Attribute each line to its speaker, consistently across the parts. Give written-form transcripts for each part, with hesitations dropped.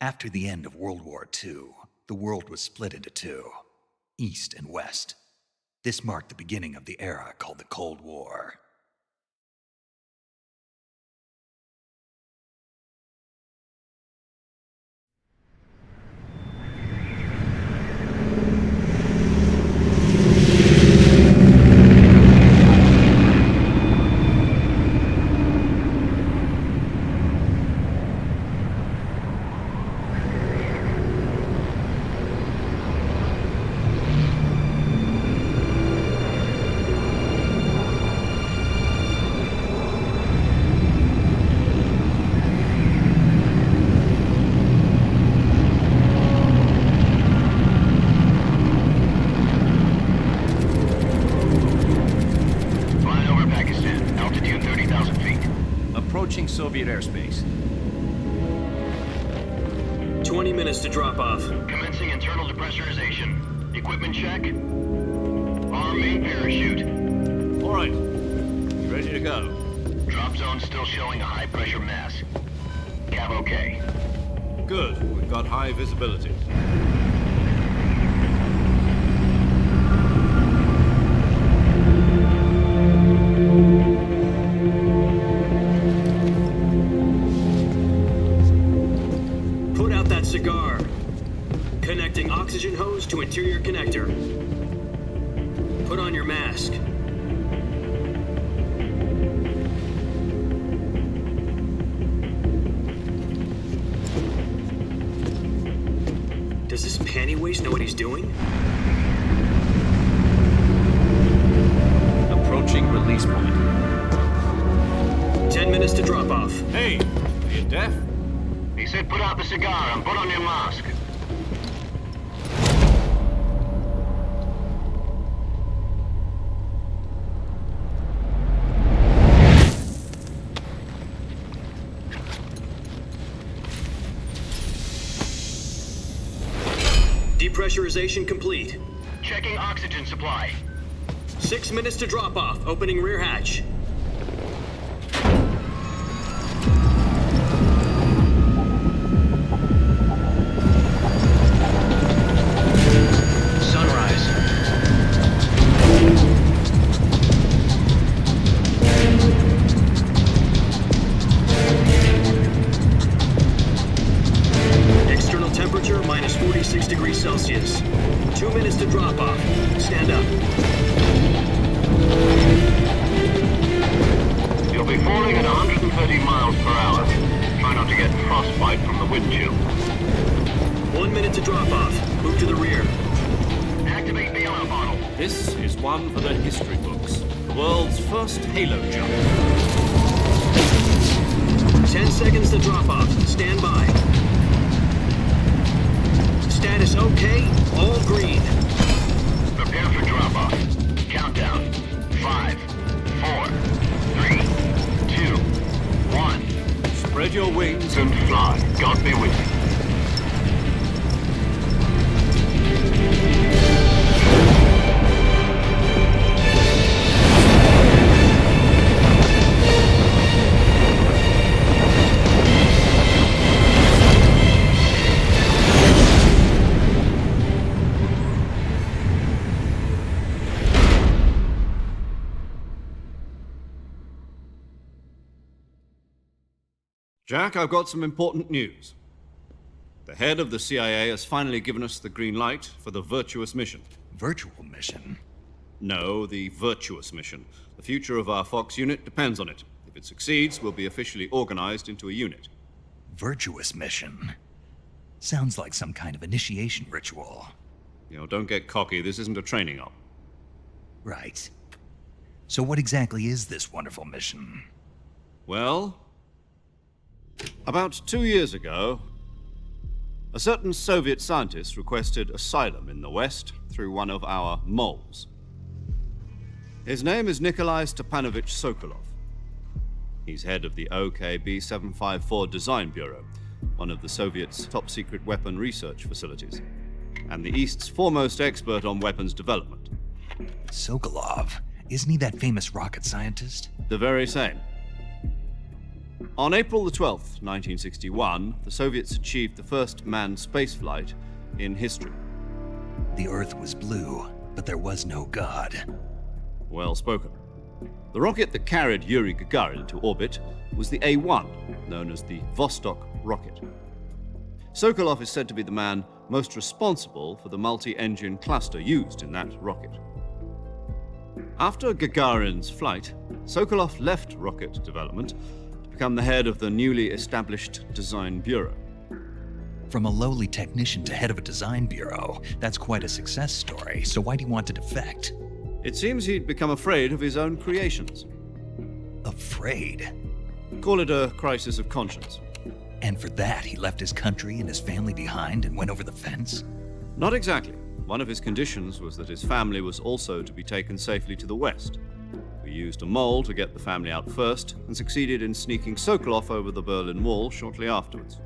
Speaker 1: After the end of World War II, the world was split into two, East and West. This marked the beginning of the era called the Cold War.
Speaker 2: Soviet airspace.
Speaker 3: 20 minutes to drop off.
Speaker 4: Commencing internal depressurization. Equipment check. Arm main parachute.
Speaker 2: All right. Ready to go.
Speaker 4: Drop zone still showing a high pressure mass. Cav okay.
Speaker 2: Good. We've got high visibility.
Speaker 3: Cigar. Connecting oxygen hose to interior connector. Put on your mask. Does this panty waste know what he's doing?
Speaker 2: Approaching release point.
Speaker 3: 10 minutes to drop off.
Speaker 2: Hey, are you deaf?
Speaker 4: He said put out the cigar and put on your mask.
Speaker 3: Depressurization complete.
Speaker 4: Checking oxygen supply.
Speaker 3: 6 minutes to drop off. Opening rear hatch. Celsius. 2 minutes to drop off. Stand up.
Speaker 4: You'll be falling at 130 miles per hour. Try not to get frostbite from the wind chill.
Speaker 3: 1 minute to drop off. Move to the rear.
Speaker 4: Activate bailout bottle.
Speaker 2: This is one for the history books. The world's first halo jump.
Speaker 3: 10 seconds to drop off. Stand by. Status okay, all green.
Speaker 4: Prepare for drop-off. Countdown. 5, 4, 3, 2, 1.
Speaker 2: Spread your wings
Speaker 4: and fly. God be with you.
Speaker 2: Jack, I've got some important news. The head of the CIA has finally given us the green light for the virtuous mission.
Speaker 1: Virtual mission?
Speaker 2: No, the virtuous mission. The future of our Fox unit depends on it. If it succeeds, we'll be officially organized into a unit.
Speaker 1: Virtuous mission? Sounds like some kind of initiation ritual.
Speaker 2: Don't get cocky. This isn't a training op.
Speaker 1: Right. So what exactly is this wonderful mission?
Speaker 2: Well, about 2 years ago, a certain Soviet scientist requested asylum in the West through one of our moles. His name is Nikolai Stepanovich Sokolov. He's head of the OKB 754 Design Bureau, one of the Soviets' top-secret weapon research facilities, and the East's foremost expert on weapons development.
Speaker 1: Sokolov? Isn't he that famous rocket scientist?
Speaker 2: The very same. On April the 12th, 1961, the Soviets achieved the first manned spaceflight in history.
Speaker 1: The Earth was blue, but there was no God.
Speaker 2: Well spoken. The rocket that carried Yuri Gagarin into orbit was the A-1, known as the Vostok rocket. Sokolov is said to be the man most responsible for the multi-engine cluster used in that rocket. After Gagarin's flight, Sokolov left rocket development to become the head of the newly established Design Bureau.
Speaker 1: From a lowly technician to head of a design bureau, that's quite a success story, so why'd he want to defect?
Speaker 2: It seems he'd become afraid of his own creations.
Speaker 1: Afraid?
Speaker 2: Call it a crisis of conscience.
Speaker 1: And for that, he left his country and his family behind and went over the fence?
Speaker 2: Not exactly. One of his conditions was that his family was also to be taken safely to the west. We used a mole to get the family out first and succeeded in sneaking Sokolov over the Berlin Wall shortly afterwards.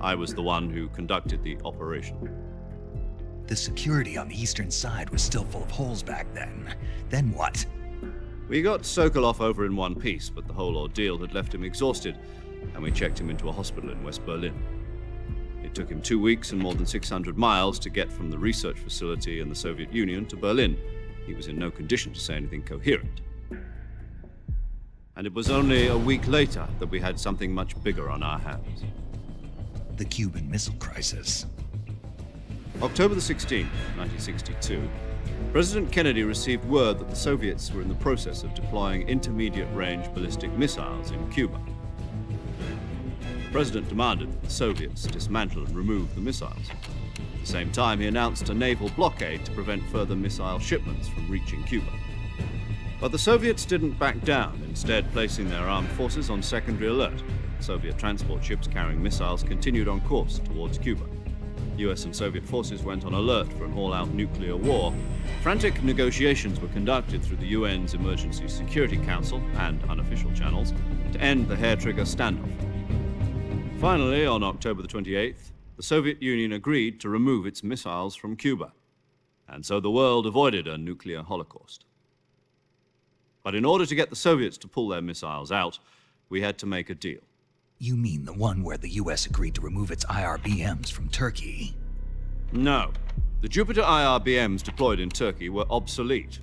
Speaker 2: I was the one who conducted the operation.
Speaker 1: The security on the eastern side was still full of holes back then. Then what?
Speaker 2: We got Sokolov over in one piece, but the whole ordeal had left him exhausted, and we checked him into a hospital in West Berlin. It took him 2 weeks and more than 600 miles to get from the research facility in the Soviet Union to Berlin. He was in no condition to say anything coherent. And it was only a week later that we had something much bigger on our hands.
Speaker 1: The Cuban Missile Crisis.
Speaker 2: October the 16th, 1962, President Kennedy received word that the Soviets were in the process of deploying intermediate-range ballistic missiles in Cuba. The President demanded that the Soviets dismantle and remove the missiles. At the same time, he announced a naval blockade to prevent further missile shipments from reaching Cuba. But the Soviets didn't back down, instead placing their armed forces on secondary alert. Soviet transport ships carrying missiles continued on course towards Cuba. US and Soviet forces went on alert for an all-out nuclear war. Frantic negotiations were conducted through the UN's Emergency Security Council and unofficial channels to end the hair-trigger standoff. Finally, on October the 28th, the Soviet Union agreed to remove its missiles from Cuba, and so the world avoided a nuclear holocaust. But in order to get the Soviets to pull their missiles out, we had to make a deal.
Speaker 1: You mean the one where the US agreed to remove its IRBMs from Turkey?
Speaker 2: No. The Jupiter IRBMs deployed in Turkey were obsolete,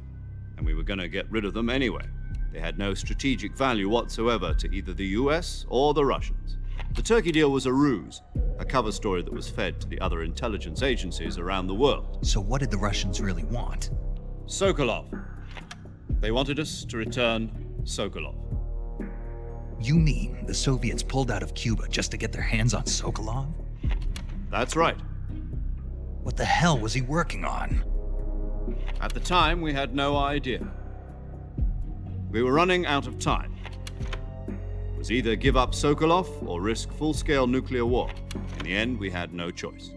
Speaker 2: and we were going to get rid of them anyway. They had no strategic value whatsoever to either the US or the Russians. The Turkey deal was a ruse, a cover story that was fed to the other intelligence agencies around the world.
Speaker 1: So what did the Russians really want?
Speaker 2: Sokolov. They wanted us to return Sokolov.
Speaker 1: You mean the Soviets pulled out of Cuba just to get their hands on Sokolov?
Speaker 2: That's right.
Speaker 1: What the hell was he working on?
Speaker 2: At the time, we had no idea. We were running out of time. It was either give up Sokolov or risk full-scale nuclear war. In the end, we had no choice.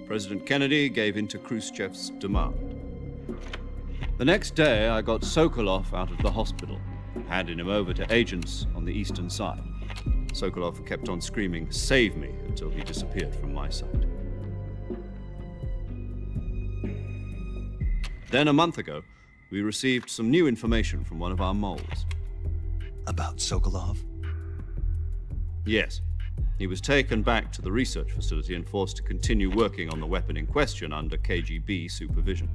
Speaker 2: President Kennedy gave in to Khrushchev's demand. The next day, I got Sokolov out of the hospital, handing him over to agents on the eastern side. Sokolov kept on screaming, "Save me," until he disappeared from my sight. Then a month ago, we received some new information from one of our moles.
Speaker 1: About Sokolov?
Speaker 2: Yes. He was taken back to the research facility and forced to continue working on the weapon in question under KGB supervision.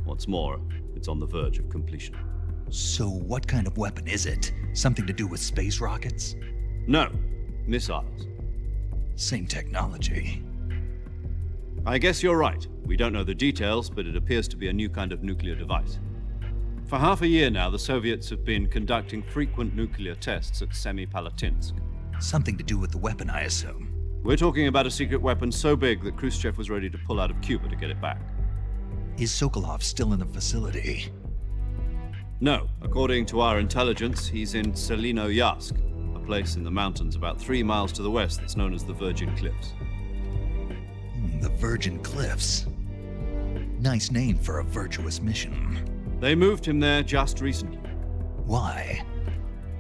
Speaker 2: What's more, it's on the verge of completion.
Speaker 1: So what kind of weapon is it? Something to do with space rockets?
Speaker 2: No, missiles.
Speaker 1: Same technology.
Speaker 2: I guess you're right. We don't know the details, but it appears to be a new kind of nuclear device. For half a year now, the Soviets have been conducting frequent nuclear tests at Semipalatinsk.
Speaker 1: Something to do with the weapon, I assume.
Speaker 2: We're talking about a secret weapon so big that Khrushchev was ready to pull out of Cuba to get it back.
Speaker 1: Is Sokolov still in the facility?
Speaker 2: No. According to our intelligence, he's in Selinoyarsk, a place in the mountains about 3 miles to the west that's known as the Virgin Cliffs.
Speaker 1: The Virgin Cliffs. Nice name for a virtuous mission.
Speaker 2: They moved him there just recently.
Speaker 1: Why?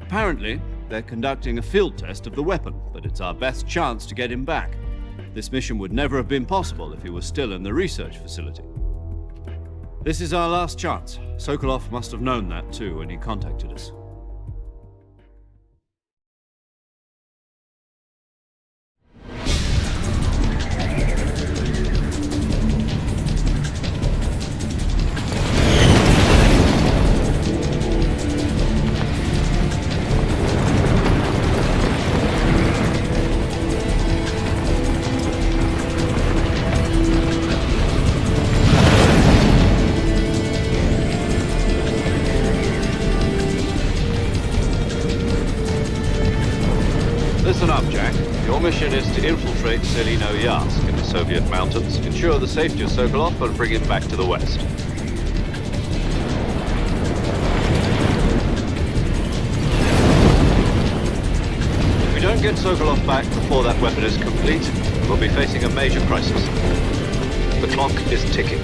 Speaker 2: Apparently, they're conducting a field test of the weapon, but it's our best chance to get him back. This mission would never have been possible if he was still in the research facility. This is our last chance. Sokolov must have known that too when he contacted us. Listen up, Jack. Your mission is to infiltrate Selino Yask in the Soviet mountains, ensure the safety of Sokolov, and bring him back to the West. If we don't get Sokolov back before that weapon is complete, we'll be facing a major crisis. The clock is ticking.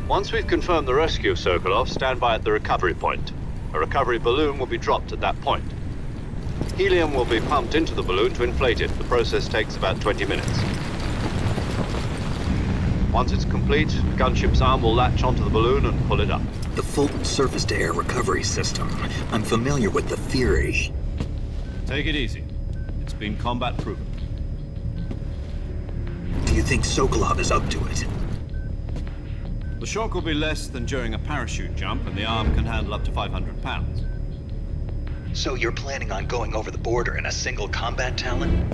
Speaker 2: Once we've confirmed the rescue of Sokolov, stand by at the recovery point. A recovery balloon will be dropped at that point. Helium will be pumped into the balloon to inflate it. The process takes about 20 minutes. Once it's complete, the gunship's arm will latch onto the balloon and pull it up.
Speaker 1: The full surface-to-air recovery system. I'm familiar with the theory.
Speaker 2: Take it easy. It's been combat-proven.
Speaker 1: Do you think Sokolov is up to it?
Speaker 2: The shock will be less than during a parachute jump, and the arm can handle up to 500 pounds.
Speaker 1: So you're planning on going over the border in a single combat Talon?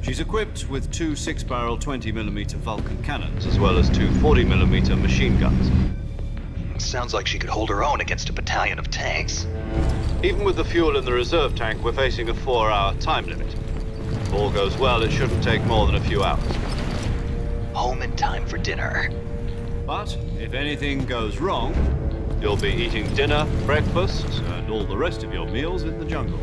Speaker 2: She's equipped with two 6-barrel 20mm Vulcan cannons, as well as two 40mm machine guns.
Speaker 1: Sounds like she could hold her own against a battalion of tanks.
Speaker 2: Even with the fuel in the reserve tank, we're facing a 4-hour time limit. If all goes well, it shouldn't take more than a few hours.
Speaker 1: Home in time for dinner.
Speaker 2: But if anything goes wrong, you'll be eating dinner, breakfast, and all the rest of your meals in the jungle.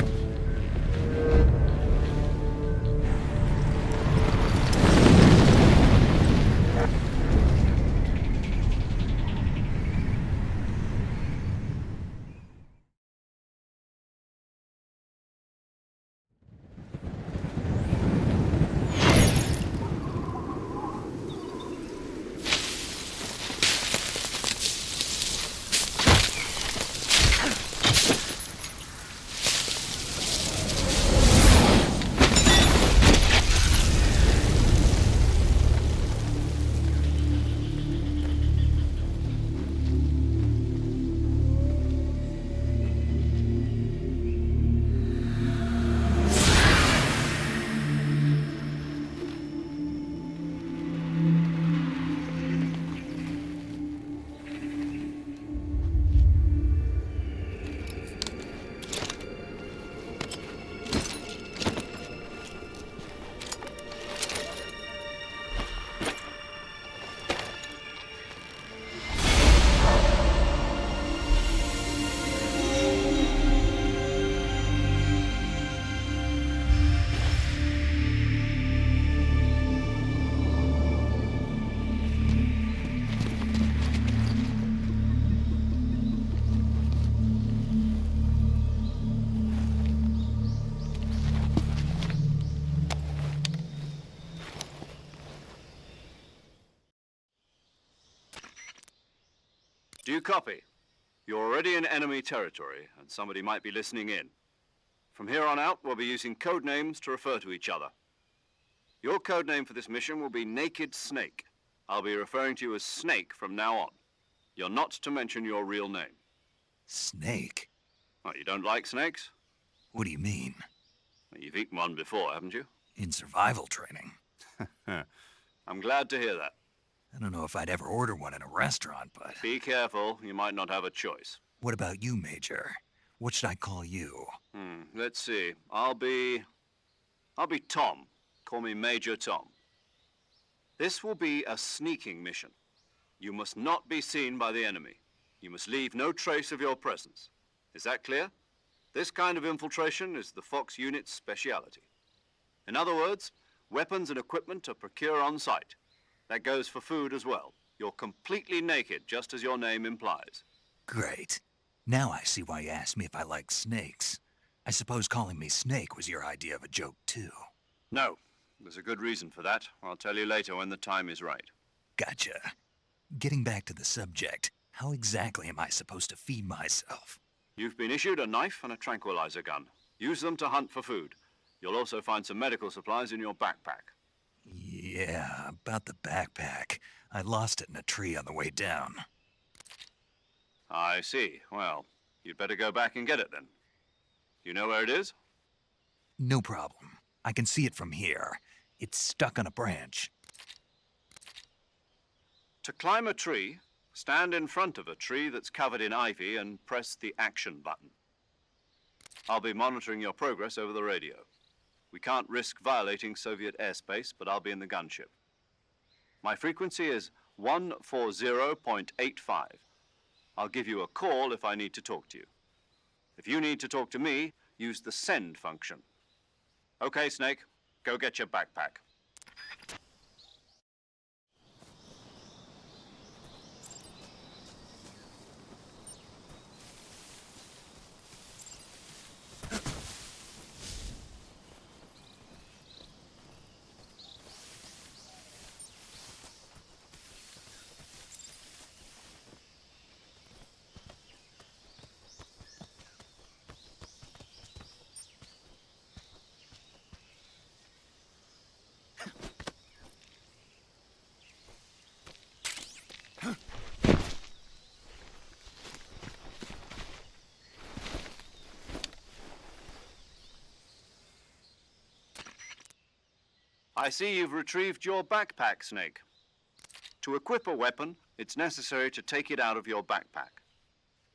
Speaker 2: Do you copy? You're already in enemy territory, and somebody might be listening in. From here on out, we'll be using code names to refer to each other. Your code name for this mission will be Naked Snake. I'll be referring to you as Snake from now on. You're not to mention your real name.
Speaker 1: Snake?
Speaker 2: Oh, you don't like snakes?
Speaker 1: What do you mean?
Speaker 2: Well, you've eaten one before, haven't you?
Speaker 1: In survival training.
Speaker 2: I'm glad to hear that.
Speaker 1: I don't know if I'd ever order one in a restaurant, but...
Speaker 2: Be careful, you might not have a choice.
Speaker 1: What about you, Major? What should I call you?
Speaker 2: Let's see. I'll be Tom. Call me Major Tom. This will be a sneaking mission. You must not be seen by the enemy. You must leave no trace of your presence. Is that clear? This kind of infiltration is the Fox unit's speciality. In other words, weapons and equipment are procured on site. That goes for food as well. You're completely naked, just as your name implies.
Speaker 1: Great. Now I see why you asked me if I like snakes. I suppose calling me Snake was your idea of a joke, too.
Speaker 2: No. There's a good reason for that. I'll tell you later when the time is right.
Speaker 1: Gotcha. Getting back to the subject, how exactly am I supposed to feed myself?
Speaker 2: You've been issued a knife and a tranquilizer gun. Use them to hunt for food. You'll also find some medical supplies in your backpack.
Speaker 1: Yeah, about the backpack. I lost it in a tree on the way down.
Speaker 2: I see. Well, you'd better go back and get it then. You know where it is?
Speaker 1: No problem. I can see it from here. It's stuck on a branch.
Speaker 2: To climb a tree, stand in front of a tree that's covered in ivy and press the action button. I'll be monitoring your progress over the radio. We can't risk violating Soviet airspace, but I'll be in the gunship. My frequency is 140.85. I'll give you a call if I need to talk to you. If you need to talk to me, use the send function. Okay, Snake, go get your backpack. I see you've retrieved your backpack, Snake. To equip a weapon, it's necessary to take it out of your backpack.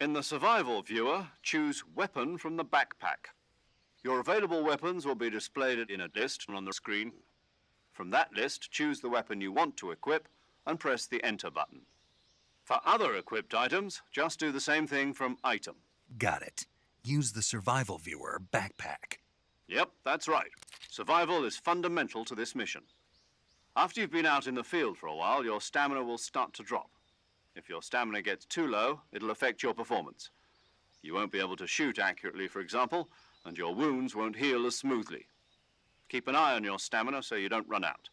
Speaker 2: In the survival viewer, choose Weapon from the backpack. Your available weapons will be displayed in a list on the screen. From that list, choose the weapon you want to equip and press the Enter button. For other equipped items, just do the same thing from Item.
Speaker 1: Got it. Use the survival viewer backpack.
Speaker 2: Yep, that's right. Survival is fundamental to this mission. After you've been out in the field for a while, your stamina will start to drop. If your stamina gets too low, it'll affect your performance. You won't be able to shoot accurately, for example, and your wounds won't heal as smoothly. Keep an eye on your stamina so you don't run out.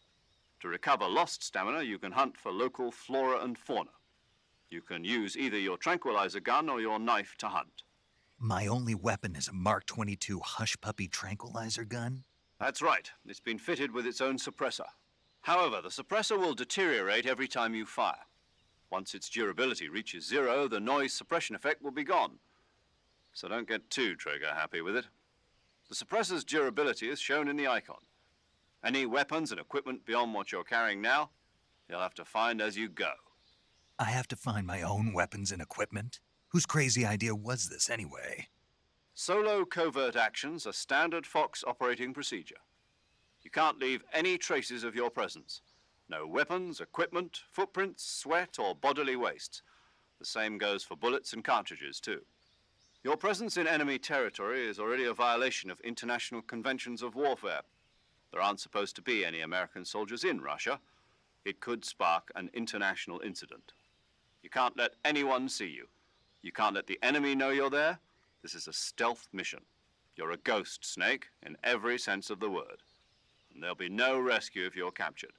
Speaker 2: To recover lost stamina, you can hunt for local flora and fauna. You can use either your tranquilizer gun or your knife to hunt.
Speaker 1: My only weapon is a Mark 22 Hush Puppy tranquilizer gun?
Speaker 2: That's right. It's been fitted with its own suppressor. However, the suppressor will deteriorate every time you fire. Once its durability reaches 0, the noise suppression effect will be gone. So don't get too trigger happy with it. The suppressor's durability is shown in the icon. Any weapons and equipment beyond what you're carrying now, you'll have to find as you go.
Speaker 1: I have to find my own weapons and equipment? Whose crazy idea was this anyway?
Speaker 2: Solo covert actions are standard Fox operating procedure. You can't leave any traces of your presence. No weapons, equipment, footprints, sweat, or bodily wastes. The same goes for bullets and cartridges, too. Your presence in enemy territory is already a violation of international conventions of warfare. There aren't supposed to be any American soldiers in Russia. It could spark an international incident. You can't let anyone see you. You can't let the enemy know you're there. This is a stealth mission. You're a ghost, Snake, in every sense of the word. And there'll be no rescue if you're captured.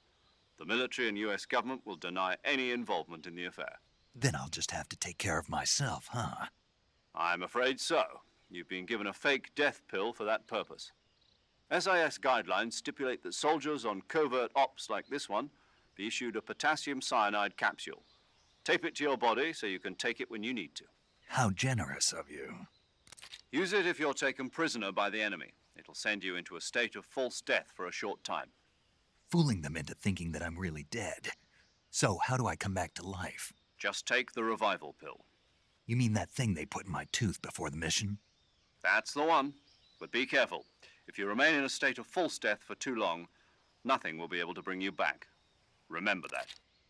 Speaker 2: The military and US government will deny any involvement in the affair.
Speaker 1: Then I'll just have to take care of myself, huh?
Speaker 2: I'm afraid so. You've been given a fake death pill for that purpose. SIS guidelines stipulate that soldiers on covert ops like this one be issued a potassium cyanide capsule. Tape it to your body so you can take it when you need to.
Speaker 1: How generous of you.
Speaker 2: Use it if you're taken prisoner by the enemy. It'll send you into a state of false death for a short time.
Speaker 1: Fooling them into thinking that I'm really dead. So how do I come back to life?
Speaker 2: Just take the revival pill.
Speaker 1: You mean that thing they put in my tooth before the mission?
Speaker 2: That's the one. But be careful. If you remain in a state of false death for too long, nothing will be able to bring you back. Remember that.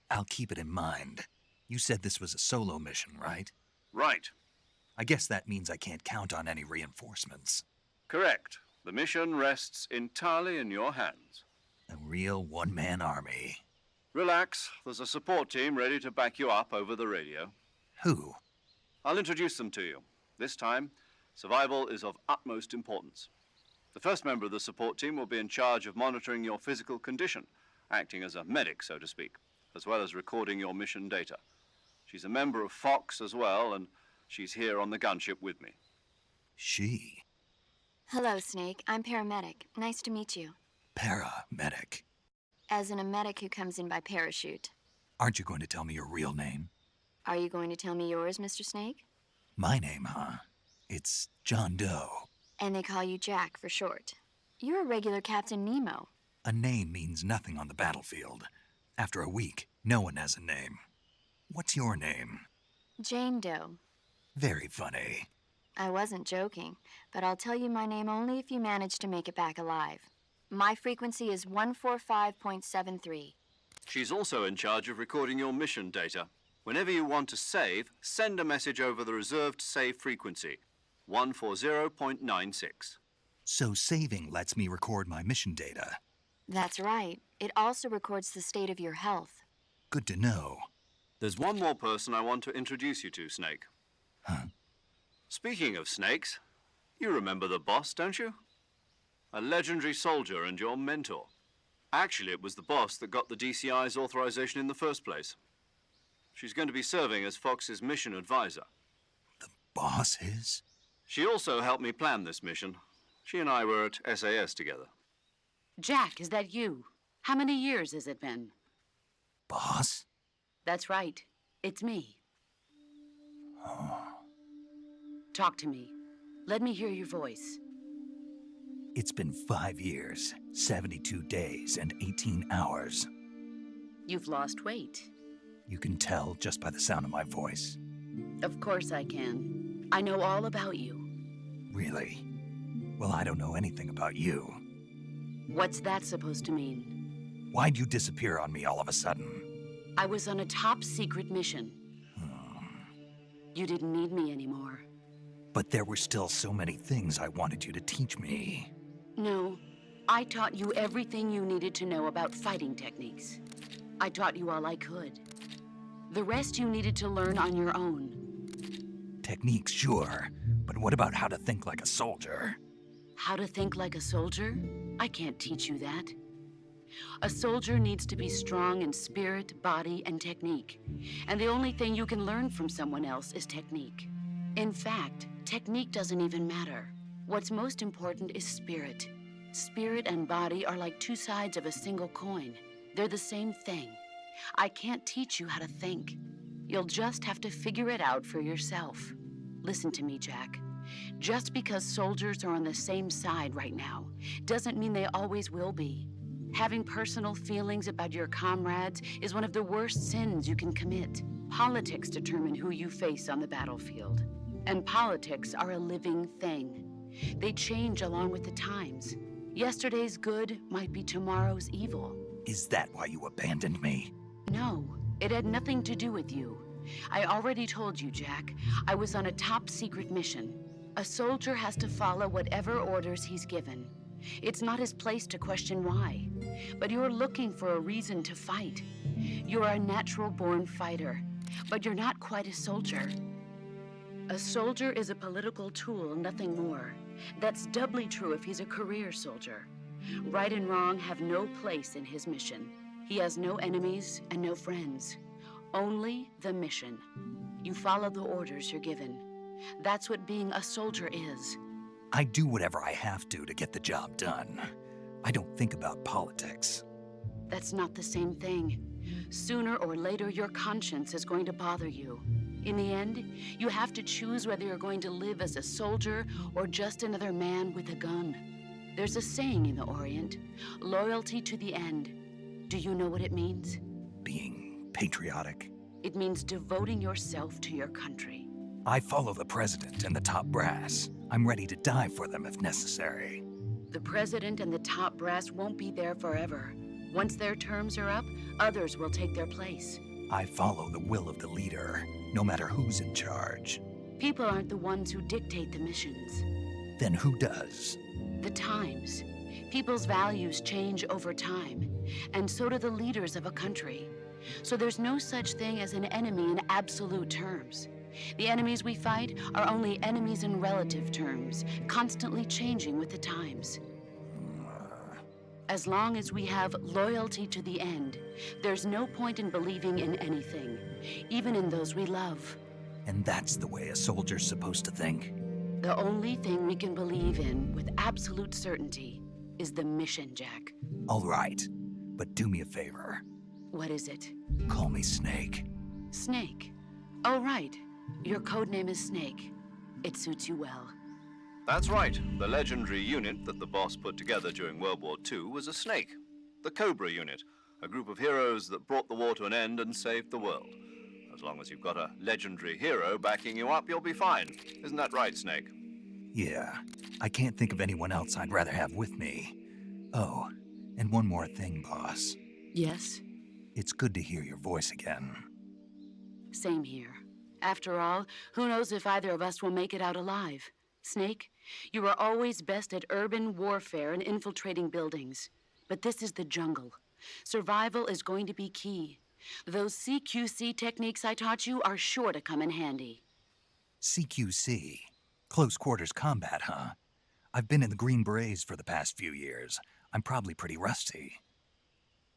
Speaker 1: I'll keep it in mind. You said this was a solo mission, right?
Speaker 2: Right.
Speaker 1: I guess that means I can't count on any reinforcements.
Speaker 2: Correct. The mission rests entirely in your hands.
Speaker 1: A real one-man army.
Speaker 2: Relax. There's a support team ready to back you up over the radio.
Speaker 1: Who?
Speaker 2: I'll introduce them to you. This time, survival is of utmost importance. The first member of the support team will be in charge of monitoring your physical condition, acting as a medic, so to speak, as well as recording your mission data. She's a member of Fox as well, and she's here on the gunship with me.
Speaker 1: She?
Speaker 5: Hello, Snake. I'm paramedic. Nice to meet you.
Speaker 1: Paramedic.
Speaker 5: As in a medic who comes in by parachute.
Speaker 1: Aren't you going to tell me your real name?
Speaker 5: Are you going to tell me yours, Mr. Snake?
Speaker 1: My name, huh? It's John Doe.
Speaker 5: And they call you Jack for short. You're a regular Captain Nemo.
Speaker 1: A name means nothing on the battlefield. After a week, no one has a name. What's your name?
Speaker 5: Jane Doe.
Speaker 1: Very funny.
Speaker 5: I wasn't joking, but I'll tell you my name only if you manage to make it back alive. My frequency is 145.73.
Speaker 2: She's also in charge of recording your mission data. Whenever you want to save, send a message over the reserved save frequency, 140.96.
Speaker 1: So saving lets me record my mission data.
Speaker 5: That's right. It also records the state of your health.
Speaker 1: Good to know.
Speaker 2: There's one more person I want to introduce you to, Snake.
Speaker 1: Huh?
Speaker 2: Speaking of snakes, you remember the boss, don't you? A legendary soldier and your mentor. Actually, it was the boss that got the DCI's authorization in the first place. She's going to be serving as Fox's mission advisor.
Speaker 1: The boss is?
Speaker 2: She also helped me plan this mission. She and I were at SAS together.
Speaker 6: Jack, is that you? How many years has it been?
Speaker 1: Boss?
Speaker 6: That's right. It's me.
Speaker 1: Oh.
Speaker 6: Talk to me. Let me hear your voice.
Speaker 1: It's been 5 years, 72 days, and 18 hours.
Speaker 6: You've lost weight.
Speaker 1: You can tell just by the sound of my voice.
Speaker 6: Of course I can. I know all about you.
Speaker 1: Really? Well, I don't know anything about you.
Speaker 6: What's that supposed to mean?
Speaker 1: Why'd you disappear on me all of a sudden?
Speaker 6: I was on a top secret mission. You didn't need me anymore.
Speaker 1: But there were still so many things I wanted you to teach me.
Speaker 6: No, I taught you everything you needed to know about fighting techniques. I taught you all I could. The rest you needed to learn on your own.
Speaker 1: Techniques, sure. But what about how to think like a soldier?
Speaker 6: How to think like a soldier? I can't teach you that. A soldier needs to be strong in spirit, body, and technique. And the only thing you can learn from someone else is technique. In fact, technique doesn't even matter. What's most important is spirit. Spirit and body are like two sides of a single coin. They're the same thing. I can't teach you how to think. You'll just have to figure it out for yourself. Listen to me, Jack. Just because soldiers are on the same side right now doesn't mean they always will be. Having personal feelings about your comrades is one of the worst sins you can commit. Politics determine who you face on the battlefield. And politics are a living thing. They change along with the times. Yesterday's good might be tomorrow's evil.
Speaker 1: Is that why you abandoned me?
Speaker 6: No, it had nothing to do with you. I already told you, Jack. I was on a top secret mission. A soldier has to follow whatever orders he's given. It's not his place to question why. But you're looking for a reason to fight. You're a natural-born fighter, but you're not quite a soldier. A soldier is a political tool, nothing more. That's doubly true if he's a career soldier. Right and wrong have no place in his mission. He has no enemies and no friends. Only the mission. You follow the orders you're given. That's what being a soldier is.
Speaker 1: I do whatever I have to get the job done. I don't think about politics.
Speaker 6: That's not the same thing. Sooner or later, your conscience is going to bother you. In the end, you have to choose whether you're going to live as a soldier or just another man with a gun. There's a saying in the Orient, loyalty to the end. Do you know what it means?
Speaker 1: Being patriotic.
Speaker 6: It means devoting yourself to your country.
Speaker 1: I follow the president and the top brass. I'm ready to die for them if necessary.
Speaker 6: The president and the top brass won't be there forever. Once their terms are up, others will take their place.
Speaker 1: I follow the will of the leader, no matter who's in charge.
Speaker 6: People aren't the ones who dictate the missions.
Speaker 1: Then who does?
Speaker 6: The times. People's values change over time, and so do the leaders of a country. So there's no such thing as an enemy in absolute terms. The enemies we fight are only enemies in relative terms, constantly changing with the times. As long as we have loyalty to the end, there's no point in believing in anything, even in those we love.
Speaker 1: And that's the way a soldier's supposed to think?
Speaker 6: The only thing we can believe in with absolute certainty is the mission, Jack.
Speaker 1: All right, but do me a favor.
Speaker 6: What is it?
Speaker 1: Call me Snake.
Speaker 6: Snake. Oh, right. Your codename is Snake. It suits you well.
Speaker 2: That's right. The legendary unit that the boss put together during World War II was a snake. The Cobra unit, a group of heroes that brought the war to an end and saved the world. As As long as you've got a legendary hero backing you up, you'll be fine. Isn't that right, Snake?
Speaker 1: Yeah, I can't think of anyone else I'd rather have with me. Oh, and one more thing, boss.
Speaker 6: Yes?
Speaker 1: It's good to hear your voice again.
Speaker 6: Same here. After all, who knows if either of us will make it out alive? Snake, you are always best at urban warfare and infiltrating buildings. But this is the jungle. Survival is going to be key. Those CQC techniques I taught you are sure to come in handy.
Speaker 1: CQC? Close quarters combat, huh? I've been in the Green Berets for the past few years. I'm probably pretty rusty.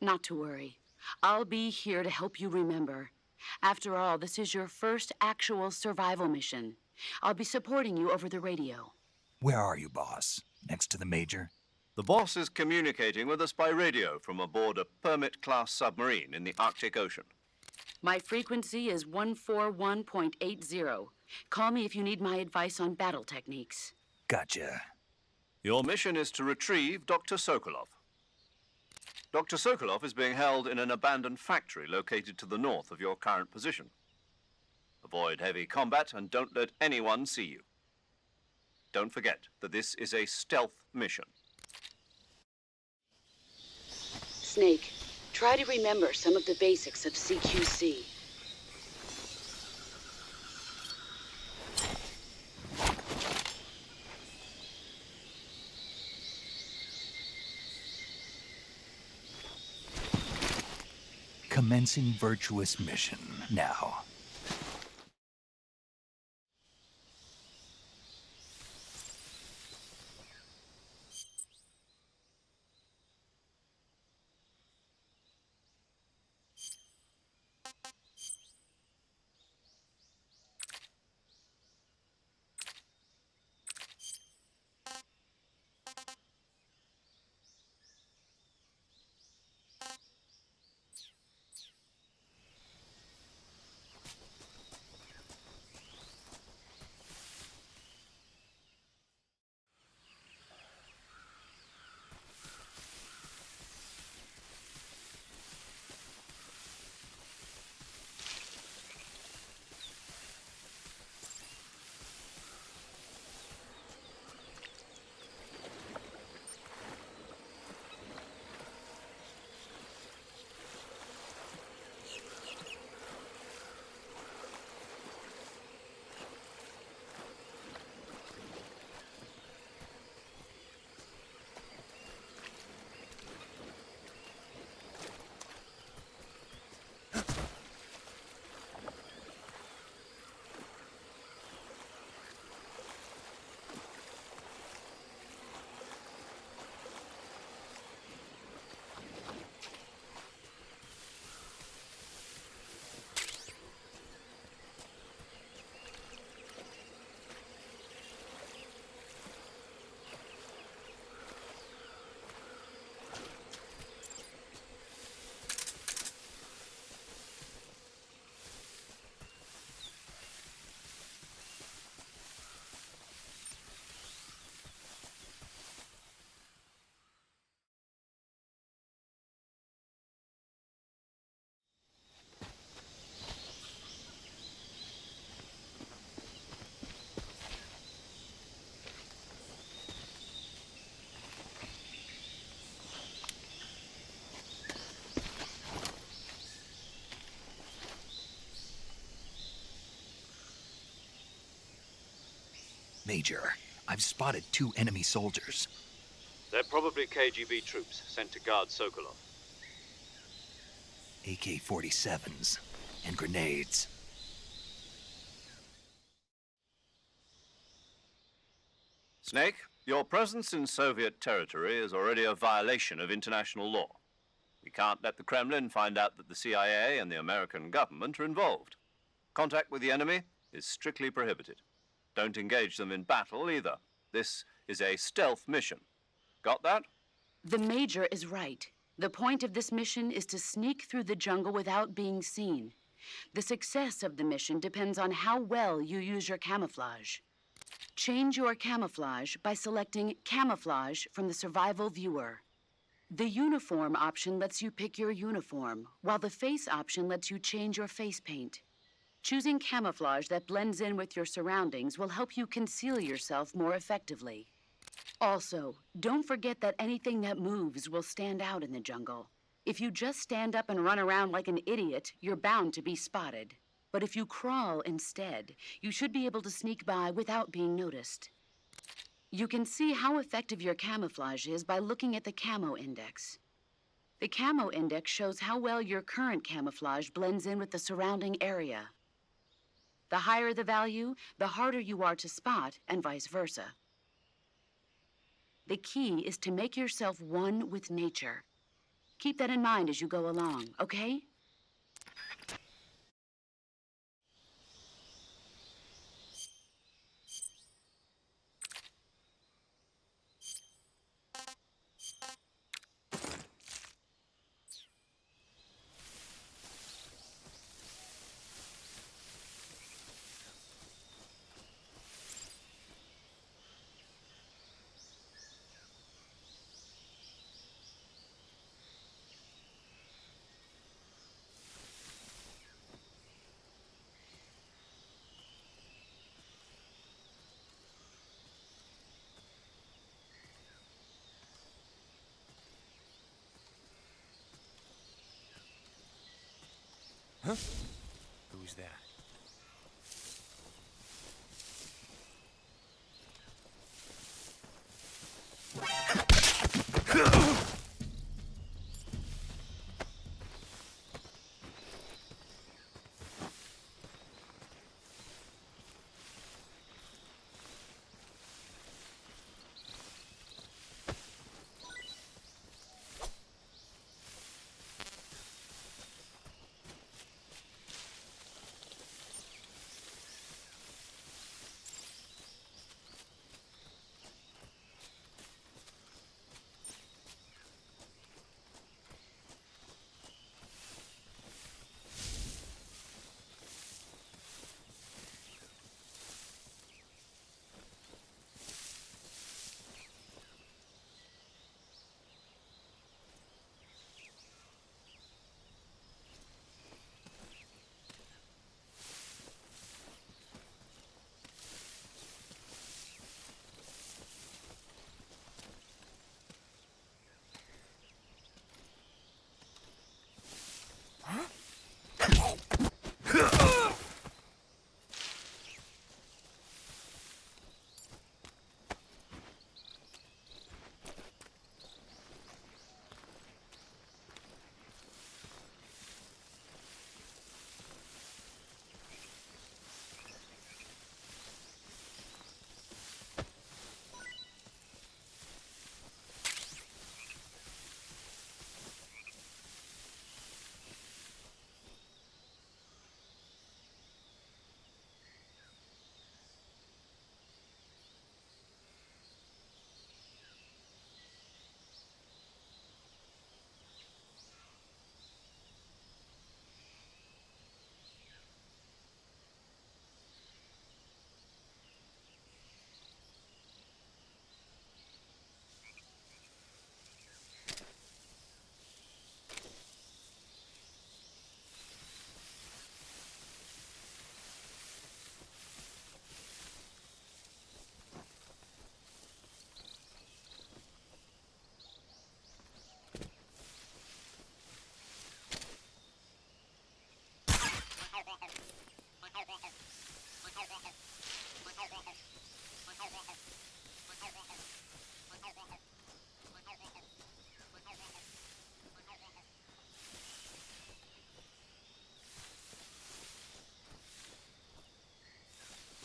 Speaker 6: Not to worry. I'll be here to help you remember. After all, this is your first actual survival mission. I'll be supporting you over the radio.
Speaker 1: Where are you, boss? Next to the Major?
Speaker 2: The boss is communicating with us by radio from aboard a Permit-class submarine in the Arctic Ocean.
Speaker 6: My frequency is 141.80. Call me if you need my advice on battle techniques.
Speaker 1: Gotcha.
Speaker 2: Your mission is to retrieve Dr. Sokolov. Dr. Sokolov is being held in an abandoned factory located to the north of your current position. Avoid heavy combat and don't let anyone see you. Don't forget that this is a stealth mission.
Speaker 6: Snake, try to remember some of the basics of CQC.
Speaker 1: Commencing virtuous mission now. Major, I've spotted 2 enemy soldiers.
Speaker 2: They're probably KGB troops sent to guard Sokolov.
Speaker 1: AK-47s and grenades.
Speaker 2: Snake, your presence in Soviet territory is already a violation of international law. We can't let the Kremlin find out that the CIA and the American government are involved. Contact with the enemy is strictly prohibited. Don't engage them in battle either. This is a stealth mission. Got that?
Speaker 6: The Major is right. The point of this mission is to sneak through the jungle without being seen. The success of the mission depends on how well you use your camouflage. Change your camouflage by selecting Camouflage from the Survival Viewer. The Uniform option lets you pick your uniform, while the Face option lets you change your face paint. Choosing camouflage that blends in with your surroundings will help you conceal yourself more effectively. Also, don't forget that anything that moves will stand out in the jungle. If you just stand up and run around like an idiot, you're bound to be spotted. But if you crawl instead, you should be able to sneak by without being noticed. You can see how effective your camouflage is by looking at the camo index. The camo index shows how well your current camouflage blends in with the surrounding area. The higher the value, the harder you are to spot, and vice versa. The key is to make yourself one with nature. Keep that in mind as you go along, okay?
Speaker 7: Huh? Who's that?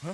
Speaker 7: Huh?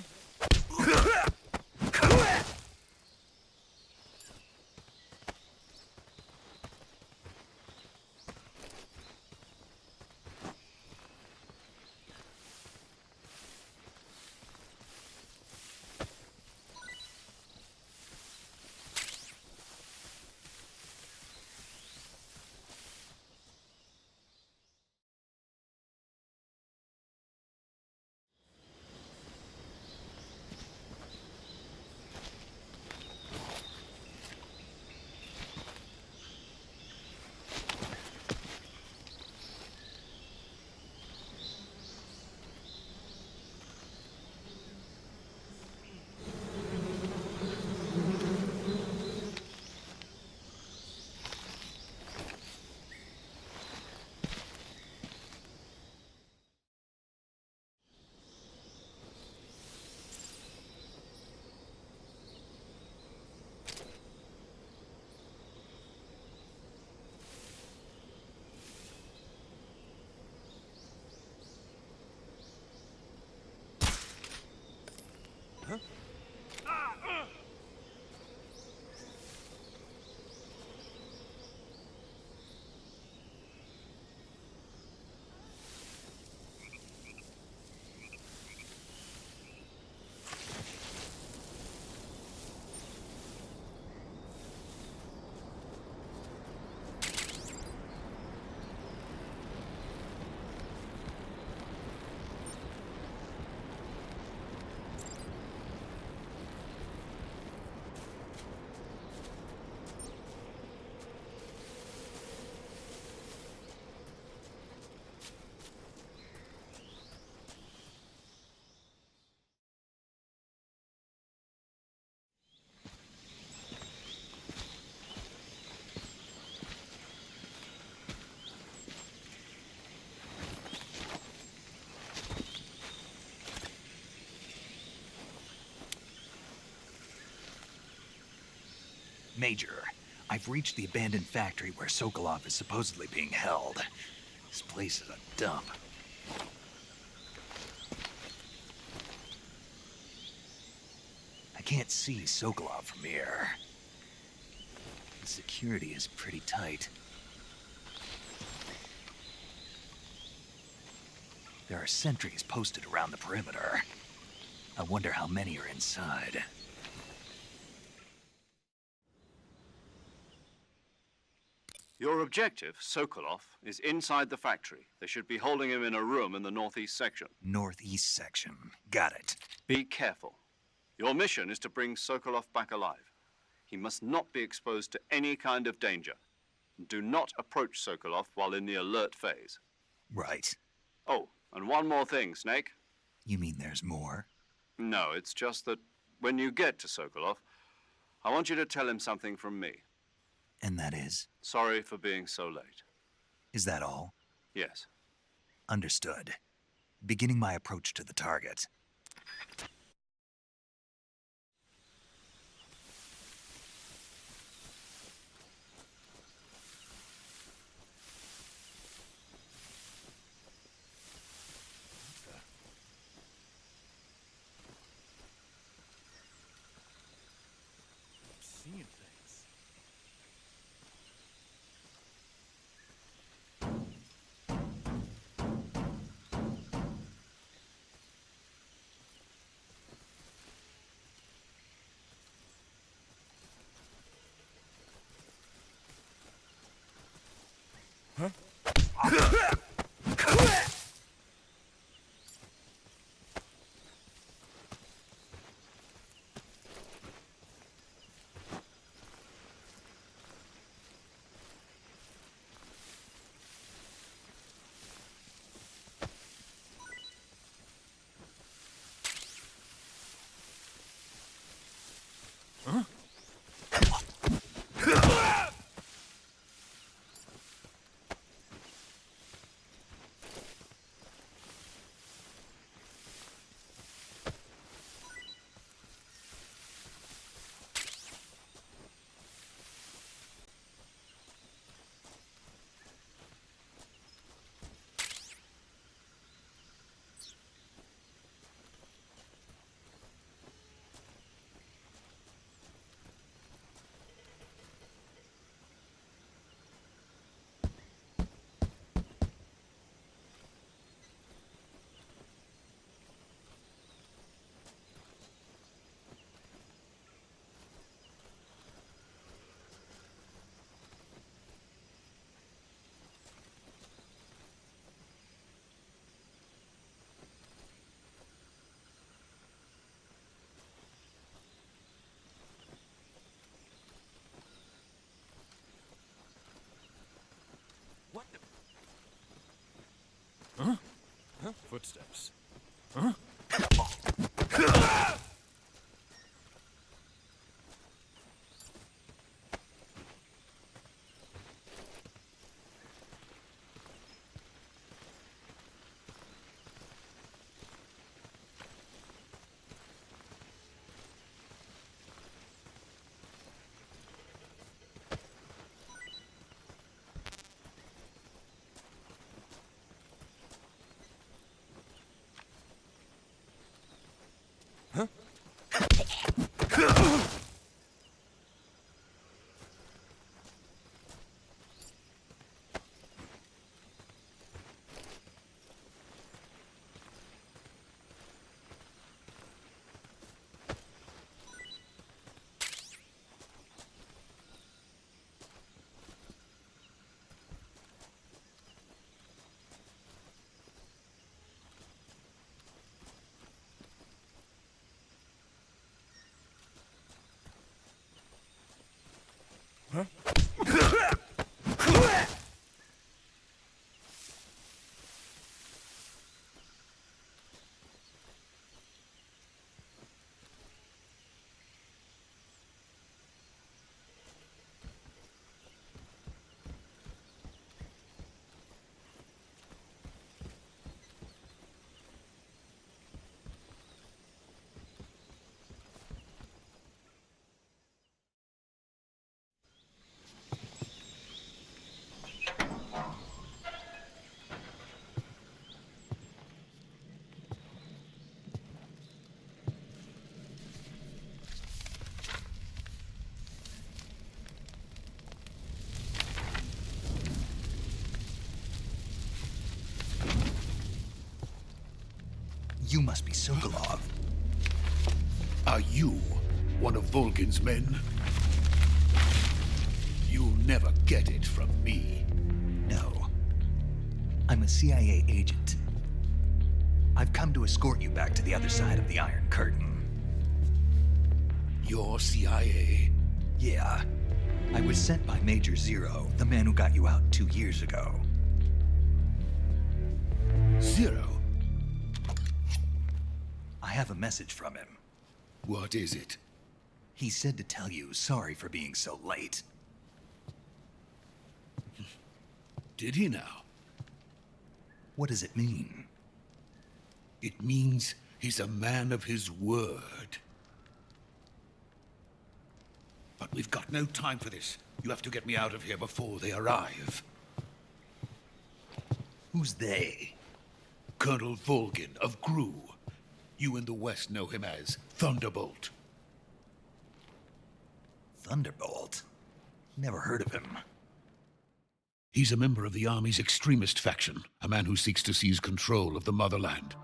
Speaker 1: Major, I've reached the abandoned factory where Sokolov is supposedly being held. This place is a dump. I can't see Sokolov from here. The security is pretty tight. There are sentries posted around the perimeter. I wonder how many are inside.
Speaker 2: Your objective, Sokolov, is inside the factory. They should be holding him in a room in the northeast section.
Speaker 1: Northeast section. Got it.
Speaker 2: Be careful. Your mission is to bring Sokolov back alive. He must not be exposed to any kind of danger. Do not approach Sokolov while in the alert phase.
Speaker 1: Right.
Speaker 2: Oh, and one more thing, Snake.
Speaker 1: You mean there's more?
Speaker 2: No, it's just that when you get to Sokolov, I want you to tell him something from me.
Speaker 1: And that is?
Speaker 2: Sorry for being so late.
Speaker 1: Is that all?
Speaker 2: Yes.
Speaker 1: Understood. Beginning my approach to the target.
Speaker 7: Seeing things. What the? Huh? Huh? Footsteps. Huh? Huh?
Speaker 1: You must be Sokolov.
Speaker 8: Are you one of Volgin's men? You'll never get it from me.
Speaker 1: No. I'm a CIA agent. I've come to escort you back to the other side of the Iron Curtain.
Speaker 8: You're CIA?
Speaker 1: Yeah. I was sent by Major Zero, the man who got you out 2 years ago.
Speaker 8: Zero?
Speaker 1: I have a message from him.
Speaker 8: What is it?
Speaker 1: He said to tell you sorry for being so late.
Speaker 8: Did he now?
Speaker 1: What does it mean?
Speaker 8: It means he's a man of his word. But we've got no time for this. You have to get me out of here before they arrive.
Speaker 1: Who's they?
Speaker 8: Colonel Volgin of GRU. You in the West know him as Thunderbolt.
Speaker 1: Thunderbolt? Never heard of him.
Speaker 8: He's a member of the Army's extremist faction, a man who seeks to seize control of the motherland.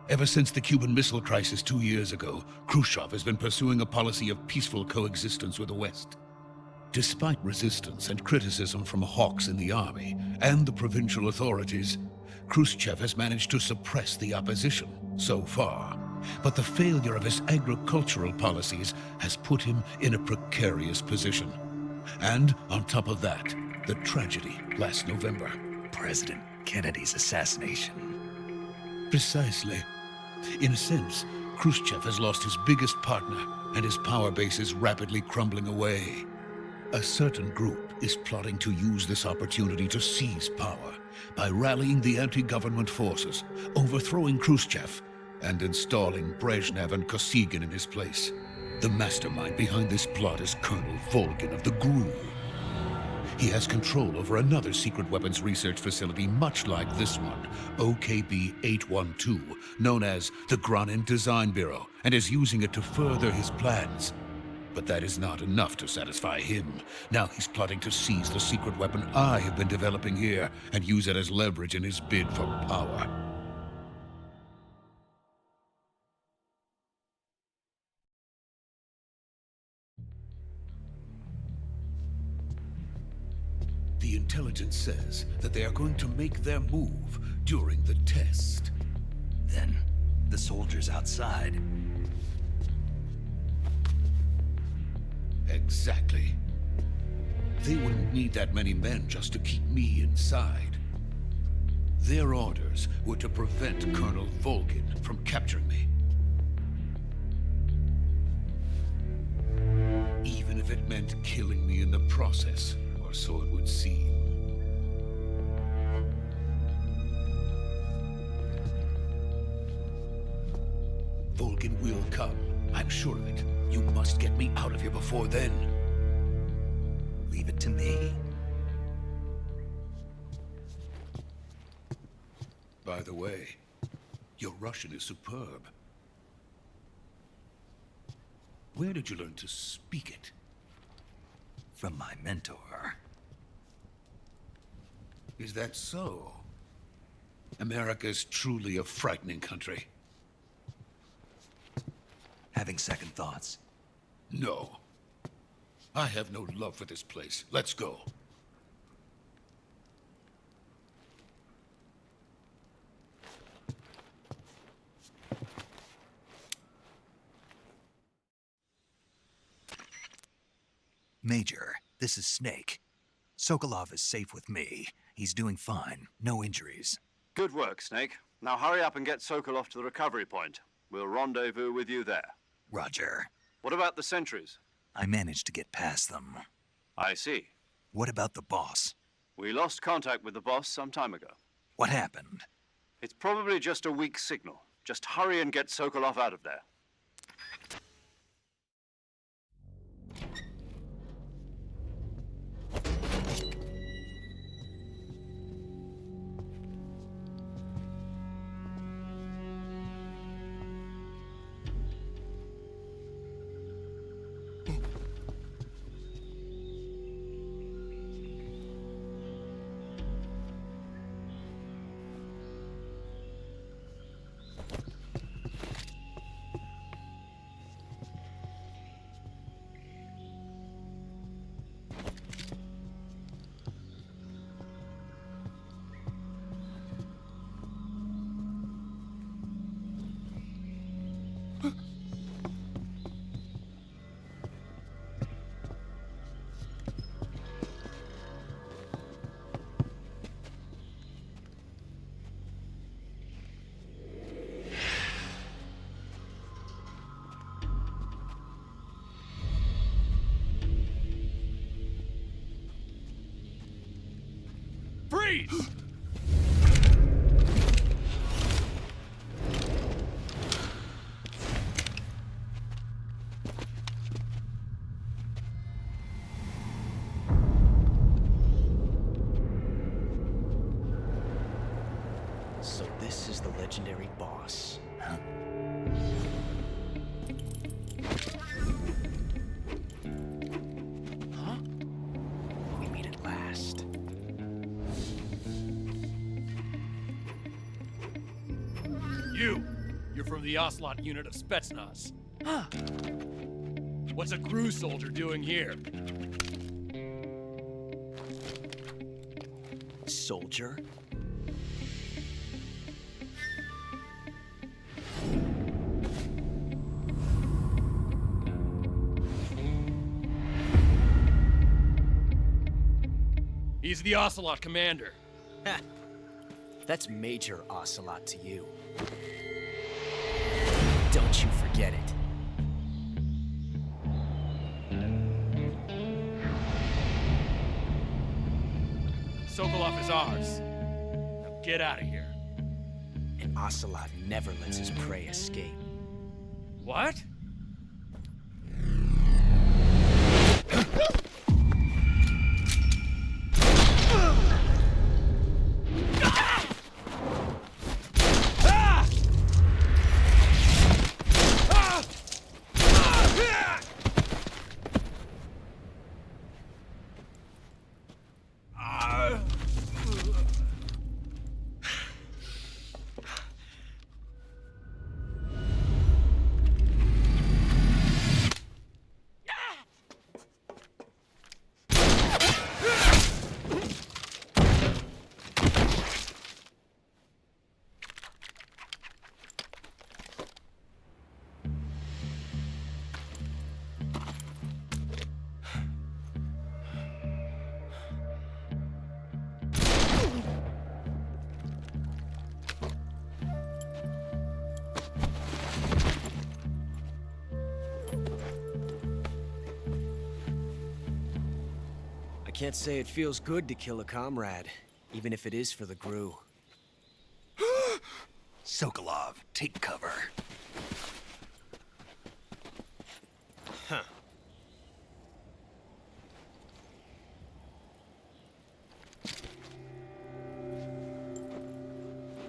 Speaker 8: Ever since the Cuban Missile Crisis 2 years ago, Khrushchev has been pursuing a policy of peaceful coexistence with the West. Despite resistance and criticism from hawks in the army and the provincial authorities, Khrushchev has managed to suppress the opposition so far. But the failure of his agricultural policies has put him in a precarious position. And on top of that, the tragedy last November.
Speaker 1: President Kennedy's assassination.
Speaker 8: Precisely. In a sense, Khrushchev has lost his biggest partner, and his power base is rapidly crumbling away. A certain group is plotting to use this opportunity to seize power by rallying the anti-government forces, overthrowing Khrushchev, and installing Brezhnev and Kosygin in his place. The mastermind behind this plot is Colonel Volgin of the GRU. He has control over another secret weapons research facility much like this one, OKB-812, known as the Granin Design Bureau, and is using it to further his plans. But that is not enough to satisfy him. Now he's plotting to seize the secret weapon I have been developing here and use it as leverage in his bid for power. The intelligence says that they are going to make their move during the test.
Speaker 1: Then, the soldiers outside.
Speaker 8: Exactly. They wouldn't need that many men just to keep me inside. Their orders were to prevent Colonel Volgin from capturing me. Even if it meant killing me in the process, or so it would seem. Volgin will come. I'm sure of it. You must get me out of here before then.
Speaker 1: Leave it to me.
Speaker 8: By the way, your Russian is superb. Where did you learn to speak it?
Speaker 1: From my mentor.
Speaker 8: Is that so? America's truly a frightening country.
Speaker 1: Having second thoughts.
Speaker 8: No. I have no love for this place. Let's go.
Speaker 1: Major, this is Snake. Sokolov is safe with me. He's doing fine. No injuries.
Speaker 2: Good work, Snake. Now hurry up and get Sokolov to the recovery point. We'll rendezvous with you there.
Speaker 1: Roger.
Speaker 2: What about the sentries?
Speaker 1: I managed to get past them.
Speaker 2: I see.
Speaker 1: What about the boss?
Speaker 2: We lost contact with the boss some time ago.
Speaker 1: What happened?
Speaker 2: It's probably just a weak signal. Just hurry and get Sokolov out of there.
Speaker 7: Freeze!
Speaker 9: So this is the legendary boss.
Speaker 1: Huh?
Speaker 9: Huh? We meet at last.
Speaker 7: You're from the Ocelat unit of Spetsnaz.
Speaker 9: Huh.
Speaker 7: What's a crew soldier doing here?
Speaker 9: Soldier?
Speaker 7: He's the Ocelat commander.
Speaker 9: That's Major Ocelat to you. Don't you forget it.
Speaker 7: Sokolov is ours. Now get out of here.
Speaker 9: And Ocelat never lets his prey escape.
Speaker 7: What?
Speaker 9: I can't say it feels good to kill a comrade, even if it is for the GRU.
Speaker 1: Sokolov, take cover.
Speaker 9: Huh.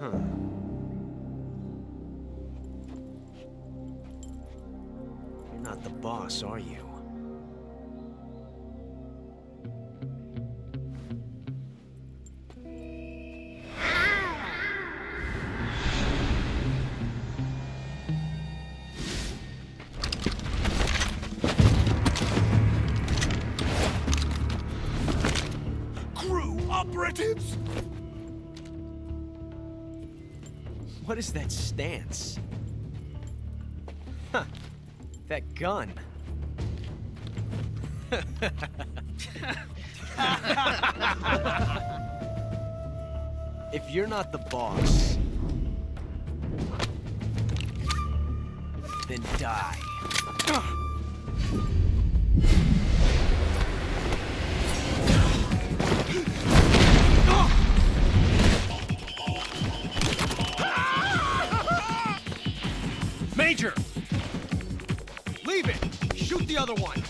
Speaker 9: Huh. You're not the boss, are you?
Speaker 1: Operatives?
Speaker 9: What is that stance? Huh. That gun. If you're not the boss, then die.
Speaker 7: Major!
Speaker 9: Leave it! Shoot the other one!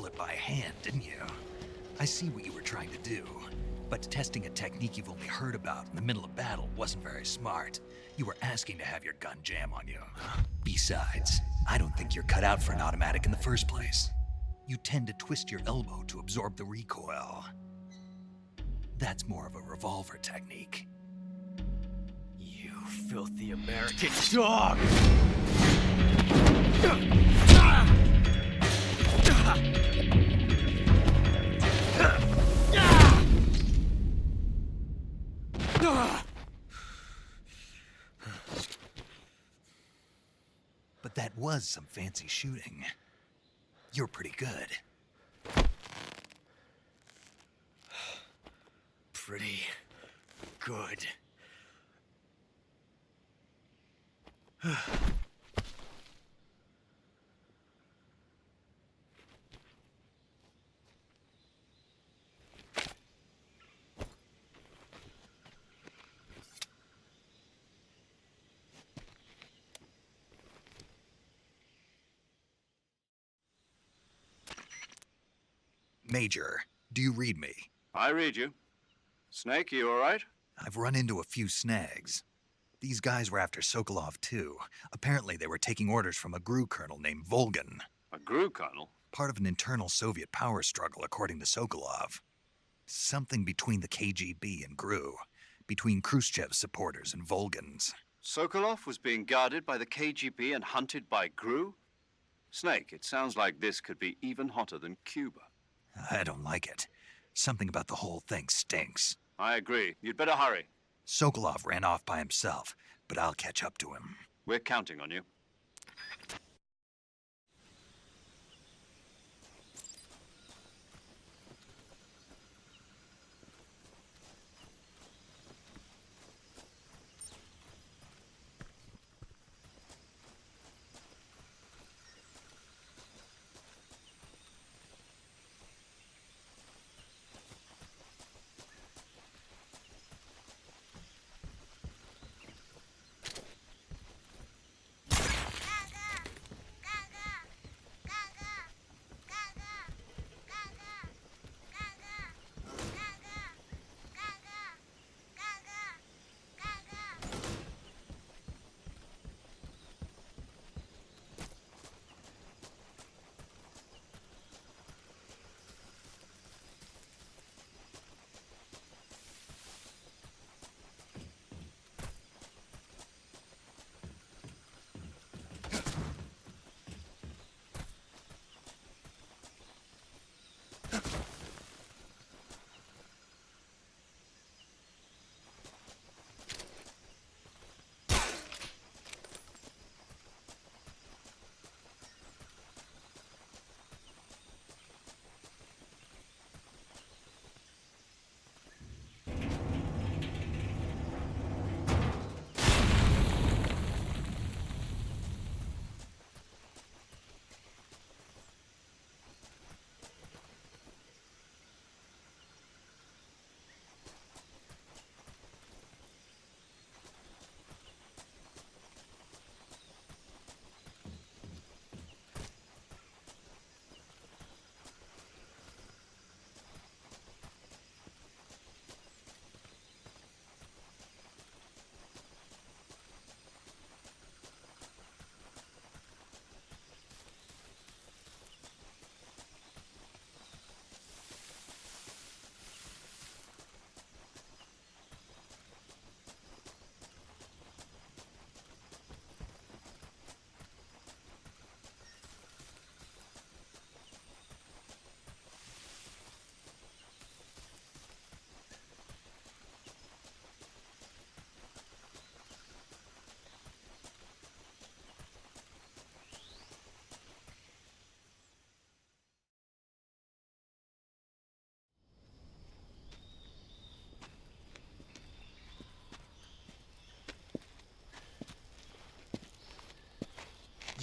Speaker 1: assemble it by hand, didn't you? I see what you were trying to do. But testing a technique you've only heard about in the middle of battle wasn't very smart. You were asking to have your gun jam on you. Besides, I don't think you're cut out for an automatic in the first place. You tend to twist your elbow to absorb the recoil. That's more of a revolver technique.
Speaker 9: You filthy American dog!
Speaker 1: But that was some fancy shooting. You're pretty good.
Speaker 9: Pretty good.
Speaker 1: Major, do you read me?
Speaker 2: I read you. Snake, you all right?
Speaker 1: I've run into a few snags. These guys were after Sokolov too. Apparently they were taking orders from a GRU colonel named Volgin.
Speaker 2: A GRU colonel?
Speaker 1: Part of an internal Soviet power struggle, according to Sokolov. Something between the KGB and GRU. Between Khrushchev's supporters and Volgin's.
Speaker 2: Sokolov was being guarded by the KGB and hunted by GRU? Snake, it sounds like this could be even hotter than Cuba.
Speaker 1: I don't like it. Something about the whole thing stinks.
Speaker 2: I agree. You'd better hurry.
Speaker 1: Sokolov ran off by himself, but I'll catch up to him.
Speaker 2: We're counting on you.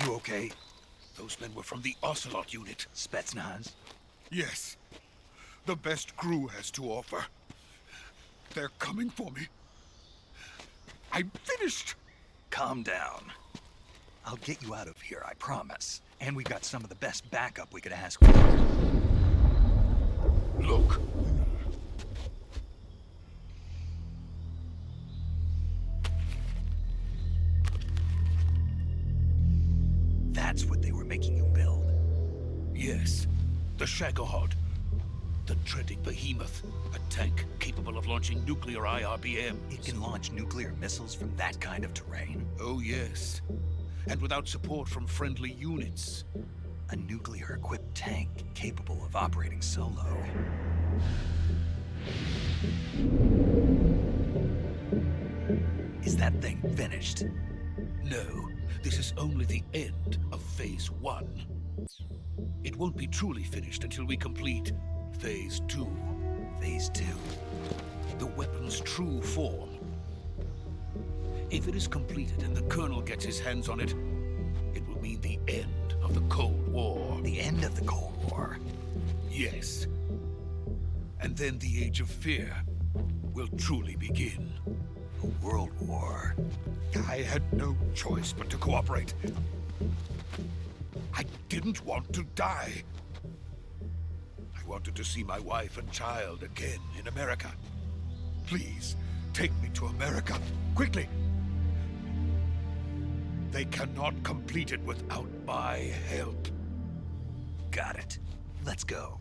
Speaker 1: You okay?
Speaker 8: Those men were from the Ocelat unit.
Speaker 1: Spetsnaz?
Speaker 8: Yes. The best GRU has to offer. They're coming for me. I'm finished.
Speaker 1: Calm down. I'll get you out of here, I promise. And we've got some of the best backup we could ask for.
Speaker 8: The Shagohod. The dreaded behemoth. A tank capable of launching nuclear IRBM.
Speaker 1: It can launch nuclear missiles from that kind of terrain?
Speaker 8: Oh, yes. And without support from friendly units.
Speaker 1: A nuclear-equipped tank capable of operating solo. Is that thing finished?
Speaker 8: No, this is only the end of Phase 1. It won't be truly finished until we complete Phase 2.
Speaker 1: Phase 2?
Speaker 8: The weapon's true form. If it is completed and the Colonel gets his hands on it, it will mean the end of the Cold War.
Speaker 1: The end of the Cold War?
Speaker 8: Yes. And then the Age of Fear will truly begin.
Speaker 1: A world war?
Speaker 8: I had no choice but to cooperate. I didn't want to die. I wanted to see my wife and child again in America. Please, take me to America, quickly. They cannot complete it without my help.
Speaker 1: Got it. Let's go.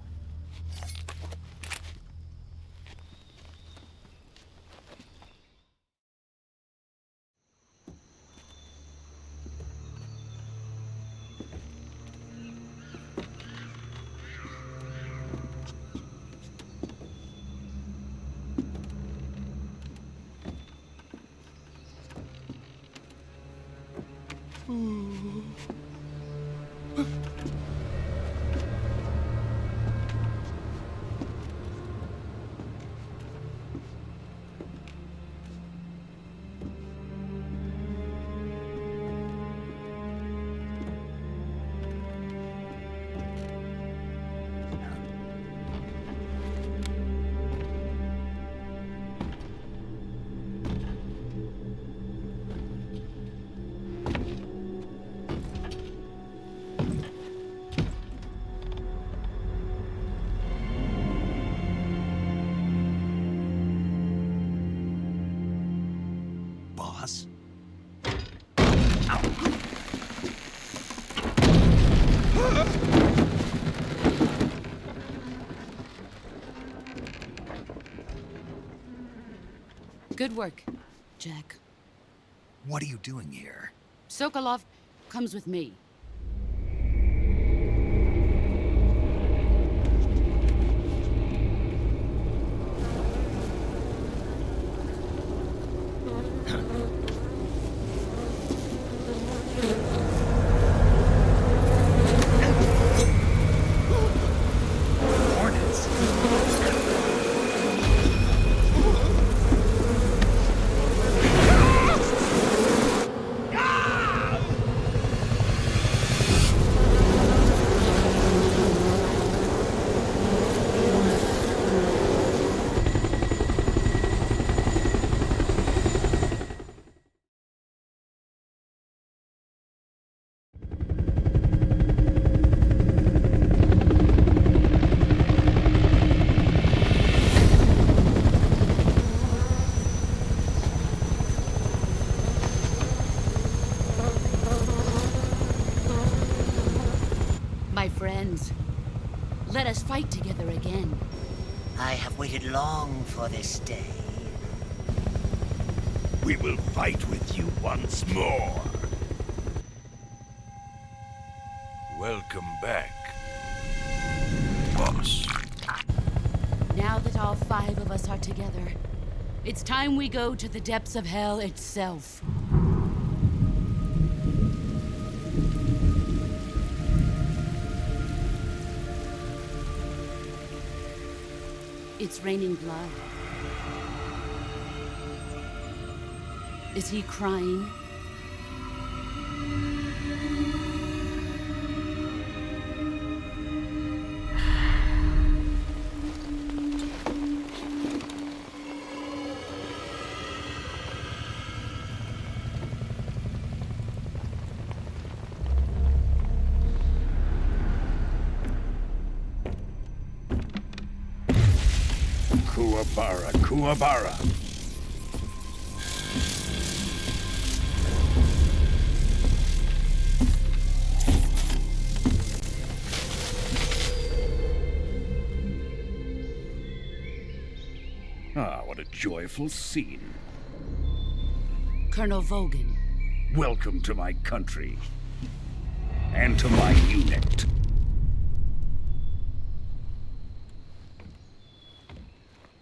Speaker 1: Boss?
Speaker 6: Good work, Jack.
Speaker 1: What are you doing here?
Speaker 6: Sokolov comes with me.
Speaker 1: Hornets?
Speaker 6: My friends, let us fight together again.
Speaker 10: I have waited long for this day.
Speaker 11: We will fight with you once more. Welcome back, boss.
Speaker 6: Now that all 5 of us are together, it's time we go to the depths of hell itself. It's raining blood. Is he crying?
Speaker 11: Kuwabara, Kuwabara. Ah, what a joyful scene.
Speaker 6: Colonel Volgin.
Speaker 11: Welcome to my country. And to my unit.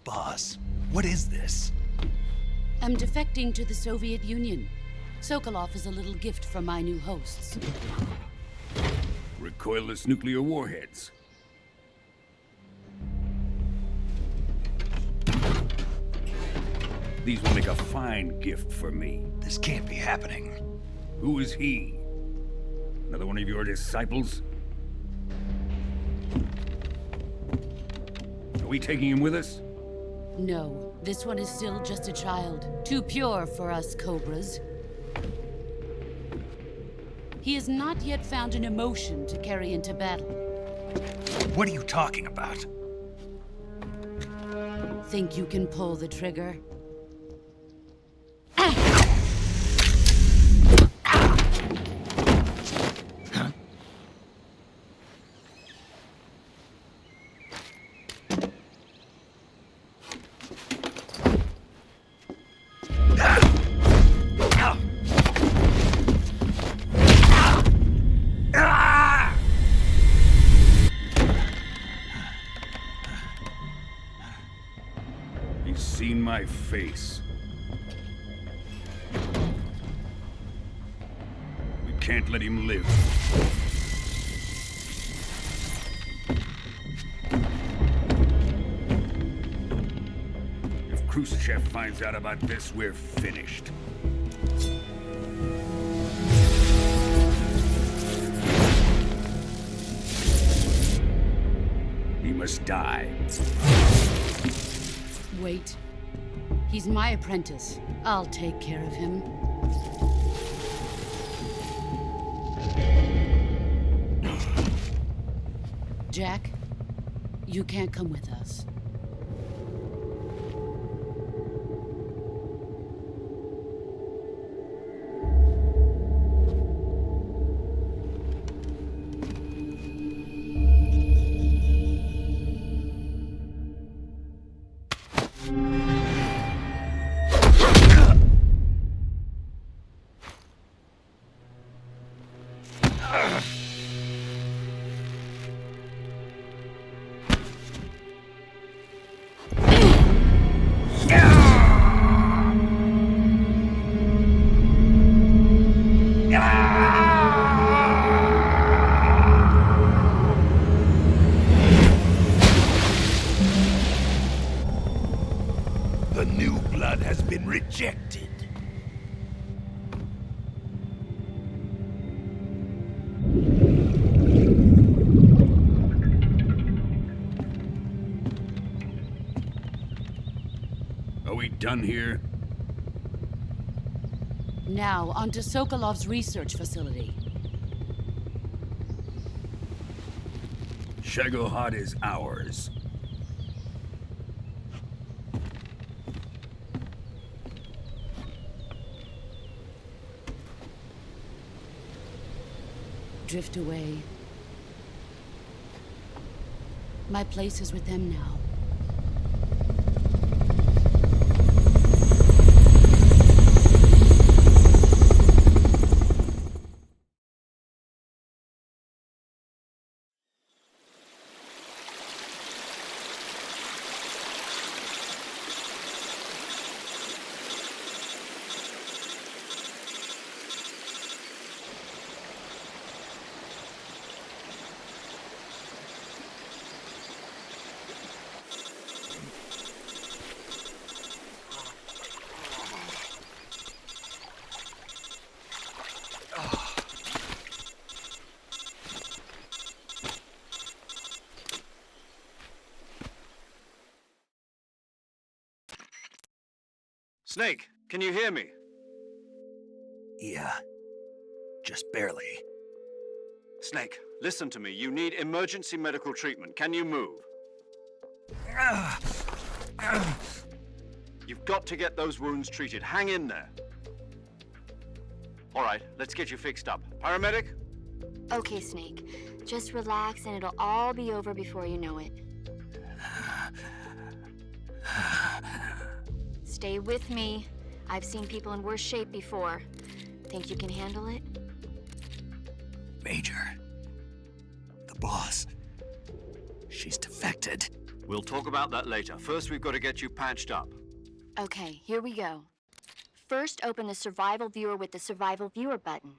Speaker 1: Boss, what is this?
Speaker 6: I'm defecting to the Soviet Union. Sokolov is a little gift from my new hosts.
Speaker 11: Recoilless nuclear warheads. These will make a fine gift for me.
Speaker 1: This can't be happening.
Speaker 11: Who is he? Another one of your disciples? Are we taking him with us?
Speaker 6: No, this one is still just a child. Too pure for us Cobras. He has not yet found an emotion to carry into battle.
Speaker 1: What are you talking about?
Speaker 6: Think you can pull the trigger?
Speaker 11: He's seen my face. We can't let him live. If Khrushchev finds out about this, we're finished. He must die.
Speaker 6: Wait. He's my apprentice. I'll take care of him. Jack, you can't come with us.
Speaker 11: The new blood has been rejected. Are we done here?
Speaker 6: Now, onto Sokolov's research facility.
Speaker 11: Shagohod is ours.
Speaker 6: Drift away. My place is with them now.
Speaker 2: Snake, can you hear me?
Speaker 1: Yeah. Just barely.
Speaker 2: Snake, listen to me. You need emergency medical treatment. Can you move? You've got to get those wounds treated. Hang in there. All right, let's get you fixed up. Paramedic?
Speaker 5: Okay, Snake. Just relax and it'll all be over before you know it. Stay with me. I've seen people in worse shape before. Think you can handle it?
Speaker 1: Major. The boss. She's defected.
Speaker 2: We'll talk about that later. First, we've got to get you patched up.
Speaker 5: Okay, here we go. First, open the Survival Viewer with the Survival Viewer button.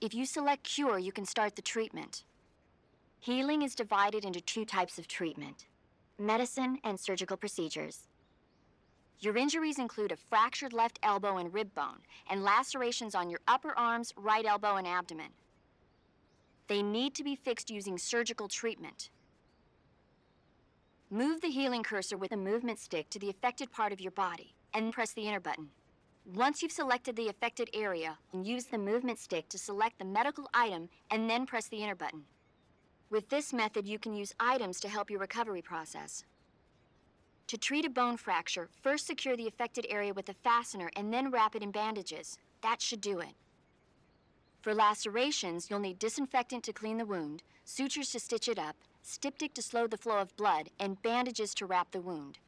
Speaker 5: If you select Cure, you can start the treatment. Healing is divided into 2 types of treatment: medicine and surgical procedures. Your injuries include a fractured left elbow and rib bone, and lacerations on your upper arms, right elbow, and abdomen. They need to be fixed using surgical treatment. Move the healing cursor with a movement stick to the affected part of your body, and press the enter button. Once you've selected the affected area, use the movement stick to select the medical item, and then press the enter button. With this method, you can use items to help your recovery process. To treat a bone fracture, first secure the affected area with a fastener and then wrap it in bandages. That should do it. For lacerations, you'll need disinfectant to clean the wound, sutures to stitch it up, styptic to slow the flow of blood, and bandages to wrap the wound.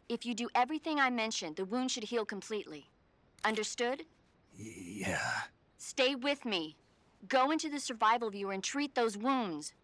Speaker 5: If you do everything I mentioned, the wound should heal completely. Understood?
Speaker 1: Yeah.
Speaker 5: Stay with me. Go into the Survival Viewer and treat those wounds.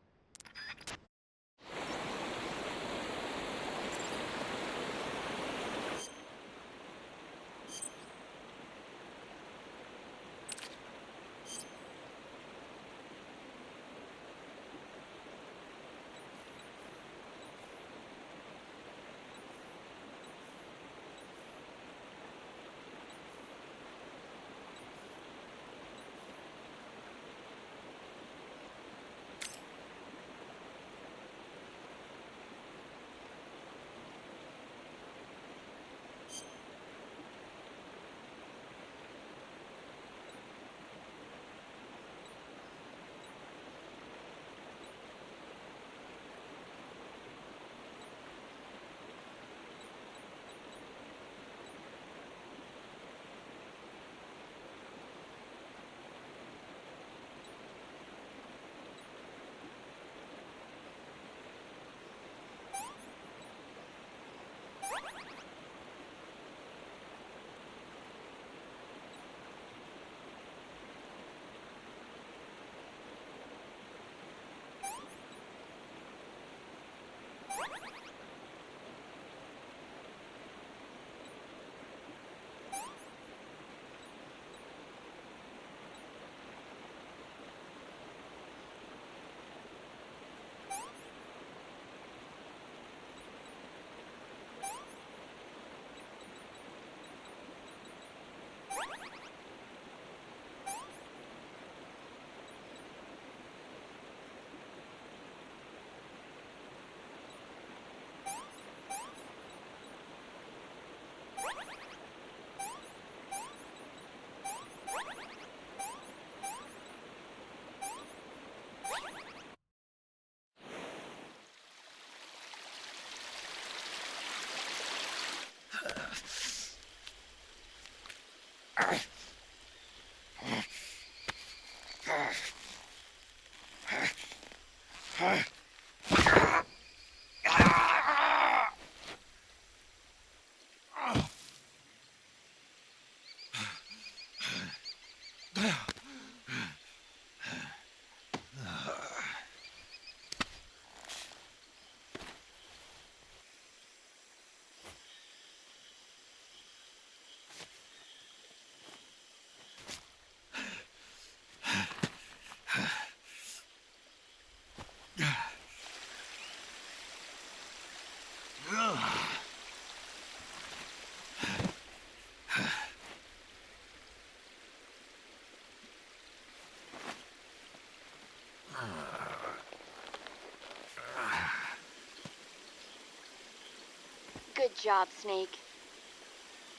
Speaker 5: Good job, Snake.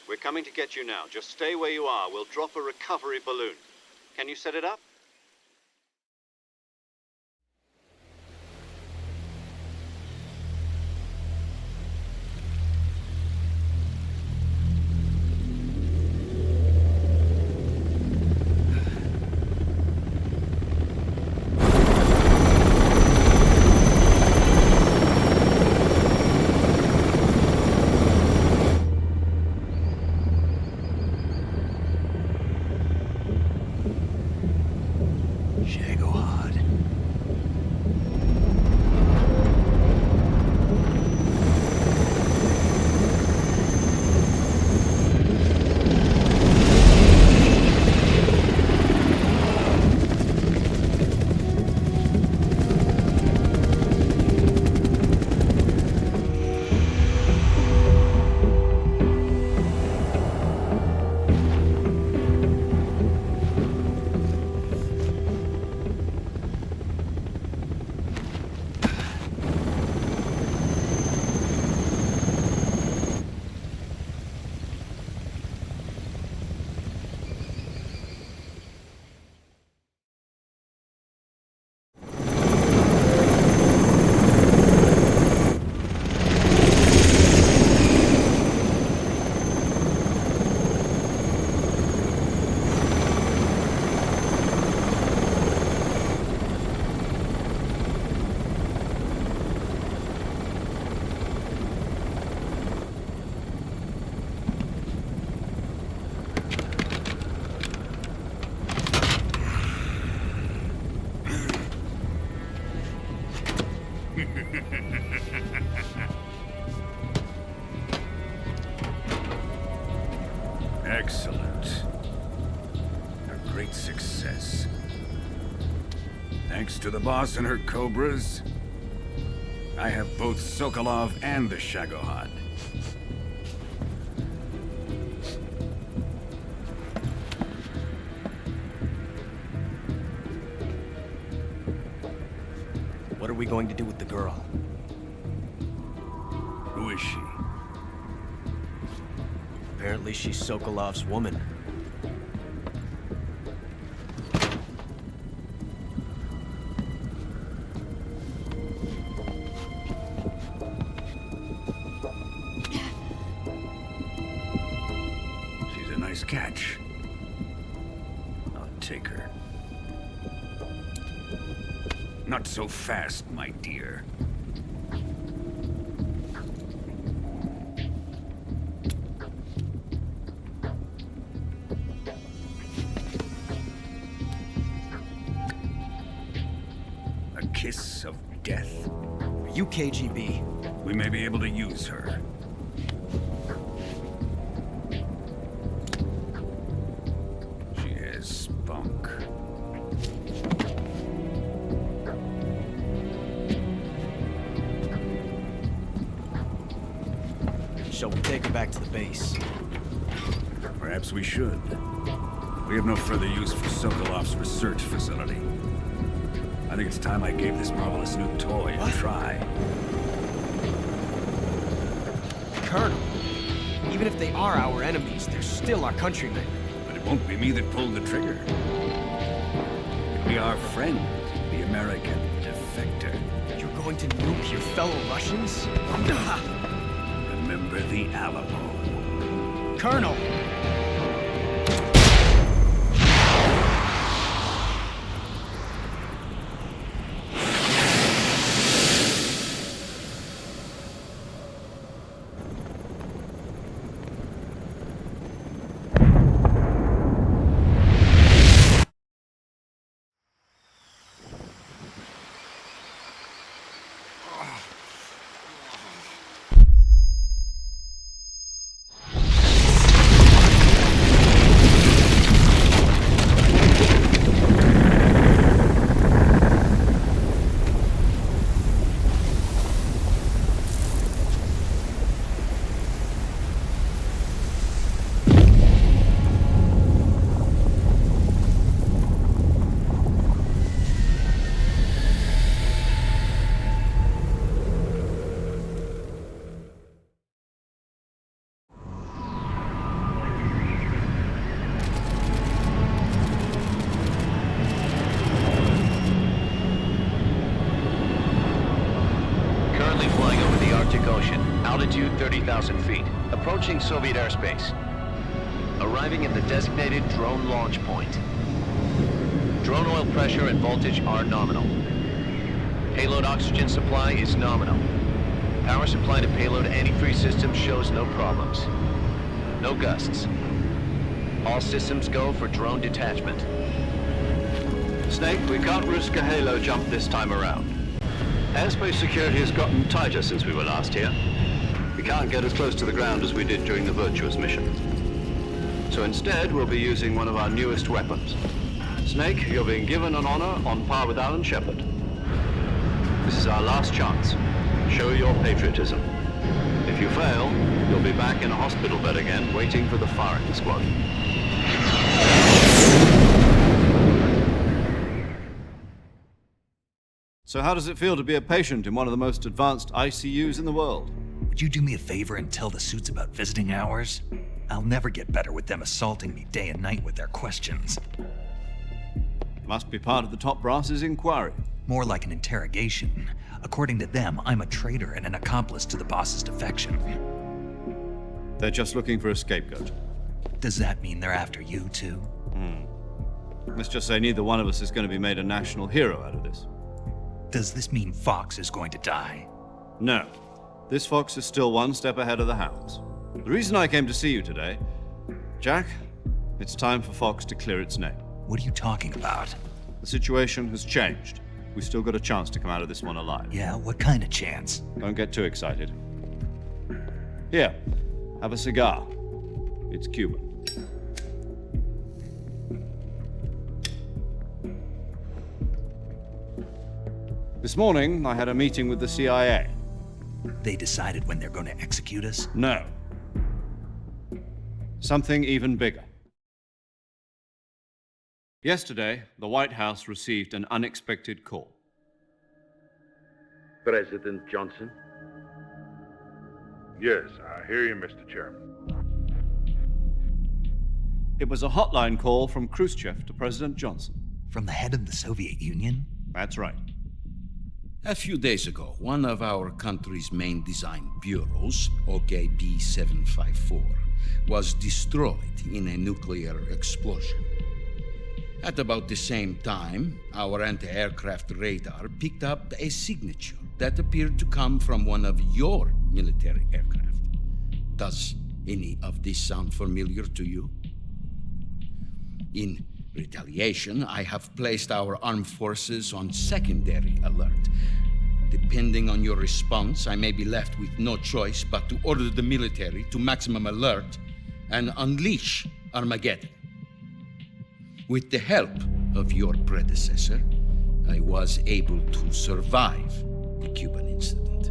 Speaker 2: We're coming to get you now. Just stay where you are. We'll drop a recovery balloon. Can you set it up?
Speaker 11: Excellent. A great success. Thanks to the boss and her cobras, I have both Sokolov and the Shagohod.
Speaker 9: What are we going to do with the girl?
Speaker 11: Who is she?
Speaker 9: Apparently she's Sokolov's woman.
Speaker 11: She's a nice catch. I'll take her. Not so fast, my dear. A kiss of death.
Speaker 9: Are you KGB?
Speaker 11: We may be able to use her. She has spunk.
Speaker 9: Shall we take her back to the base?
Speaker 11: Perhaps we should. We have no further use for Sokolov's research facility. I think it's time I gave this marvelous new toy a try.
Speaker 9: Colonel, even if they are our enemies, they're still our countrymen.
Speaker 11: But it won't be me that pulled the trigger. It'll be our friend, the American defector.
Speaker 9: You're going to nuke your fellow Russians?
Speaker 11: Remember the Alamo.
Speaker 9: Colonel!
Speaker 4: Altitude 30,000 feet, approaching Soviet airspace. Arriving at the designated drone launch point. Drone oil pressure and voltage are nominal. Payload oxygen supply is nominal. Power supply to payload antifreeze system shows no problems. No gusts. All systems go for drone detachment.
Speaker 2: Snake, we can't risk a halo jump this time around. Airspace security has gotten tighter since we were last here. We can't get as close to the ground as we did during the Virtuous mission. So instead, we'll be using one of our newest weapons. Snake, you're being given an honor on par with Alan Shepard. This is our last chance. Show your patriotism. If you fail, you'll be back in a hospital bed again, waiting for the firing squad. So how does it feel to be a patient in one of the most advanced ICUs in the world?
Speaker 1: Would you do me a favor and tell the suits about visiting hours? I'll never get better with them assaulting me day and night with their questions.
Speaker 2: Must be part of the top brass's inquiry.
Speaker 1: More like an interrogation. According to them, I'm a traitor and an accomplice to the boss's defection.
Speaker 2: They're just looking for a scapegoat.
Speaker 1: Does that mean they're after you, too?
Speaker 2: Let's just say neither one of us is going to be made a national hero out of this.
Speaker 1: Does this mean Fox is going to die?
Speaker 2: No. This fox is still one step ahead of the hounds. The reason I came to see you today, Jack, it's time for Fox to clear its name.
Speaker 1: What are you talking about?
Speaker 2: The situation has changed. We've still got a chance to come out of this one alive.
Speaker 1: Yeah, what kind of chance?
Speaker 2: Don't get too excited. Here, have a cigar. It's Cuban. This morning, I had a meeting with the CIA.
Speaker 1: They decided when they're going to execute us?
Speaker 2: No. Something even bigger. Yesterday, the White House received an unexpected call.
Speaker 12: President Johnson?
Speaker 13: Yes, I hear you, Mr. Chairman.
Speaker 2: It was a hotline call from Khrushchev to President Johnson.
Speaker 1: From the head of the Soviet Union?
Speaker 2: That's right.
Speaker 8: A few days ago, one of our country's main design bureaus, OKB 754, was destroyed in a nuclear explosion. At about the same time, our anti-aircraft radar picked up a signature that appeared to come from one of your military aircraft. Does any of this sound familiar to you? In retaliation, I have placed our armed forces on secondary alert. Depending on your response, I may be left with no choice but to order the military to maximum alert and unleash Armageddon. With the help of your predecessor, I was able to survive the Cuban incident.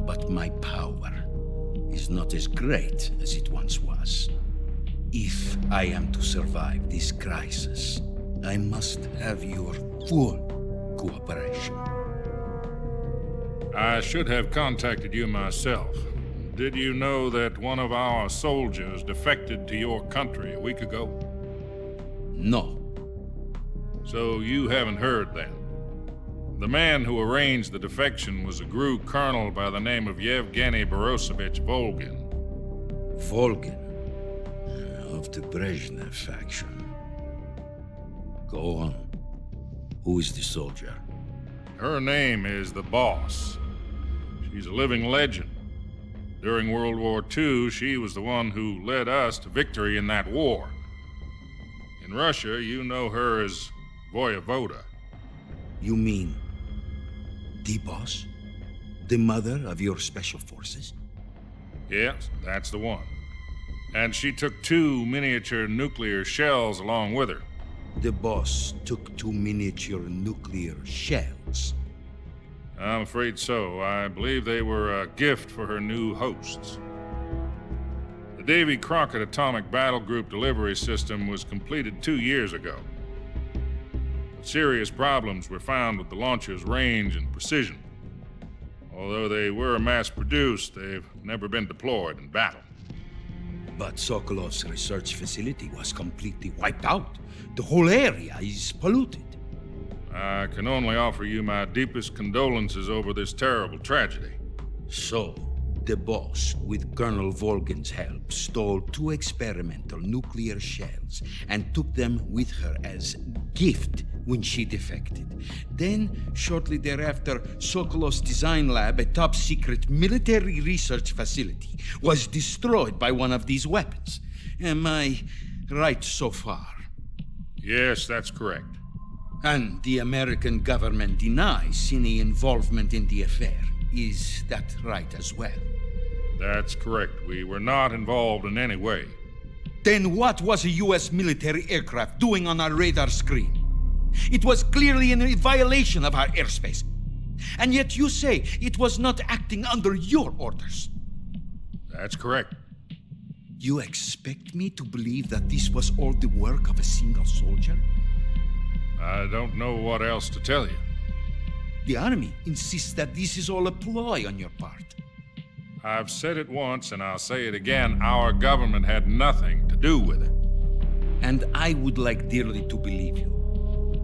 Speaker 8: But my power is not as great as it once was. If I am to survive this crisis, I must have your full cooperation.
Speaker 13: I should have contacted you myself. Did you know that one of our soldiers defected to your country a week ago?
Speaker 8: No.
Speaker 13: So you haven't heard then? The man who arranged the defection was a GRU colonel by the name of Yevgeny Borosovich Volgin.
Speaker 8: Volgin? Of the Brezhnev faction. Go on. Who is the soldier?
Speaker 13: Her name is the Boss. She's a living legend. During World War II, she was the one who led us to victory in that war. In Russia, you know her as Voyevoda.
Speaker 8: You mean the Boss? The mother of your special forces?
Speaker 13: Yes, that's the one. And she took 2 miniature nuclear shells along with her.
Speaker 8: The Boss took 2 miniature nuclear shells?
Speaker 13: I'm afraid so. I believe they were a gift for her new hosts. The Davy Crockett Atomic Battle Group delivery system was completed 2 years ago. But serious problems were found with the launcher's range and precision. Although they were mass-produced, they've never been deployed in battle.
Speaker 8: But Sokolov's research facility was completely wiped out. The whole area is polluted.
Speaker 13: I can only offer you my deepest condolences over this terrible tragedy.
Speaker 8: So, the Boss, with Colonel Volgin's help, stole 2 experimental nuclear shells and took them with her as gift when she defected. Then, shortly thereafter, Sokolov's design lab, a top-secret military research facility, was destroyed by one of these weapons. Am I right so far?
Speaker 13: Yes, that's correct.
Speaker 8: And the American government denies any involvement in the affair. Is that right as well?
Speaker 13: That's correct. We were not involved in any way.
Speaker 8: Then what was a U.S. military aircraft doing on our radar screen? It was clearly in violation of our airspace. And yet you say it was not acting under your orders.
Speaker 13: That's correct.
Speaker 8: You expect me to believe that this was all the work of a single soldier?
Speaker 13: I don't know what else to tell you.
Speaker 8: The Army insists that this is all a ploy on your part.
Speaker 13: I've said it once, and I'll say it again. Our government had nothing to do with it.
Speaker 8: And I would like dearly to believe you.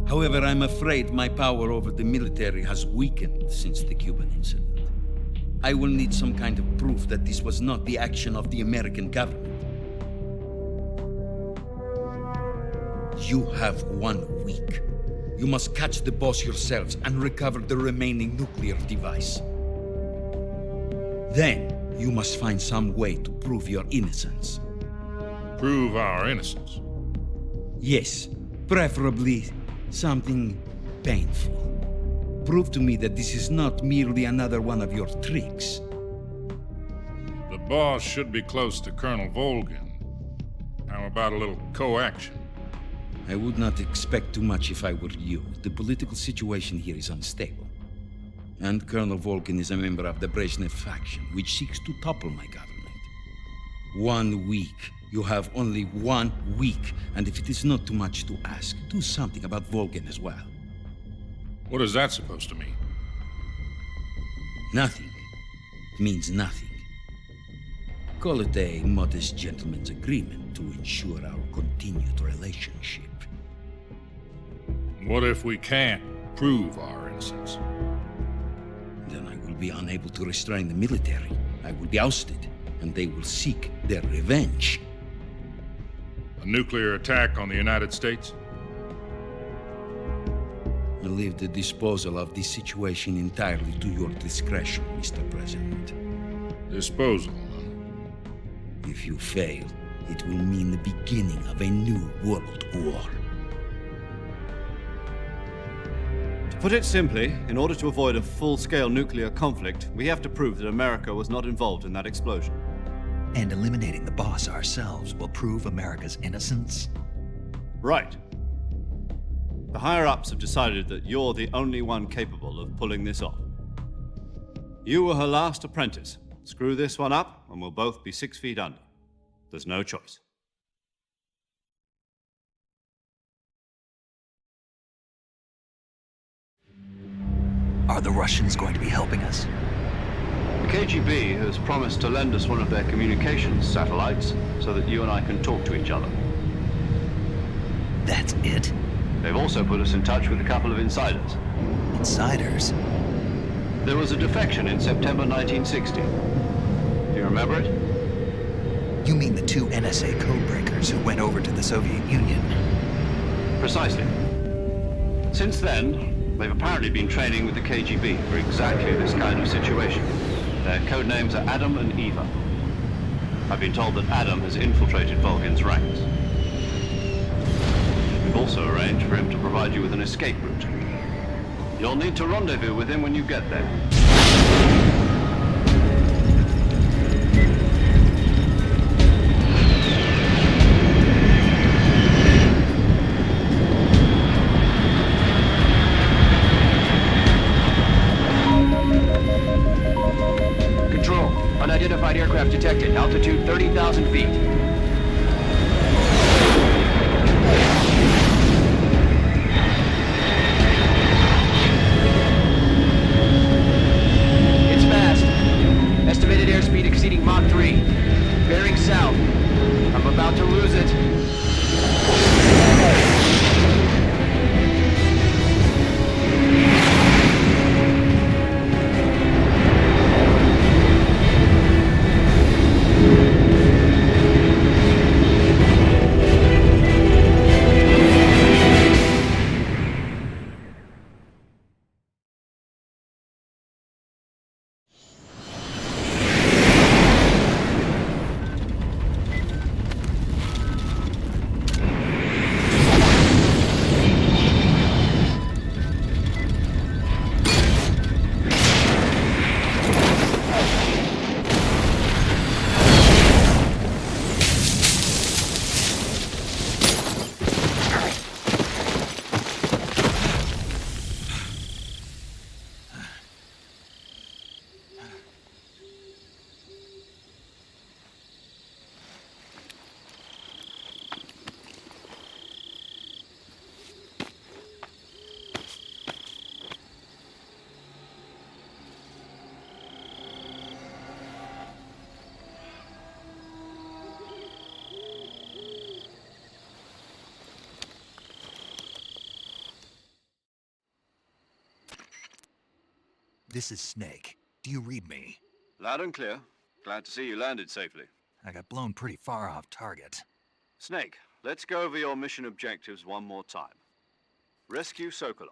Speaker 8: However, I'm afraid my power over the military has weakened since the Cuban incident. I will need some kind of proof that this was not the action of the American government. You have 1 week. You must catch the Boss yourselves and recover the remaining nuclear device. Then, you must find some way to prove your innocence.
Speaker 13: Prove our innocence?
Speaker 8: Yes, preferably something painful. Prove to me that this is not merely another one of your tricks.
Speaker 13: The Boss should be close to Colonel Volgin. How about a little co-action?
Speaker 8: I would not expect too much if I were you. The political situation here is unstable.
Speaker 12: And Colonel Volgin is a member of the Brezhnev faction, which seeks to topple my government. 1 week. You have only 1 week, and if it is not too much to ask, do something about Volgin as well.
Speaker 13: What is that supposed to mean?
Speaker 12: Nothing. It means nothing. Call it a modest gentleman's agreement to ensure our continued relationship.
Speaker 13: What if we can't prove our innocence?
Speaker 12: Then I will be unable to restrain the military. I will be ousted, and they will seek their revenge.
Speaker 13: A nuclear attack on the United States?
Speaker 12: I leave the disposal of this situation entirely to your discretion, Mr. President.
Speaker 13: Disposal?
Speaker 12: If you fail, it will mean the beginning of a new world war.
Speaker 2: To put it simply, in order to avoid a full-scale nuclear conflict, we have to prove that America was not involved in that explosion.
Speaker 1: And eliminating the boss ourselves will prove America's innocence?
Speaker 2: Right. The higher-ups have decided that you're the only one capable of pulling this off. You were her last apprentice. Screw this one up, and we'll both be 6 feet under. There's no choice.
Speaker 1: Are the Russians going to be helping us?
Speaker 2: The KGB has promised to lend us one of their communications satellites so that you and I can talk to each other.
Speaker 1: That's it?
Speaker 2: They've also put us in touch with a couple of insiders.
Speaker 1: Insiders?
Speaker 2: There was a defection in September 1960. Do you remember it?
Speaker 1: You mean the 2 NSA codebreakers who went over to the Soviet Union?
Speaker 2: Precisely. Since then, they've apparently been training with the KGB for exactly this kind of situation. Their code names are Adam and Eva. I've been told that Adam has infiltrated Volgin's ranks. We've also arranged for him to provide you with an escape route. You'll need to rendezvous with him when you get there.
Speaker 3: Control, unidentified aircraft detected. Altitude 30,000 feet. Estimated airspeed exceeding Mach 3. Bearing south. I'm about to lose it.
Speaker 1: This is Snake. Do you read me?
Speaker 2: Loud and clear. Glad to see you landed safely.
Speaker 1: I got blown pretty far off target.
Speaker 2: Snake, let's go over your mission objectives one more time. Rescue Sokolov.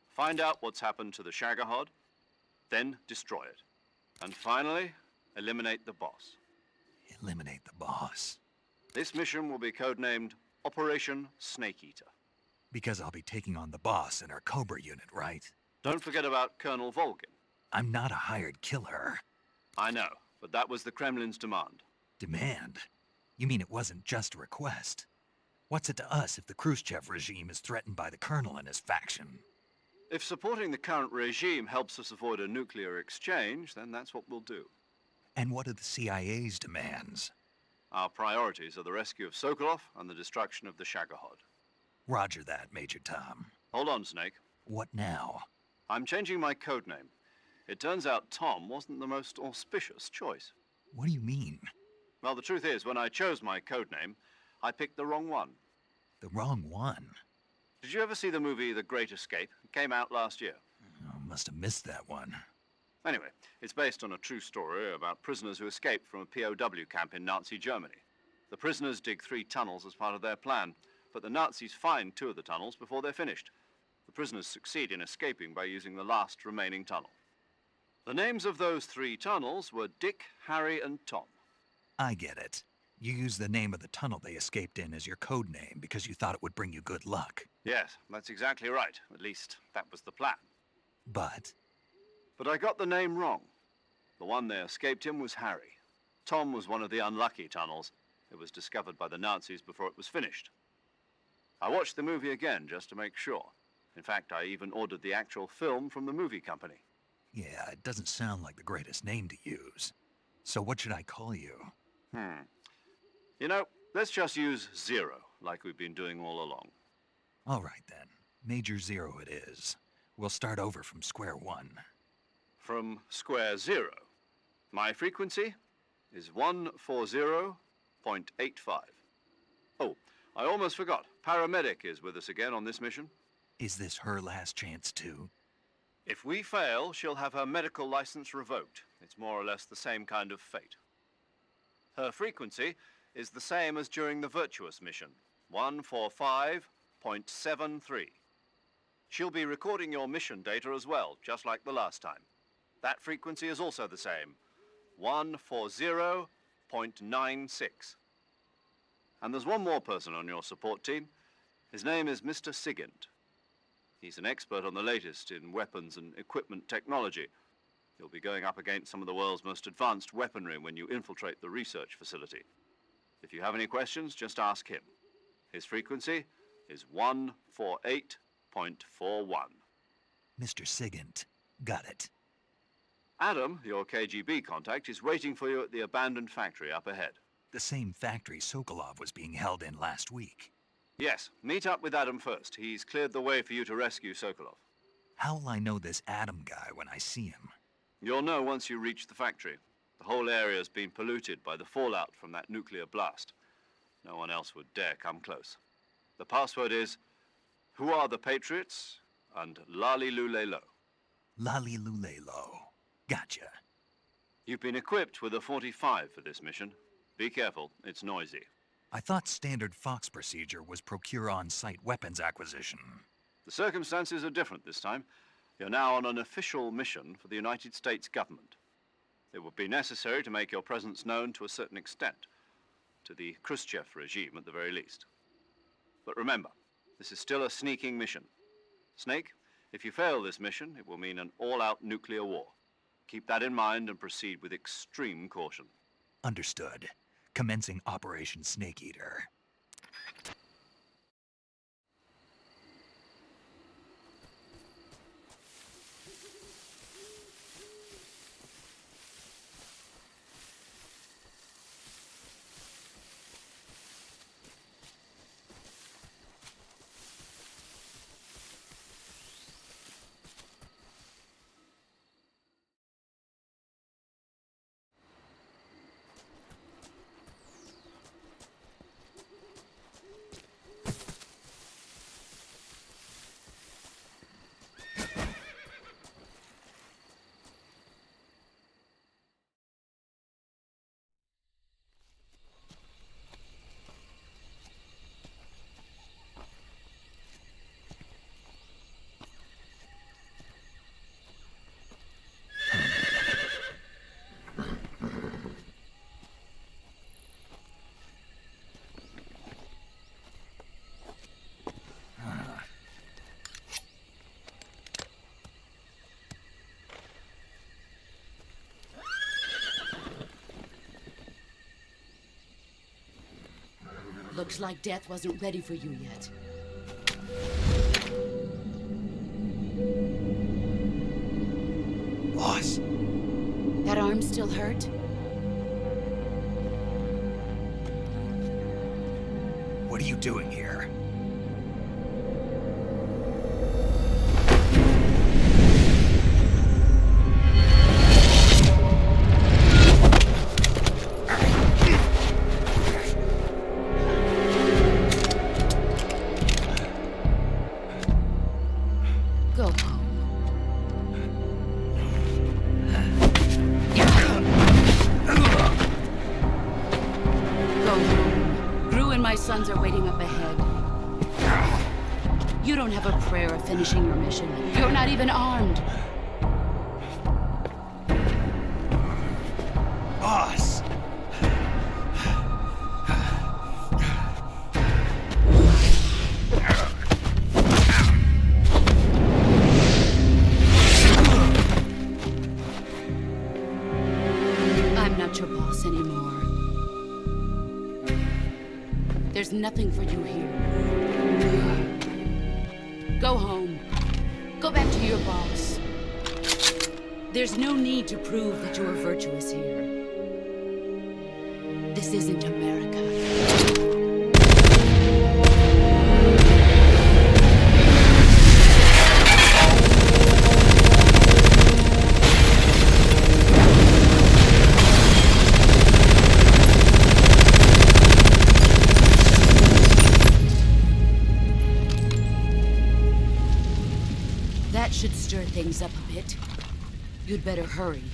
Speaker 2: Find out what's happened to the Shagohod, then destroy it. And finally, eliminate the boss.
Speaker 1: Eliminate the boss?
Speaker 2: This mission will be codenamed Operation Snake Eater.
Speaker 1: Because I'll be taking on the boss in our Cobra unit, right?
Speaker 2: Don't forget about Colonel Volgin.
Speaker 1: I'm not a hired killer.
Speaker 2: I know, but that was the Kremlin's demand.
Speaker 1: Demand? You mean it wasn't just a request? What's it to us if the Khrushchev regime is threatened by the Colonel and his faction?
Speaker 2: If supporting the current regime helps us avoid a nuclear exchange, then that's what we'll do.
Speaker 1: And what are the CIA's demands?
Speaker 2: Our priorities are the rescue of Sokolov and the destruction of the Shagohod.
Speaker 1: Roger that, Major Tom.
Speaker 2: Hold on, Snake.
Speaker 1: What now?
Speaker 2: I'm changing my code name. It turns out Tom wasn't the most auspicious choice.
Speaker 1: What do you mean?
Speaker 2: Well, the truth is, when I chose my code name, I picked the wrong one.
Speaker 1: The wrong one?
Speaker 2: Did you ever see the movie The Great Escape? It came out last year.
Speaker 1: Oh, must have missed that one.
Speaker 2: Anyway, it's based on a true story about prisoners who escaped from a POW camp in Nazi Germany. The prisoners dig 3 tunnels as part of their plan, but the Nazis find 2 of the tunnels before they're finished. The prisoners succeed in escaping by using the last remaining tunnel. The names of those 3 tunnels were Dick, Harry, and Tom.
Speaker 1: I get it. You used the name of the tunnel they escaped in as your code name because you thought it would bring you good luck.
Speaker 2: Yes, that's exactly right. At least, that was the plan.
Speaker 1: But
Speaker 2: I got the name wrong. The one they escaped in was Harry. Tom was one of the unlucky tunnels. It was discovered by the Nazis before it was finished. I watched the movie again just to make sure. In fact, I even ordered the actual film from the movie company.
Speaker 1: yeah, it doesn't sound like the greatest name to use. So what should I call you?
Speaker 2: You know, let's just use Zero, like we've been doing all along.
Speaker 1: All right then. Major Zero it is. We'll start over from square one.
Speaker 2: From square 0. My frequency is 140.85. Oh, I almost forgot. Paramedic is with us again on this mission.
Speaker 1: Is this her last chance too?
Speaker 2: If we fail, she'll have her medical license revoked. It's more or less the same kind of fate. Her frequency is the same as during the Virtuous mission, 145.73. She'll be recording your mission data as well, just like the last time. That frequency is also the same, 140.96. And there's one more person on your support team. His name is Mr. Sigint. He's an expert on the latest in weapons and equipment technology. You'll be going up against some of the world's most advanced weaponry when you infiltrate the research facility. If you have any questions, just ask him. His frequency is 148.41.
Speaker 1: Mr. Sigint. Got it.
Speaker 2: Adam, your KGB contact, is waiting for you at the abandoned factory up ahead.
Speaker 1: The same factory Sokolov was being held in last week.
Speaker 2: Yes, meet up with Adam first. He's cleared the way for you to rescue Sokolov.
Speaker 1: How will I know this Adam guy when I see him?
Speaker 2: You'll know once you reach the factory. The whole area's been polluted by the fallout from that nuclear blast. No one else would dare come close. The password is, "Who are the Patriots?" and Lali Lulelo.
Speaker 1: Lali Lulelo. Gotcha.
Speaker 2: You've been equipped with a 45 for this mission. Be careful, it's noisy.
Speaker 1: I thought standard Fox procedure was procure on-site weapons acquisition.
Speaker 2: The circumstances are different this time. You're now on an official mission for the United States government. It would be necessary to make your presence known to a certain extent, to the Khrushchev regime at the very least. But remember, this is still a sneaking mission. Snake, if you fail this mission, it will mean an all-out nuclear war. Keep that in mind and proceed with extreme caution.
Speaker 1: Understood. Commencing Operation Snake Eater.
Speaker 6: Looks like death wasn't ready for you yet. arm still hurt?
Speaker 1: What are you doing here?
Speaker 6: Go home. Go home. Gru and my sons are waiting up ahead. You don't have a prayer of finishing your mission. You're not even armed.
Speaker 1: Boss!
Speaker 6: I'm not your boss anymore. There's nothing for you here. Go home. Go back to your boss. There's no need to prove that you are virtuous here. This isn't America. That should stir things up a bit. You'd better hurry.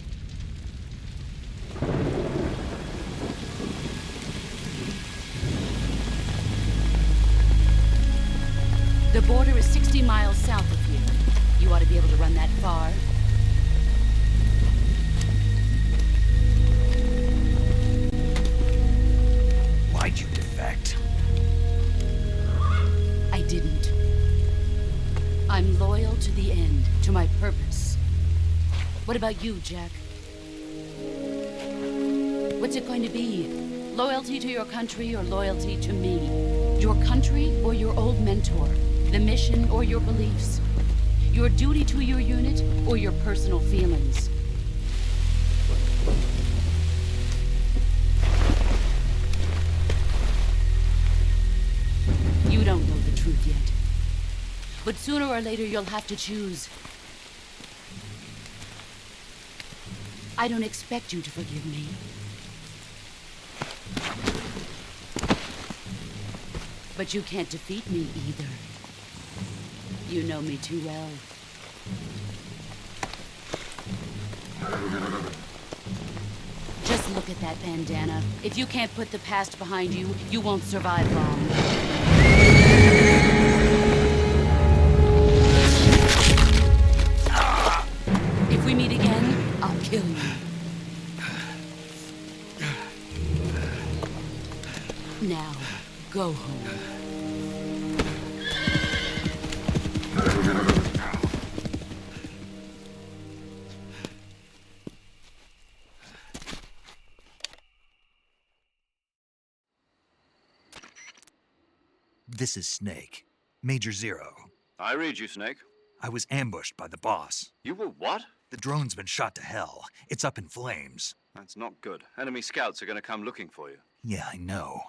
Speaker 6: The border is 60 miles south of here. You ought to be able to run that far.
Speaker 1: Why'd you defect?
Speaker 6: I didn't. I'm loyal to the end, to my purpose. What about you, Jack? What's it going to be? Loyalty to your country or loyalty to me? Your country or your old mentor? The mission or your beliefs? Your duty to your unit or your personal feelings? You don't know the truth yet. But sooner or later you'll have to choose. I don't expect you to forgive me. But you can't defeat me either. You know me too well. Just look at that bandana. If you can't put the past behind you, you won't survive long. If we meet again, I'll kill you. Now, go home.
Speaker 1: This is Snake. Major Zero.
Speaker 2: I read you, Snake.
Speaker 1: I was ambushed by the boss.
Speaker 2: You were what?
Speaker 1: The drone's been shot to hell. It's up in flames.
Speaker 2: That's not good. Enemy scouts are going to come looking for you.
Speaker 1: Yeah, I know.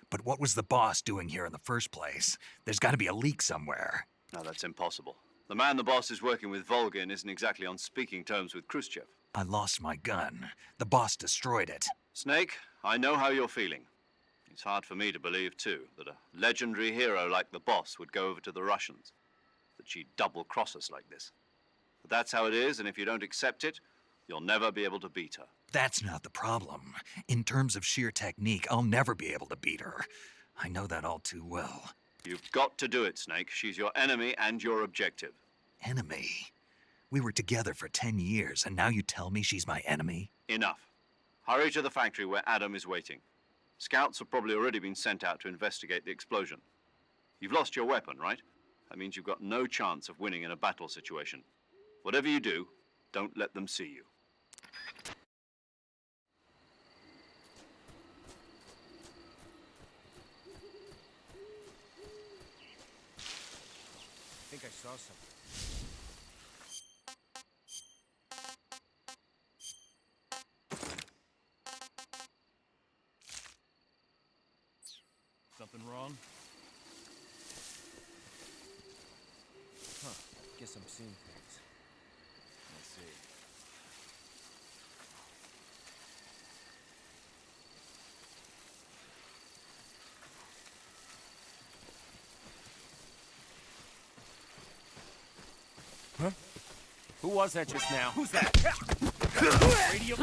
Speaker 1: But what was the boss doing here in the first place? There's got to be a leak somewhere.
Speaker 2: No, that's impossible. The man the boss is working with, Volgin, isn't exactly on speaking terms with Khrushchev.
Speaker 1: I lost my gun. The boss destroyed it.
Speaker 2: Snake, I know how you're feeling. It's hard for me to believe, too, that a legendary hero like the boss would go over to the Russians. That she'd double-cross us like this. But that's how it is, and if you don't accept it, you'll never be able to beat her.
Speaker 1: That's not the problem. In terms of sheer technique, I'll never be able to beat her. I know that all too well.
Speaker 2: You've got to do it, Snake. She's your enemy and your objective.
Speaker 1: Enemy? We were together for 10 years, and now you tell me she's my enemy?
Speaker 2: Enough. Hurry to the factory where Adam is waiting. Scouts have probably already been sent out to investigate the explosion. You've lost your weapon, right? That means you've got no chance of winning in a battle situation. Whatever you do, don't let them see you.
Speaker 9: I think I saw something.
Speaker 7: Something wrong?
Speaker 9: Huh. Guess I'm seeing things.
Speaker 7: Let's see.
Speaker 14: Huh? Who was that just now?
Speaker 7: Who's that? Radio.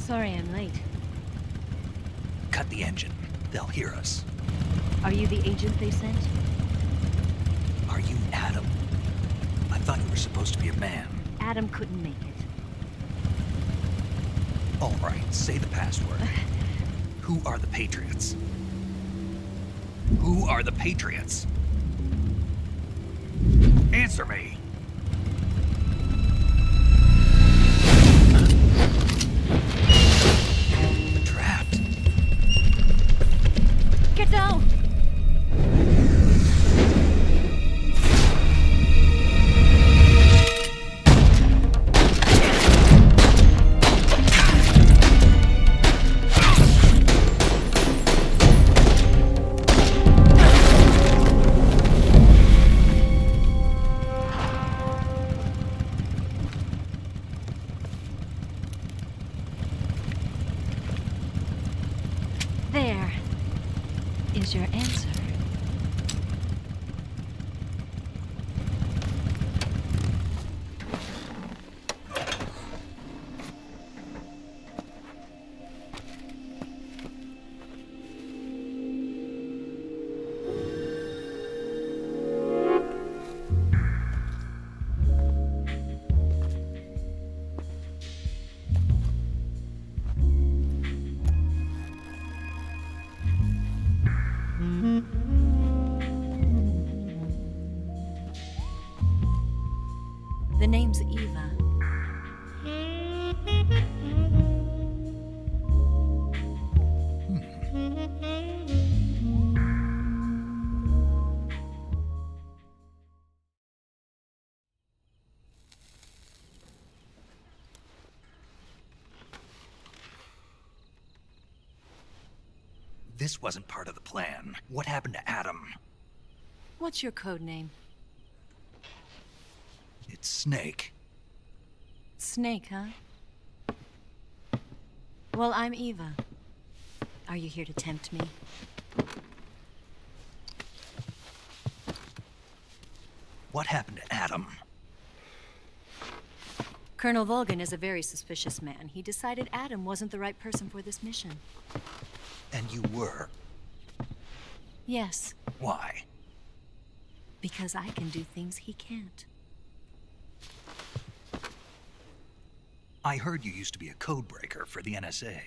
Speaker 15: Sorry I'm late.
Speaker 1: Cut the engine. They'll hear us.
Speaker 15: Are you the agent they sent?
Speaker 1: Are you Adam? I thought you were supposed to be a man.
Speaker 15: Adam couldn't make it.
Speaker 1: All right, say the password. Who are the Patriots? Who are the Patriots? Answer me! We're trapped.
Speaker 15: Get down! There is your answer. The name's Eva.
Speaker 1: This wasn't part of the plan. What happened to Adam?
Speaker 15: What's your code name?
Speaker 1: It's Snake.
Speaker 15: Snake, huh? Well, I'm Eva. Are you here to tempt me?
Speaker 1: What happened to Adam?
Speaker 15: Colonel Volgin is a very suspicious man. He decided Adam wasn't the right person for this mission.
Speaker 1: And you were?
Speaker 15: Yes.
Speaker 1: Why?
Speaker 15: Because I can do things he can't.
Speaker 1: I heard you used to be a codebreaker for the NSA.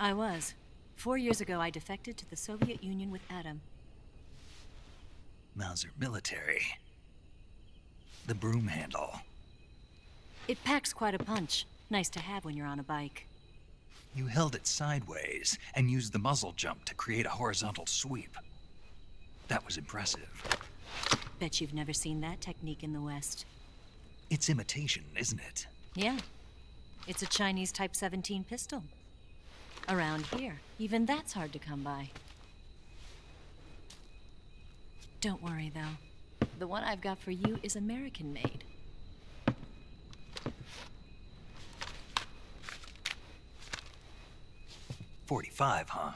Speaker 15: I was. 4 years ago, I defected to the Soviet Union with Adam.
Speaker 1: Mauser military. The broom handle.
Speaker 15: It packs quite a punch. Nice to have when you're on a bike.
Speaker 1: You held it sideways and used the muzzle jump to create a horizontal sweep. That was impressive.
Speaker 15: Bet you've never seen that technique in the West.
Speaker 1: It's imitation, isn't it?
Speaker 15: Yeah. It's a Chinese Type 17 pistol. Around here, even that's hard to come by. Don't worry, though. The one I've got for you is American-made.
Speaker 1: .45, huh?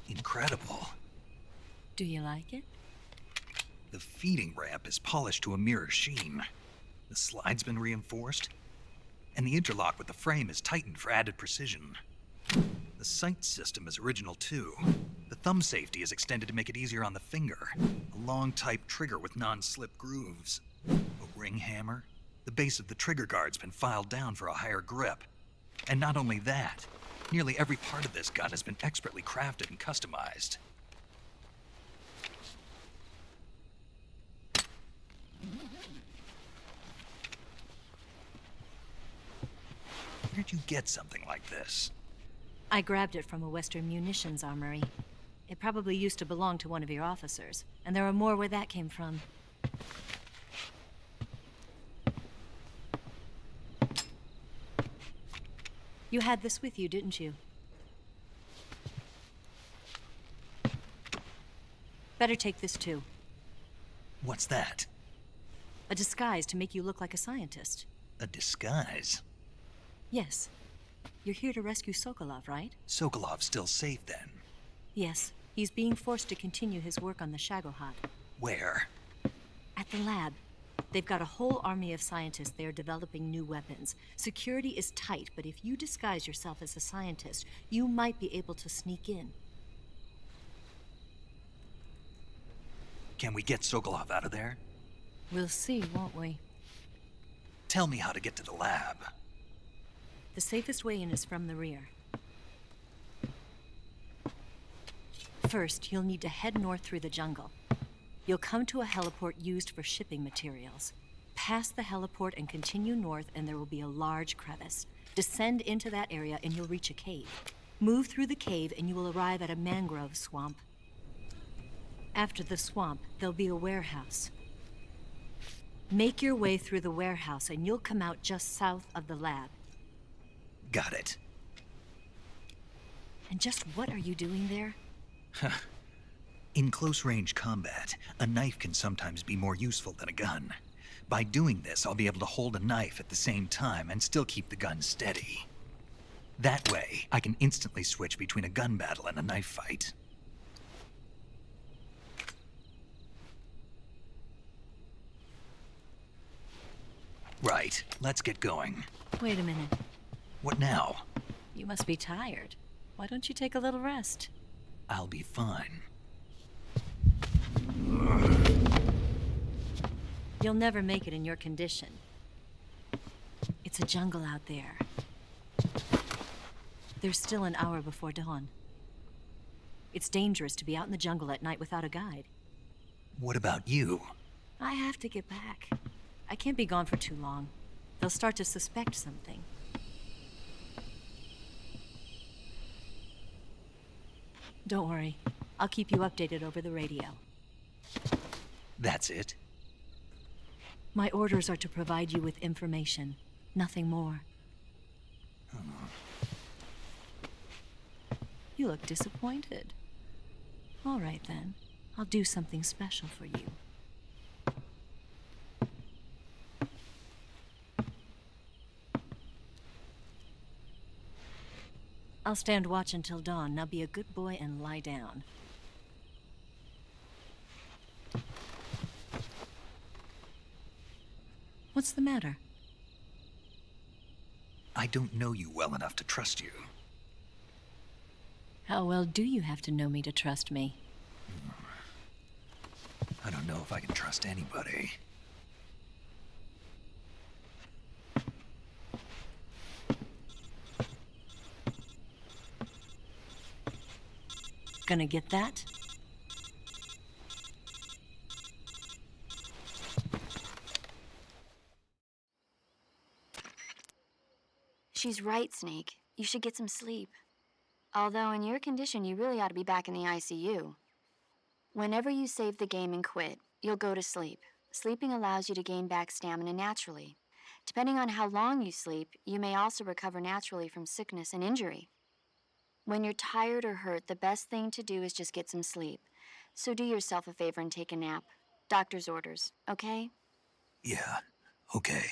Speaker 1: Incredible.
Speaker 15: Do you like it?
Speaker 1: The feeding ramp is polished to a mirror sheen. The slide's been reinforced, and the interlock with the frame is tightened for added precision. The sight system is original too. The thumb safety is extended to make it easier on the finger. A long type trigger with non-slip grooves. A ring hammer. The base of the trigger guard's been filed down for a higher grip. And not only that, nearly every part of this gun has been expertly crafted and customized. Where'd you get something like this?
Speaker 15: I grabbed it from a Western munitions armory. It probably used to belong to one of your officers, and there are more where that came from. You had this with you, didn't you? Better take this too.
Speaker 1: What's that?
Speaker 15: A disguise to make you look like a scientist.
Speaker 1: A disguise?
Speaker 15: Yes. You're here to rescue Sokolov, right?
Speaker 1: Sokolov's still safe then?
Speaker 15: Yes. He's being forced to continue his work on the Shagohod.
Speaker 1: Where?
Speaker 15: At the lab. They've got a whole army of scientists there developing new weapons. Security is tight, but if you disguise yourself as a scientist, you might be able to sneak in.
Speaker 1: Can we get Sokolov out of there?
Speaker 15: We'll see, won't we?
Speaker 1: Tell me how to get to the lab.
Speaker 15: The safest way in is from the rear. First, you'll need to head north through the jungle. You'll come to a heliport used for shipping materials. Pass the heliport and continue north, and there will be a large crevice. Descend into that area and you'll reach a cave. Move through the cave and you will arrive at a mangrove swamp. After the swamp, there'll be a warehouse. Make your way through the warehouse and you'll come out just south of the lab.
Speaker 1: Got it.
Speaker 15: And just what are you doing there?
Speaker 1: In close-range combat, a knife can sometimes be more useful than a gun. By doing this, I'll be able to hold a knife at the same time and still keep the gun steady. That way, I can instantly switch between a gun battle and a knife fight. Right, let's get going.
Speaker 15: Wait a minute.
Speaker 1: What now?
Speaker 15: You must be tired. Why don't you take a little rest?
Speaker 1: I'll be fine.
Speaker 15: You'll never make it in your condition. It's a jungle out there. There's still an hour before dawn. It's dangerous to be out in the jungle at night without a guide.
Speaker 1: What about you?
Speaker 15: I have to get back. I can't be gone for too long. They'll start to suspect something. Don't worry. I'll keep you updated over the radio.
Speaker 1: That's it?
Speaker 15: My orders are to provide you with information, nothing more. You look disappointed. All right then. I'll do something special for you. I'll stand watch until dawn. Now be a good boy and lie down. What's the matter?
Speaker 1: I don't know you well enough to trust you.
Speaker 15: How well do you have to know me to trust me?
Speaker 1: I don't know if I can trust anybody.
Speaker 15: Gonna get that?
Speaker 5: She's right, Snake. You should get some sleep. Although in your condition, you really ought to be back in the ICU. Whenever you save the game and quit, you'll go to sleep. Sleeping allows you to gain back stamina naturally. Depending on how long you sleep, you may also recover naturally from sickness and injury. When you're tired or hurt, the best thing to do is just get some sleep. So do yourself a favor and take a nap. Doctor's orders, okay?
Speaker 1: Yeah, okay.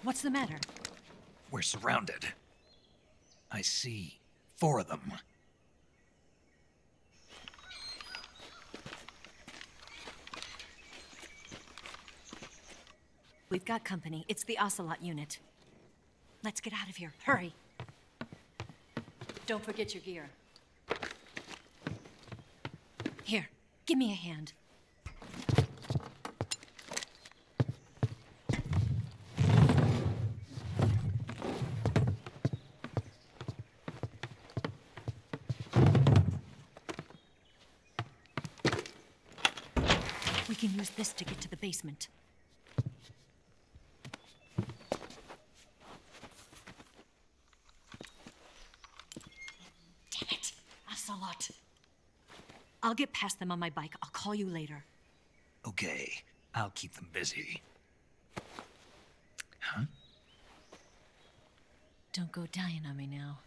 Speaker 15: What's the matter?
Speaker 1: We're surrounded. I see 4 of them.
Speaker 15: We've got company. It's the Ocelat unit. Let's get out of here. Hurry. Don't forget your gear. Here, give me a hand. use this to get to the basement. Damn it! Ocelot. I'll get past them on my bike. I'll call you later.
Speaker 1: Okay, I'll keep them busy. Huh?
Speaker 15: Don't go dying on me now.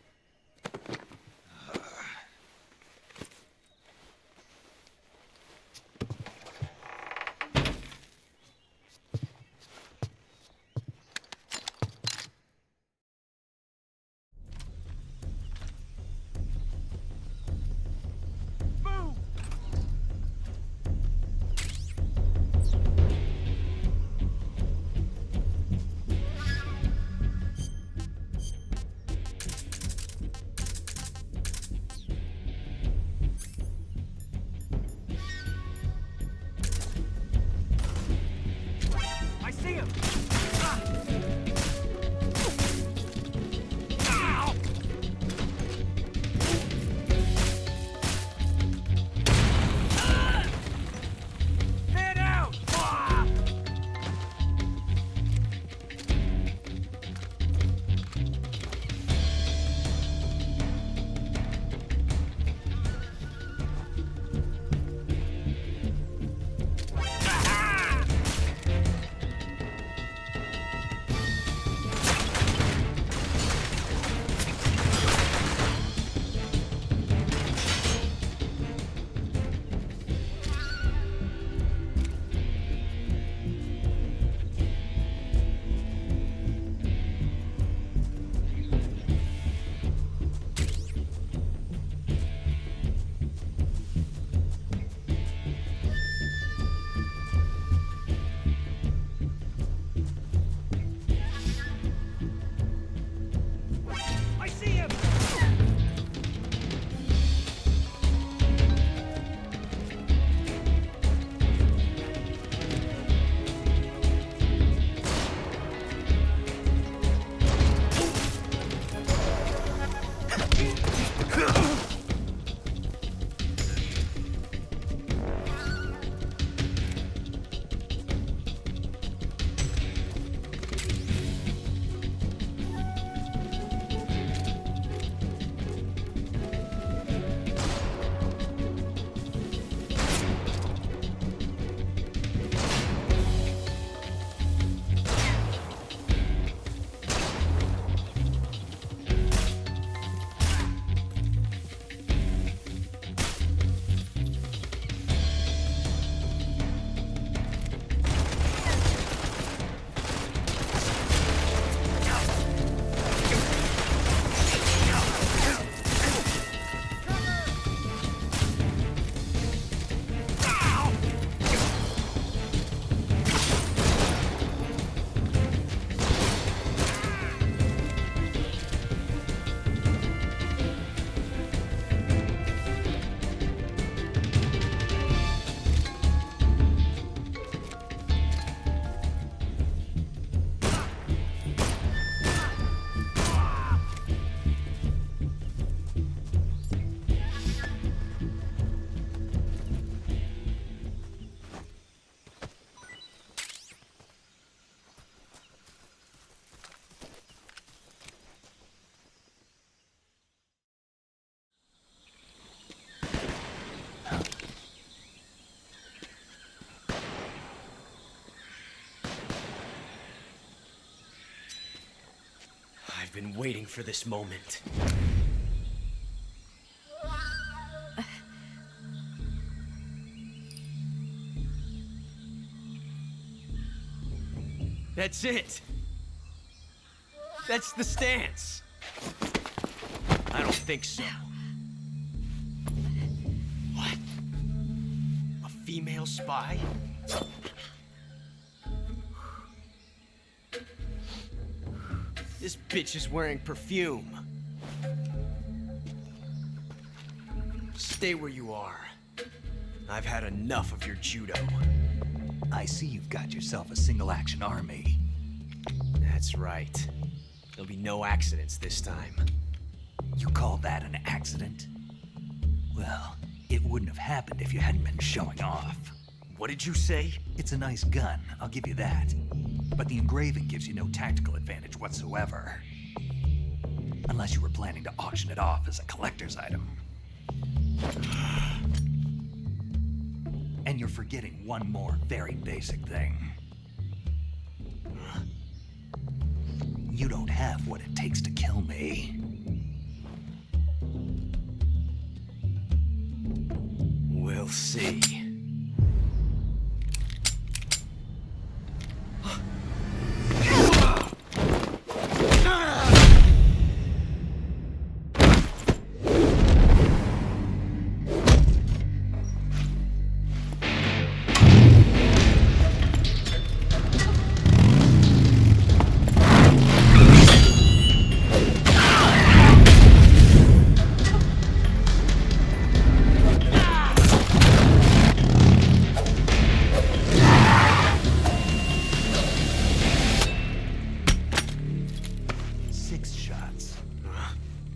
Speaker 9: I've been waiting for this moment. That's it! That's the stance! I don't think so. What? A female spy? This bitch is wearing perfume. Stay where you are. I've had enough of your judo.
Speaker 1: I see you've got yourself a single-action army.
Speaker 9: That's right. There'll be no accidents this time.
Speaker 1: You call that an accident? Well, it wouldn't have happened if you hadn't been showing off.
Speaker 14: What did you say?
Speaker 1: It's a nice gun, I'll give you that. But the engraving gives you no tactical advantage whatsoever. Unless you were planning to auction it off as a collector's item. And you're forgetting one more very basic thing. You don't have what it takes to kill me.
Speaker 14: We'll see.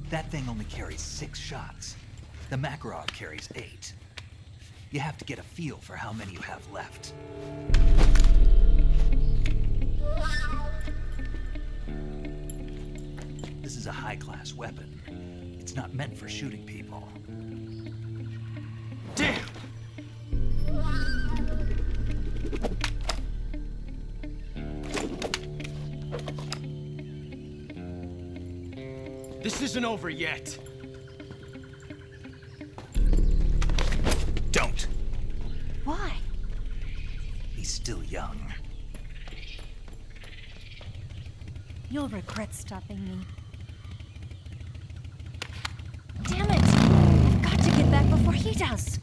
Speaker 1: That thing only carries 6 shots. The Makarov carries 8. You have to get a feel for how many you have left. This is a high-class weapon. It's not meant for shooting people.
Speaker 14: Damn! This isn't over yet.
Speaker 1: Don't.
Speaker 15: Why?
Speaker 1: He's still young.
Speaker 15: You'll regret stopping me. Damn it! I've got to get back before he does.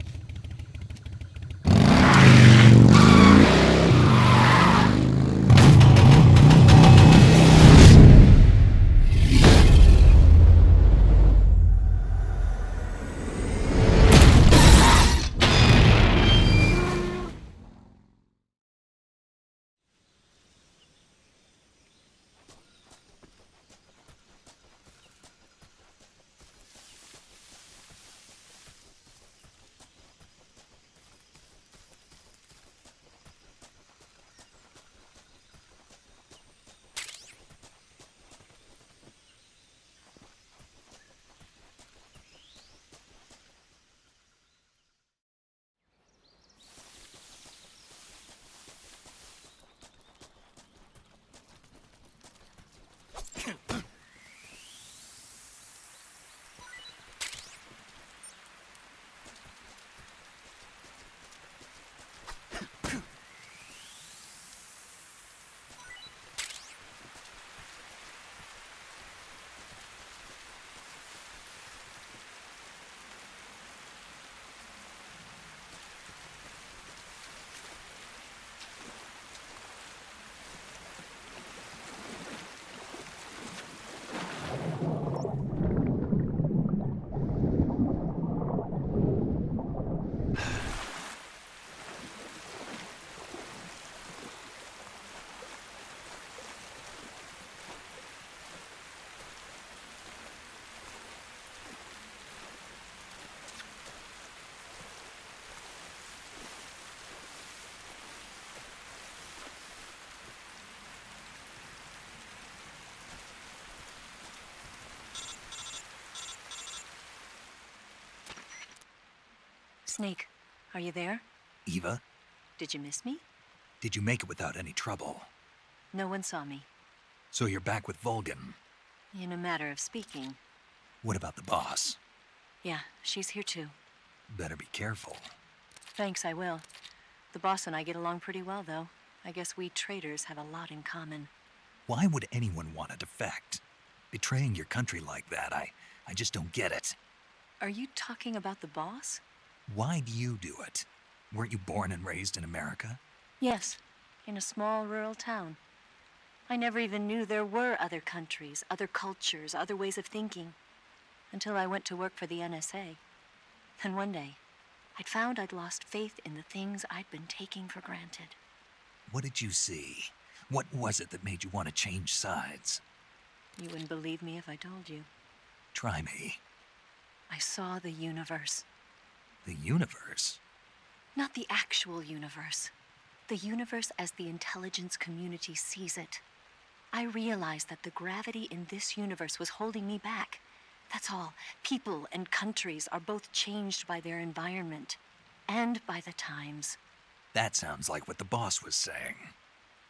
Speaker 15: Snake, are you there?
Speaker 1: Eva,
Speaker 15: Did you miss me?
Speaker 1: did you make it without any trouble?
Speaker 15: No one saw me.
Speaker 1: So you're back with Volgin.
Speaker 15: In a matter of speaking.
Speaker 1: What about the boss?
Speaker 15: Yeah, she's here too.
Speaker 1: Better be careful.
Speaker 15: Thanks, I will. The boss and I get along pretty well, though. I guess we traitors have a lot in common.
Speaker 1: Why would anyone want to defect? Betraying your country like that, I just don't get it.
Speaker 15: Are you talking about the boss?
Speaker 1: Why do you do it? Weren't you born and raised in America?
Speaker 15: Yes, in a small rural town. I never even knew there were other countries, other cultures, other ways of thinking. Until I went to work for the NSA. Then one day, I'd found I'd lost faith in the things I'd been taking for granted.
Speaker 1: What did you see? What was it that made you want to change sides?
Speaker 15: You wouldn't believe me if I told you.
Speaker 1: Try me.
Speaker 15: I saw the universe.
Speaker 1: The universe?
Speaker 15: Not the actual universe. The universe as the intelligence community sees it. I realized that the gravity in this universe was holding me back. That's all. People and countries are both changed by their environment and by the times.
Speaker 1: That sounds like what the boss was saying.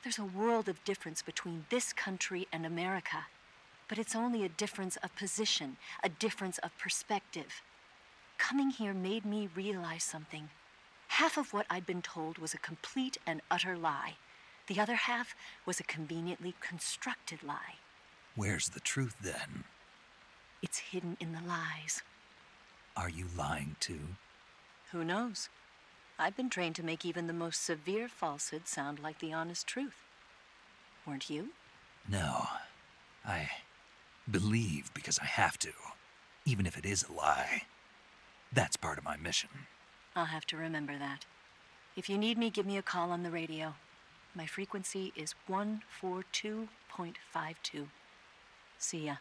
Speaker 15: There's a world of difference between this country and America. But it's only a difference of position, a difference of perspective. Coming here made me realize something. Half of what I'd been told was a complete and utter lie. The other half was a conveniently constructed lie.
Speaker 1: Where's the truth then?
Speaker 15: It's hidden in the lies.
Speaker 1: Are you lying too?
Speaker 15: Who knows? I've been trained to make even the most severe falsehood sound like the honest truth. Weren't you?
Speaker 1: No. I believe because I have to, even if it is a lie. That's part of my mission.
Speaker 15: I'll have to remember that. If you need me, give me a call on the radio. My frequency is 142.52. See ya.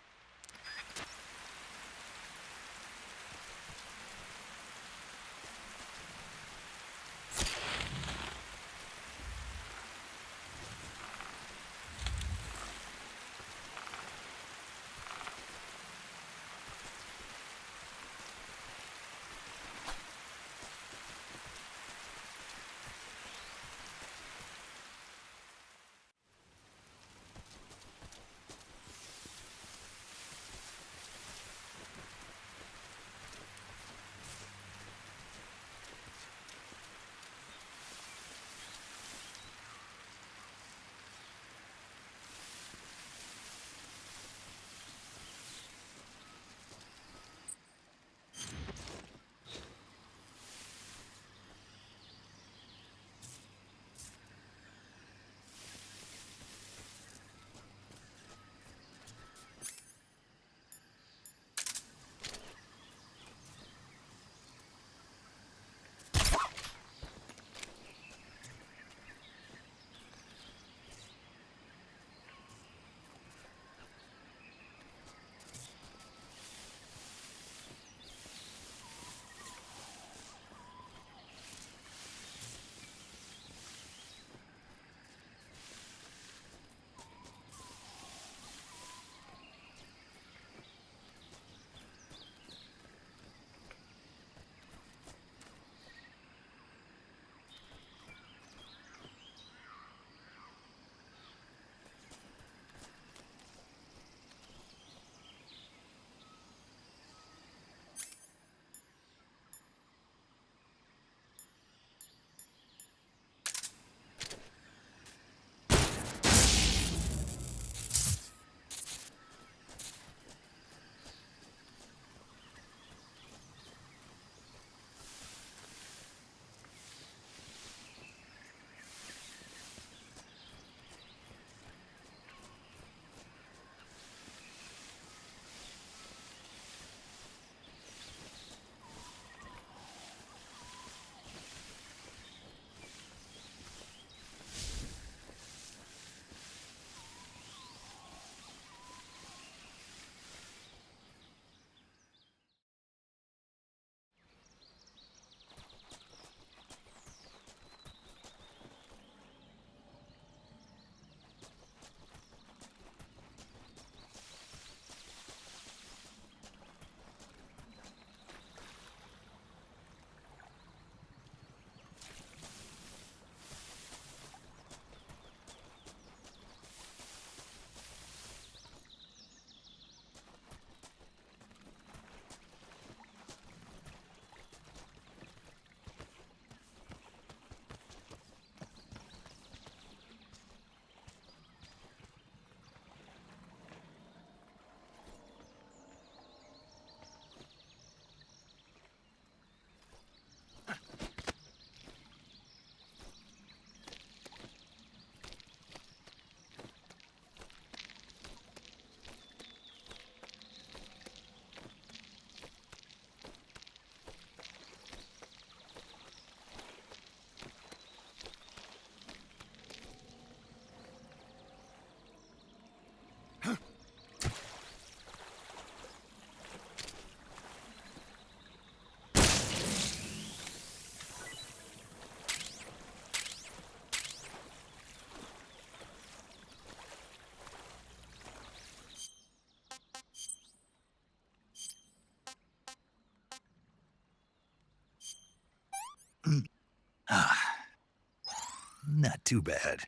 Speaker 1: Not too bad.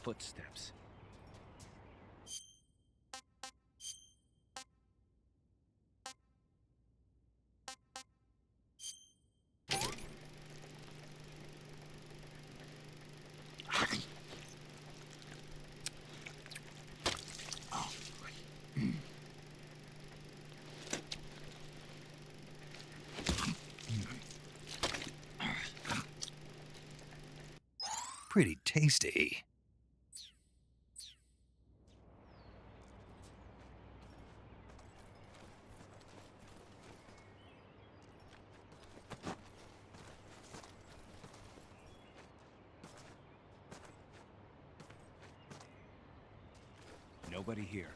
Speaker 9: Footsteps.
Speaker 1: Pretty tasty.
Speaker 9: Nobody here.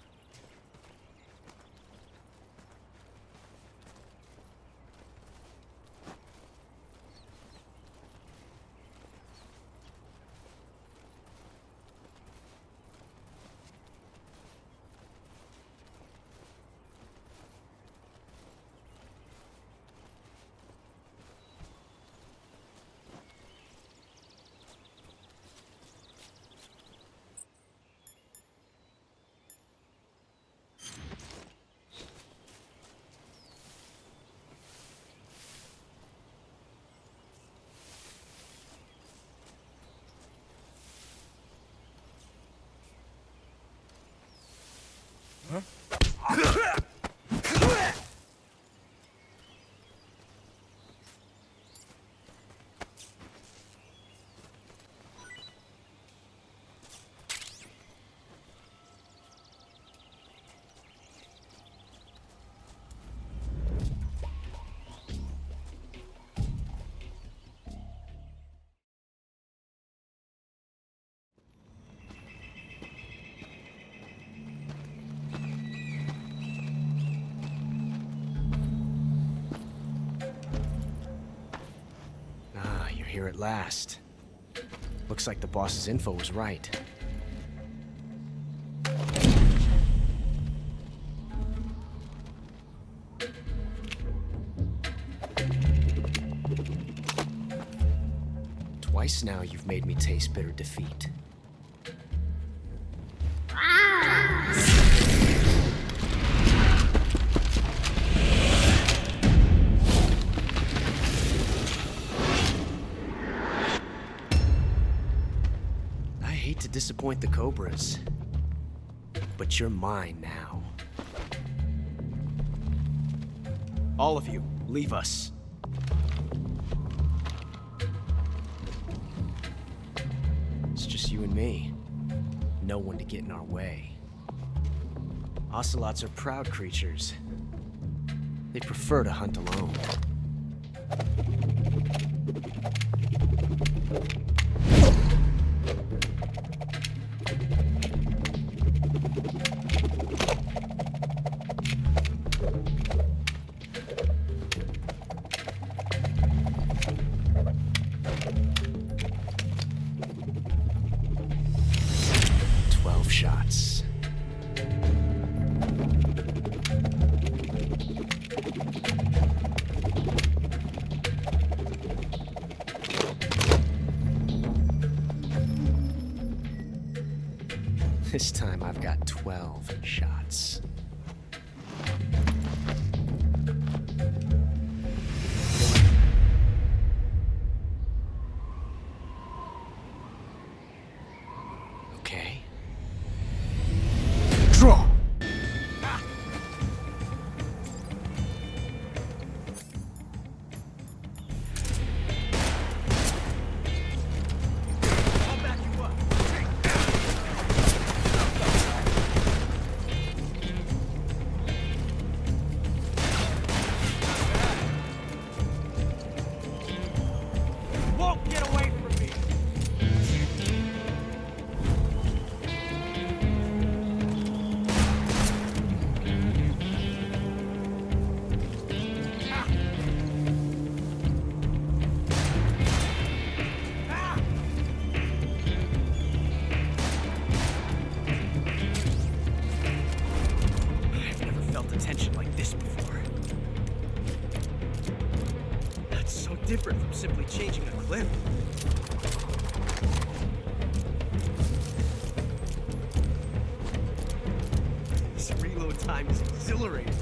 Speaker 9: Here at last. Looks like the boss's info was right. Twice now you've made me taste bitter defeat. To disappoint the Cobras, but you're mine now. All of you, leave us. It's just you and me. No one to get in our way. Ocelots are proud creatures. They prefer to hunt alone. Shots. This time I've got 12 shots. Okay. Draw! Different from simply changing a clip. time is exhilarating.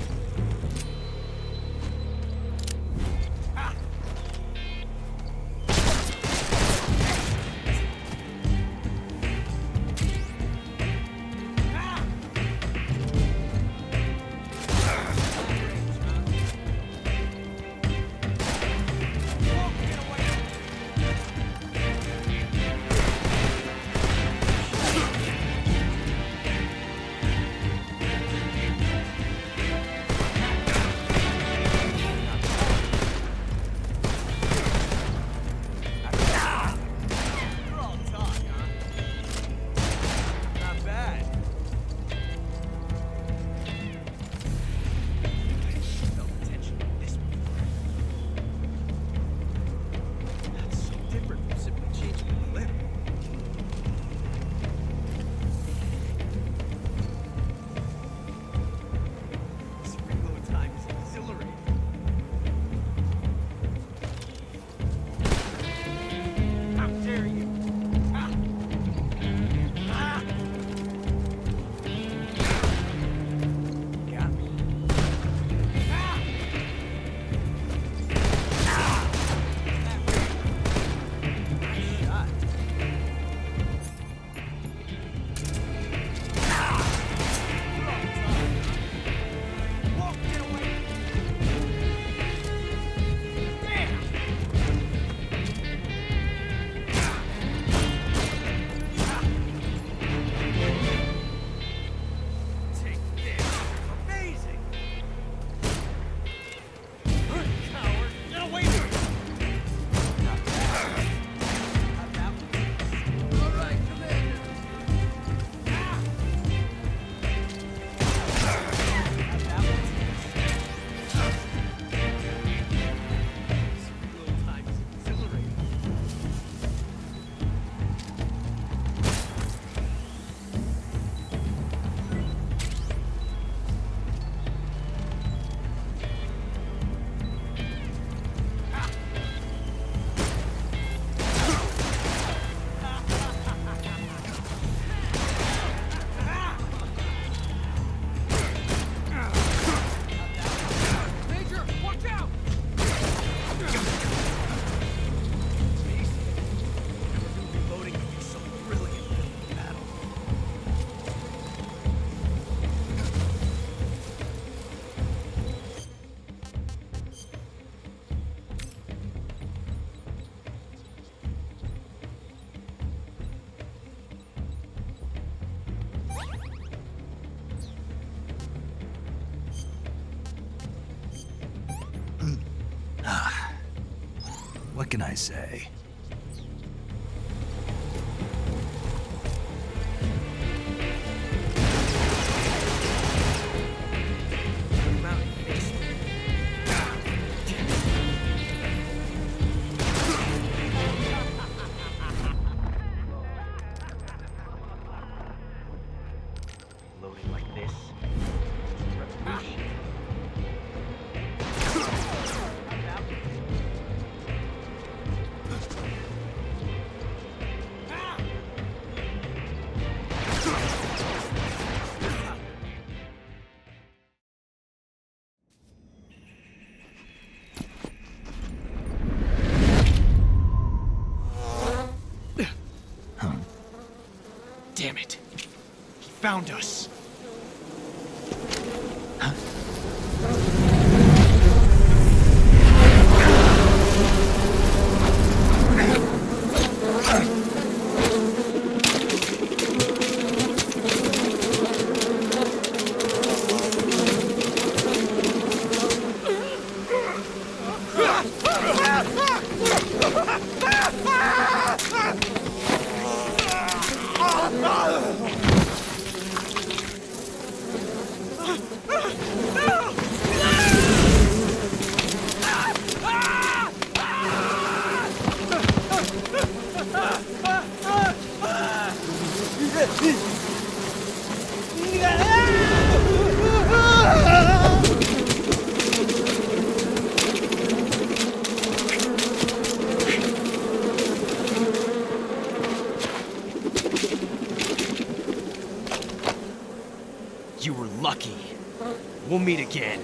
Speaker 1: What can I say?
Speaker 9: Loading like this. Revolution. Damn it. He found us. we'll meet again.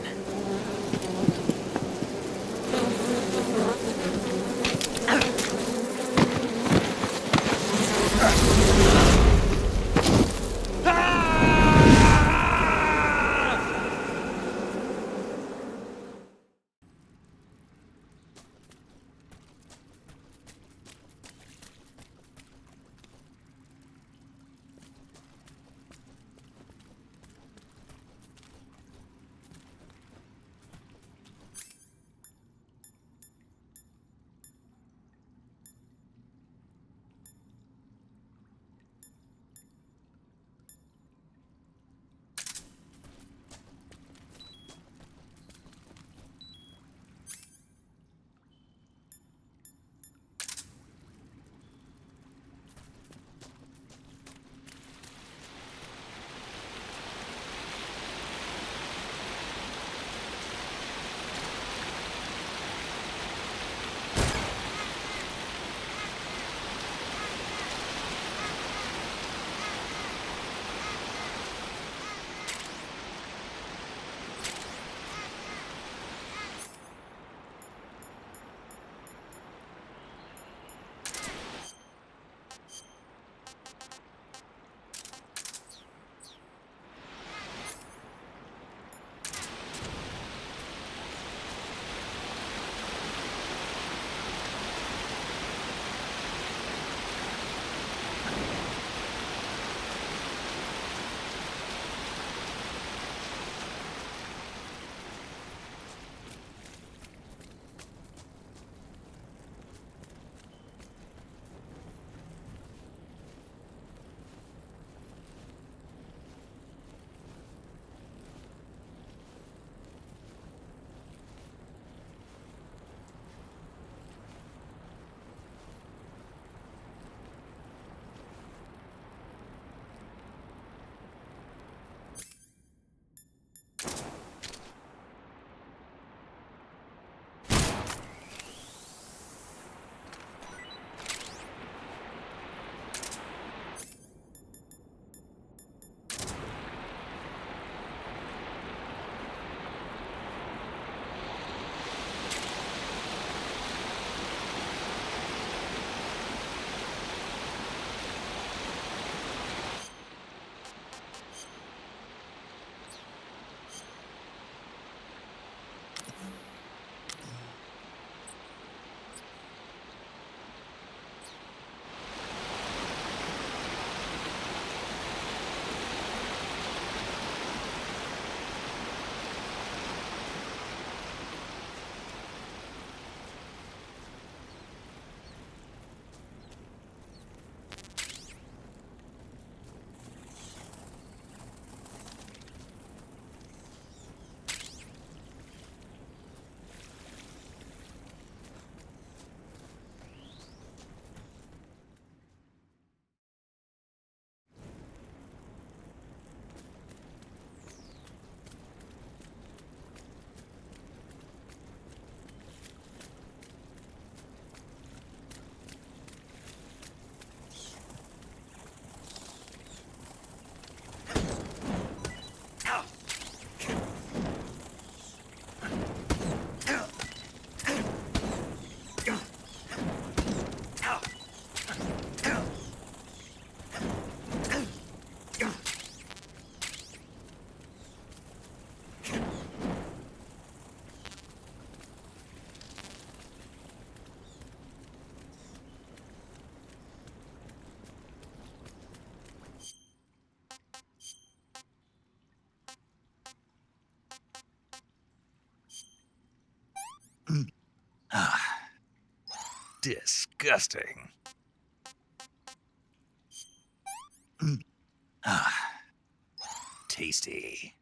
Speaker 1: Disgusting. Tasty.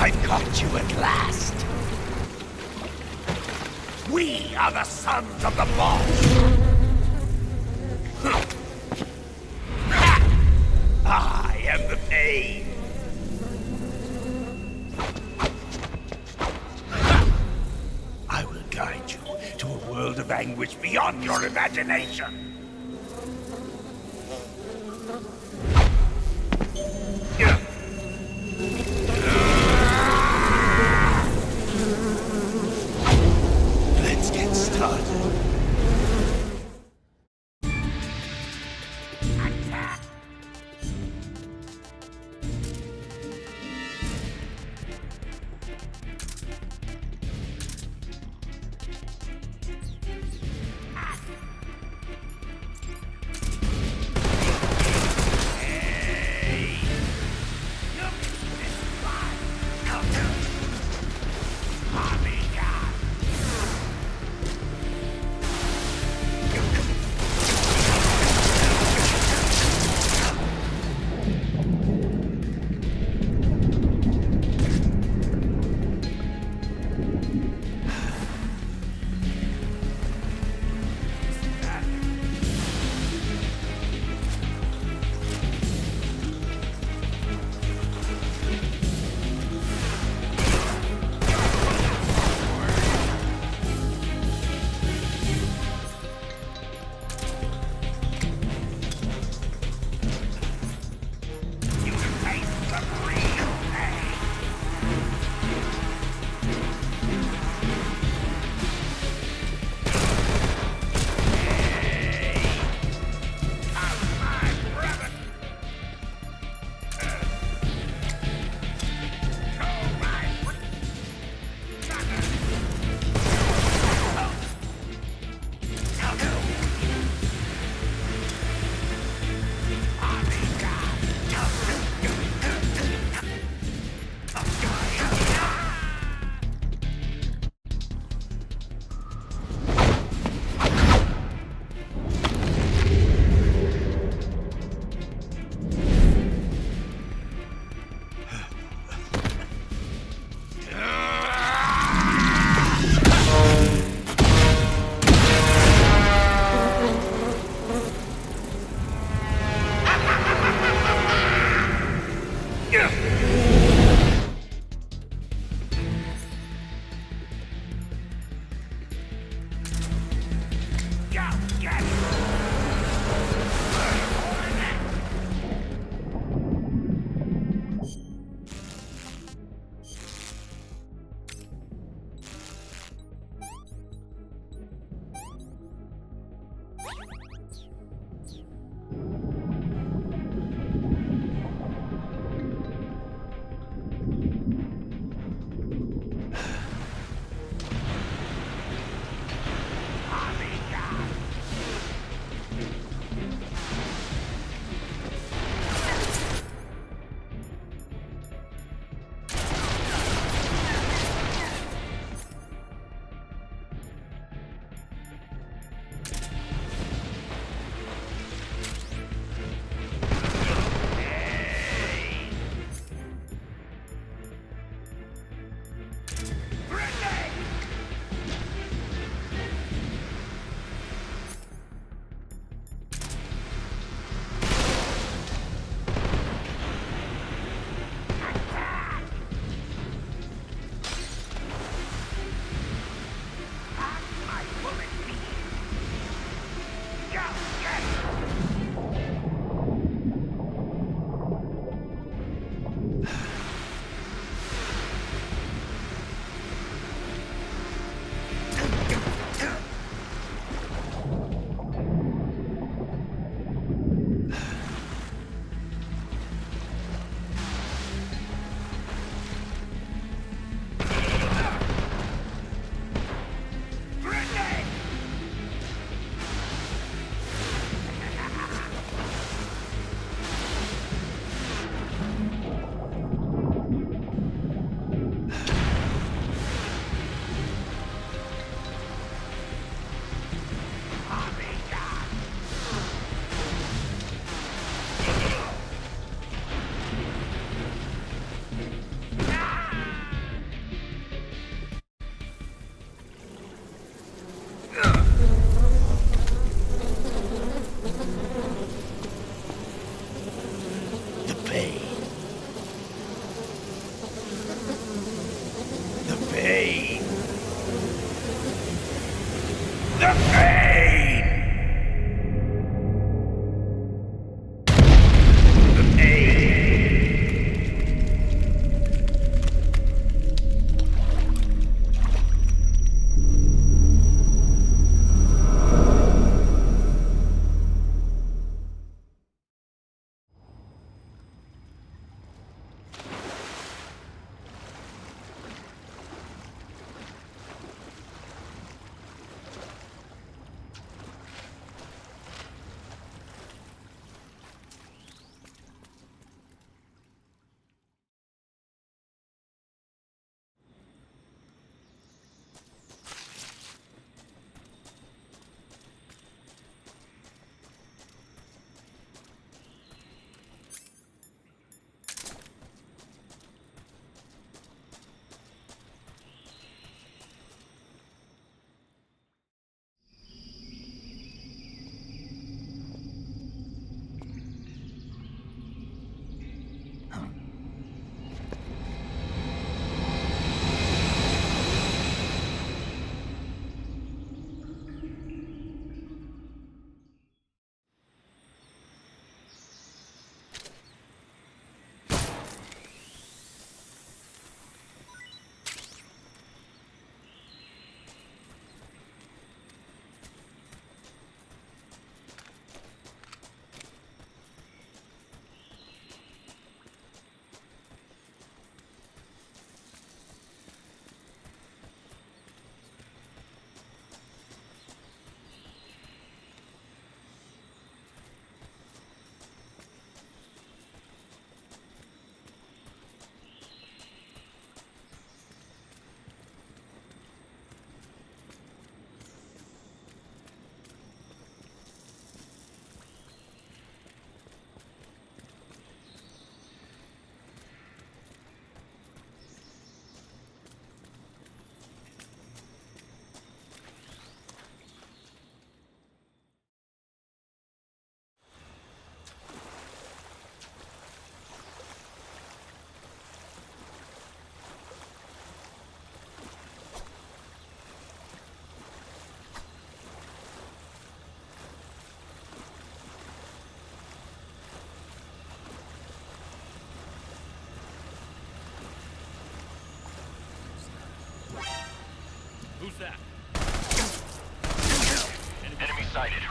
Speaker 1: I've caught you at last.
Speaker 16: sons of the Boss! I am the pain! I will guide you to a world of anguish beyond your imagination! Let's get started.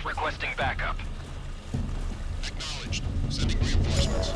Speaker 4: Requesting backup.
Speaker 17: Acknowledged. Sending reinforcements.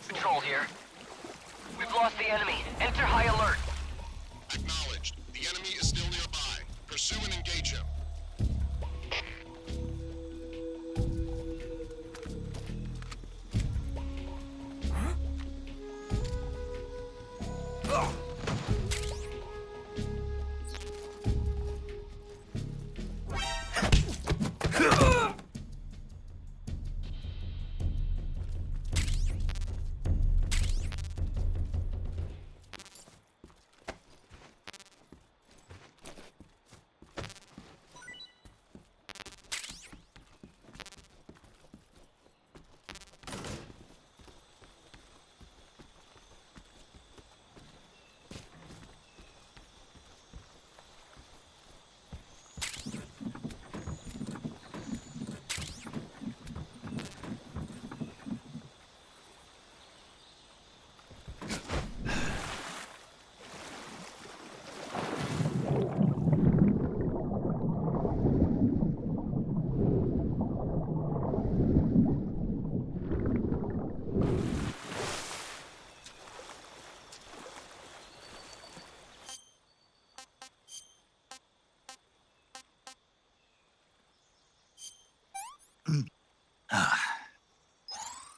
Speaker 4: Control here. We've lost the enemy. Enter high alert.
Speaker 17: Acknowledged. The enemy is still nearby. Pursue and engage him.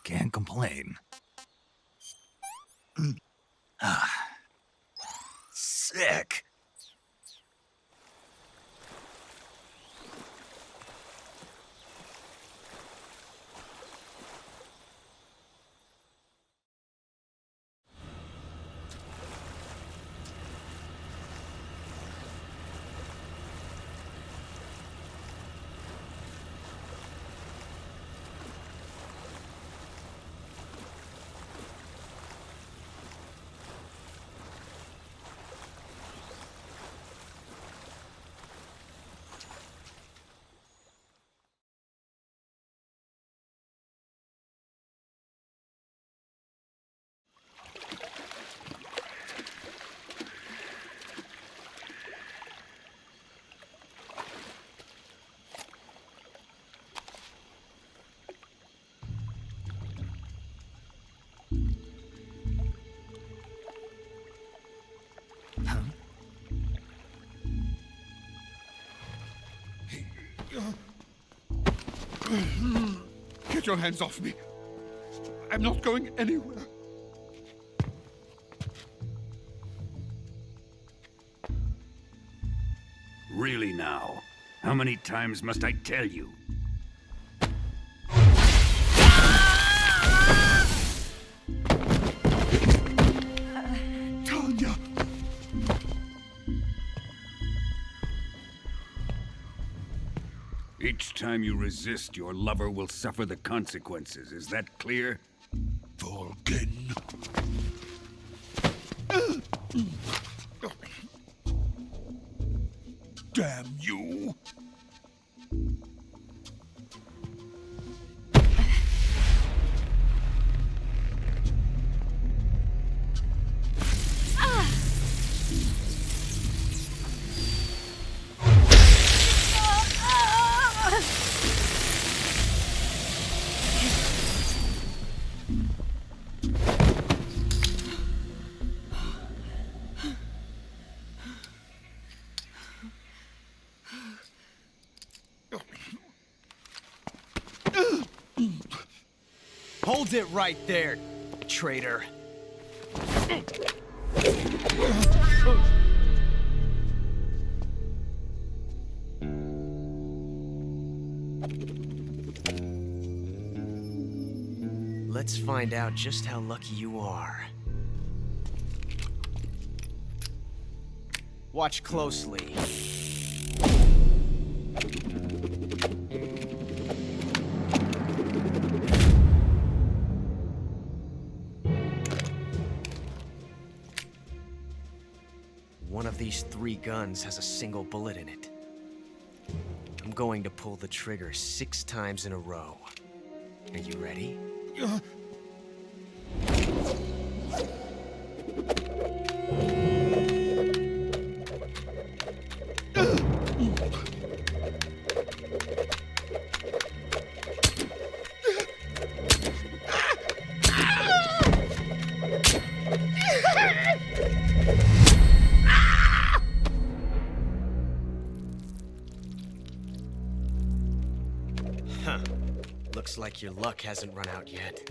Speaker 1: Can't complain. Sick.
Speaker 8: Get your hands off me. I'm not going anywhere.
Speaker 11: Really now? How many times must I tell you?
Speaker 8: Tanya!
Speaker 11: Each time you resist, your lover will suffer the consequences. Is that clear?
Speaker 8: Volgin. Damn you!
Speaker 9: Hold it right there, traitor. Let's find out just how lucky you are. Watch closely. One of these 3 guns has a single bullet in it. I'm going to pull the trigger 6 times in a row. Are you ready? Huh. Looks like your luck hasn't run out yet.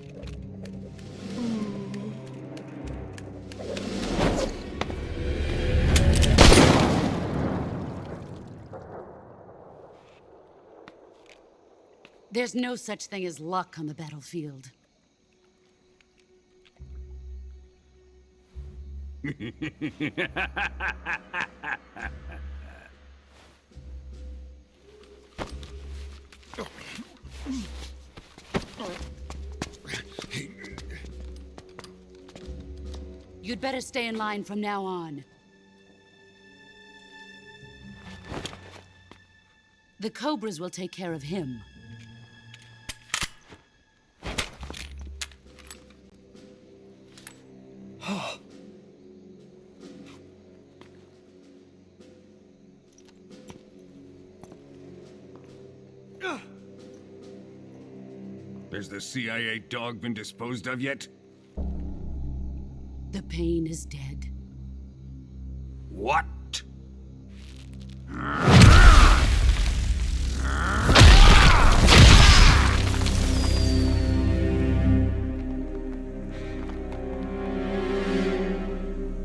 Speaker 6: There's no such thing as luck on the battlefield. You'd better stay in line from now on. The Cobras will take care of him.
Speaker 11: Has the CIA dog been disposed of yet?
Speaker 6: The pain is dead.
Speaker 11: What?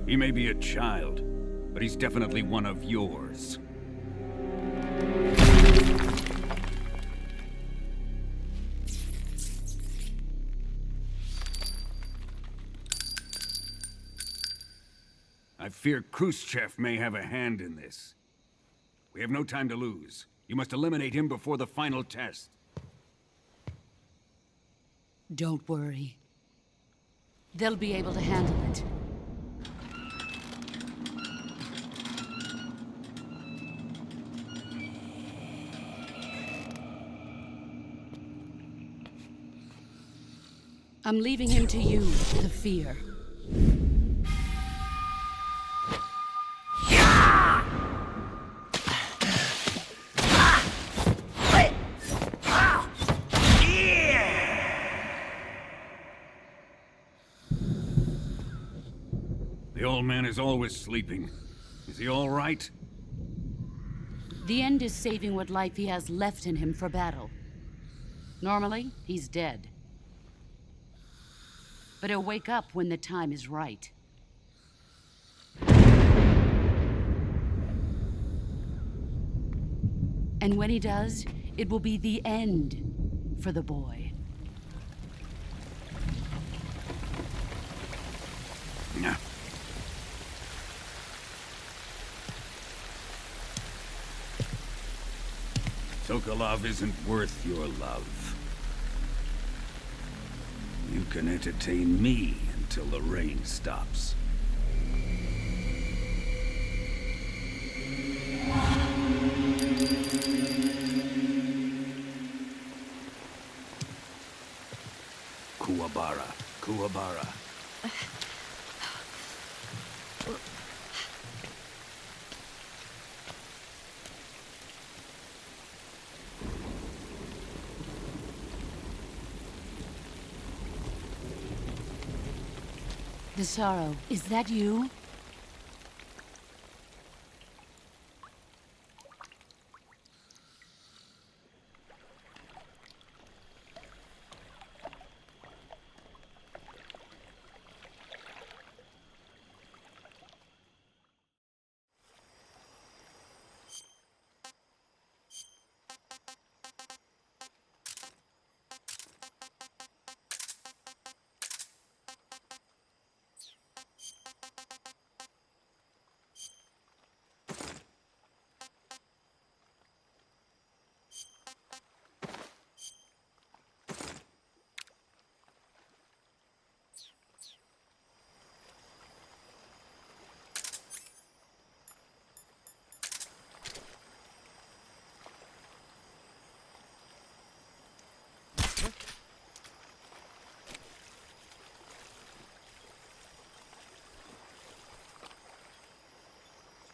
Speaker 11: He may be a child, but he's definitely one of yours. I fear Khrushchev may have a hand in this. We have no time to lose. You must eliminate him before the final test.
Speaker 6: Don't worry. They'll be able to handle it. I'm leaving him to you, the fear.
Speaker 11: The old man is always sleeping. Is he all right?
Speaker 6: The end is saving what life he has left in him for battle. Normally, he's dead. But he'll wake up when the time is right. And when he does, it will be the end for the boy.
Speaker 11: Yeah. Sokolov isn't worth your love. You can entertain me until the rain stops. Kuwabara, Kuwabara.
Speaker 6: Desaro, is that you?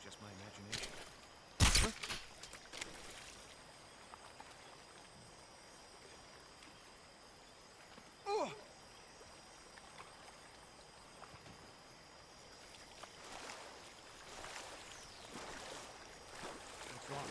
Speaker 9: Just my imagination. What's wrong?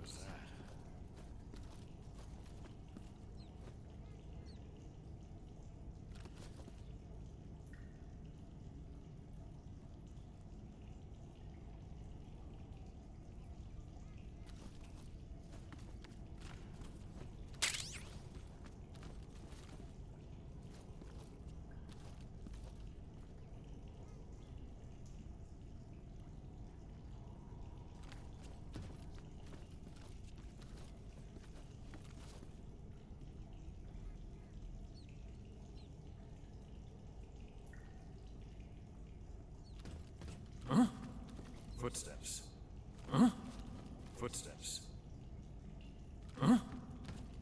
Speaker 9: What's that? Huh? Footsteps. Huh? Footsteps. Huh?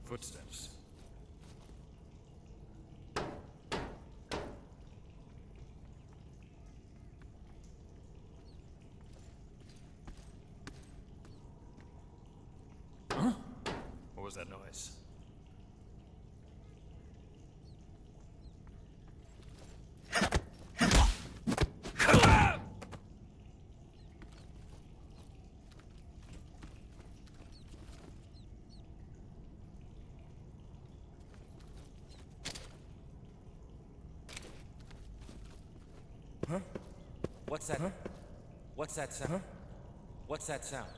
Speaker 9: Footsteps. Huh? What was that noise?
Speaker 14: What's that? What's that sound? What's that sound?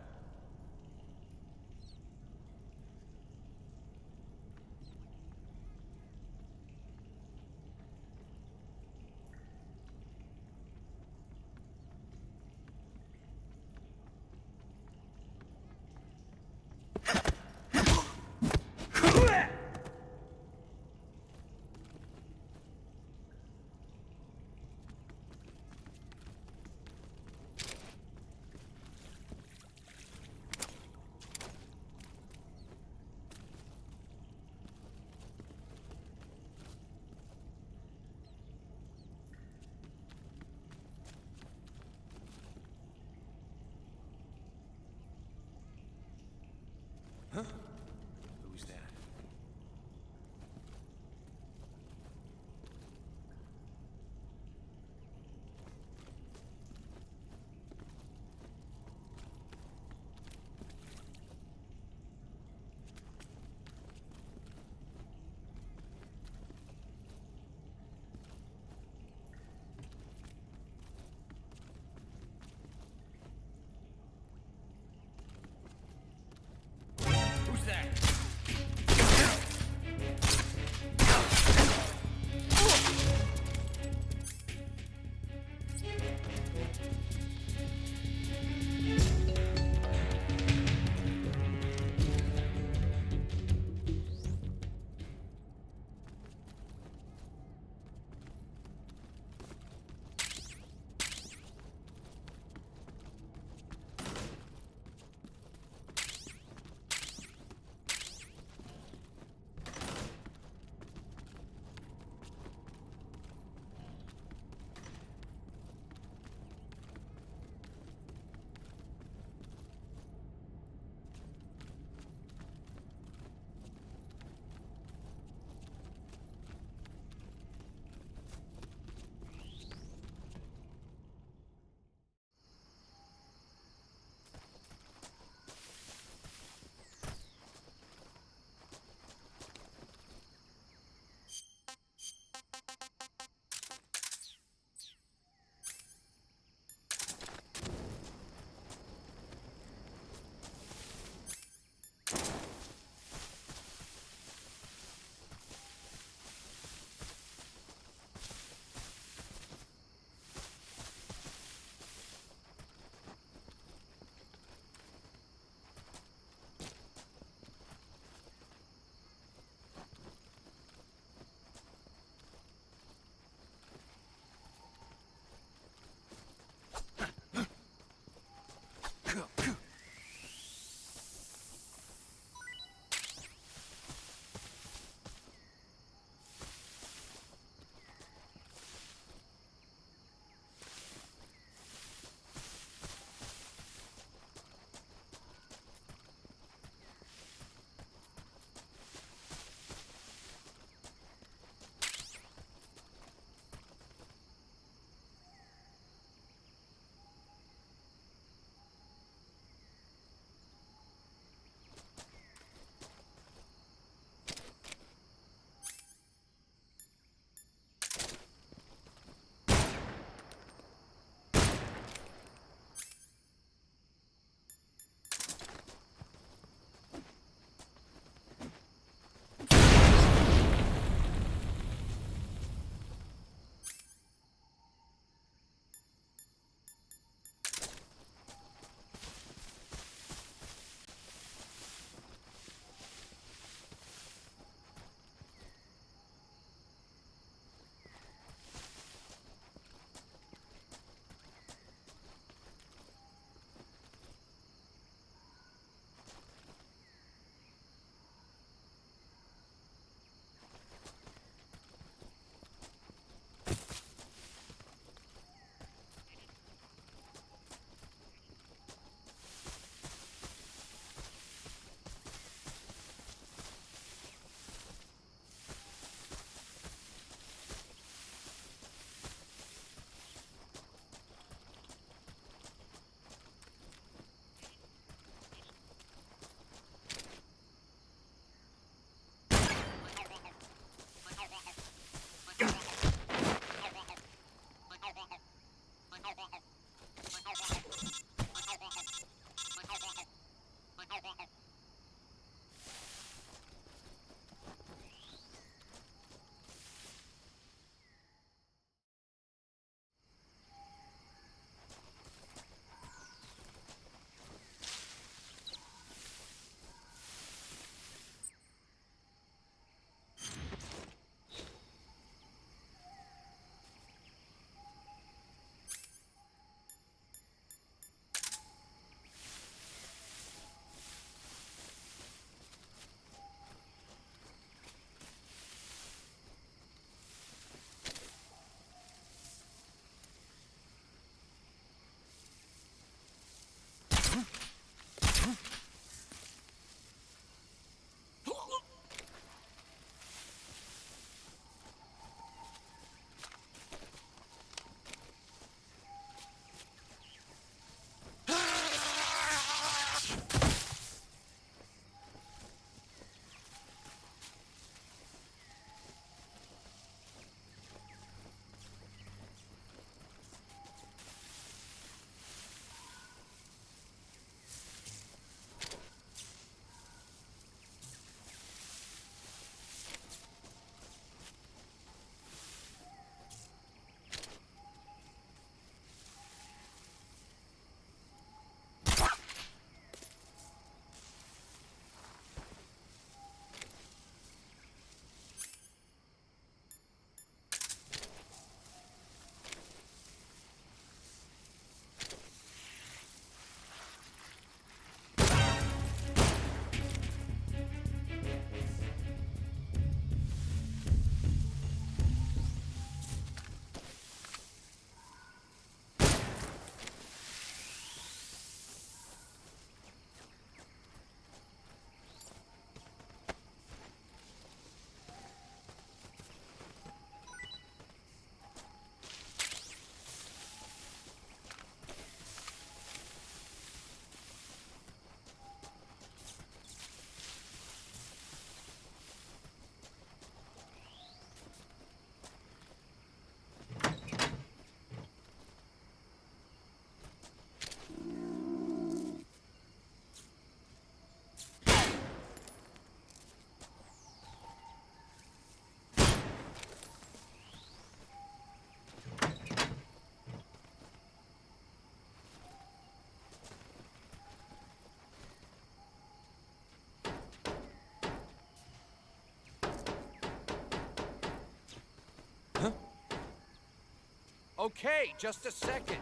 Speaker 14: Okay, just a second.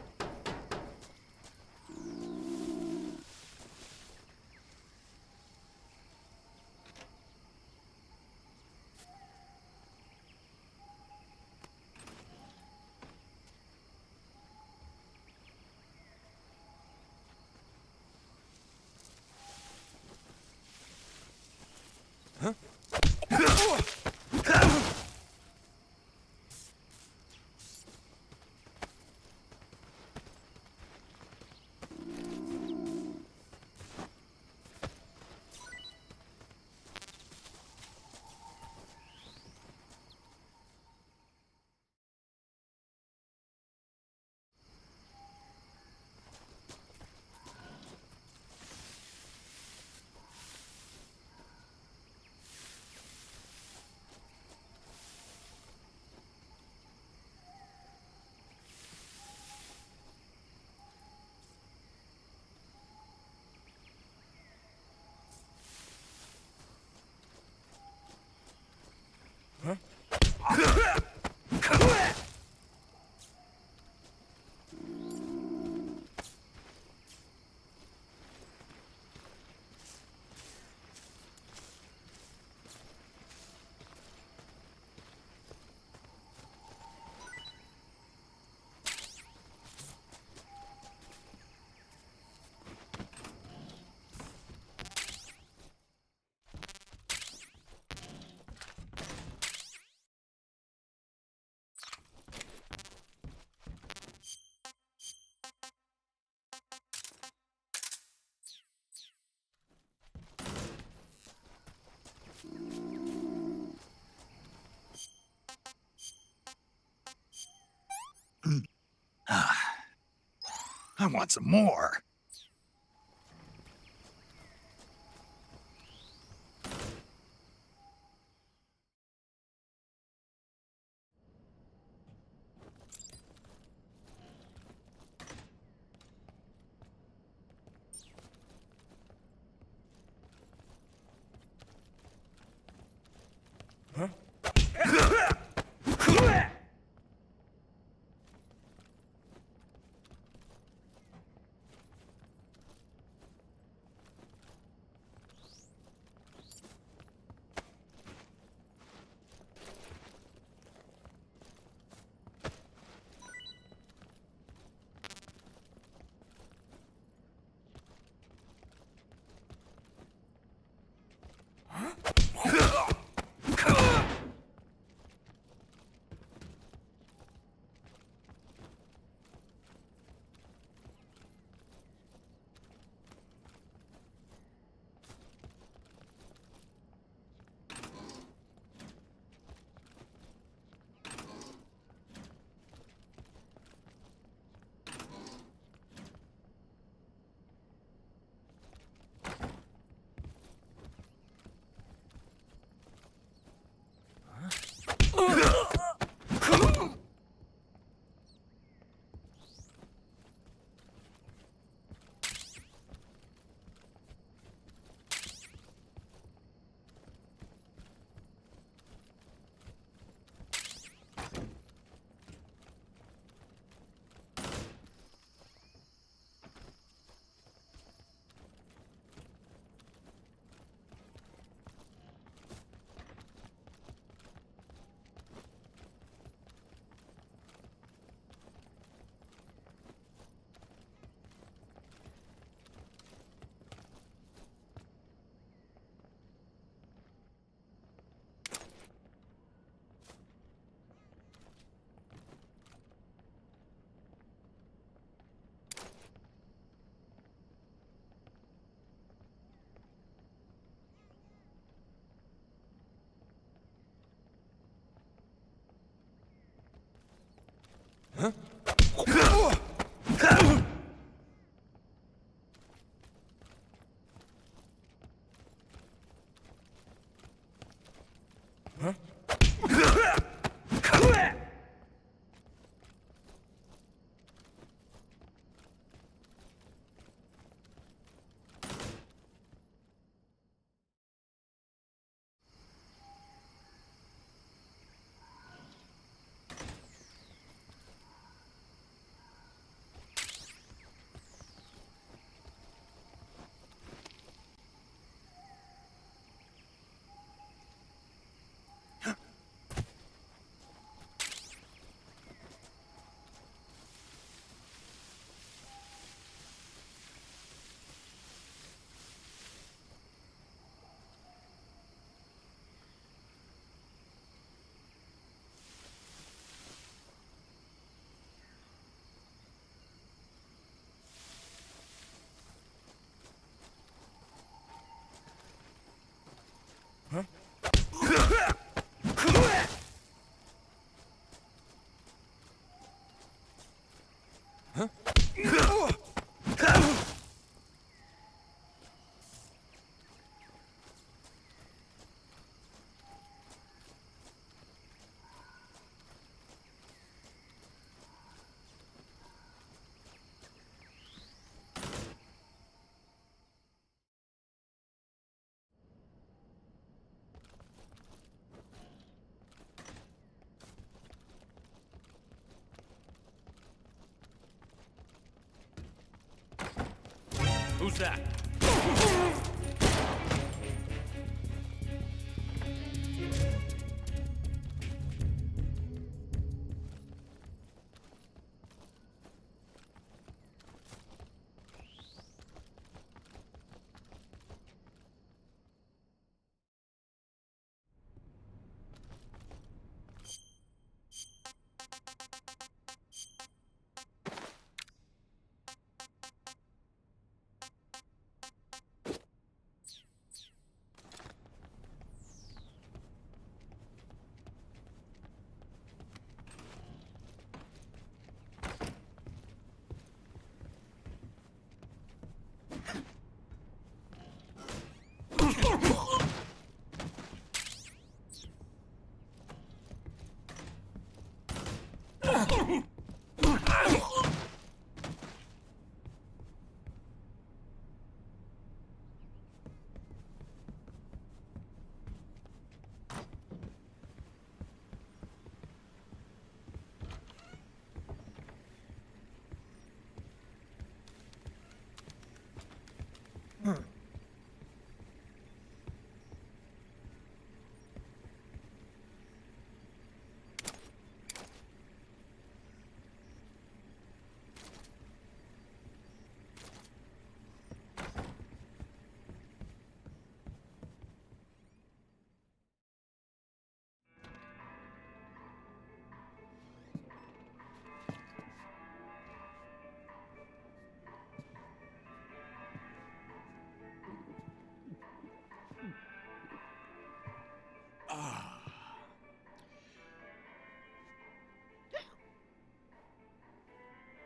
Speaker 1: I want some more.
Speaker 14: Who's that?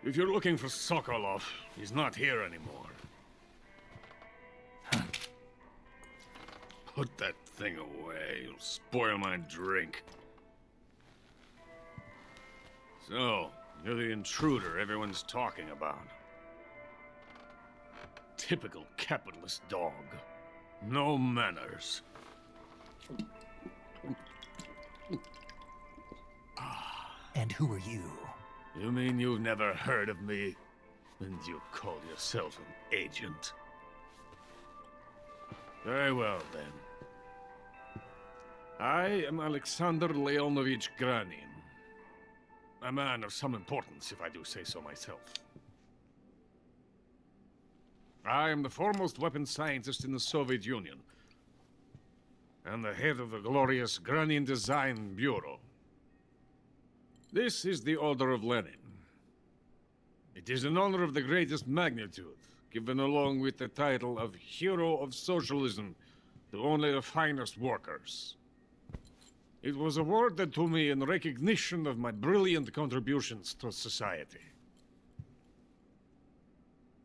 Speaker 11: If you're looking for Sokolov, he's not here anymore. Put that thing away. You'll spoil my drink. So, you're the intruder everyone's talking about. Typical capitalist dog. No manners.
Speaker 1: And who are you?
Speaker 11: You mean you've never heard of me? And you call yourself an agent? Very well, then. I am Alexander Leonovich Granin. A man of some importance, if I do say so myself. I am the foremost weapons scientist in the Soviet Union, and the head of the glorious Granin Design Bureau. This is the Order of Lenin. It is an honor of the greatest magnitude, given along with the title of Hero of Socialism to only the finest workers. It was awarded to me in recognition of my brilliant contributions to society.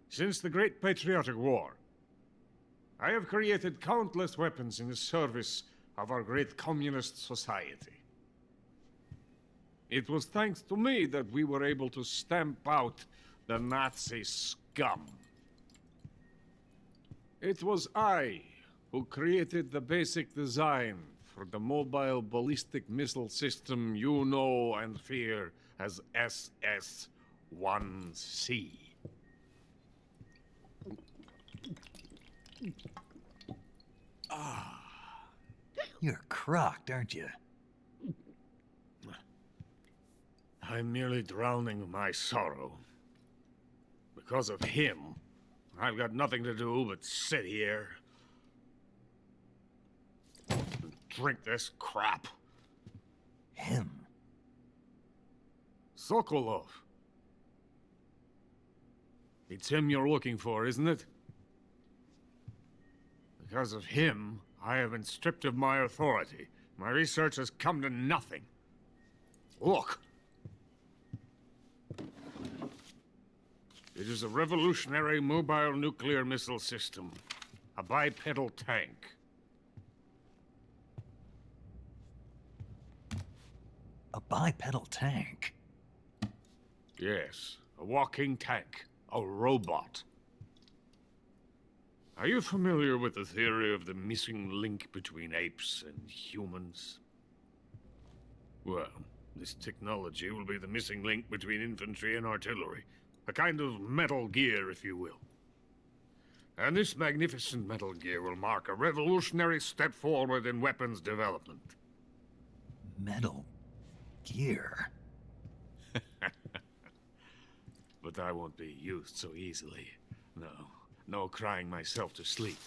Speaker 11: Since the Great Patriotic War, I have created countless weapons in the service of our great communist society. It was thanks to me that we were able to stamp out the Nazi scum. It was I who created the basic design for the mobile ballistic missile system you know and fear as SS-1C.
Speaker 1: You're crocked, aren't you?
Speaker 11: I'm merely drowning my sorrow. Because of him, I've got nothing to do but sit here and drink this crap.
Speaker 1: Him?
Speaker 11: Sokolov. It's him you're looking for, isn't it? Because of him, I have been stripped of my authority. My research has come to nothing. Look. It is a revolutionary mobile nuclear missile system. A bipedal tank.
Speaker 1: A bipedal tank?
Speaker 11: Yes, a walking tank. A robot. Are you familiar with the theory of the missing link between apes and humans? Well, this technology will be the missing link between infantry and artillery. A kind of Metal Gear, if you will. And this magnificent Metal Gear will mark a revolutionary step forward in weapons development.
Speaker 1: Metal Gear?
Speaker 11: But I won't be used so easily. No crying myself to sleep.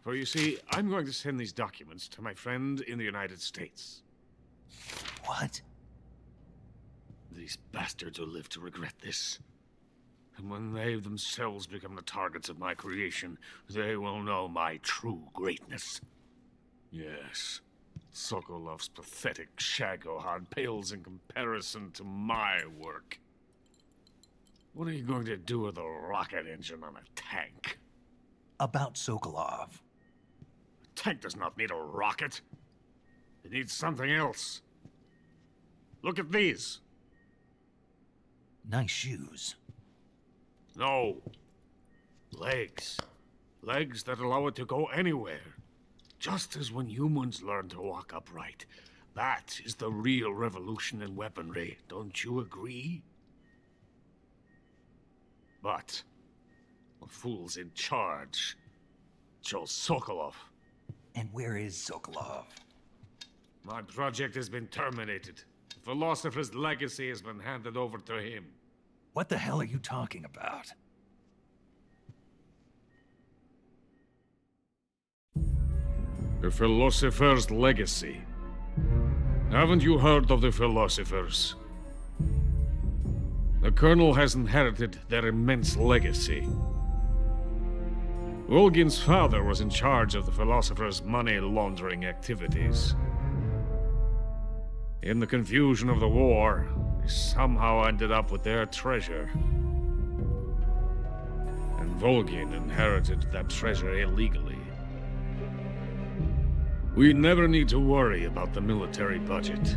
Speaker 11: For you see, I'm going to send these documents to my friend in the United States.
Speaker 1: What?
Speaker 11: These bastards will live to regret this. And when they themselves become the targets of my creation, they will know my true greatness. Yes, Sokolov's pathetic Shagohod pales in comparison to my work. What are you going to do with a rocket engine on a tank?
Speaker 1: About Sokolov.
Speaker 11: A tank does not need a rocket. It needs something else. Look at these.
Speaker 1: Nice shoes.
Speaker 11: No. Legs. Legs that allow it to go anywhere. Just as when humans learn to walk upright. That is the real revolution in weaponry. Don't you agree? But the fool's in charge. Joe Sokolov.
Speaker 1: And where is Sokolov?
Speaker 11: My project has been terminated. The philosopher's legacy has been handed over to him.
Speaker 1: What the hell are you talking about?
Speaker 11: The philosopher's legacy. Haven't you heard of the philosophers? The Colonel has inherited their immense legacy. Volgin's father was in charge of the philosophers' money laundering activities. In the confusion of the war, they somehow ended up with their treasure. And Volgin inherited that treasure illegally. We never need to worry about the military budget.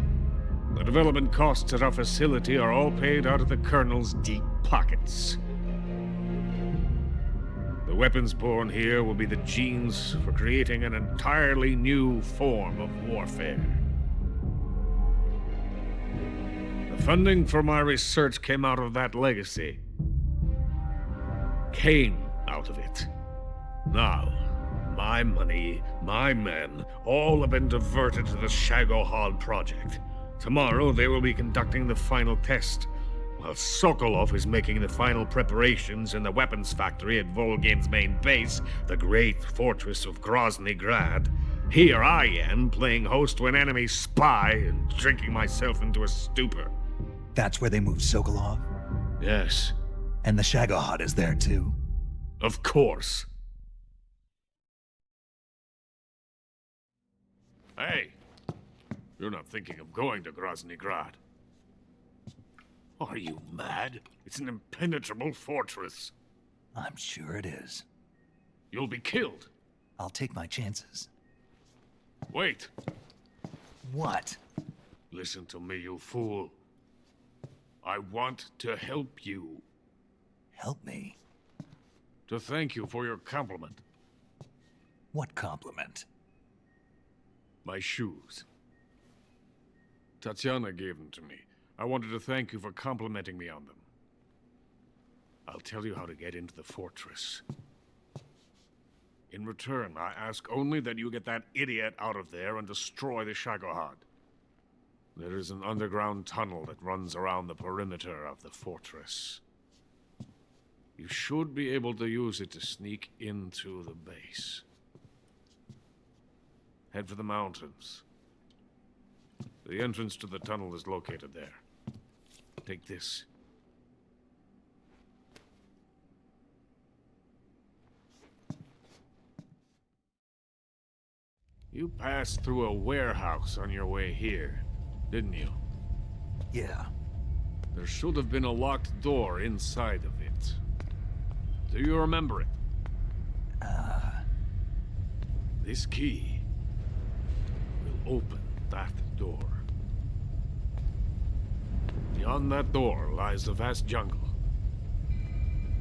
Speaker 11: The development costs at our facility are all paid out of the Colonel's deep pockets. The weapons born here will be the genes for creating an entirely new form of warfare. The funding for my research came out of that legacy. Came out of it. Now, my money, my men, all have been diverted to the Shagohod project. Tomorrow, they will be conducting the final test, while Sokolov is making the final preparations in the weapons factory at Volgin's main base, the great fortress of Grozny Grad. Here I am, playing host to an enemy spy and drinking myself into a stupor.
Speaker 1: That's where they moved Sokolov?
Speaker 11: Yes.
Speaker 1: And the Shagohod is there too?
Speaker 11: Of course. Hey, You're not thinking of going to Grozny Grad. Are you mad? It's an impenetrable fortress.
Speaker 1: I'm sure it is.
Speaker 11: You'll be killed.
Speaker 1: I'll take my chances.
Speaker 11: Wait.
Speaker 1: What?
Speaker 11: Listen to me, you fool. I want to help you.
Speaker 1: Help me?
Speaker 11: To thank you for your compliment.
Speaker 1: What compliment?
Speaker 11: My shoes. Tatiana gave them to me. I wanted to thank you for complimenting me on them. I'll tell you how to get into the fortress. In return, I ask only that you get that idiot out of there and destroy the Shagohod. There is an underground tunnel that runs around the perimeter of the fortress. You should be able to use it to sneak into the base. Head for the mountains. The entrance to the tunnel is located there. Take this. You passed through a warehouse on your way here, didn't you?
Speaker 1: Yeah.
Speaker 11: There should have been a locked door inside of it. Do you remember it? This key will open that door. Beyond that door lies a vast jungle.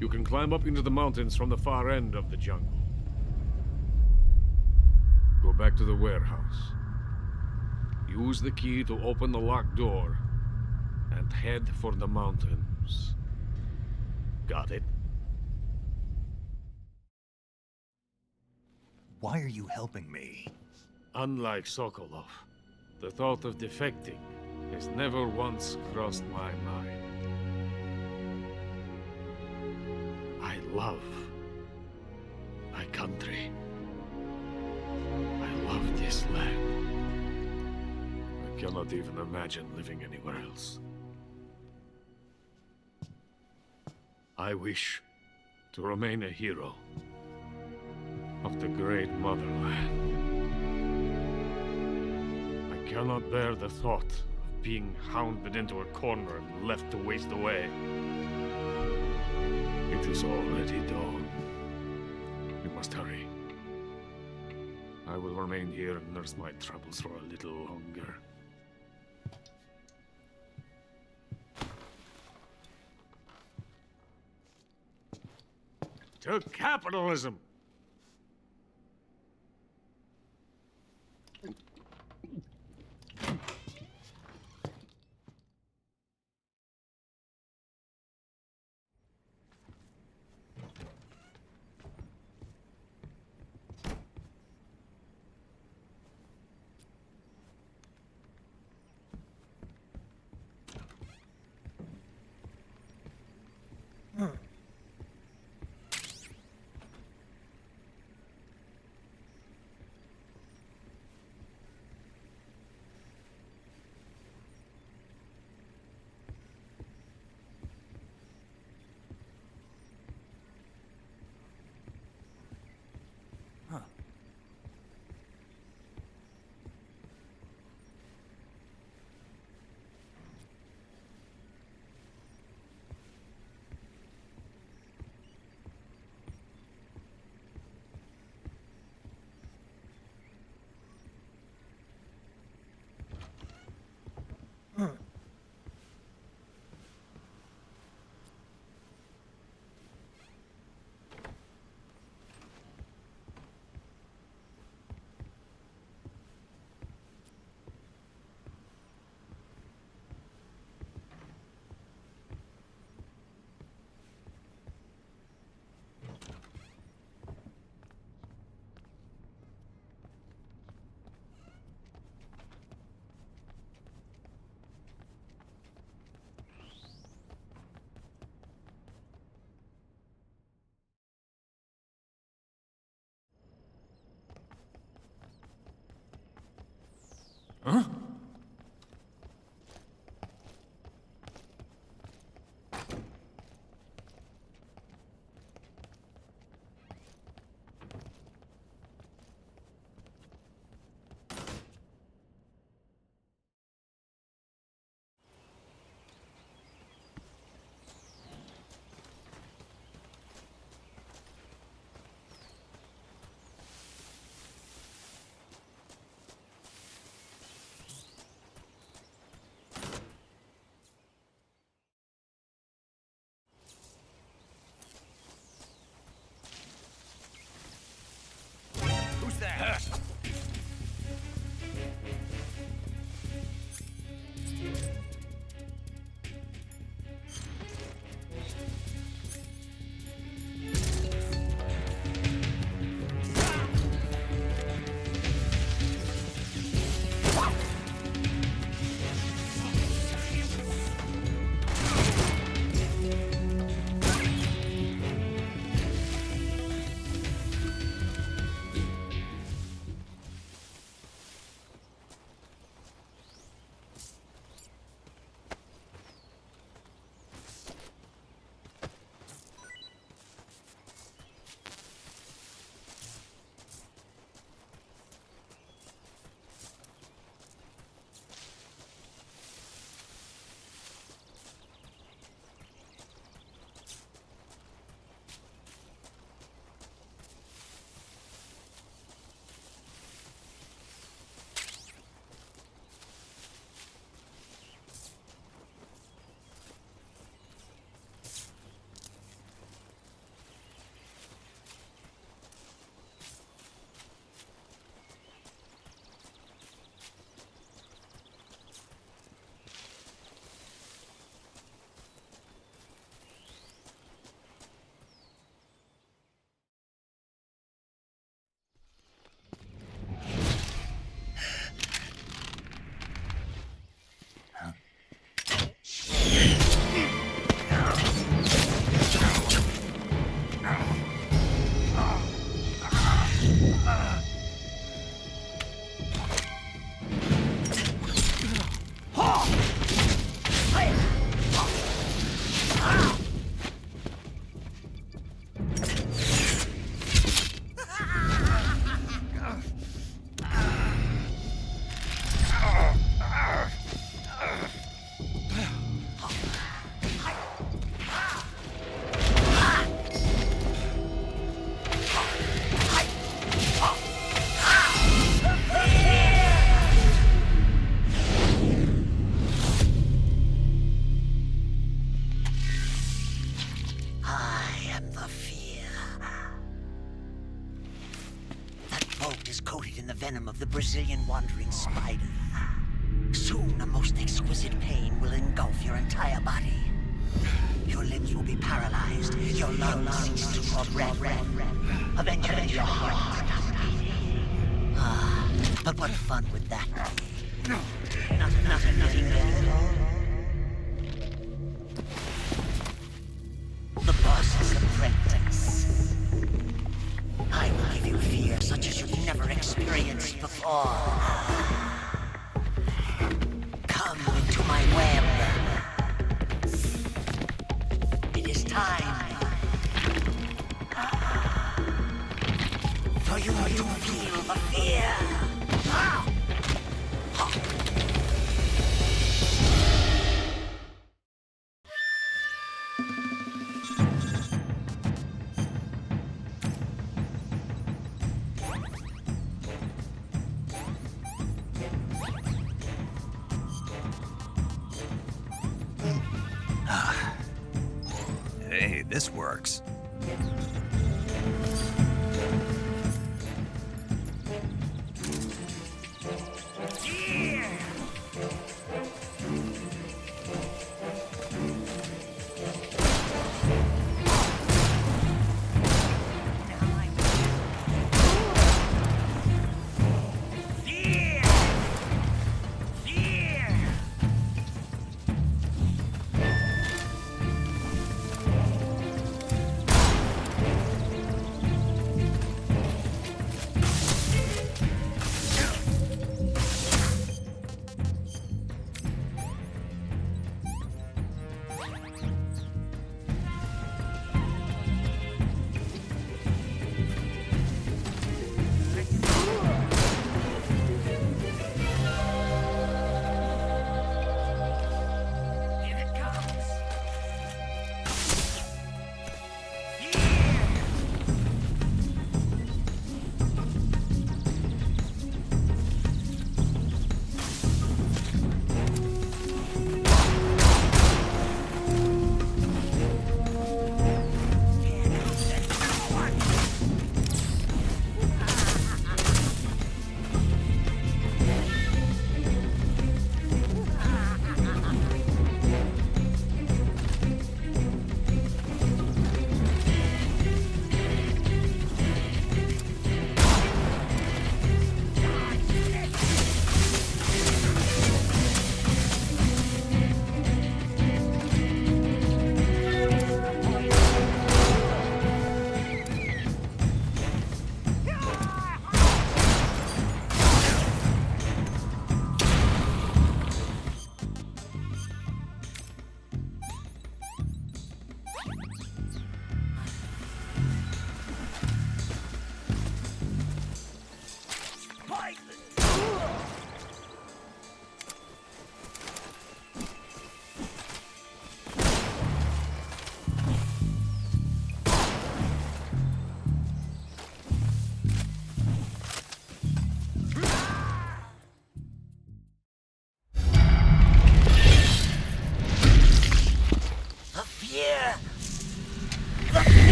Speaker 11: You can climb up into the mountains from the far end of the jungle. Go back to the warehouse. Use the key to open the locked door and head for the mountains. Got it?
Speaker 1: Why are you helping me?
Speaker 11: Unlike Sokolov, the thought of defecting has never once crossed my mind. I love my country. I love this land. I cannot even imagine living anywhere else. I wish to remain a hero of the great motherland. I cannot bear the thought of being hounded into a corner and left to waste away. It is already dawn. We must hurry. I will remain here and nurse my troubles for a little longer. To capitalism!
Speaker 1: Huh?
Speaker 10: heart is coated in the venom of the Brazilian wandering spider. Soon, a most exquisite pain will engulf your entire body. Your limbs will be paralyzed, your lungs cease to draw breath. Eventually, your heart will stop beating. Ah, but what fun would that be? Nothing getting better. The boss's apprentice. I will give you fear such as you've never experienced before. Come into my web. It is time for you to feel the fear.
Speaker 1: Hey, this works.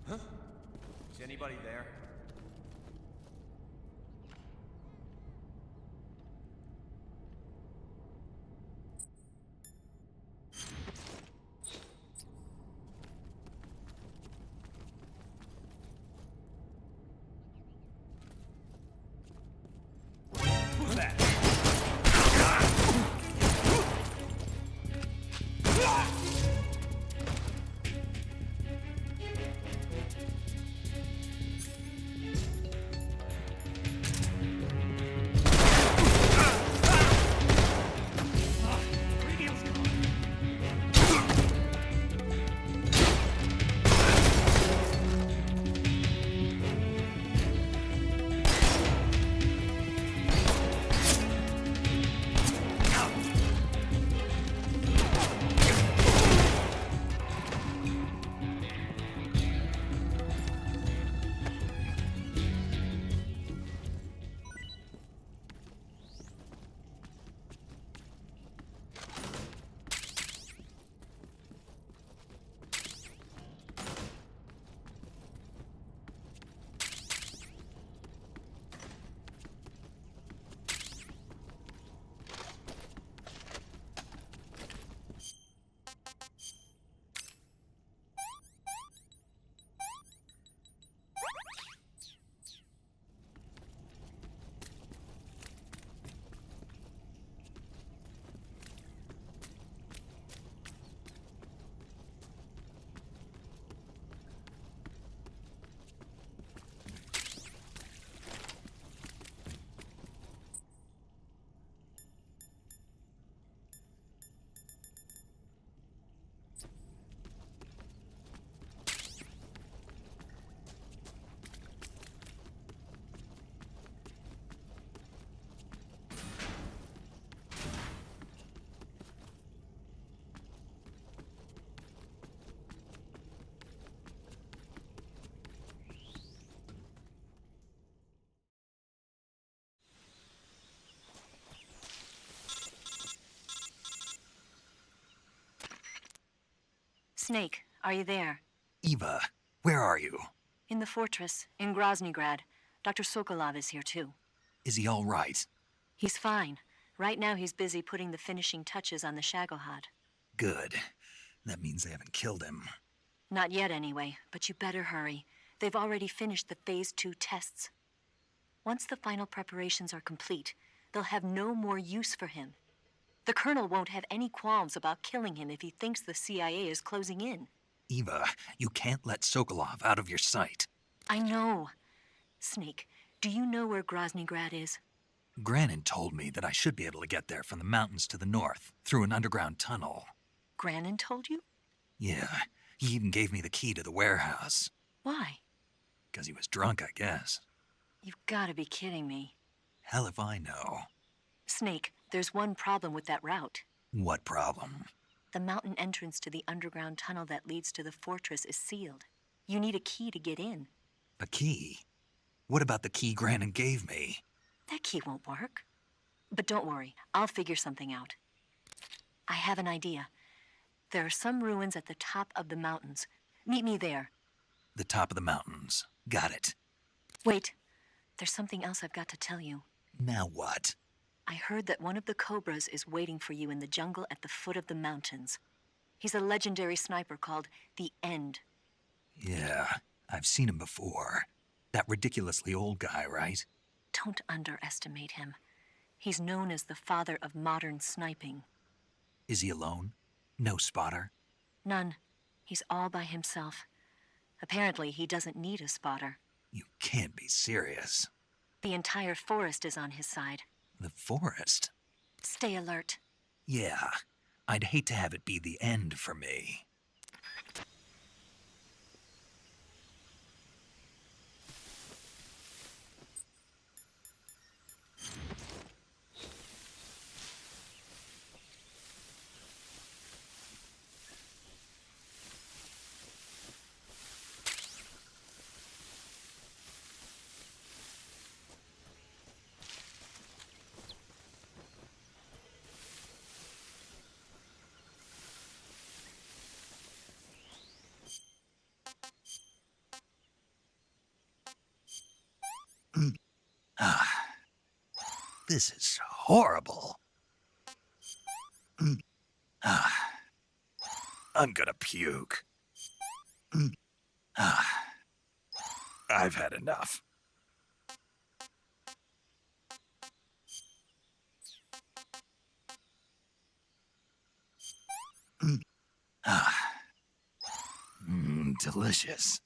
Speaker 9: Huh? Is anybody there?
Speaker 16: Who's that?
Speaker 15: Snake, are you there?
Speaker 1: Eva, where are you?
Speaker 15: In the fortress, in Groznygrad. Dr. Sokolov is here too.
Speaker 1: Is he all right?
Speaker 15: He's fine. Right now he's busy putting the finishing touches on the Shagohod.
Speaker 1: Good. That means they haven't killed him.
Speaker 15: Not yet anyway, but you better hurry. They've already finished the Phase 2 tests. Once the final preparations are complete, they'll have no more use for him. The Colonel won't have any qualms about killing him if he thinks the CIA is closing in.
Speaker 1: Eva, you can't let Sokolov out of your sight.
Speaker 15: I know. Snake, do you know where Groznygrad is?
Speaker 1: Granin told me that I should be able to get there from the mountains to the north, through an underground tunnel.
Speaker 15: Granin told you?
Speaker 1: Yeah, he even gave me the key to the warehouse.
Speaker 15: Why?
Speaker 1: Because he was drunk, I guess.
Speaker 15: You've got to be kidding me.
Speaker 1: Hell if I know.
Speaker 15: Snake, there's one problem with that route.
Speaker 1: What problem?
Speaker 15: The mountain entrance to the underground tunnel that leads to the fortress is sealed. You need a key to get in.
Speaker 1: A key? What about the key Granin gave me?
Speaker 15: That key won't work. But don't worry, I'll figure something out. I have an idea. There are some ruins at the top of the mountains. Meet me there.
Speaker 1: The top of the mountains. Got it.
Speaker 15: Wait, there's something else I've got to tell you.
Speaker 1: Now what?
Speaker 15: I heard that one of the Cobras is waiting for you in the jungle at the foot of the mountains. He's a legendary sniper called the End.
Speaker 1: Yeah, I've seen him before. That ridiculously old guy, right?
Speaker 15: Don't underestimate him. He's known as the father of modern sniping.
Speaker 1: Is he alone? No spotter?
Speaker 15: None. He's all by himself. Apparently, he doesn't need a spotter.
Speaker 1: You can't be serious.
Speaker 15: The entire forest is on his side.
Speaker 1: The forest?
Speaker 15: Stay alert.
Speaker 1: Yeah, I'd hate to have it be the end for me. This is horrible. I'm gonna puke. I've had enough. Delicious.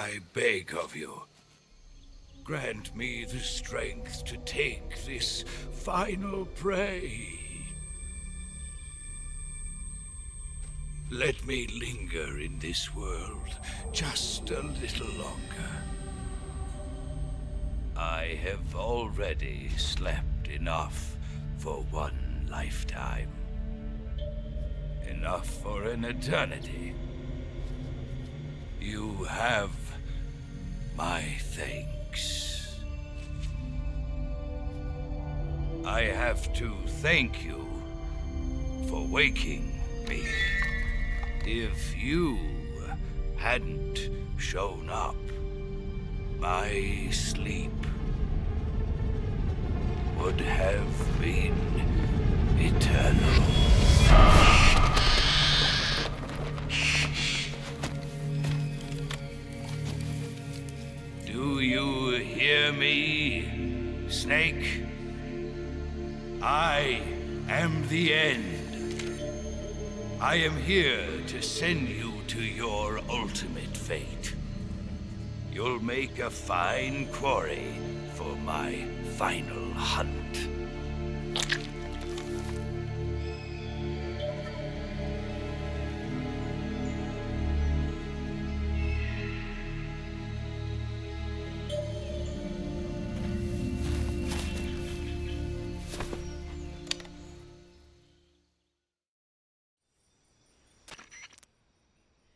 Speaker 16: I beg of you, grant me the strength to take this final prey. Let me linger in this world just a little longer. I have already slept enough for one lifetime. Enough for an eternity. You have my thanks. I have to thank you for waking me. If you hadn't shown up, my sleep would have been eternal. Do you hear me, Snake? I am the end. I am here to send you to your ultimate fate. You'll make a fine quarry for my final hunt.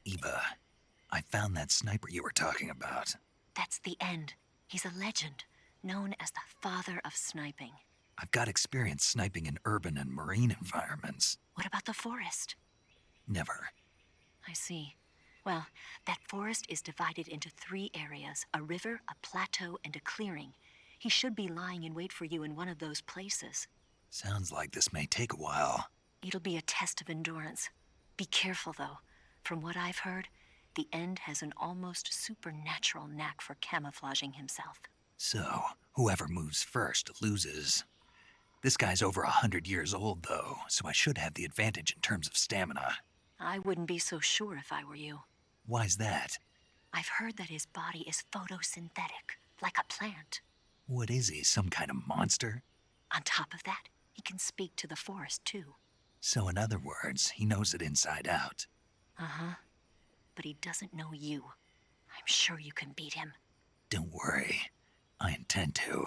Speaker 1: Eva, I found that sniper you were talking about.
Speaker 15: That's the end. He's a legend, known as the father of sniping.
Speaker 1: I've got experience sniping in urban and marine environments.
Speaker 15: What about the forest?
Speaker 1: Never.
Speaker 15: I see. Well, that forest is divided into 3 areas, a river, a plateau, and a clearing. He should be lying in wait for you in one of those places.
Speaker 1: Sounds like this may take a while.
Speaker 15: It'll be a test of endurance. Be careful, though. From what I've heard, the End has an almost supernatural knack for camouflaging himself.
Speaker 1: So, whoever moves first loses. This guy's over 100 years old, though, so I should have the advantage in terms of stamina.
Speaker 15: I wouldn't be so sure if I were you.
Speaker 1: Why's that?
Speaker 15: I've heard that his body is photosynthetic, like a plant.
Speaker 1: What is he, some kind of monster?
Speaker 15: On top of that, he can speak to the forest, too.
Speaker 1: So in other words, he knows it inside out.
Speaker 15: Uh-huh. But he doesn't know you. I'm sure you can beat him.
Speaker 1: Don't worry. I intend to.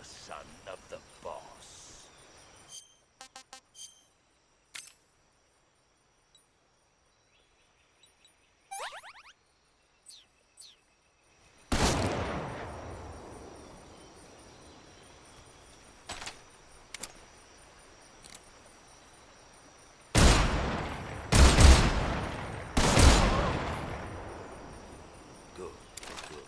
Speaker 16: son of the boss. Good, good.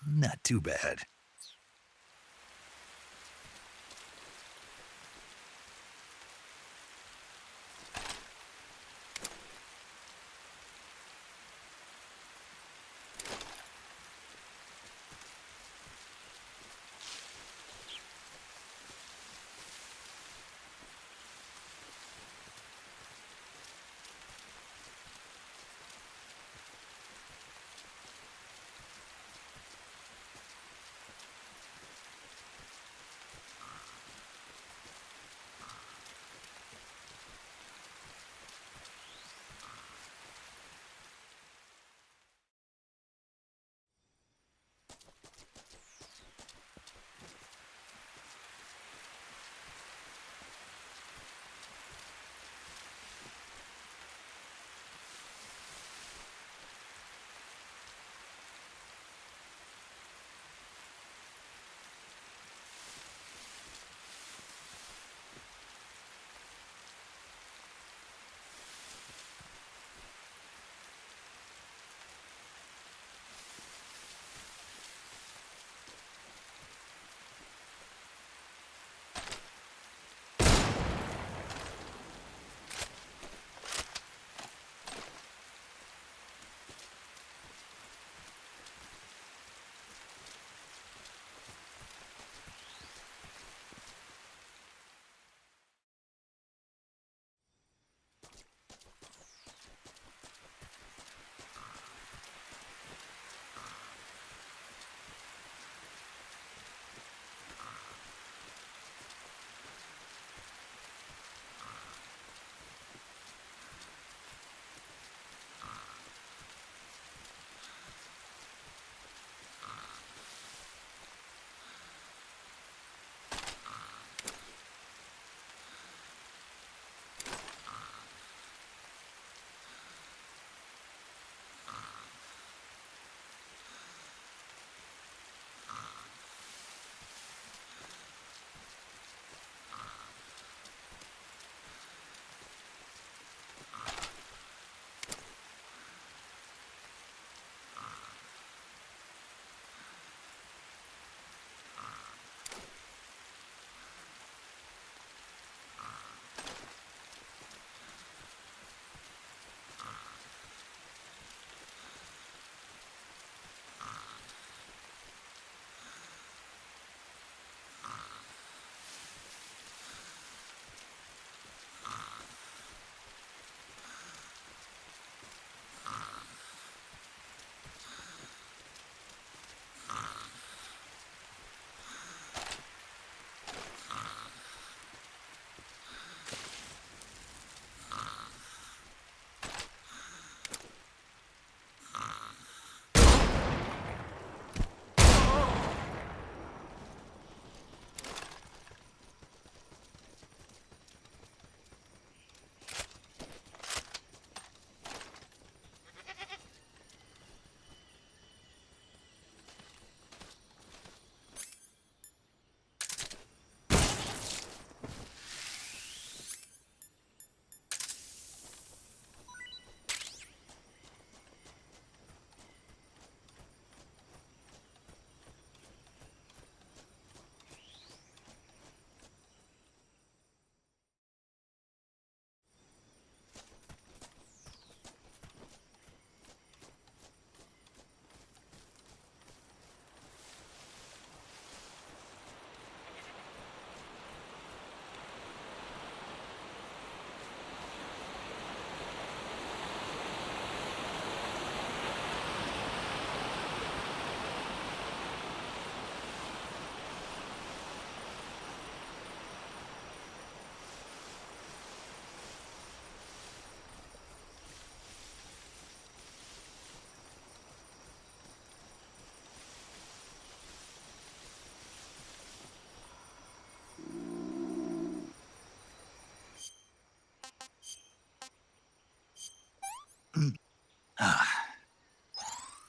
Speaker 1: Not too bad.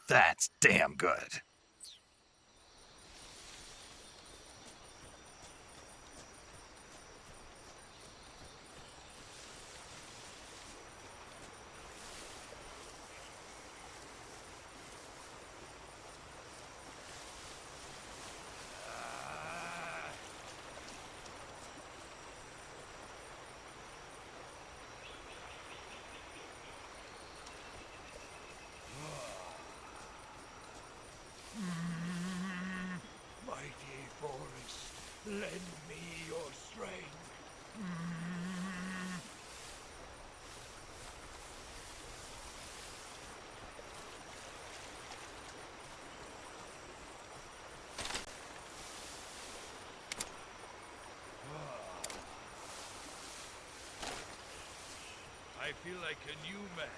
Speaker 1: That's damn good.
Speaker 16: Mighty forest, lend me your strength. I feel like a new man.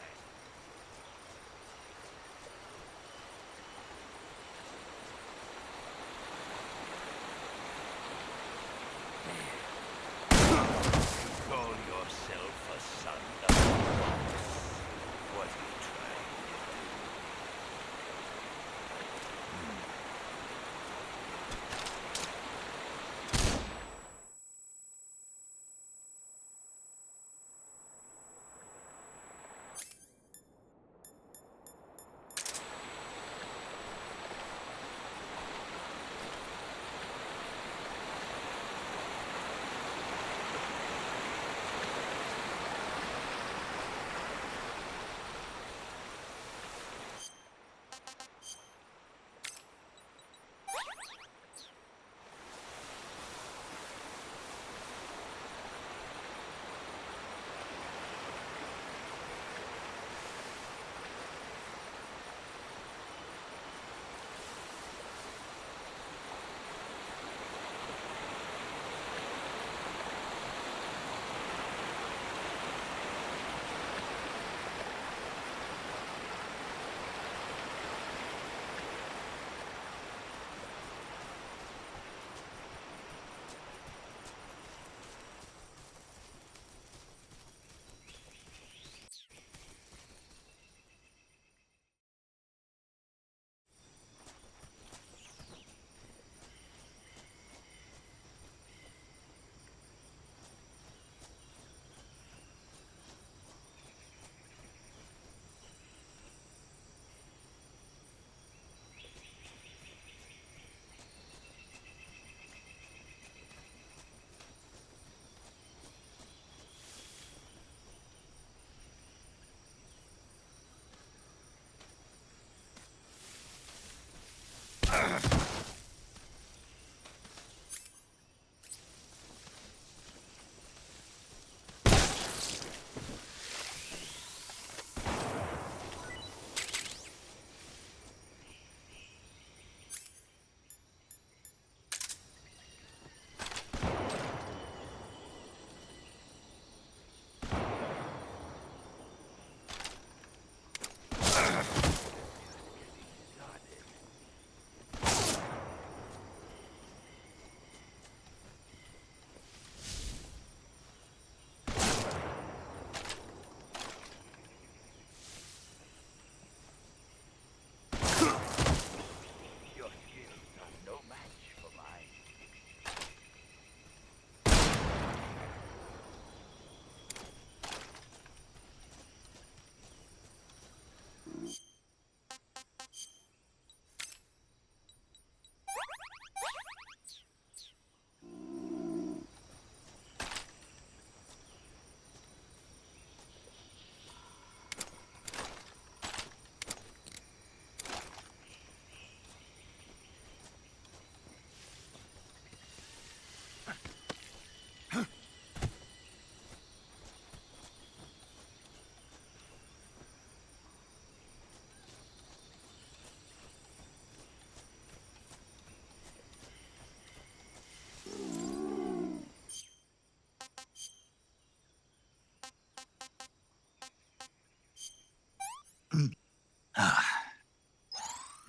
Speaker 16: Call yourself a son of a boss. What are you trying to do?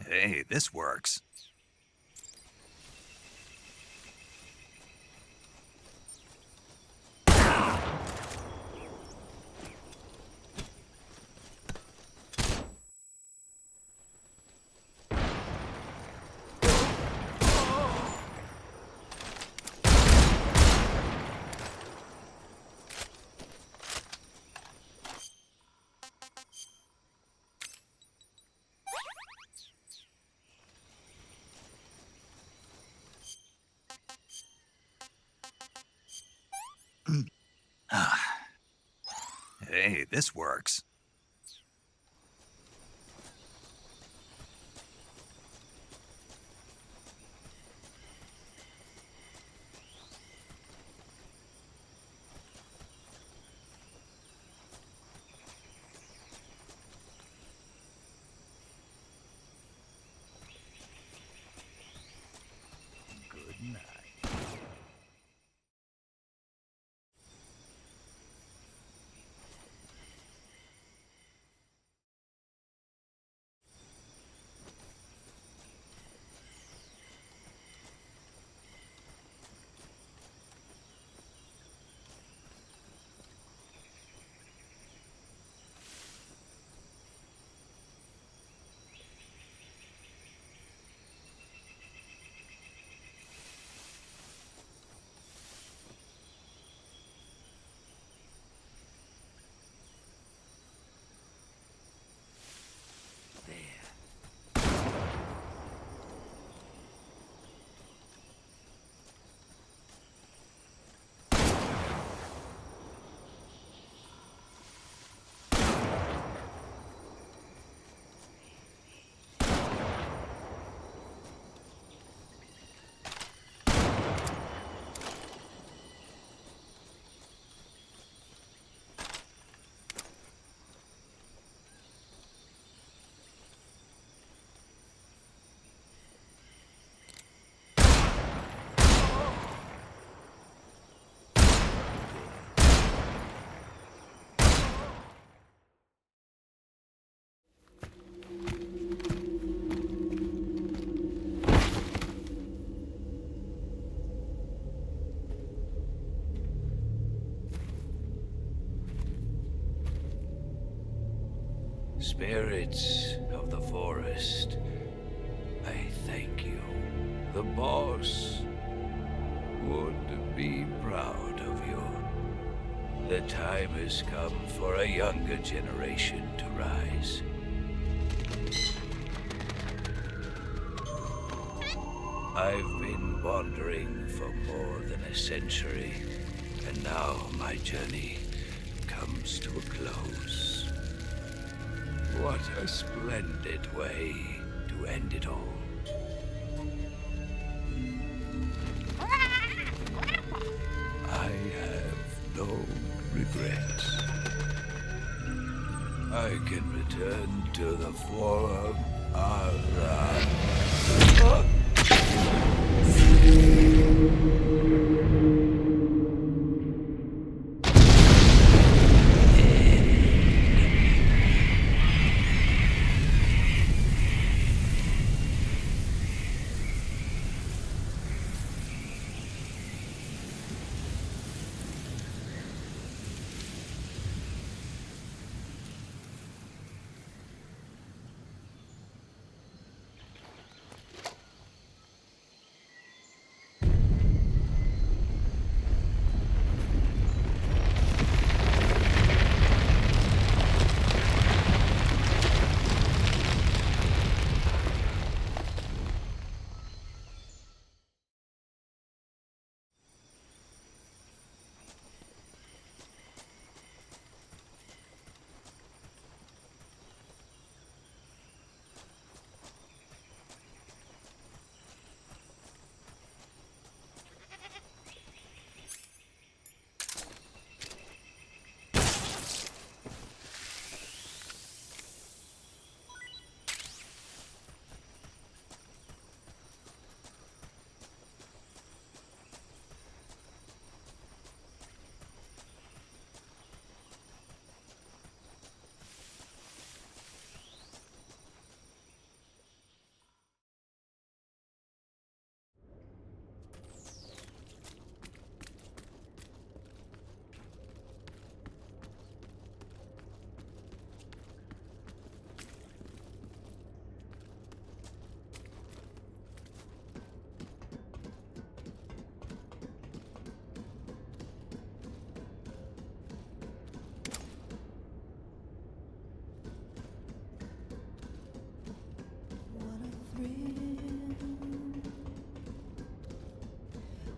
Speaker 1: Hey, this works. Hey, this works.
Speaker 8: Good night.
Speaker 16: Spirits of the forest, I thank you. The boss would be proud of you. The time has come for a younger generation to rise. I've been wandering for more than a century, and now my journey comes to a close. What a splendid way to end it all. I have no regrets. I can return to the Forum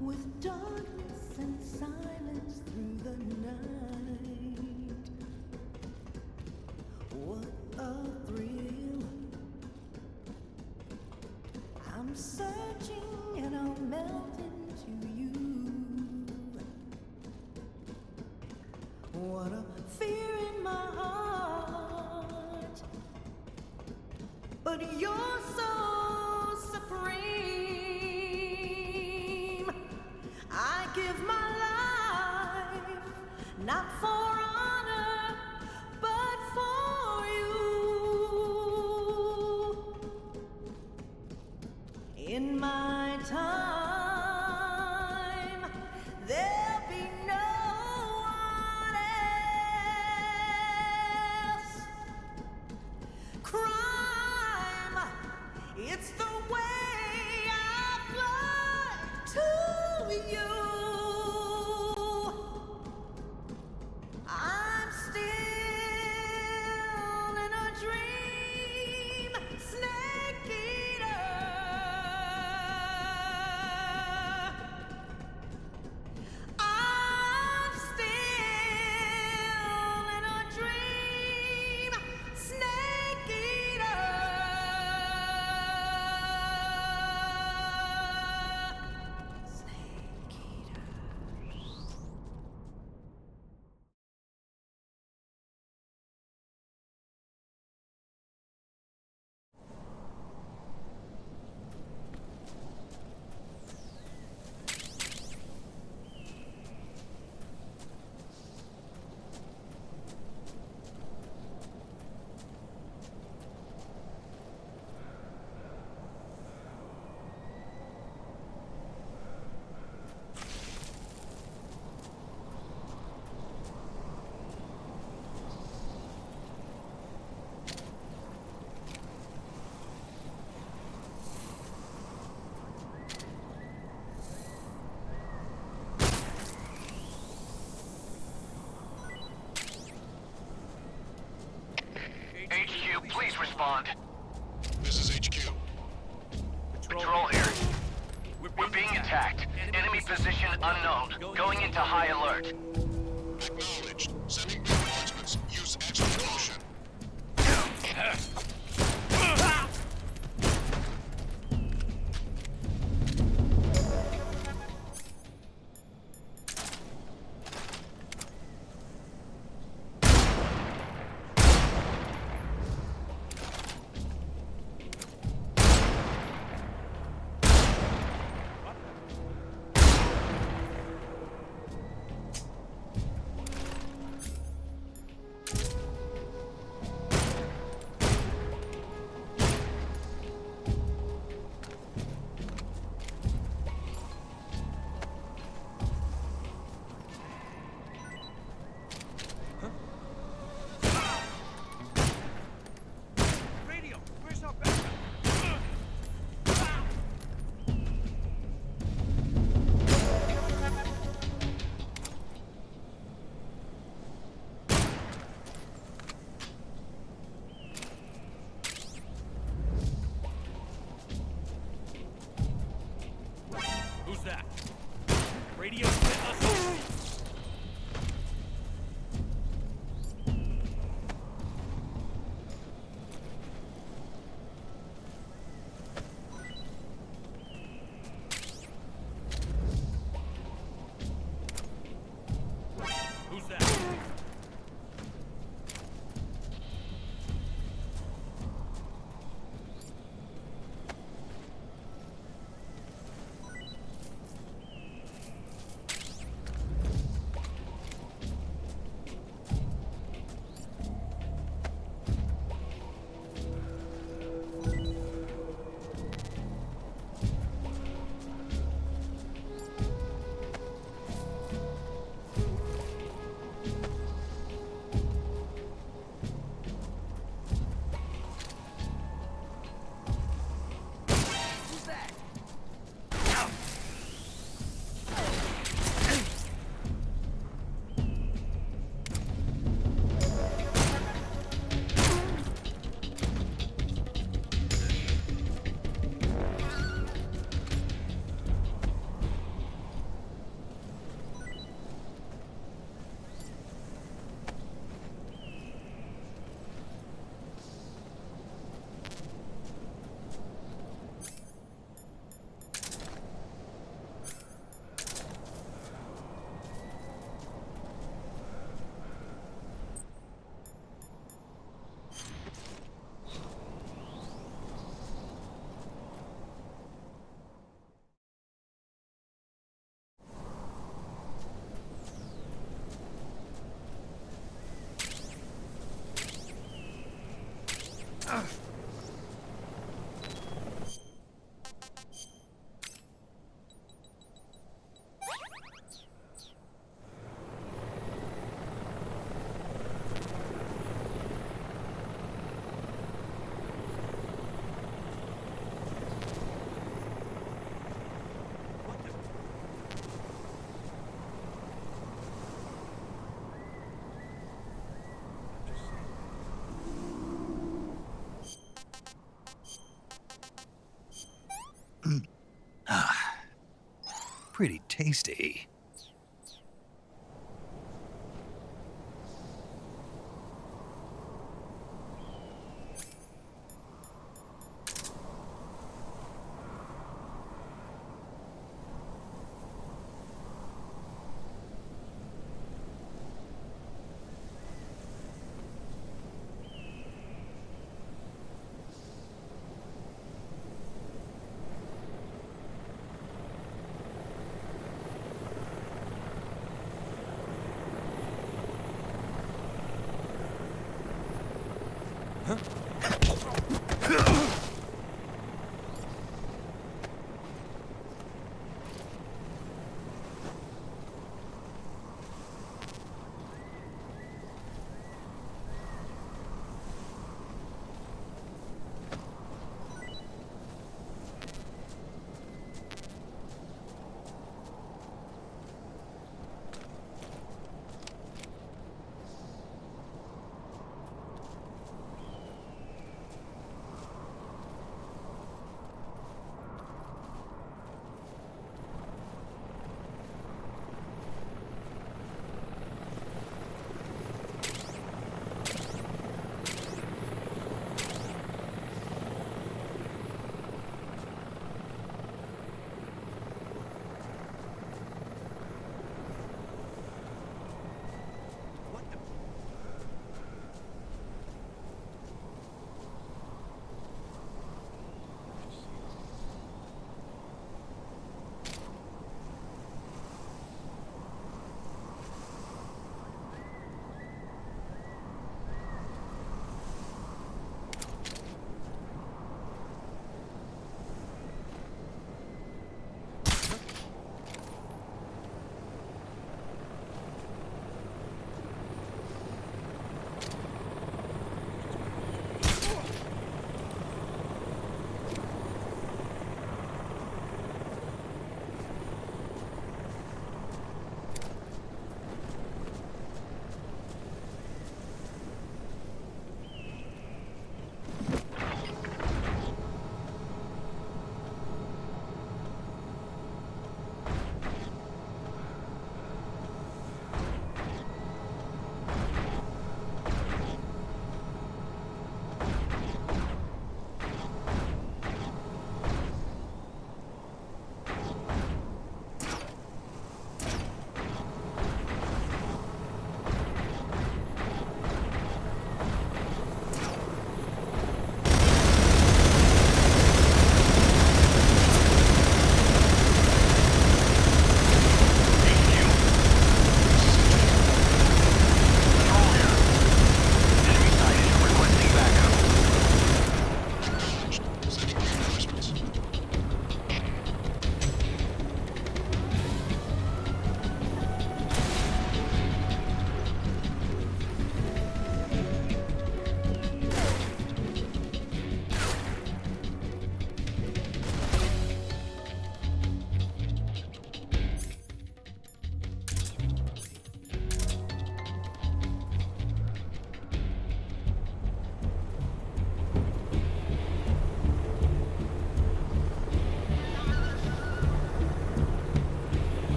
Speaker 18: With darkness and silence through the night, What a fear in my heart. But you're so supreme. I give my life, not for honor, but for you. In my time, there'll be no one else. Crime, it's the way I fly to you. I'm still in a dream, snake eater. I'm still in a dream, snake eater.
Speaker 4: HQ, please respond.
Speaker 17: This is HQ.
Speaker 4: Patrol here. We're being attacked. Enemy position unknown. Going into high alert.
Speaker 17: Acknowledged. Sending reinforcements. Use extra caution.
Speaker 1: Pretty tasty.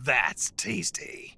Speaker 1: That's tasty.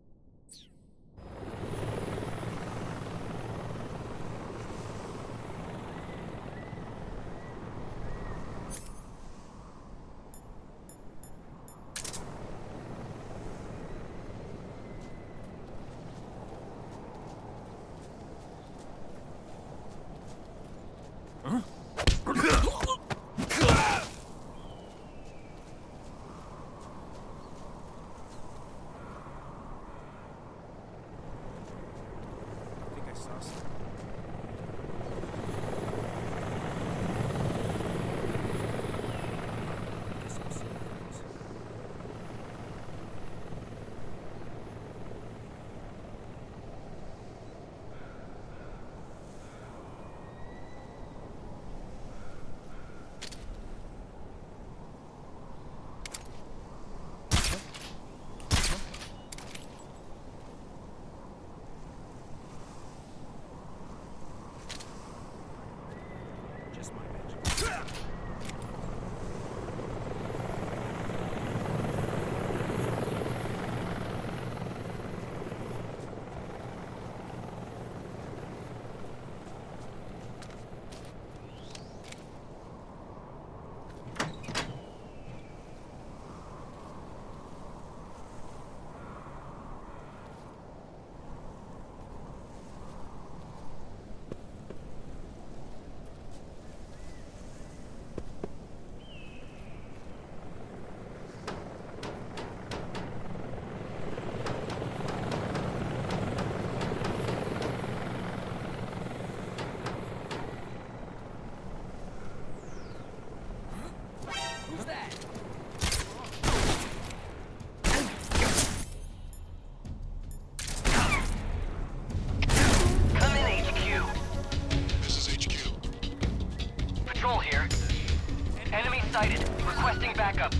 Speaker 19: Requesting backup.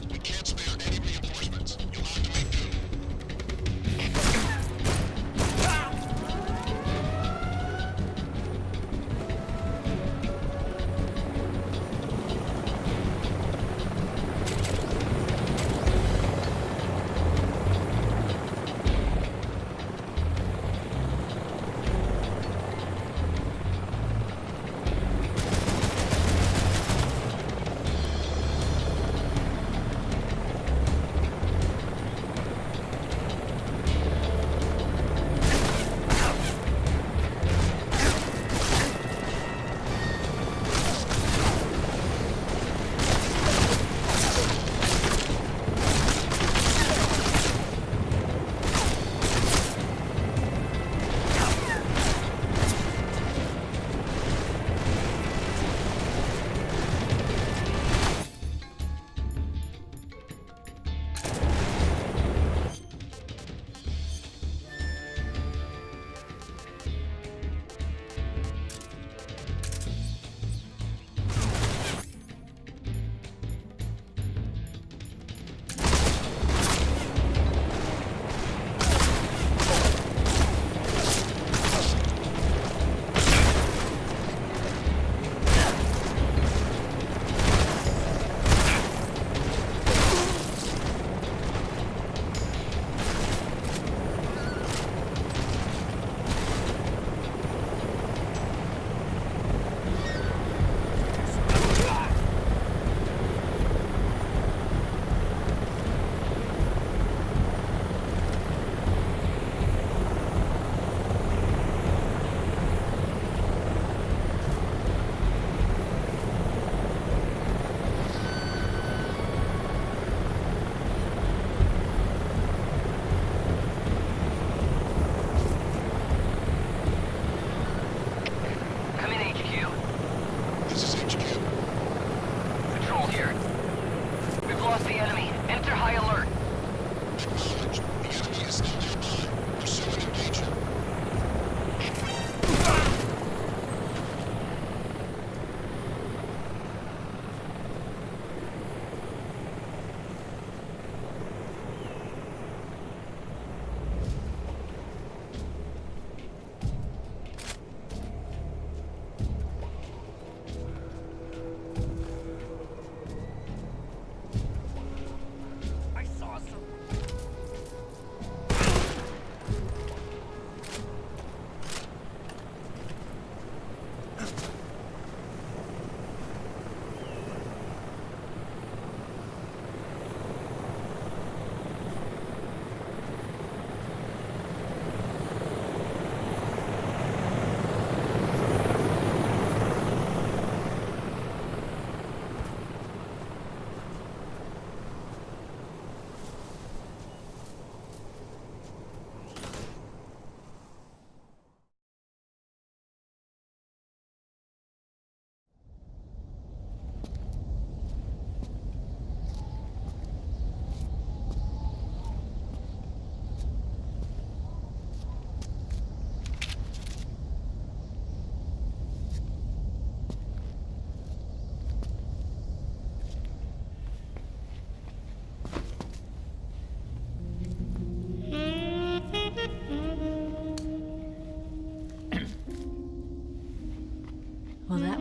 Speaker 17: We can't spare any reinforcements. You'll have to make do.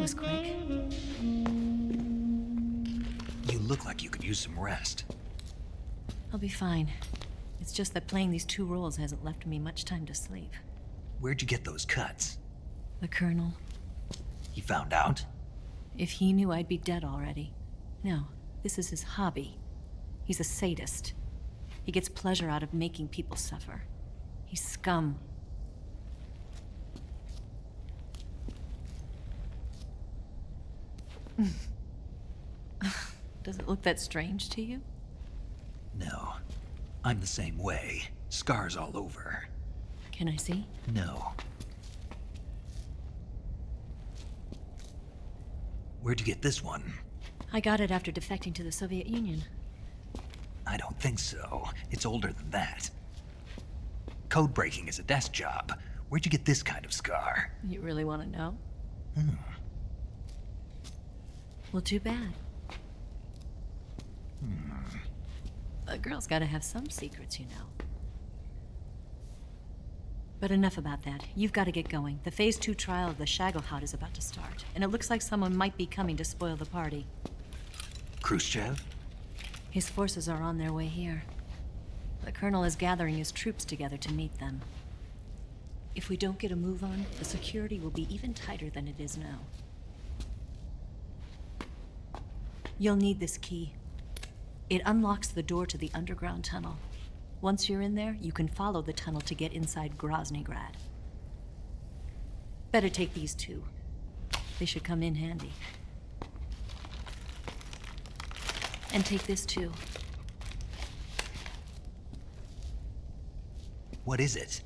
Speaker 15: was quick.
Speaker 1: You look like you could use some rest.
Speaker 15: I'll be fine. It's just that playing these 2 roles hasn't left me much time to sleep.
Speaker 1: Where'd you get those cuts?
Speaker 15: The Colonel.
Speaker 1: He found out?
Speaker 15: If he knew, I'd be dead already. No, this is his hobby. He's a sadist. He gets pleasure out of making people suffer. He's scum. Does it look that strange to you?
Speaker 1: No. I'm the same way. Scars all over.
Speaker 15: Can I see?
Speaker 1: No. Where'd you get this one?
Speaker 15: I got it after defecting to the Soviet Union.
Speaker 1: I don't think so. It's older than that. Code breaking is a desk job. Where'd you get this kind of scar?
Speaker 15: You really want to know?
Speaker 1: Hmm.
Speaker 15: Well, too bad. A girl's gotta have some secrets, you know. But enough about that. You've got to get going. The Phase 2 trial of the Shagohod is about to start, and it looks like someone might be coming to spoil the party.
Speaker 1: Khrushchev?
Speaker 15: His forces are on their way here. The Colonel is gathering his troops together to meet them. If we don't get a move on, the security will be even tighter than it is now. You'll need this key. It unlocks the door to the underground tunnel. Once you're in there, you can follow the tunnel to get inside Groznygrad. Better take these 2. They should come in handy. And take this too.
Speaker 1: What is it?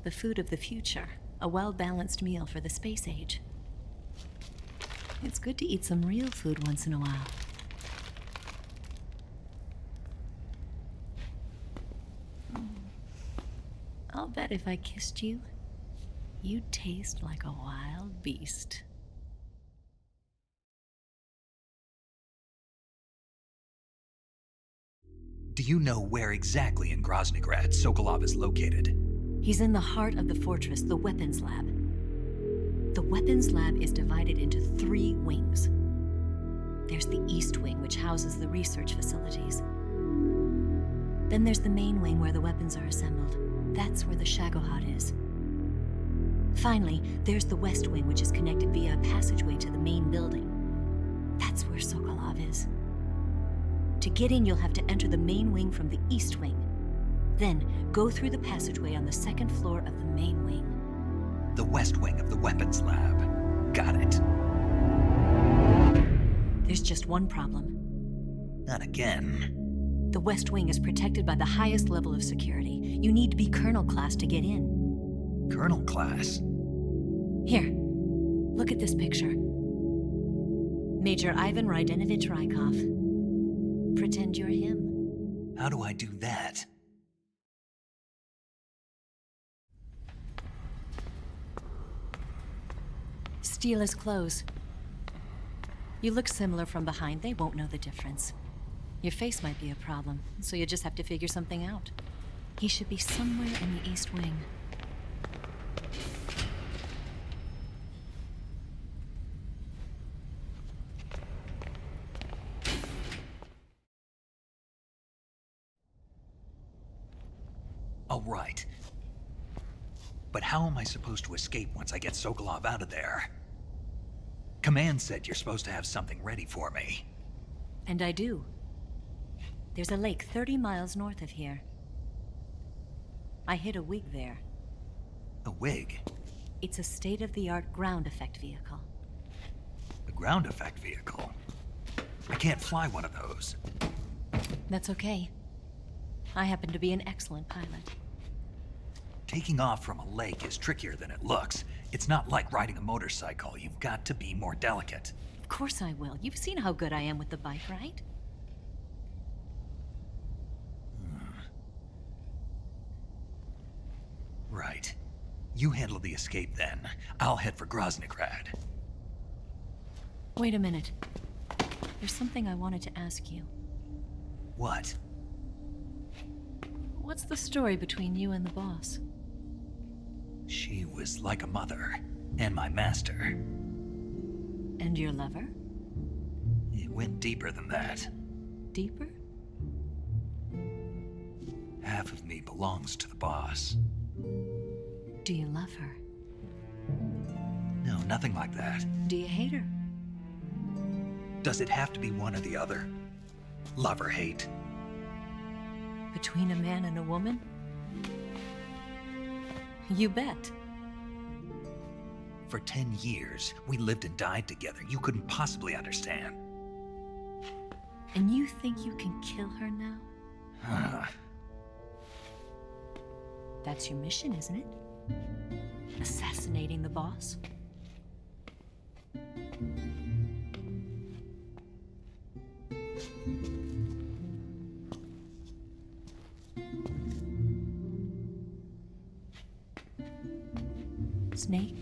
Speaker 15: The food of the future. A well-balanced meal for the space age. It's good to eat some real food once in a while. I'll bet if I kissed you, you'd taste like a wild beast.
Speaker 1: Do you know where exactly in Groznygrad Sokolov is located?
Speaker 15: He's in the heart of the fortress, the weapons lab. The weapons lab is divided into 3 wings. There's the East Wing, which houses the research facilities. Then there's the main wing where the weapons are assembled. That's where the Shagohod is. Finally, there's the West Wing, which is connected via a passageway to the main building. That's where Sokolov is. To get in, you'll have to enter the main wing from the East Wing. Then, go through the passageway on the 2nd floor of the main wing.
Speaker 1: The West Wing of the weapons lab. Got it.
Speaker 15: There's just one problem.
Speaker 1: Not again.
Speaker 15: The West Wing is protected by the highest level of security. You need to be Colonel class to get in.
Speaker 1: Colonel class?
Speaker 15: Here, look at this picture. Major Ivan Rydenovich Rykov. Pretend you're him.
Speaker 1: How do I do that?
Speaker 15: Steal his clothes. You look similar from behind. They won't know the difference. Your face might be a problem, so you just have to figure something out. He should be somewhere in the East Wing.
Speaker 1: All right. But how am I supposed to escape once I get Sokolov out of there? Command said you're supposed to have something ready for me.
Speaker 15: And I do. There's a lake 30 miles north of here. I hid a wig there.
Speaker 1: A wig?
Speaker 15: It's a state-of-the-art ground effect vehicle.
Speaker 1: A ground effect vehicle? I can't fly one of those.
Speaker 15: That's okay. I happen to be an excellent pilot.
Speaker 1: Taking off from a lake is trickier than it looks. It's not like riding a motorcycle. You've got to be more delicate.
Speaker 15: Of course I will. You've seen how good I am with the bike, right?
Speaker 1: Right. You handle the escape then. I'll head for Groznygrad.
Speaker 15: Wait a minute. There's something I wanted to ask you.
Speaker 1: What?
Speaker 15: What's the story between you and the boss?
Speaker 1: She was like a mother, and my master.
Speaker 15: And your lover?
Speaker 1: It went deeper than that.
Speaker 15: Deeper?
Speaker 1: Half of me belongs to the boss.
Speaker 15: Do you love her?
Speaker 1: No, nothing like that.
Speaker 15: Do you hate her?
Speaker 1: Does it have to be one or the other? Love or hate?
Speaker 15: Between a man and a woman? You bet.
Speaker 1: For 10 years, we lived and died together. You couldn't possibly understand.
Speaker 15: And you think you can kill her now? That's your mission, isn't it? Assassinating the boss? Snake,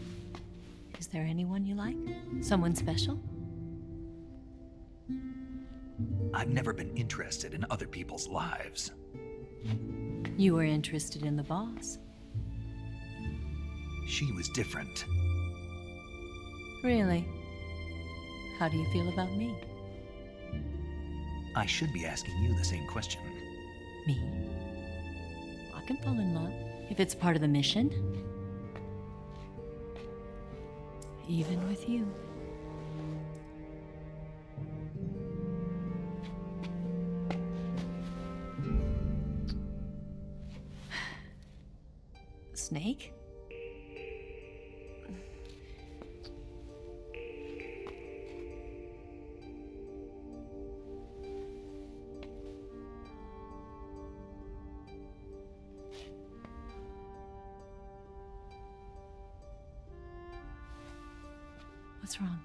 Speaker 15: is there anyone you like? Someone special?
Speaker 1: I've never been interested in other people's lives.
Speaker 15: You were interested in the boss.
Speaker 1: She was different.
Speaker 15: Really? How do you feel about me?
Speaker 1: I should be asking you the same question.
Speaker 15: Me? I can fall in love if it's part of the mission. Even with you. Snake? What's wrong?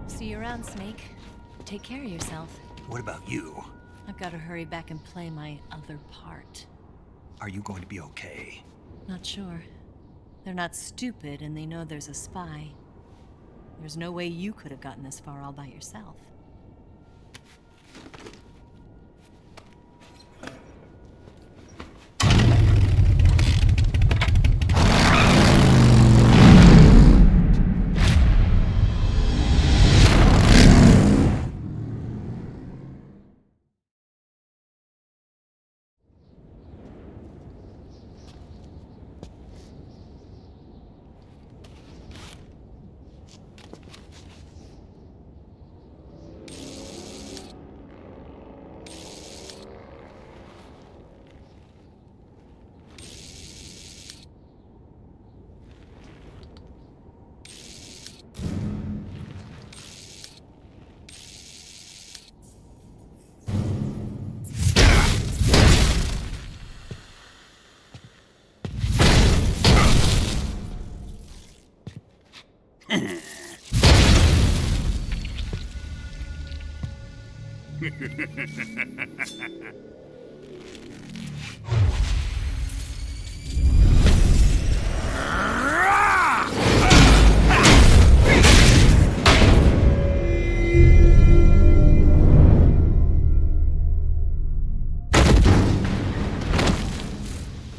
Speaker 15: See you around, Snake. Take care of yourself.
Speaker 1: What about you?
Speaker 15: I've got to hurry back and play my other part.
Speaker 1: Are you going to be okay?
Speaker 15: Not sure. They're not stupid, and they know there's a spy. There's no way you could have gotten this far all by yourself.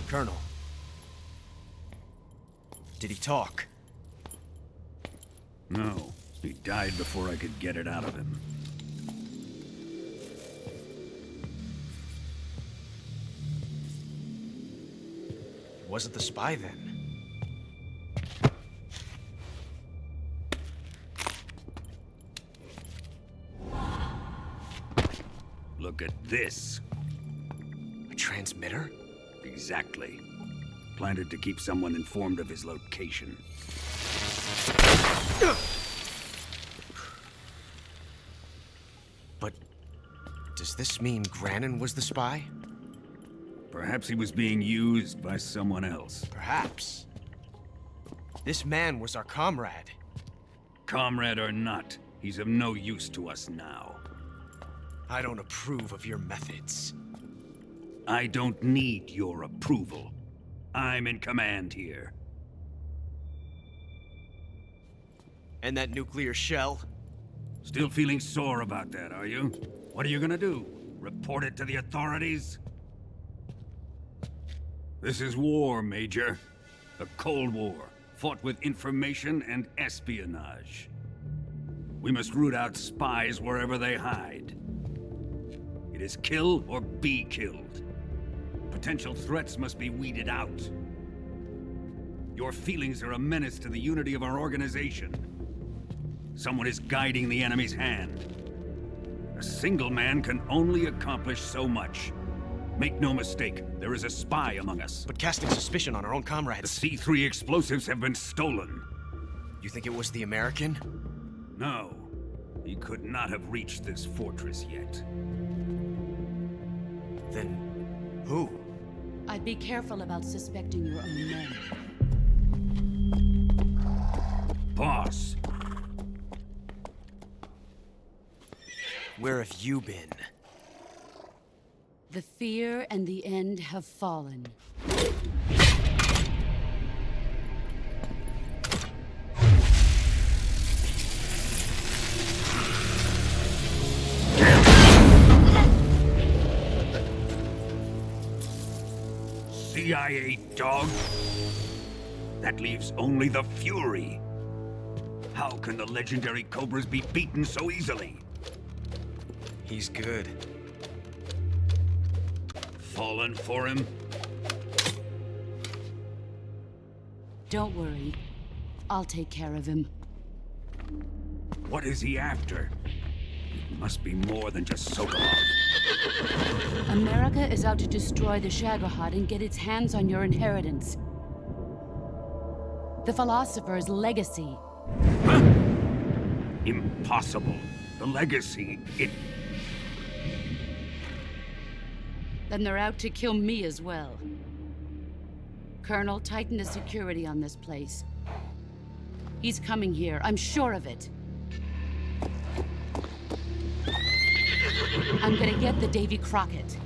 Speaker 9: Colonel. Did he talk?
Speaker 19: No. He died before I could get it out of him.
Speaker 9: Wasn't the spy then?
Speaker 19: Look at this.
Speaker 9: A transmitter?
Speaker 19: Exactly. Planted to keep someone informed of his location.
Speaker 9: But does this mean Granin was the spy?
Speaker 19: Perhaps he was being used by someone else.
Speaker 9: Perhaps. This man was our comrade.
Speaker 19: Comrade or not, he's of no use to us now.
Speaker 9: I don't approve of your methods.
Speaker 19: I don't need your approval. I'm in command here.
Speaker 9: And that nuclear shell?
Speaker 19: Still feeling sore about that, are you? What are you gonna do? Report it to the authorities? This is war, Major. A Cold War, fought with information and espionage. We must root out spies wherever they hide. It is kill or be killed. Potential threats must be weeded out. Your feelings are a menace to the unity of our organization. Someone is guiding the enemy's hand. A single man can only accomplish so much. Make no mistake, there is a spy among us.
Speaker 9: But casting suspicion on our own comrades.
Speaker 19: The C3 explosives have been stolen.
Speaker 9: You think it was the American?
Speaker 19: No. He could not have reached this fortress yet.
Speaker 9: Then, who?
Speaker 6: I'd be careful about suspecting your own men.
Speaker 19: Boss!
Speaker 9: Where have you been?
Speaker 6: The fear and the end have fallen.
Speaker 19: CIA dog? That leaves only the Fury. How can the legendary Cobras be beaten so easily?
Speaker 9: He's good.
Speaker 19: Fallen for him?
Speaker 6: Don't worry. I'll take care of him.
Speaker 19: What is he after? It must be more than just Shagohod.
Speaker 6: America is out to destroy the Shagohod and get its hands on your inheritance. The philosopher's legacy.
Speaker 19: Huh? Impossible. The legacy,
Speaker 6: Then they're out to kill me as well. Colonel, tighten the security on this place. He's coming here, I'm sure of it. I'm gonna get the Davy Crockett.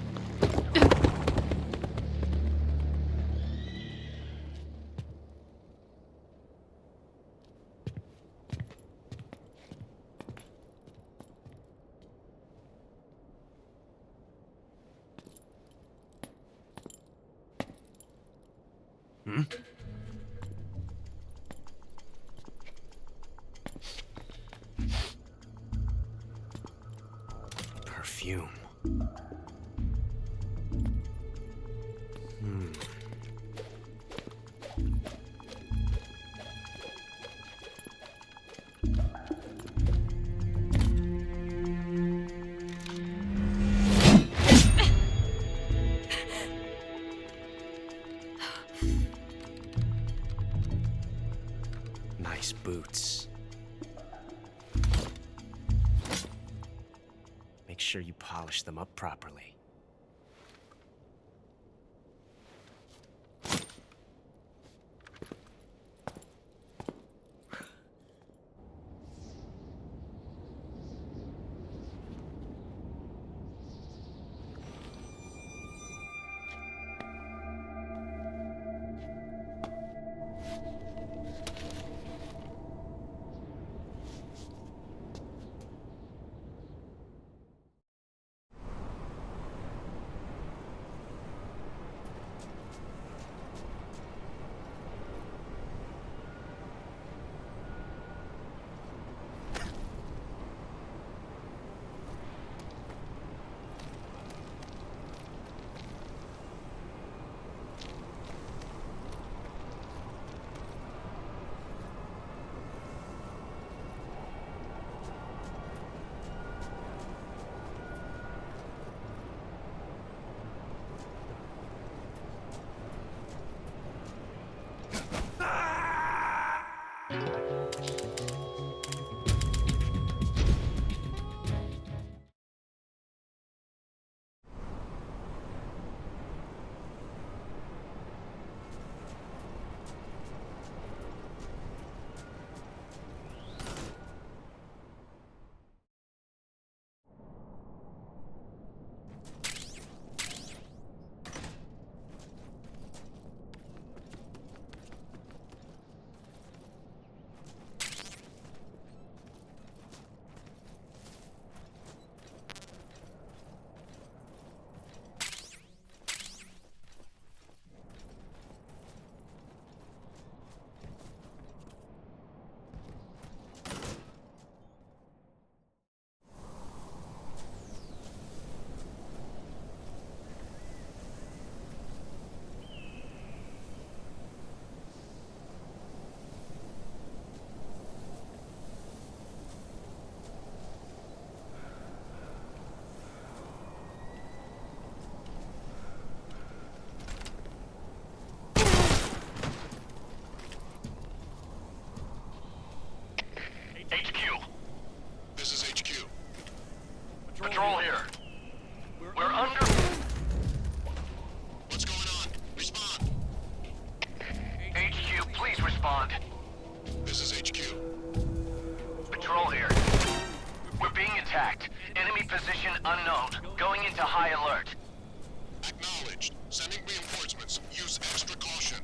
Speaker 9: Perfume. Nice boots. Make sure you polish them up properly.
Speaker 4: unknown. Going into high alert.
Speaker 17: Acknowledged. Sending reinforcements. Use extra caution.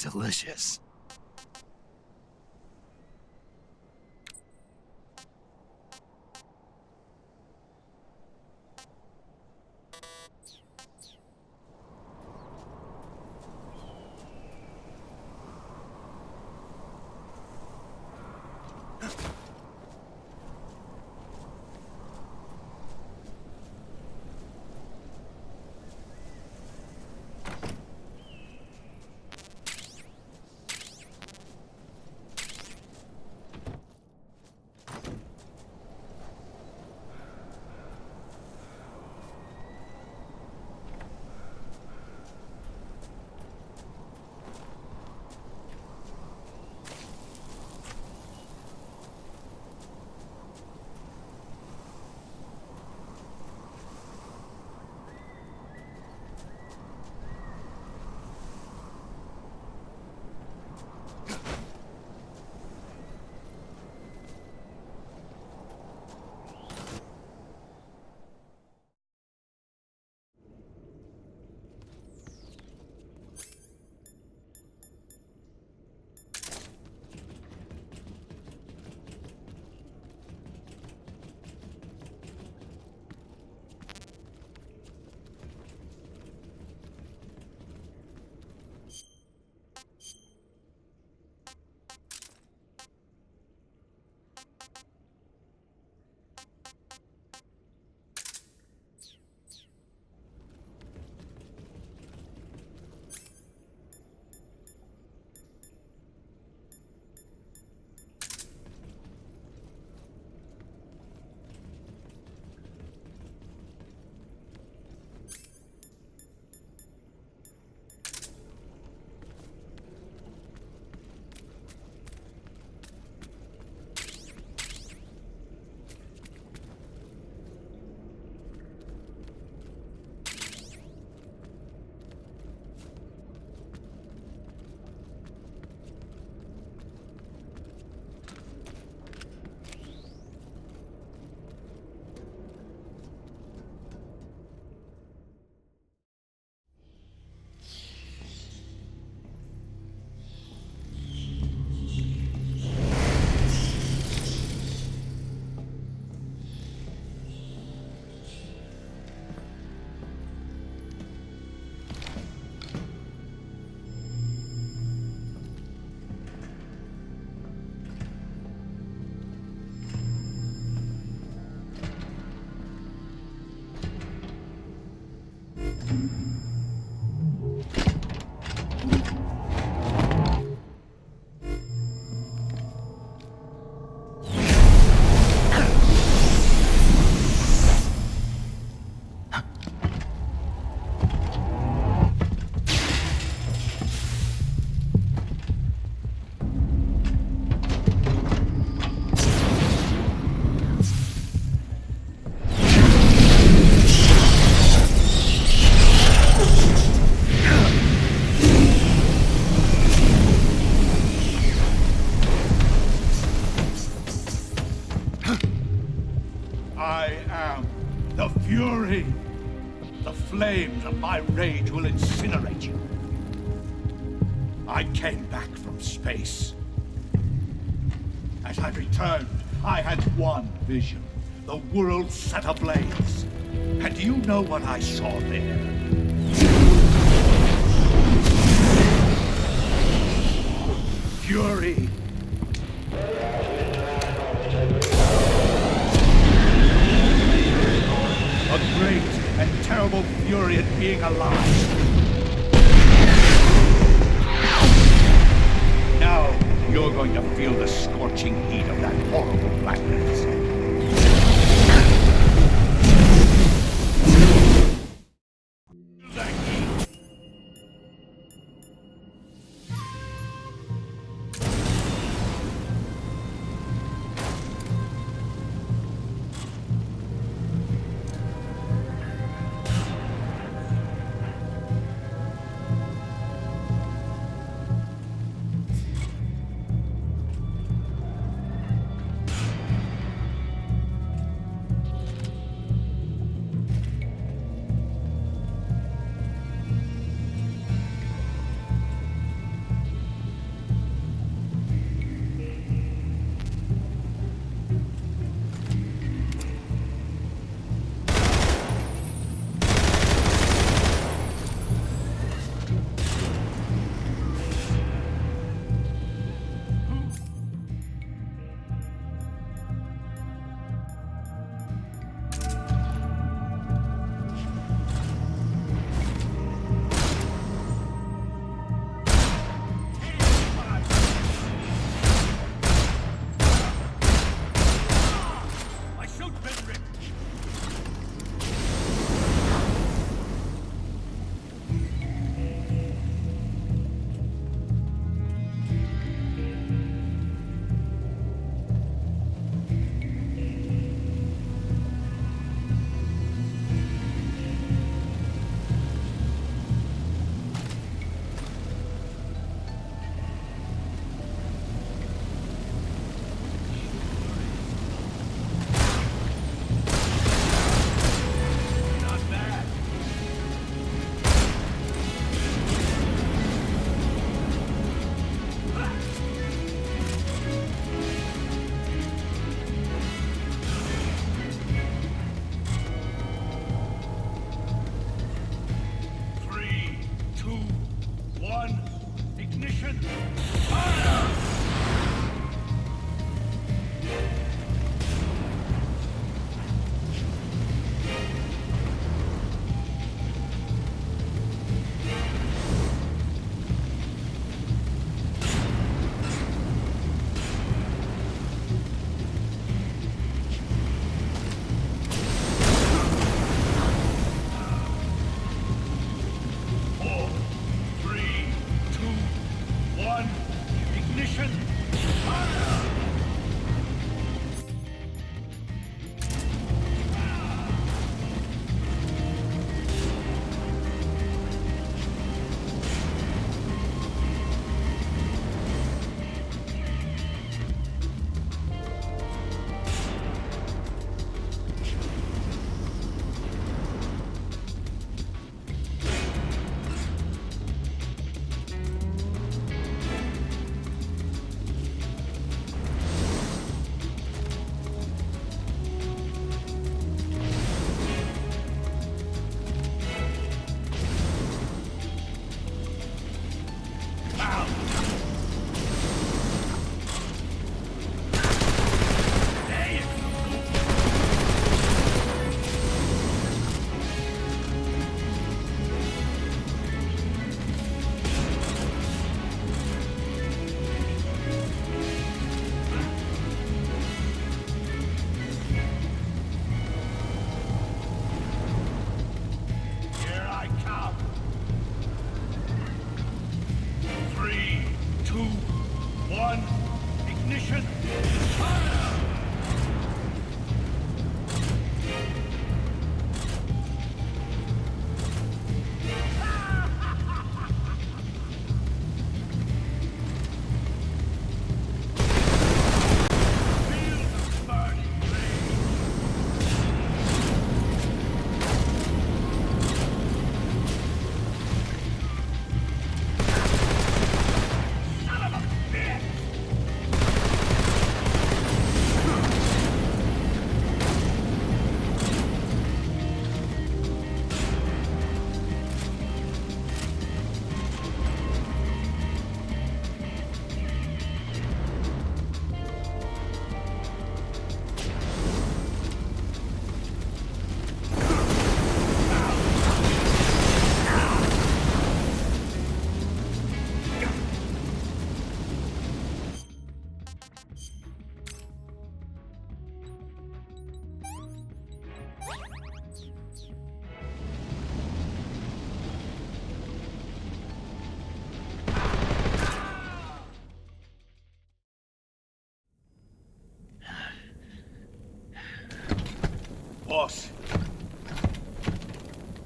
Speaker 1: Delicious.
Speaker 16: I am the Fury. The flames of my rage will incinerate you. I came back from space. As I returned, I had one vision. The world set ablaze. And do you know what I saw there? Fury. A great and terrible fury at being alive. Now, you're going to feel the scorching heat of that horrible blackness.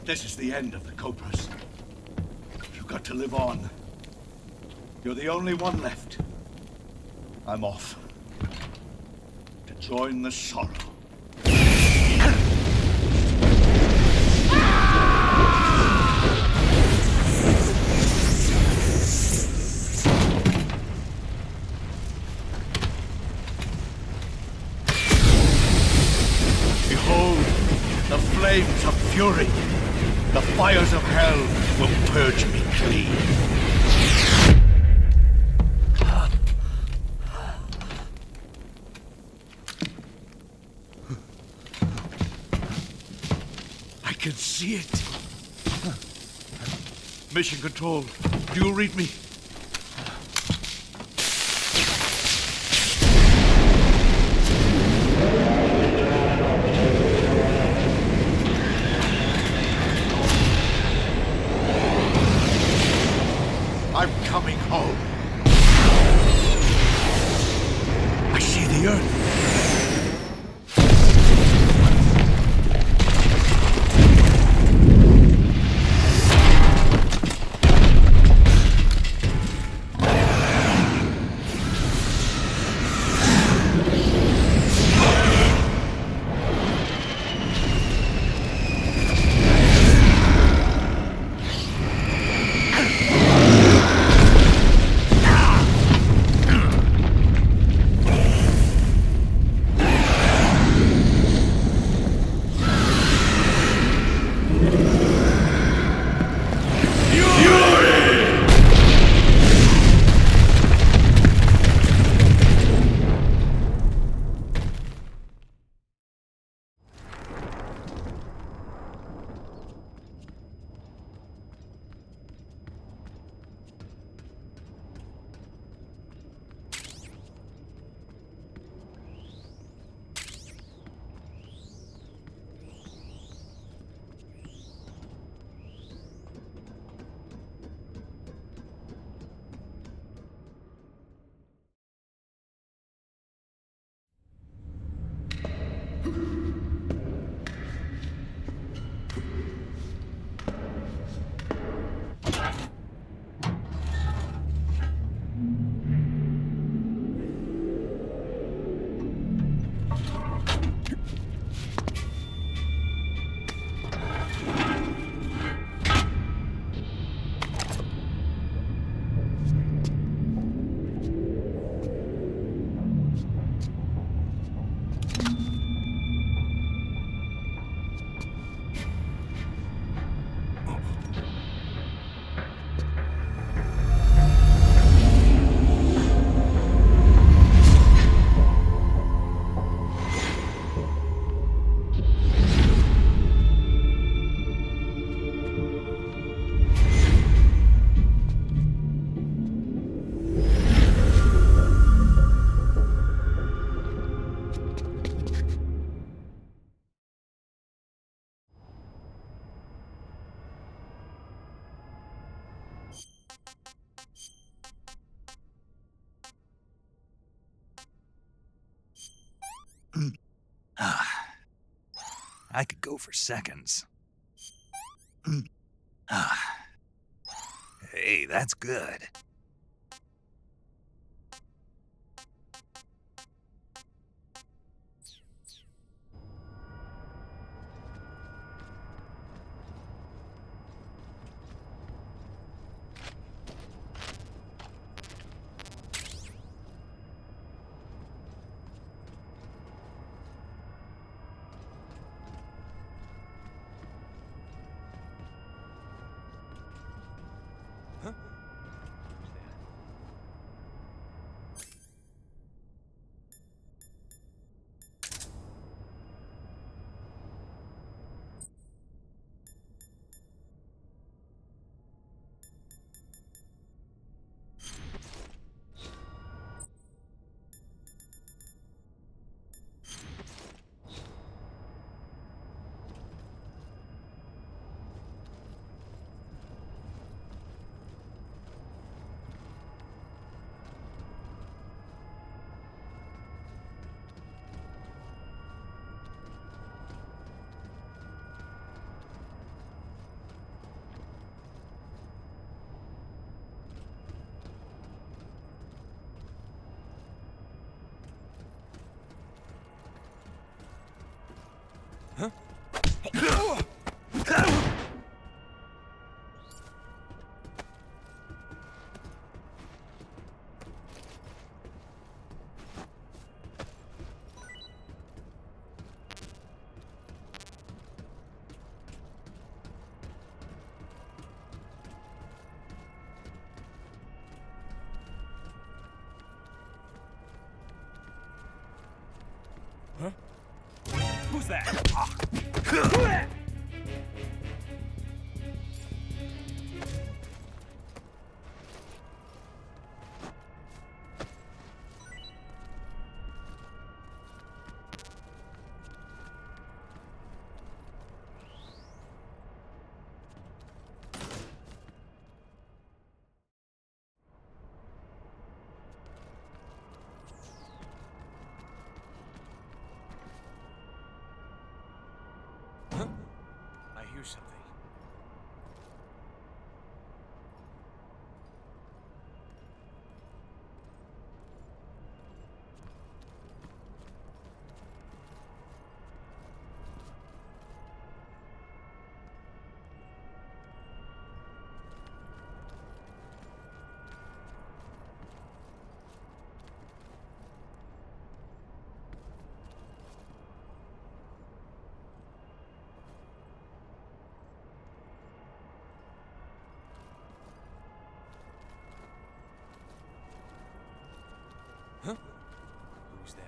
Speaker 16: This is the end of the Cobras. You've got to live on. You're the only one left. I'm off. To join the sorrow. Behold, the flames of fury. The fires of hell will purge me clean. I can see it. Mission Control, do you read me? I'm coming home. I see the Earth.
Speaker 1: I could go for seconds. Hey, that's good.
Speaker 14: Who's that?
Speaker 9: I hear something. Huh? Who's that?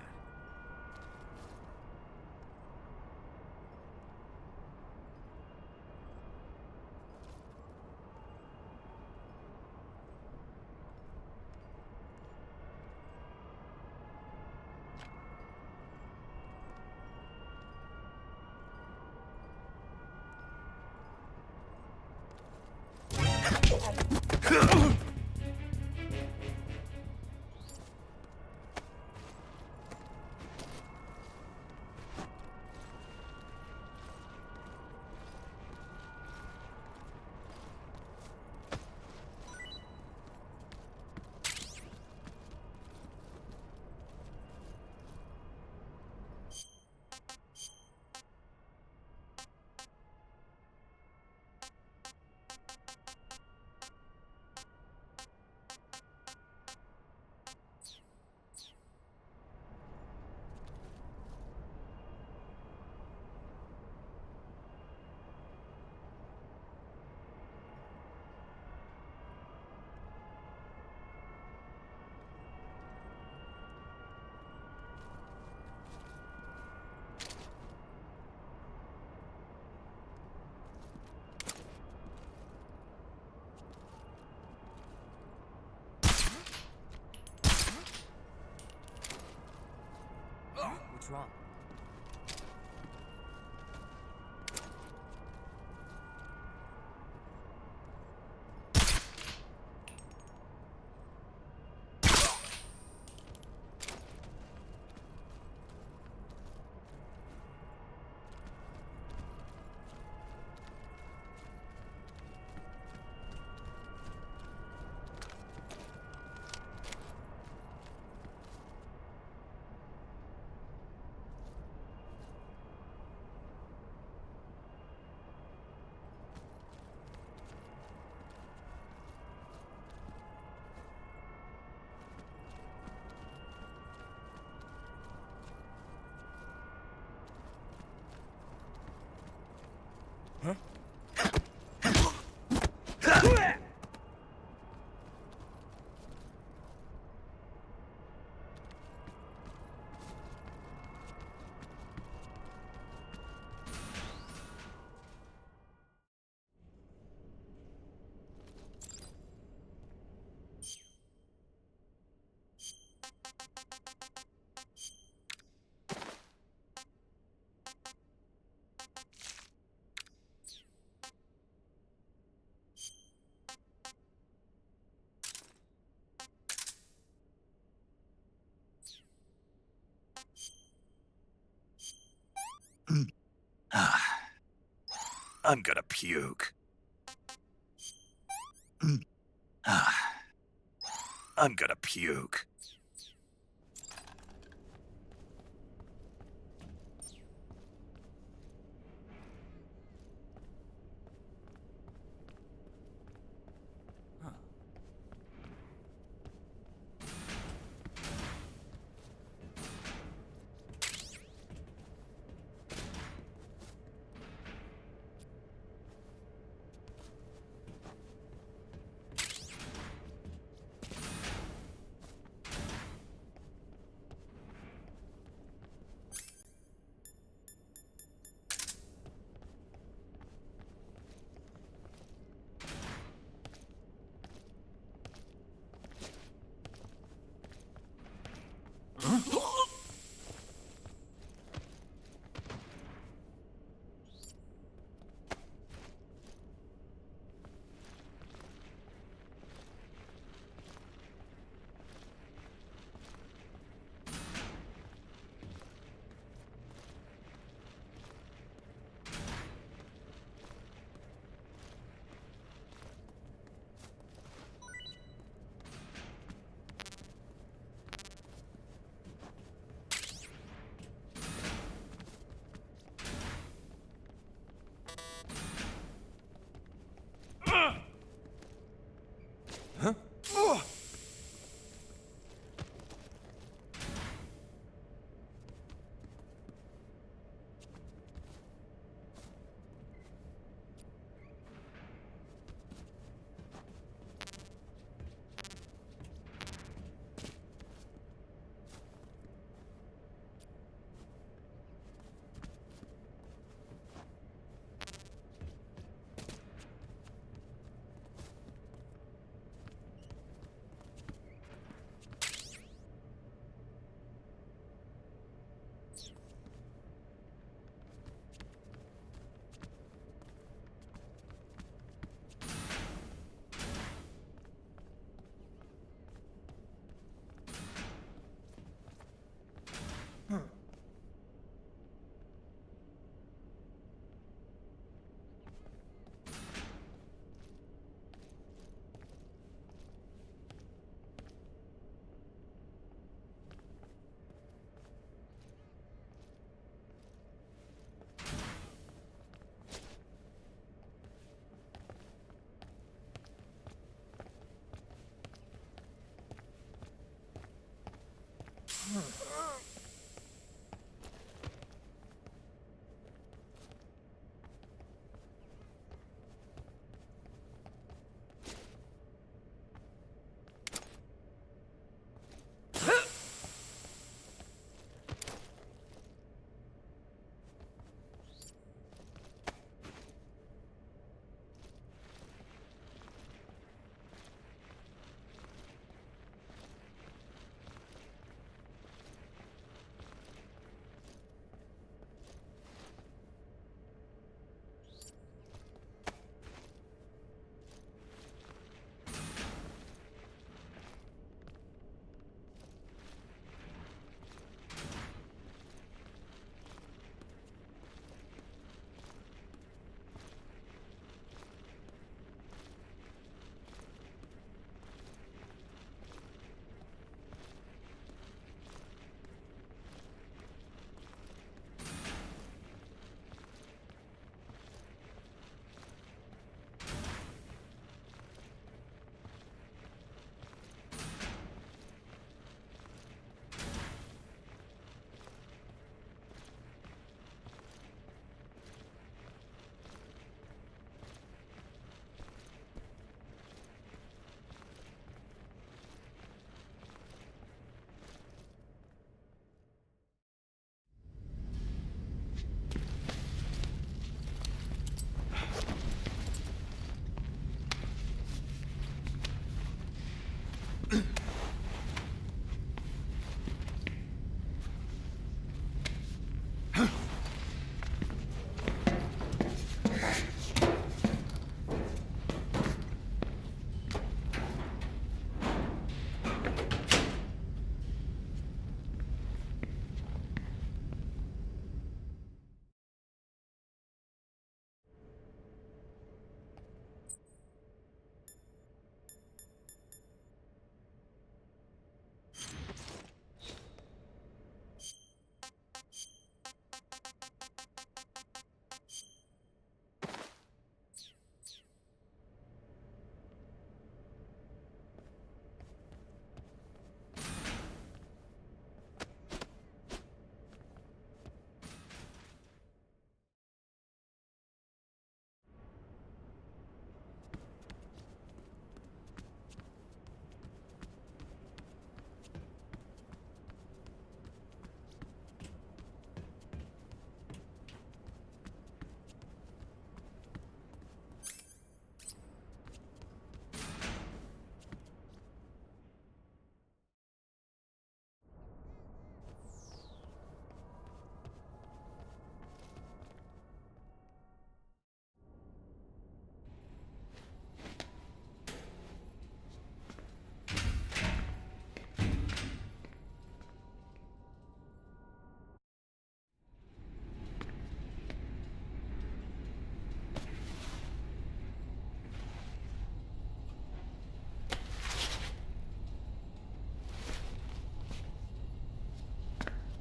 Speaker 9: What's wrong?
Speaker 1: I'm gonna puke. I'm gonna puke.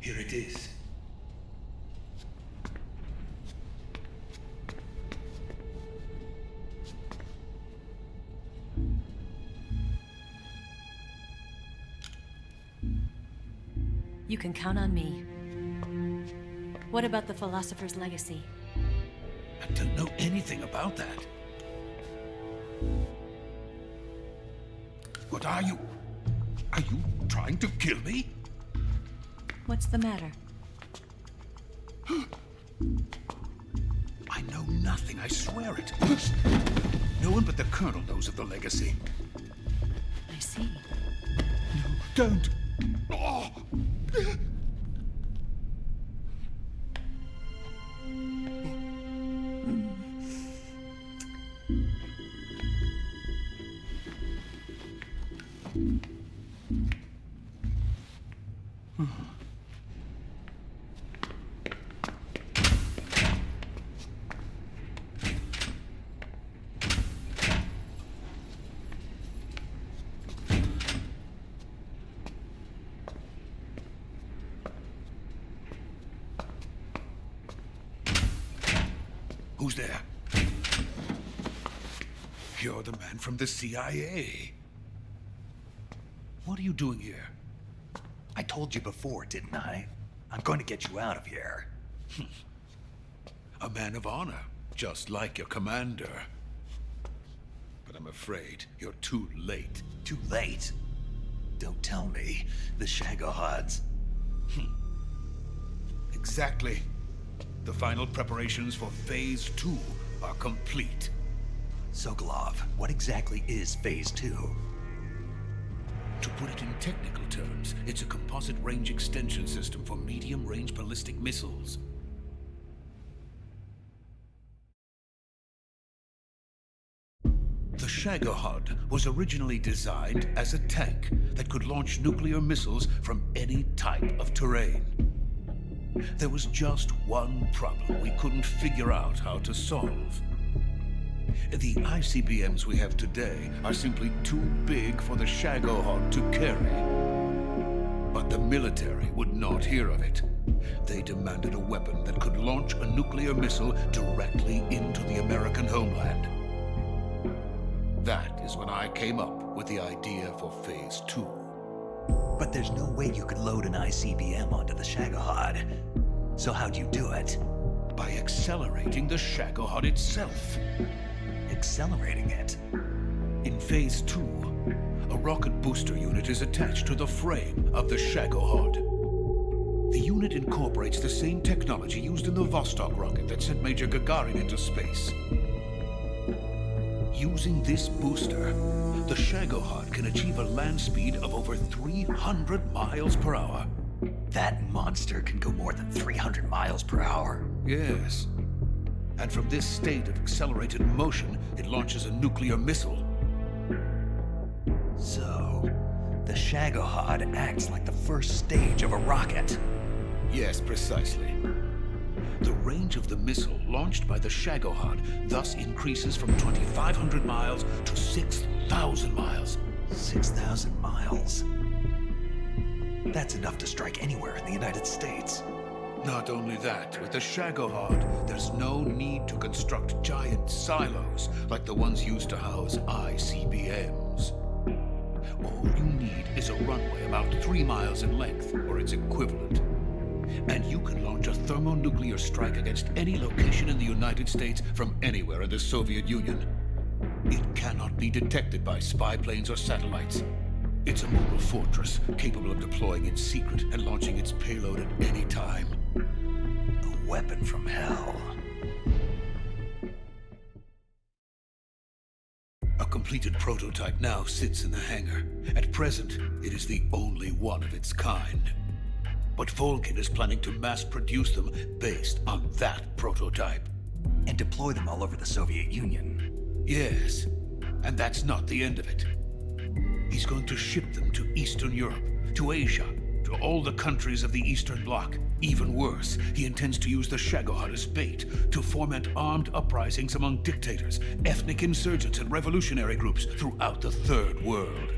Speaker 8: Here it is.
Speaker 15: You can count on me. What about the philosopher's legacy?
Speaker 8: I don't know anything about that. What are you? Are you trying to kill me?
Speaker 15: What's the matter?
Speaker 8: I know nothing, I swear it. No one but the Colonel knows of the legacy.
Speaker 15: I see.
Speaker 8: No, don't. Oh. Who's there? You're the man from the CIA. What are you doing here? I
Speaker 1: told you before, didn't I? I'm going to get you out of here.
Speaker 8: A man of honor, just like your commander. But I'm afraid you're too late.
Speaker 1: Too late? Don't tell me. The Shagohods.
Speaker 8: Exactly. The final preparations for Phase 2 are complete.
Speaker 1: Sokolov, what exactly is Phase 2?
Speaker 8: To put it in technical terms, it's a composite range extension system for medium-range ballistic missiles. The Shagohod was originally designed as a tank that could launch nuclear missiles from any type of terrain. There was just one problem we couldn't figure out how to solve. The ICBMs we have today are simply too big for the Shagohod to carry. But the military would not hear of it. They demanded a weapon that could launch a nuclear missile directly into the American homeland. That is when I came up with the idea for Phase 2.
Speaker 1: But there's no way you could load an ICBM onto the Shagohod. So how'd you do it?
Speaker 8: By accelerating the Shagohod itself.
Speaker 1: Accelerating it?
Speaker 8: In Phase 2, a rocket booster unit is attached to the frame of the Shagohod. The unit incorporates the same technology used in the Vostok rocket that sent Major Gagarin into space. Using this booster, the Shagohod can achieve a land speed of over 300 miles per hour.
Speaker 1: That monster can go more than 300 miles per hour?
Speaker 8: Yes. And from this state of accelerated motion, it launches a nuclear missile.
Speaker 1: So, the Shagohod acts like the first stage of a rocket.
Speaker 8: Yes, precisely. The range of the missile launched by the Shagohod thus increases from 2,500 miles to 6,000 miles.
Speaker 1: 6,000 miles? That's enough to strike anywhere in the United States.
Speaker 8: Not only that, with the Shagohod, there's no need to construct giant silos like the ones used to house ICBMs. All you need is a runway about 3 miles in length, or its equivalent. And you can launch a thermonuclear strike against any location in the United States from anywhere in the Soviet Union. It cannot be detected by spy planes or satellites. It's a mobile fortress, capable of deploying in secret and launching its payload at any time.
Speaker 1: A weapon from hell.
Speaker 8: A completed prototype now sits in the hangar. At present, it is the only one of its kind. But Volgin is planning to mass-produce them based on that prototype.
Speaker 1: And deploy them all over the Soviet Union.
Speaker 8: Yes, and that's not the end of it. He's going to ship them to Eastern Europe, to Asia, to all the countries of the Eastern Bloc. Even worse, he intends to use the Shagohod as bait to foment armed uprisings among dictators, ethnic insurgents, and revolutionary groups throughout the Third World.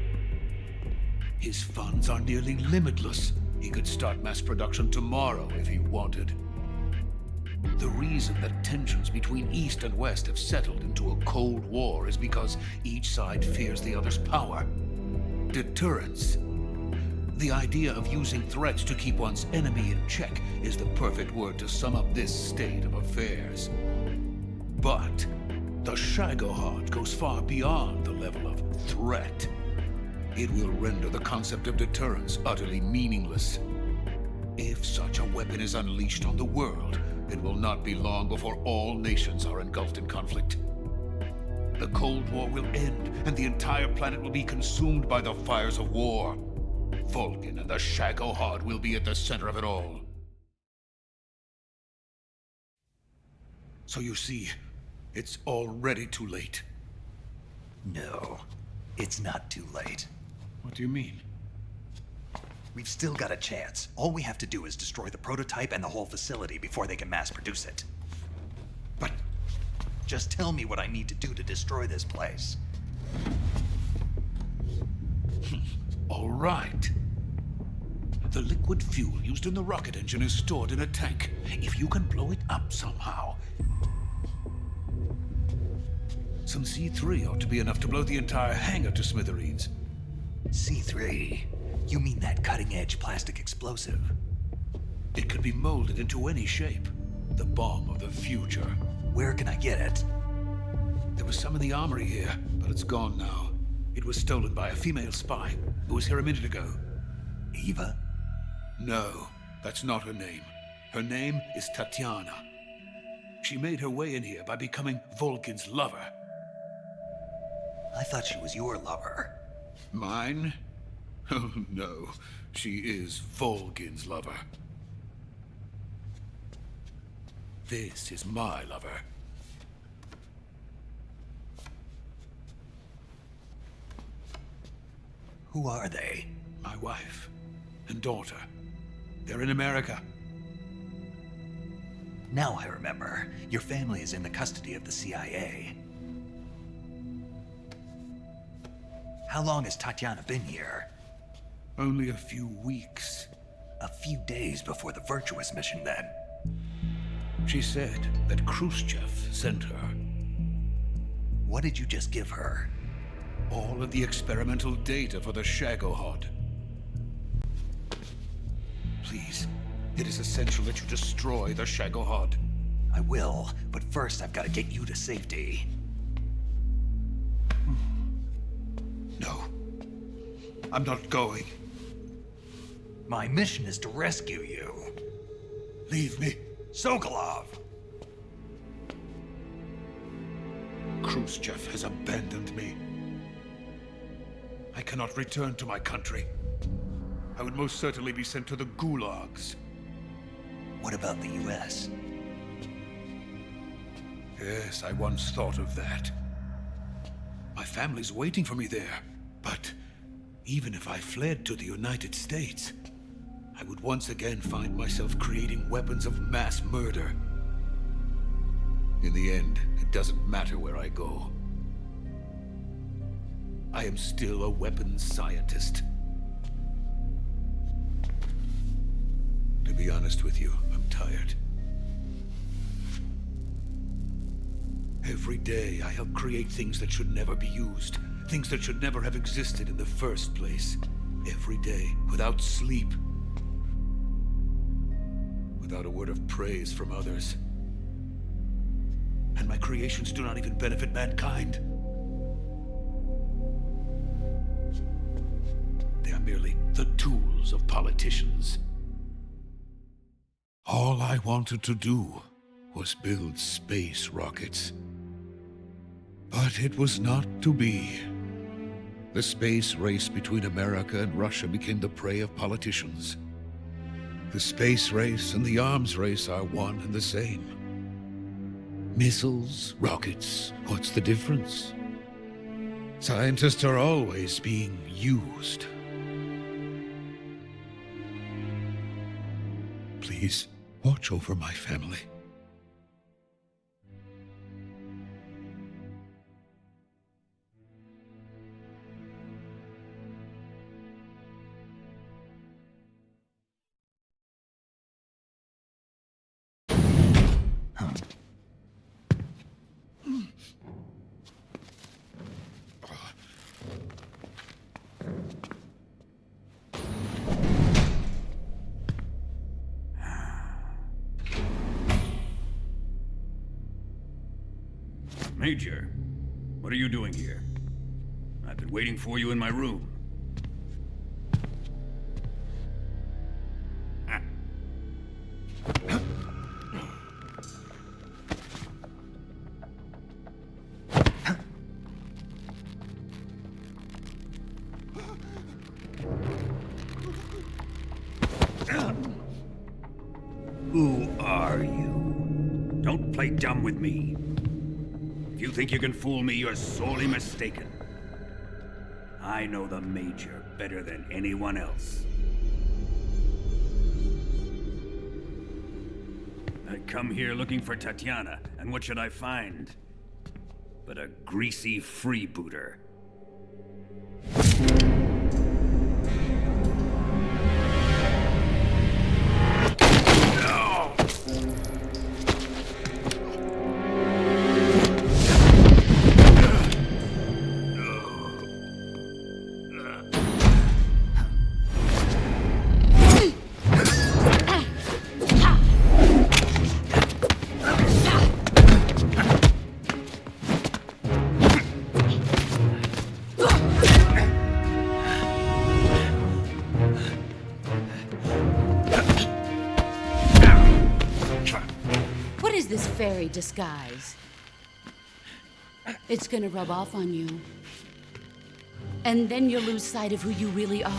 Speaker 8: His funds are nearly limitless. He could start mass production tomorrow if he wanted. The reason that tensions between East and West have settled into a Cold War is because each side fears the other's power. Deterrence. The idea of using threats to keep one's enemy in check is the perfect word to sum up this state of affairs. But the Shagohod goes far beyond the level of threat. It will render the concept of deterrence utterly meaningless. If such a weapon is unleashed on the world, it will not be long before all nations are engulfed in conflict. The Cold War will end, and the entire planet will be consumed by the fires of war. Volgin and the Shagohod will be at the center of it all. So you see, it's already too late.
Speaker 1: No, it's not too late.
Speaker 8: What do you mean?
Speaker 1: We've still got a chance. All we have to do is destroy the prototype and the whole facility before they can mass produce it.
Speaker 8: But
Speaker 1: just tell me what I need to do to destroy this place.
Speaker 8: All right. The liquid fuel used in the rocket engine is stored in a tank. If you can blow it up somehow. Some C3 ought to be enough to blow the entire hangar to smithereens.
Speaker 1: C3? You mean that cutting-edge plastic explosive?
Speaker 8: It could be molded into any shape. The bomb of the future.
Speaker 1: Where can I get it?
Speaker 8: There was some in the armory here, but it's gone now. It was stolen by a female spy who was here a minute ago.
Speaker 1: Eva?
Speaker 8: No, that's not her name. Her name is Tatiana. She made her way in here by becoming Volgin's lover.
Speaker 1: I thought she was your lover.
Speaker 8: Mine? Oh no, she is Volgin's lover. This is my lover.
Speaker 1: Who are they?
Speaker 8: My wife and daughter. They're in America.
Speaker 1: Now I remember. Your family is in the custody of the CIA. How long has Tatiana been here?
Speaker 8: Only a few weeks.
Speaker 1: A few days before the Virtuous mission, then.
Speaker 8: She said that Khrushchev sent her.
Speaker 1: What did you just give her?
Speaker 8: All of the experimental data for the Shagohod. Please, it is essential that you destroy the Shagohod.
Speaker 1: I will, but first I've got to get you to safety.
Speaker 8: No. I'm not going.
Speaker 1: My mission is to rescue you.
Speaker 8: Leave me.
Speaker 1: Sokolov!
Speaker 8: Khrushchev has abandoned me. I cannot return to my country. I would most certainly be sent to the gulags.
Speaker 1: What about the US?
Speaker 8: Yes, I once thought of that. My family's waiting for me there. But even if I fled to the United States, I would once again find myself creating weapons of mass murder. In the end, it doesn't matter where I go. I am still a weapons scientist. To be honest with you, I'm tired. Every day, I help create things that should never be used. Things that should never have existed in the first place. Every day, without sleep. Without a word of praise from others. And my creations do not even benefit mankind. They are merely the tools of politicians. All I wanted to do was build space rockets. But it was not to be. The space race between America and Russia became the prey of politicians. The space race and the arms race are one and the same. Missiles, rockets, what's the difference? Scientists are always being used. Please, watch over my family.
Speaker 19: Major, what are you doing here? I've been waiting for you in my room. Who are you? Don't play dumb with me. If you think you can fool me, you're sorely mistaken. I know the Major better than anyone else. I come here looking for Tatiana, and what should I find? But a greasy freebooter.
Speaker 6: Use this fairy disguise. It's gonna rub off on you. And then you'll lose sight of who you really are.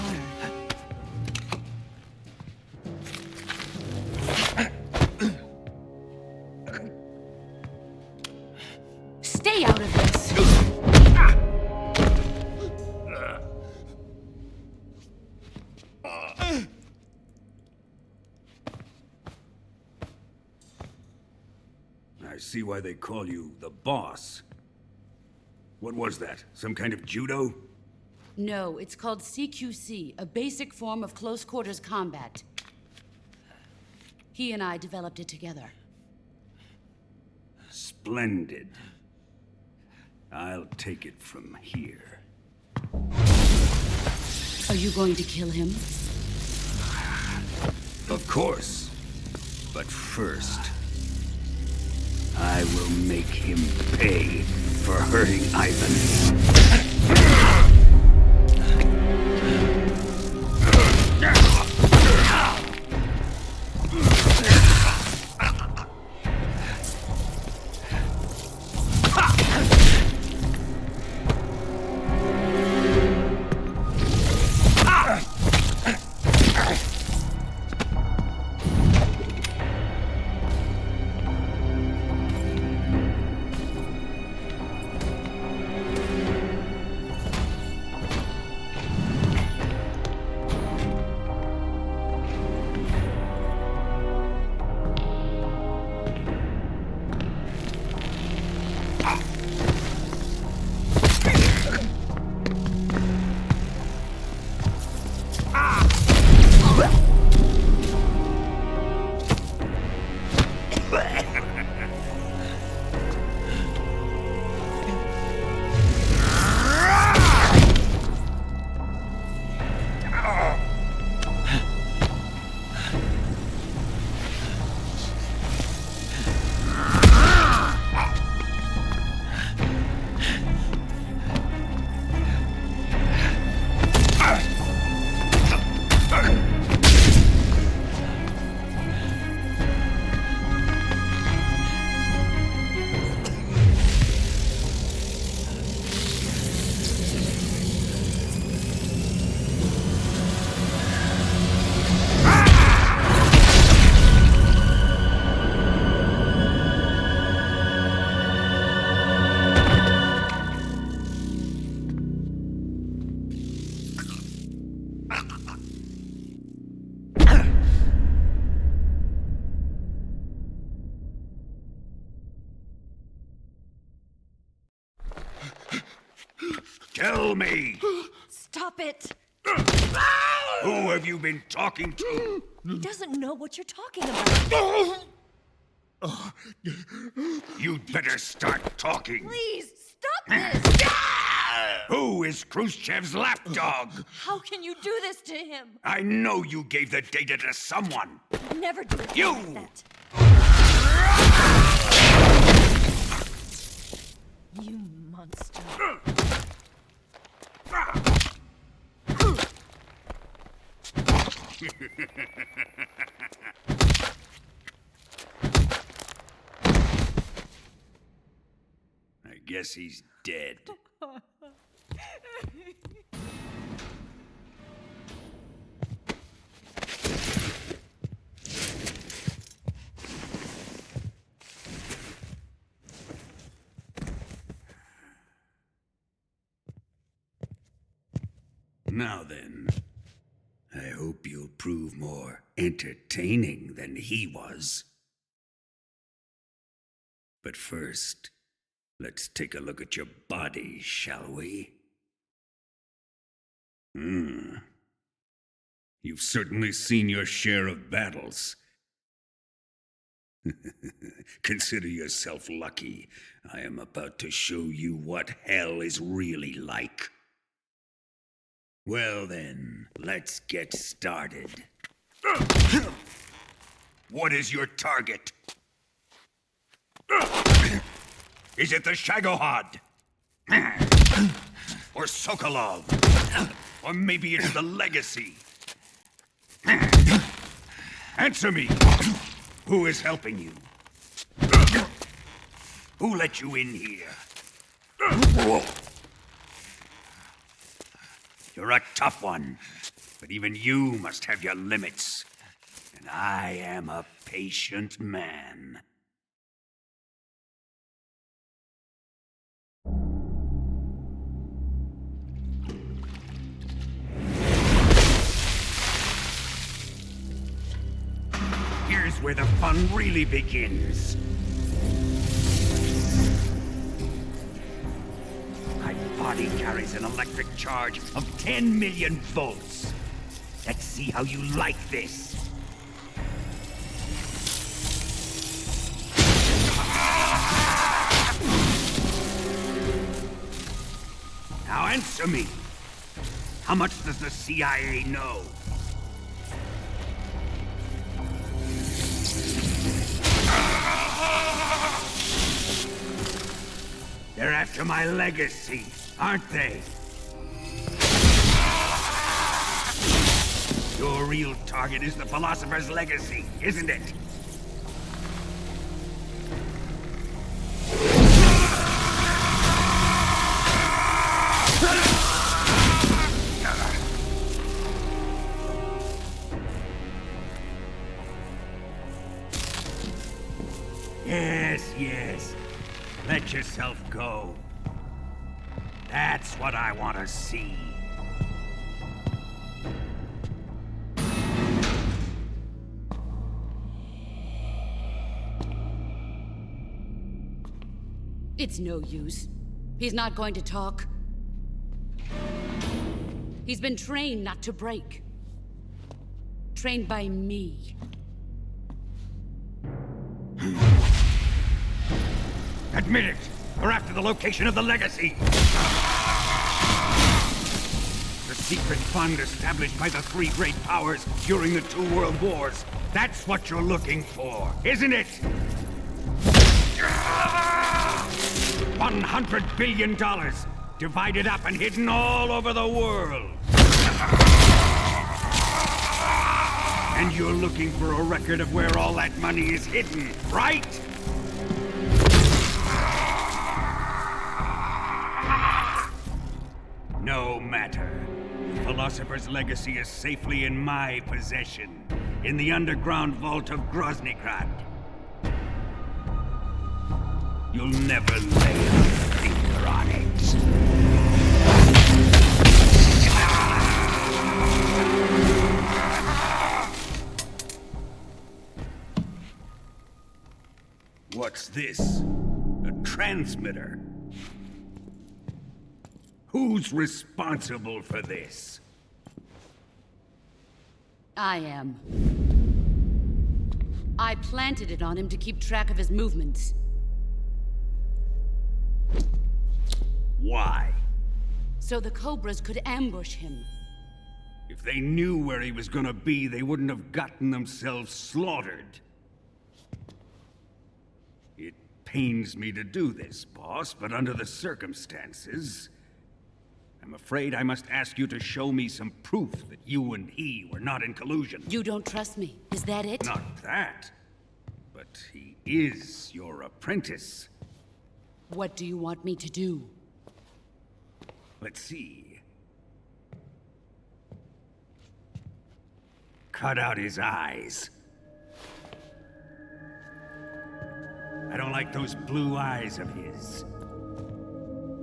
Speaker 6: Stay out of this!
Speaker 19: I see why they call you the boss. What was that? Some kind of judo?
Speaker 6: No, it's called CQC, a basic form of close quarters combat. He and I developed it together.
Speaker 19: Splendid. I'll take it from here.
Speaker 6: Are you going to kill him?
Speaker 19: Of course. But first, I will make him pay for hurting Ivan. Tell me!
Speaker 15: Stop it!
Speaker 19: Who have you been talking to?
Speaker 15: He doesn't know what you're talking about.
Speaker 19: You'd better start talking.
Speaker 15: Please, stop this!
Speaker 19: Who is Khrushchev's lapdog?
Speaker 15: How can you do this to him?
Speaker 19: I know you gave the data to someone.
Speaker 15: Never do it
Speaker 19: You!
Speaker 15: like that. You monster.
Speaker 19: I guess he's dead. Now then, I hope you'll prove more entertaining than he was. But first, let's take a look at your body, shall we? You've certainly seen your share of battles. Consider yourself lucky. I am about to show you what hell is really like. Well then, let's get started. What is your target? Is it the Shagohod? Or Sokolov? Or maybe it's the Legacy? Answer me! Who is helping you? Who let you in here? You're a tough one, but even you must have your limits. And I am a patient man. Here's where the fun really begins. My body carries an electric charge of 10 million volts. Let's see how you like this. Now answer me. How much does the CIA know? They're after my legacy, aren't they? Your real target is the Philosopher's legacy, isn't it? Yes. Let yourself go. That's what I want to see.
Speaker 6: It's no use. He's not going to talk. He's been trained not to break. Trained by me.
Speaker 19: Admit it! We're after the location of the legacy! The secret fund established by the three great powers during the 2 world wars. That's what you're looking for, isn't it? $100 billion, divided up and hidden all over the world. And you're looking for a record of where all that money is hidden, right? No matter. The Philosopher's legacy is safely in my possession, in the underground vault of Groznygrad. You'll never lay a finger on it. What's this? A transmitter? Who's responsible for this?
Speaker 6: I am. I planted it on him to keep track of his movements.
Speaker 19: Why?
Speaker 6: So the Cobras could ambush him.
Speaker 19: If they knew where he was gonna be, they wouldn't have gotten themselves slaughtered. It pains me to do this, boss, but under the circumstances, I'm afraid I must ask you to show me some proof that you and he were not in collusion.
Speaker 6: You don't trust me, is that it?
Speaker 19: Not that. But he is your apprentice.
Speaker 6: What do you want me to do?
Speaker 19: Let's see. Cut out his eyes. I don't like those blue eyes of his.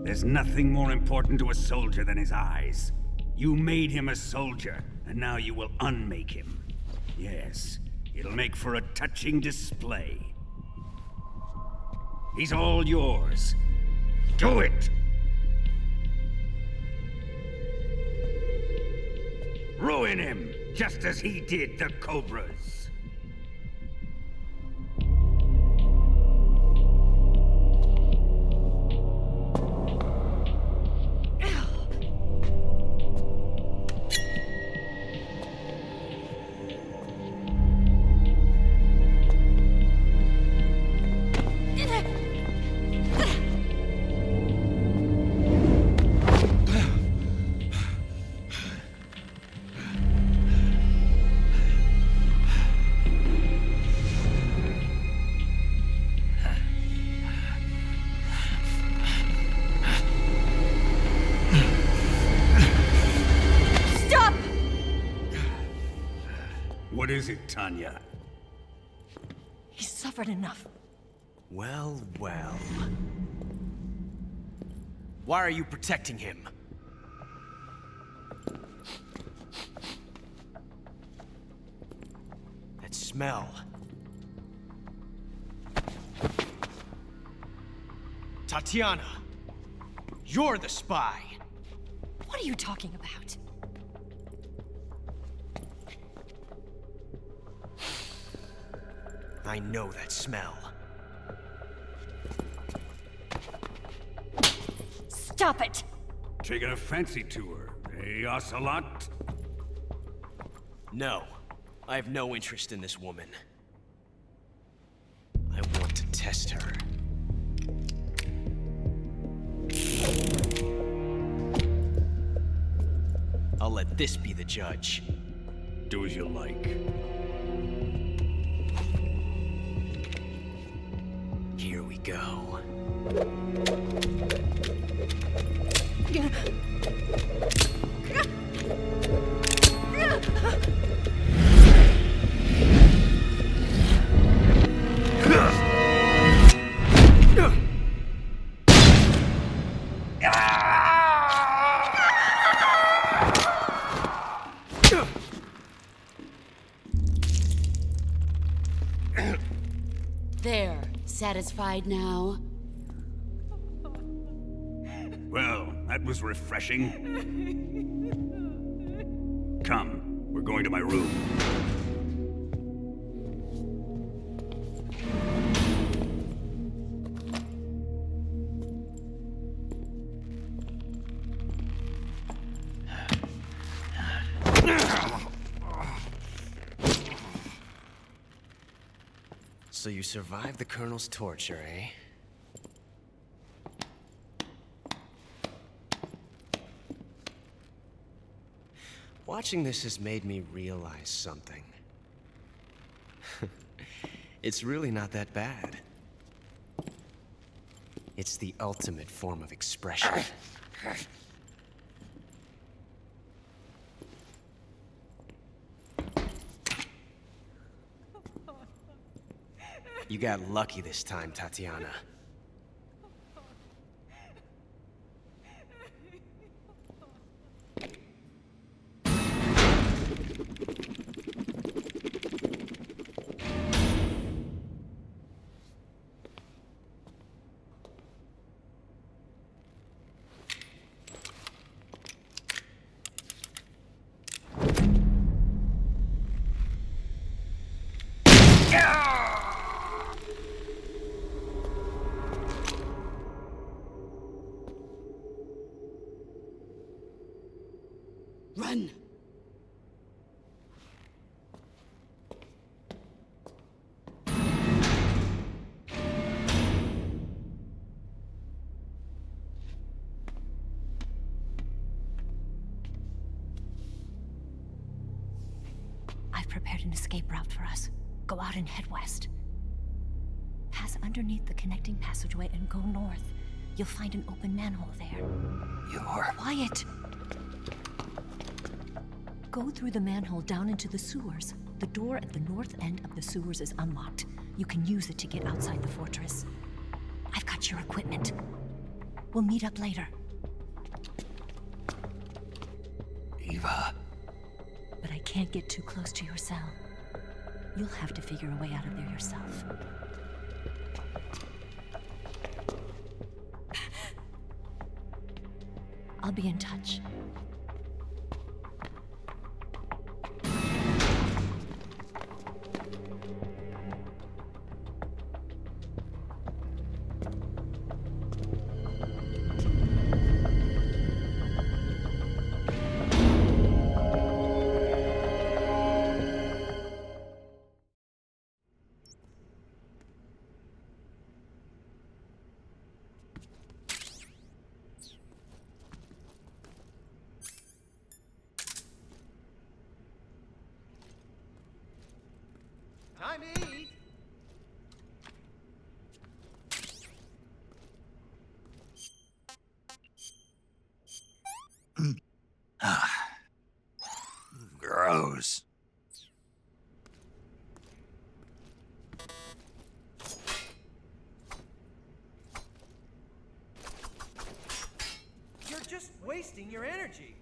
Speaker 19: There's nothing more important to a soldier than his eyes. You made him a soldier, and now you will unmake him. Yes, it'll make for a touching display. He's all yours. Do it! Ruin him, just as he did the Cobras. is it, Tanya?
Speaker 15: He's suffered enough.
Speaker 9: Well, well. Why are you protecting him? That smell. Tatiana, you're the spy.
Speaker 15: What are you talking about?
Speaker 9: I know that smell.
Speaker 15: Stop it!
Speaker 19: Taking a fancy to her, eh, Ocelat?
Speaker 9: No, I have no interest in this woman. I want to test her. I'll let this be the judge.
Speaker 19: Do as you like.
Speaker 9: Here we go.
Speaker 6: There. Satisfied now?
Speaker 19: Well, that was refreshing. Come, we're going to my room.
Speaker 9: So you survived the Colonel's torture, eh? Watching this has made me realize something. It's really not that bad. It's the ultimate form of expression. You got lucky this time, Tatiana.
Speaker 6: Run!
Speaker 15: I've prepared an escape route for us. Go out and head west. Pass underneath the connecting passageway and go north. You'll find an open manhole there.
Speaker 1: You're...
Speaker 15: Quiet! Go through the manhole down into the sewers. The door at the north end of the sewers is unlocked. You can use it to get outside the fortress. I've got your equipment. We'll meet up later.
Speaker 1: Eva.
Speaker 15: But I can't get too close to your cell. You'll have to figure a way out of there yourself. I'll be in touch.
Speaker 9: Time to eat.
Speaker 1: Gross.
Speaker 20: wasting your energy.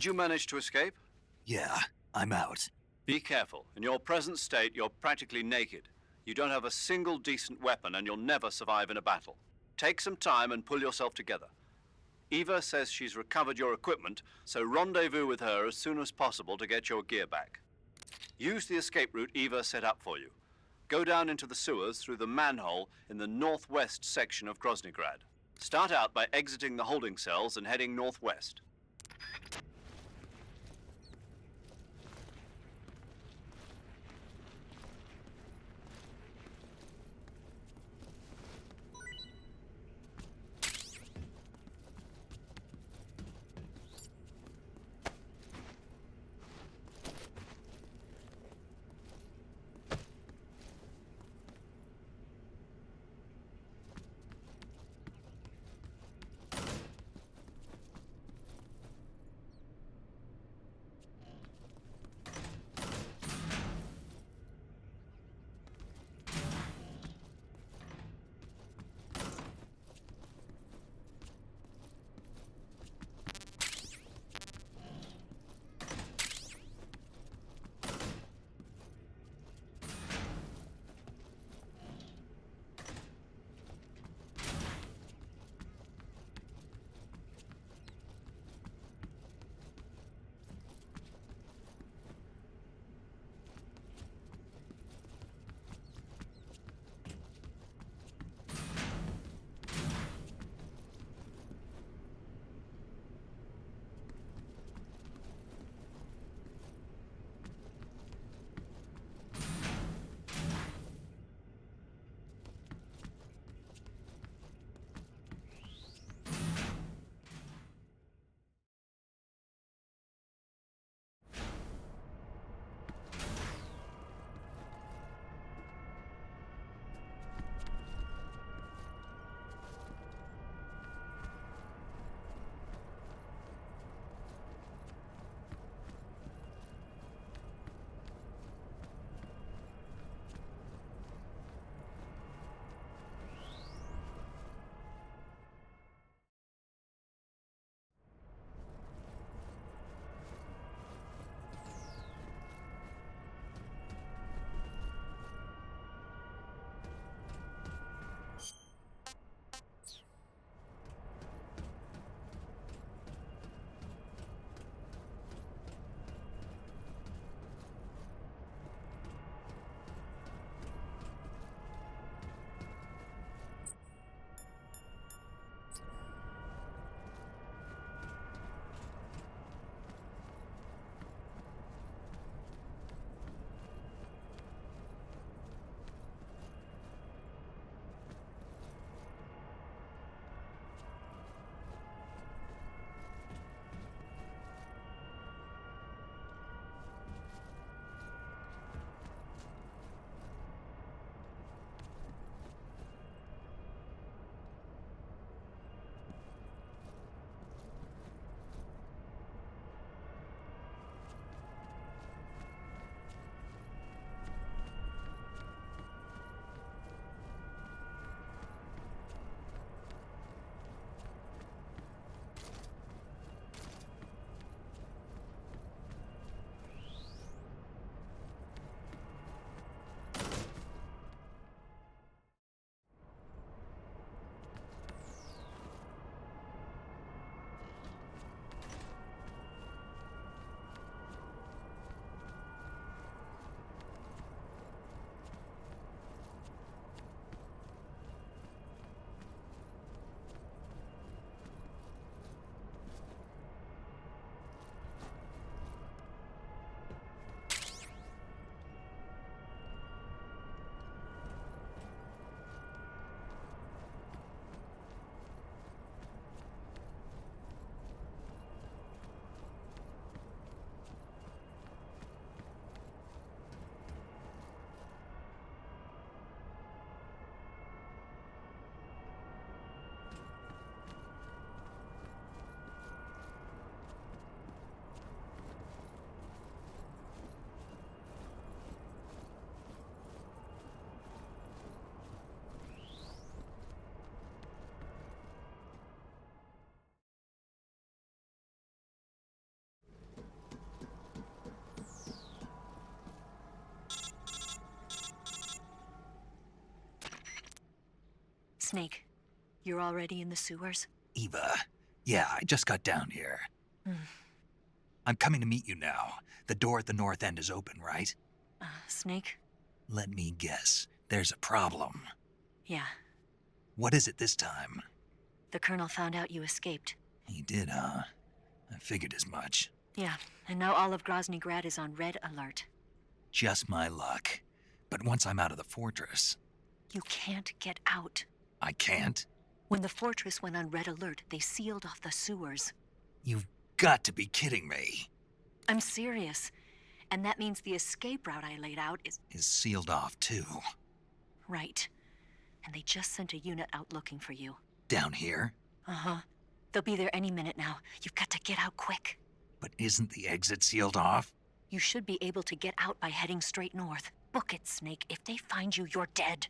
Speaker 2: Did you manage to escape?
Speaker 1: Yeah, I'm out.
Speaker 2: Be careful. In your present state, you're practically naked. You don't have a single decent weapon, and you'll never survive in a battle. Take some time and pull yourself together. Eva says she's recovered your equipment, so rendezvous with her as soon as possible to get your gear back. Use the escape route Eva set up for you. Go down into the sewers through the manhole in the northwest section of Groznygrad. Start out by exiting the holding cells and heading northwest.
Speaker 15: Snake, you're already in the sewers?
Speaker 1: Eva, yeah, I just got down here.
Speaker 15: Hmm.
Speaker 1: I'm coming to meet you now. The door at the north end is open, right?
Speaker 15: Snake?
Speaker 1: Let me guess. There's a problem.
Speaker 15: Yeah.
Speaker 1: What is it this time?
Speaker 15: The Colonel found out you escaped.
Speaker 1: He did, huh? I figured as much.
Speaker 15: Yeah, and now all of Grozny Grad is on red alert.
Speaker 1: Just my luck. But once I'm out of the fortress...
Speaker 15: You can't get out.
Speaker 1: I can't?
Speaker 15: When the fortress went on red alert, they sealed off the sewers.
Speaker 1: You've got to be kidding me.
Speaker 15: I'm serious. And that means the escape route I laid out is
Speaker 1: Sealed off, too.
Speaker 15: right. And they just sent a unit out looking for you.
Speaker 1: Down here?
Speaker 15: Uh-huh. They'll be there any minute now. You've got to get out quick.
Speaker 1: But isn't the exit sealed off?
Speaker 15: You should be able to get out by heading straight north. Book it, Snake. If they find you, you're dead.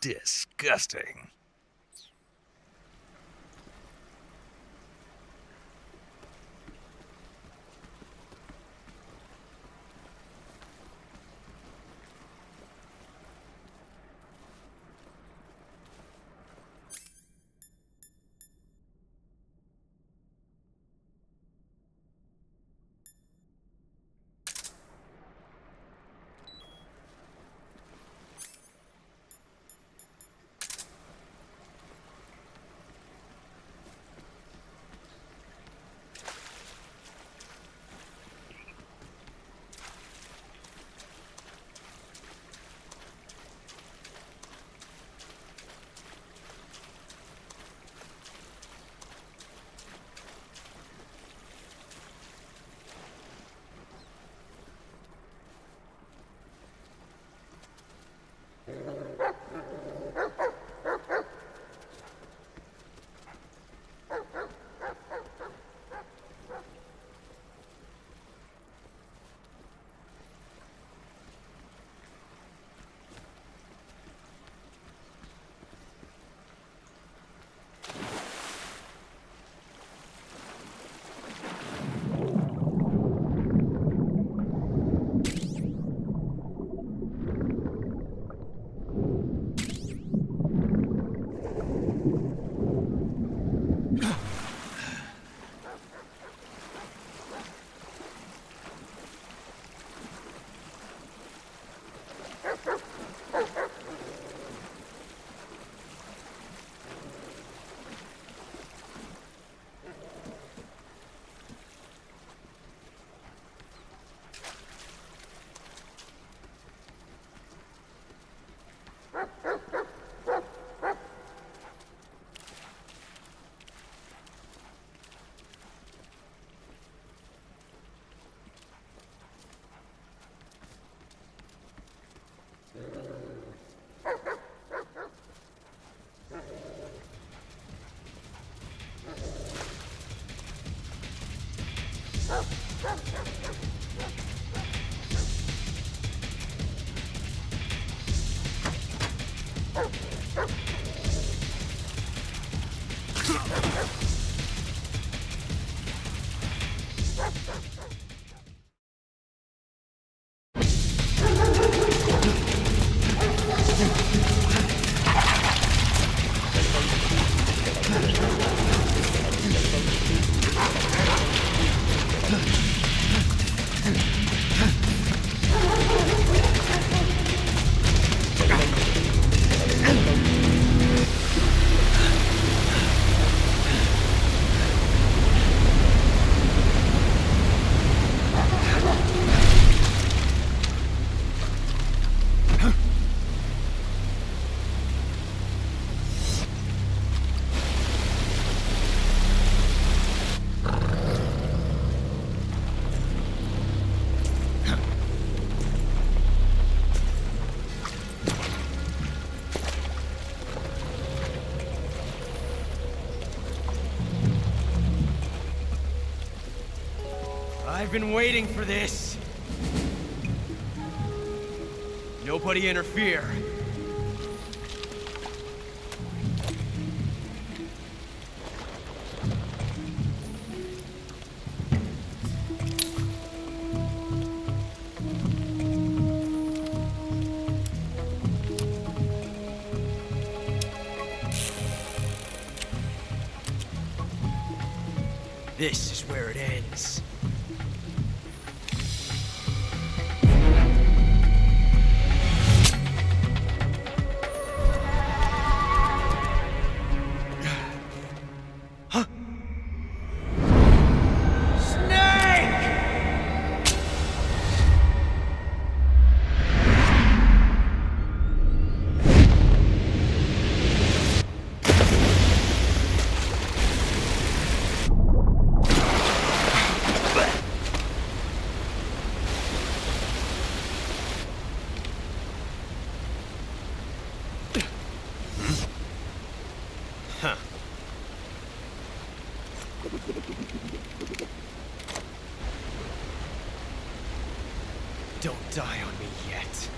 Speaker 1: Disgusting.
Speaker 9: I've been waiting for this. Nobody interfere. This is where it ends. Huh? Huh. Don't die on me yet.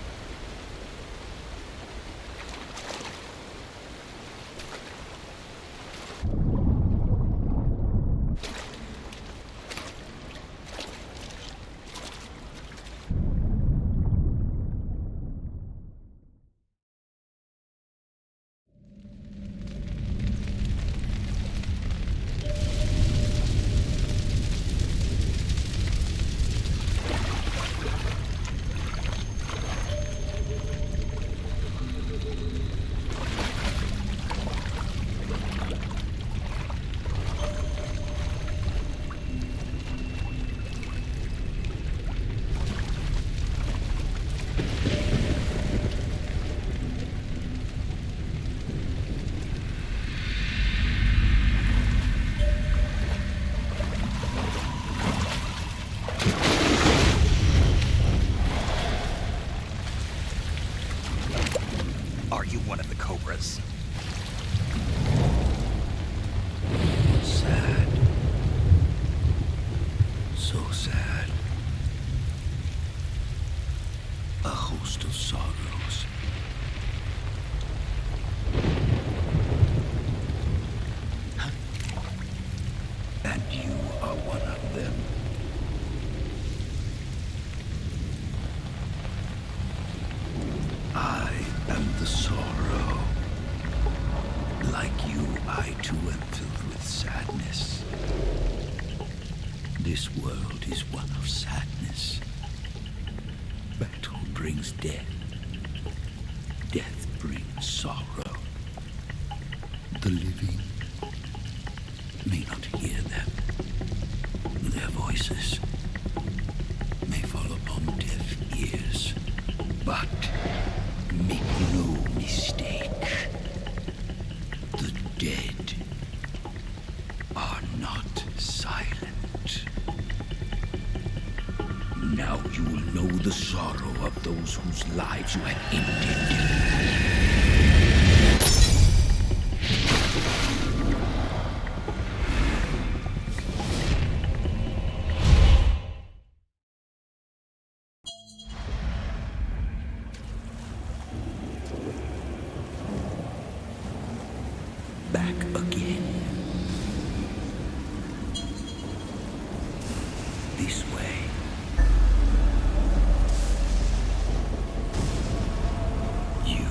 Speaker 1: Are you one of the Cobras?
Speaker 8: Sad. So sad. A host of sorrows. And you are one of them. I am the sorrow. Like you, I too am filled with sadness. This world is one of sadness. Battle brings death. Death brings sorrow. The living may not hear them. Their voices may fall upon deaf ears. But make no mistake, the dead are not silent. Now you will know the sorrow of those whose lives you have ended. Back again. This way. You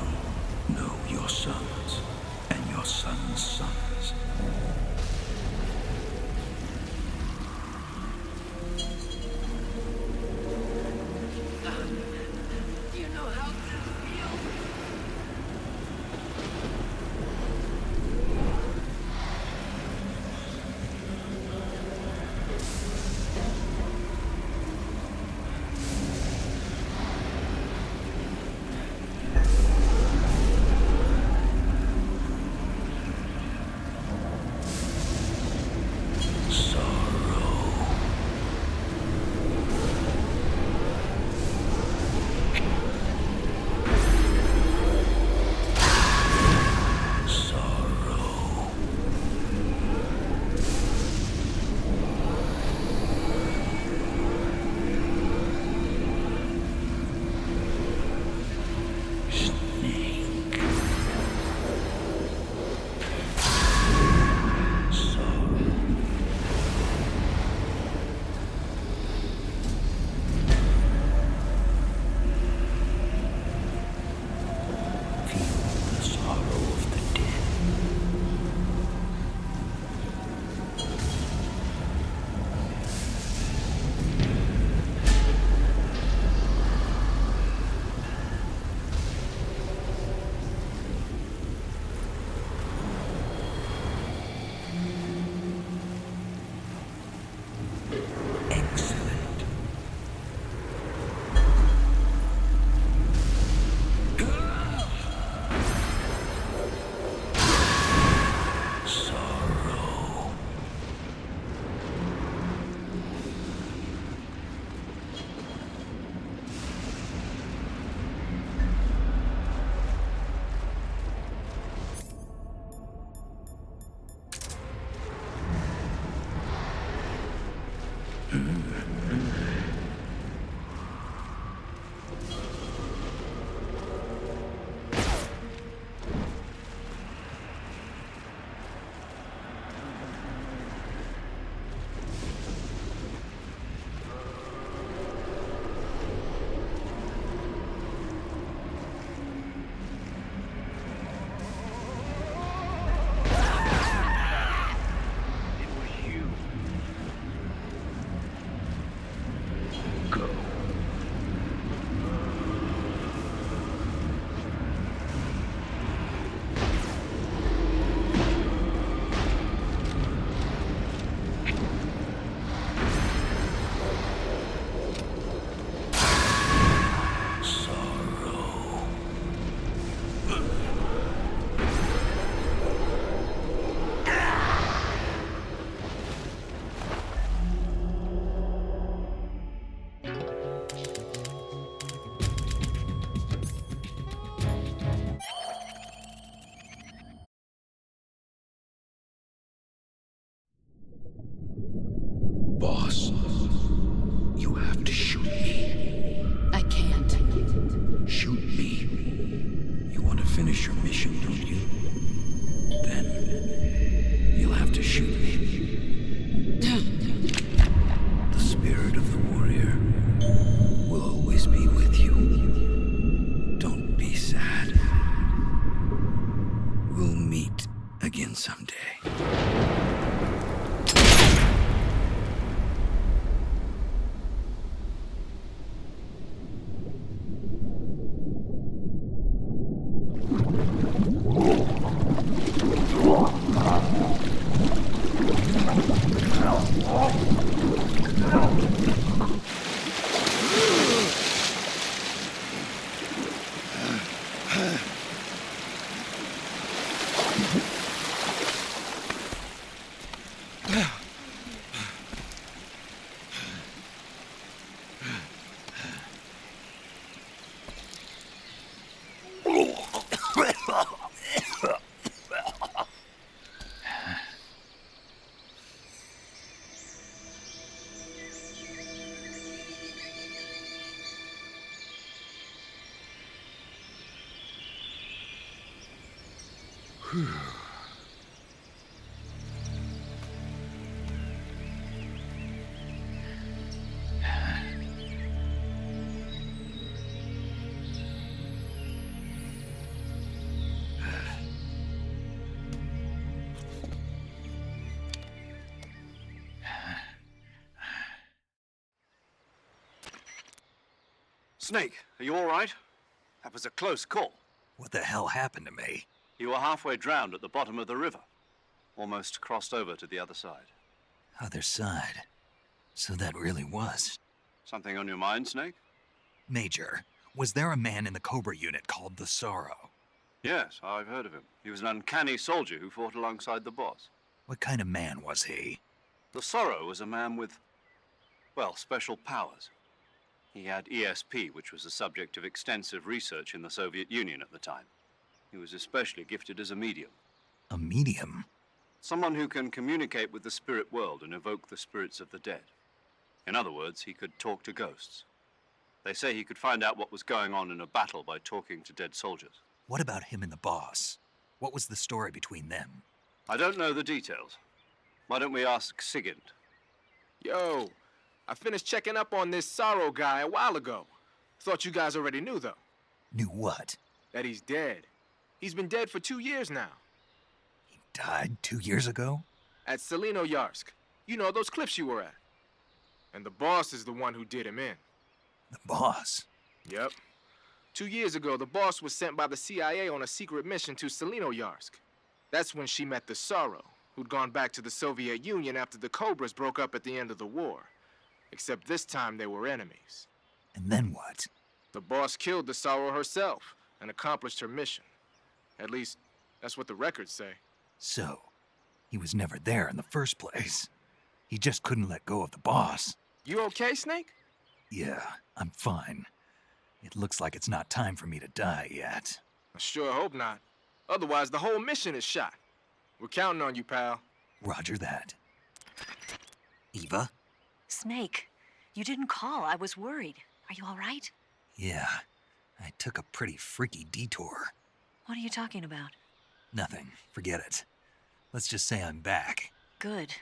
Speaker 12: finish your mission, don't you? Then you'll have to shoot me. The spirit of the warrior will always be with you. Don't be sad. We'll meet again someday.
Speaker 2: Snake, are you all right? That was a close call.
Speaker 1: What the hell happened to me?
Speaker 2: You were halfway drowned at the bottom of the river. Almost crossed over to the other side.
Speaker 1: Other side. So that really was.
Speaker 2: Something on your mind, Snake?
Speaker 1: Major, was there a man in the Cobra unit called the Sorrow?
Speaker 2: Yes, I've heard of him. He was an uncanny soldier who fought alongside the boss.
Speaker 1: What kind of man was he?
Speaker 2: The Sorrow was a man with, well, special powers. He had ESP, which was the subject of extensive research in the Soviet Union at the time. He was especially gifted as a medium.
Speaker 1: A medium?
Speaker 2: Someone who can communicate with the spirit world and evoke the spirits of the dead. In other words, he could talk to ghosts. They say he could find out what was going on in a battle by talking to dead soldiers.
Speaker 1: What about him and the boss? What was the story between them?
Speaker 2: I don't know the details. Why don't we ask Sigint?
Speaker 20: Yo, I finished checking up on this Sorrow guy a while ago. Thought you guys already knew, though.
Speaker 1: Knew what?
Speaker 20: That he's dead. He's been dead for 2 years now.
Speaker 1: He died 2 years ago?
Speaker 20: At Selino-Yarsk. You know, those cliffs you were at. And the boss is the one who did him in.
Speaker 1: The boss?
Speaker 20: Yep. 2 years ago, the boss was sent by the CIA on a secret mission to Selino-Yarsk. That's when she met the Sorrow, who'd gone back to the Soviet Union after the Cobras broke up at the end of the war. Except this time they were enemies.
Speaker 1: And then what?
Speaker 20: The boss killed the Sorrow herself and accomplished her mission. At least, that's what the records say.
Speaker 1: So, he was never there in the first place. He just couldn't let go of the boss.
Speaker 20: You okay, Snake?
Speaker 1: Yeah, I'm fine. It looks like it's not time for me to die yet.
Speaker 20: I sure hope not. Otherwise, the whole mission is shot. We're counting on you, pal.
Speaker 1: Roger that. Eva?
Speaker 15: Snake, you didn't call. I was worried. Are you all right?
Speaker 1: Yeah, I took a pretty freaky detour.
Speaker 15: What are you talking about?
Speaker 1: Nothing. Forget it. Let's just say I'm back.
Speaker 15: Good.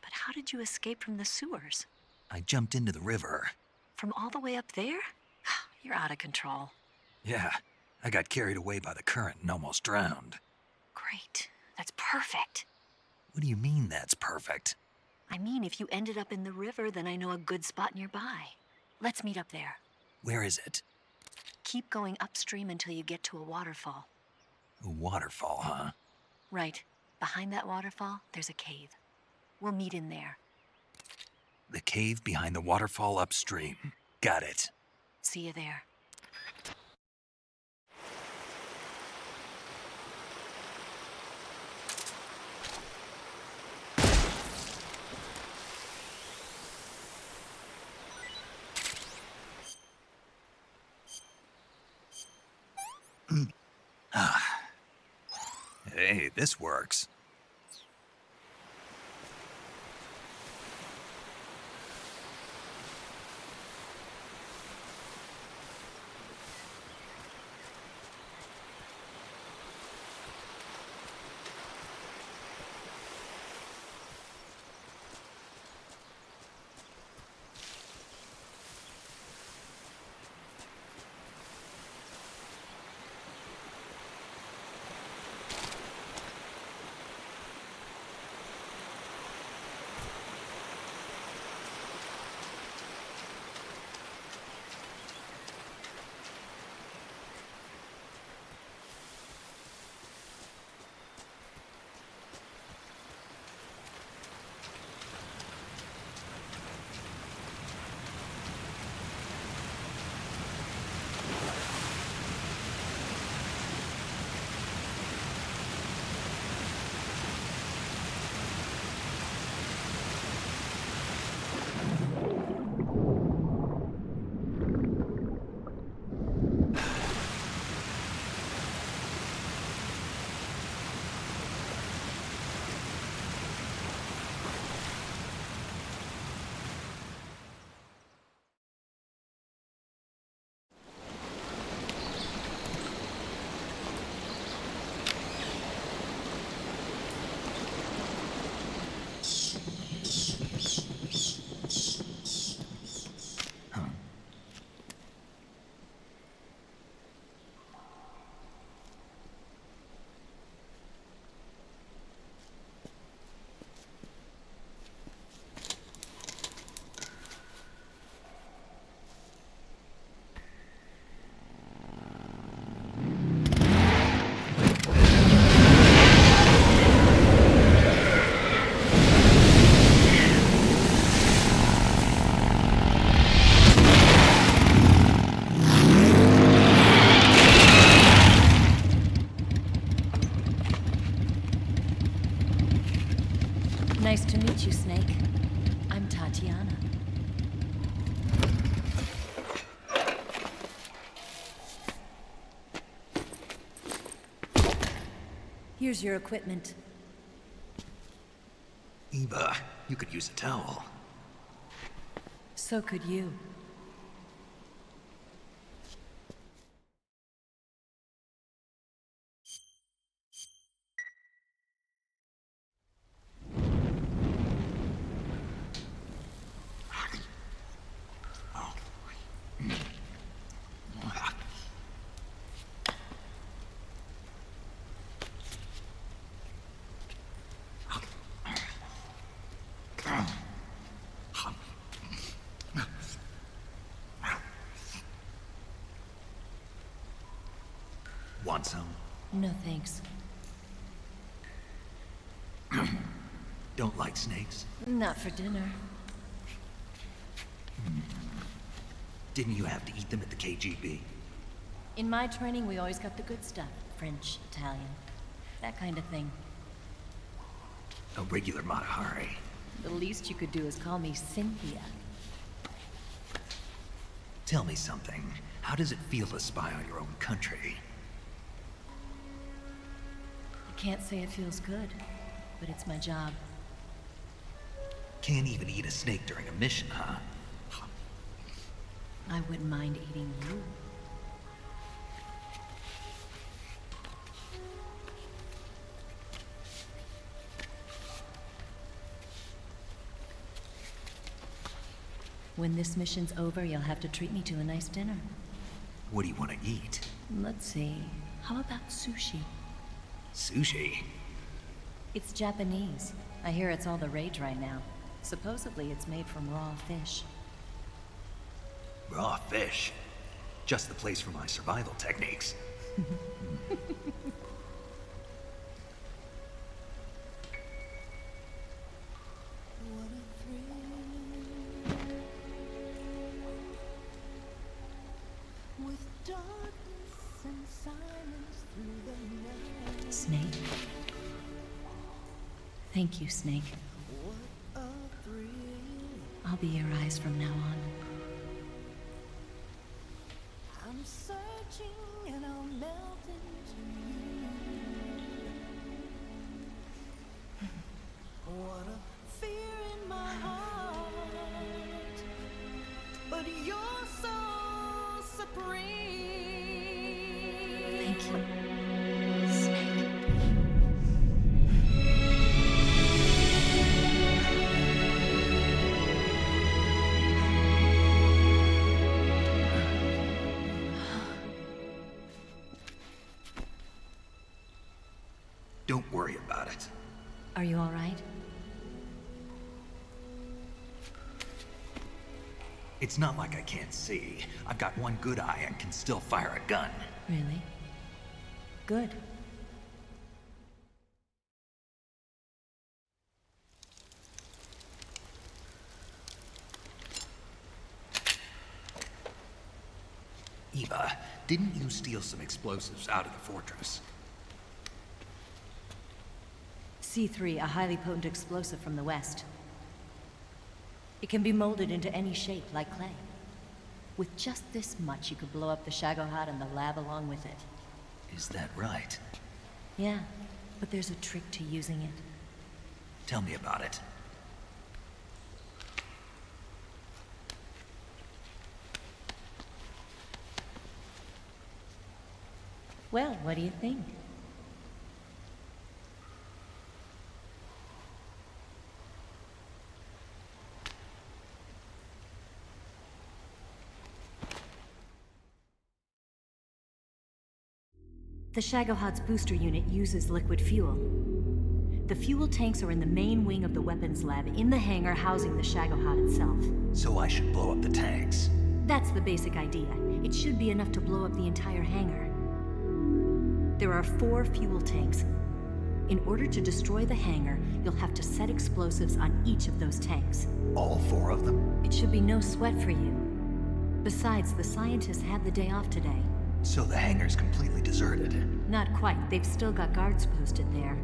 Speaker 15: But how did you escape from the sewers?
Speaker 1: I jumped into the river.
Speaker 15: From all the way up there? You're out of control.
Speaker 1: Yeah, I got carried away by the current and almost drowned.
Speaker 15: Great. That's perfect.
Speaker 1: What do you mean that's perfect?
Speaker 15: I mean, if you ended up in the river, then I know a good spot nearby. Let's meet up there.
Speaker 1: Where is it?
Speaker 15: Keep going upstream until you get to a waterfall.
Speaker 1: A waterfall, huh?
Speaker 15: Right. Behind that waterfall, there's a cave. We'll meet in there.
Speaker 1: The cave behind the waterfall upstream. Got it.
Speaker 15: See you there.
Speaker 1: Hey, this works.
Speaker 15: Here's your equipment.
Speaker 1: Eva, you could use a towel.
Speaker 15: So could you.
Speaker 1: Want some?
Speaker 15: No thanks.
Speaker 1: Don't like snakes?
Speaker 15: Not for dinner.
Speaker 1: Didn't you have to eat them at the KGB?
Speaker 15: In my training, we always got the good stuff. French, Italian, that kind of thing.
Speaker 1: A regular Matahari.
Speaker 15: The least you could do is call me Cynthia.
Speaker 1: Tell me something. How does it feel to spy on your own country?
Speaker 15: I can't say it feels good, but it's my job.
Speaker 1: Can't even eat a snake during a mission, huh?
Speaker 15: I wouldn't mind eating you. When this mission's over, you'll have to treat me to a nice dinner.
Speaker 1: What do you want to eat?
Speaker 15: Let's see. How about sushi?
Speaker 1: Sushi?
Speaker 15: It's Japanese. I hear it's all the rage right now. Supposedly it's made from raw fish.
Speaker 1: Raw fish? Just the place for my survival techniques.
Speaker 15: Snake. Thank you, Snake. I'll be your eyes from now on.
Speaker 18: I'm searching and I'll melt into you. What a fear in my heart, but you're so supreme.
Speaker 15: Thank you.
Speaker 1: Don't worry about it.
Speaker 15: Are you all right?
Speaker 1: It's not like I can't see. I've got one good eye and can still fire a gun.
Speaker 15: Really? Good.
Speaker 1: Eva, didn't you steal some explosives out of the fortress?
Speaker 15: C3, a highly potent explosive from the west. It can be molded into any shape, like clay. With just this much, you could blow up the Shagohod and the lab along with it.
Speaker 1: Is that right?
Speaker 15: Yeah, but there's a trick to using it.
Speaker 1: Tell me about it.
Speaker 15: Well, what do you think? The Shagohod's booster unit uses liquid fuel. The fuel tanks are in the main wing of the weapons lab in the hangar housing the Shagohod itself.
Speaker 1: So I should blow up the tanks?
Speaker 15: That's the basic idea. It should be enough to blow up the entire hangar. There are 4 fuel tanks. In order to destroy the hangar, you'll have to set explosives on each of those tanks.
Speaker 1: All 4 of them?
Speaker 15: It should be no sweat for you. Besides, the scientists had the day off today.
Speaker 1: So the hangar's completely deserted?
Speaker 15: Not quite. They've still got guards posted there.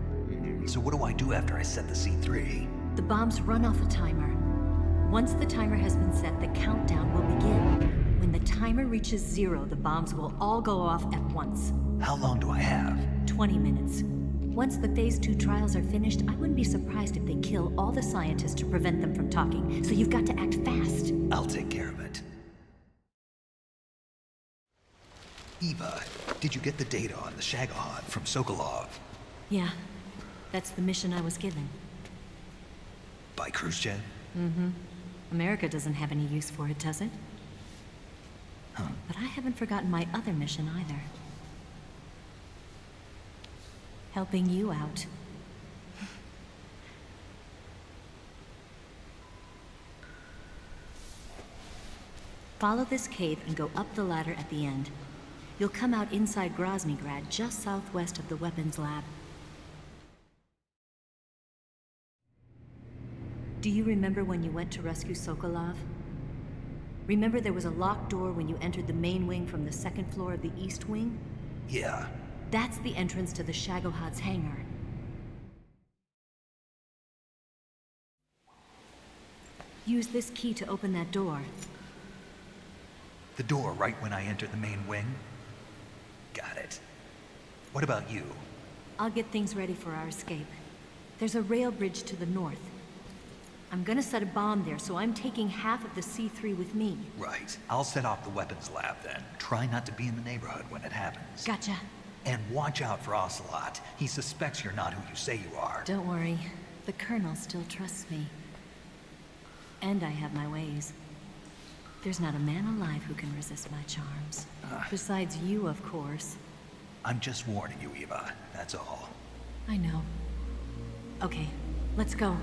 Speaker 1: So what do I do after I set the C3?
Speaker 15: The bombs run off a timer. Once the timer has been set, the countdown will begin. When the timer reaches 0, the bombs will all go off at once.
Speaker 1: How long do I have?
Speaker 15: 20 minutes. Once the Phase 2 trials are finished, I wouldn't be surprised if they kill all the scientists to prevent them from talking. So you've got to act fast.
Speaker 1: I'll take care of it. Eva, did you get the data on the Shagohod from Sokolov?
Speaker 15: Yeah, that's the mission I was given.
Speaker 1: By Khrushchev?
Speaker 15: Mm-hmm. America doesn't have any use for it, does it?
Speaker 1: Huh.
Speaker 15: But I haven't forgotten my other mission either. Helping you out. Follow this cave and go up the ladder at the end. You'll come out inside Groznygrad, just southwest of the weapons lab. Do you remember when you went to rescue Sokolov? Remember there was a locked door when you entered the main wing from the second floor of the east wing?
Speaker 1: Yeah.
Speaker 15: That's the entrance to the Shagohod's hangar. Use this key to open that door.
Speaker 1: The door right when I enter the main wing? Got it. What about you?
Speaker 15: I'll get things ready for our escape. There's a rail bridge to the north. I'm gonna set a bomb there, so I'm taking half of the C3 with me.
Speaker 1: Right. I'll set off the weapons lab then. Try not to be in the neighborhood when it happens.
Speaker 15: Gotcha.
Speaker 1: And watch out for Ocelat. He suspects you're not who you say you are.
Speaker 15: Don't worry. The Colonel still trusts me. And I have my ways. There's not a man alive who can resist my charms. Besides you, of course.
Speaker 1: I'm just warning you, Eva. That's all.
Speaker 15: I know. Okay, let's go.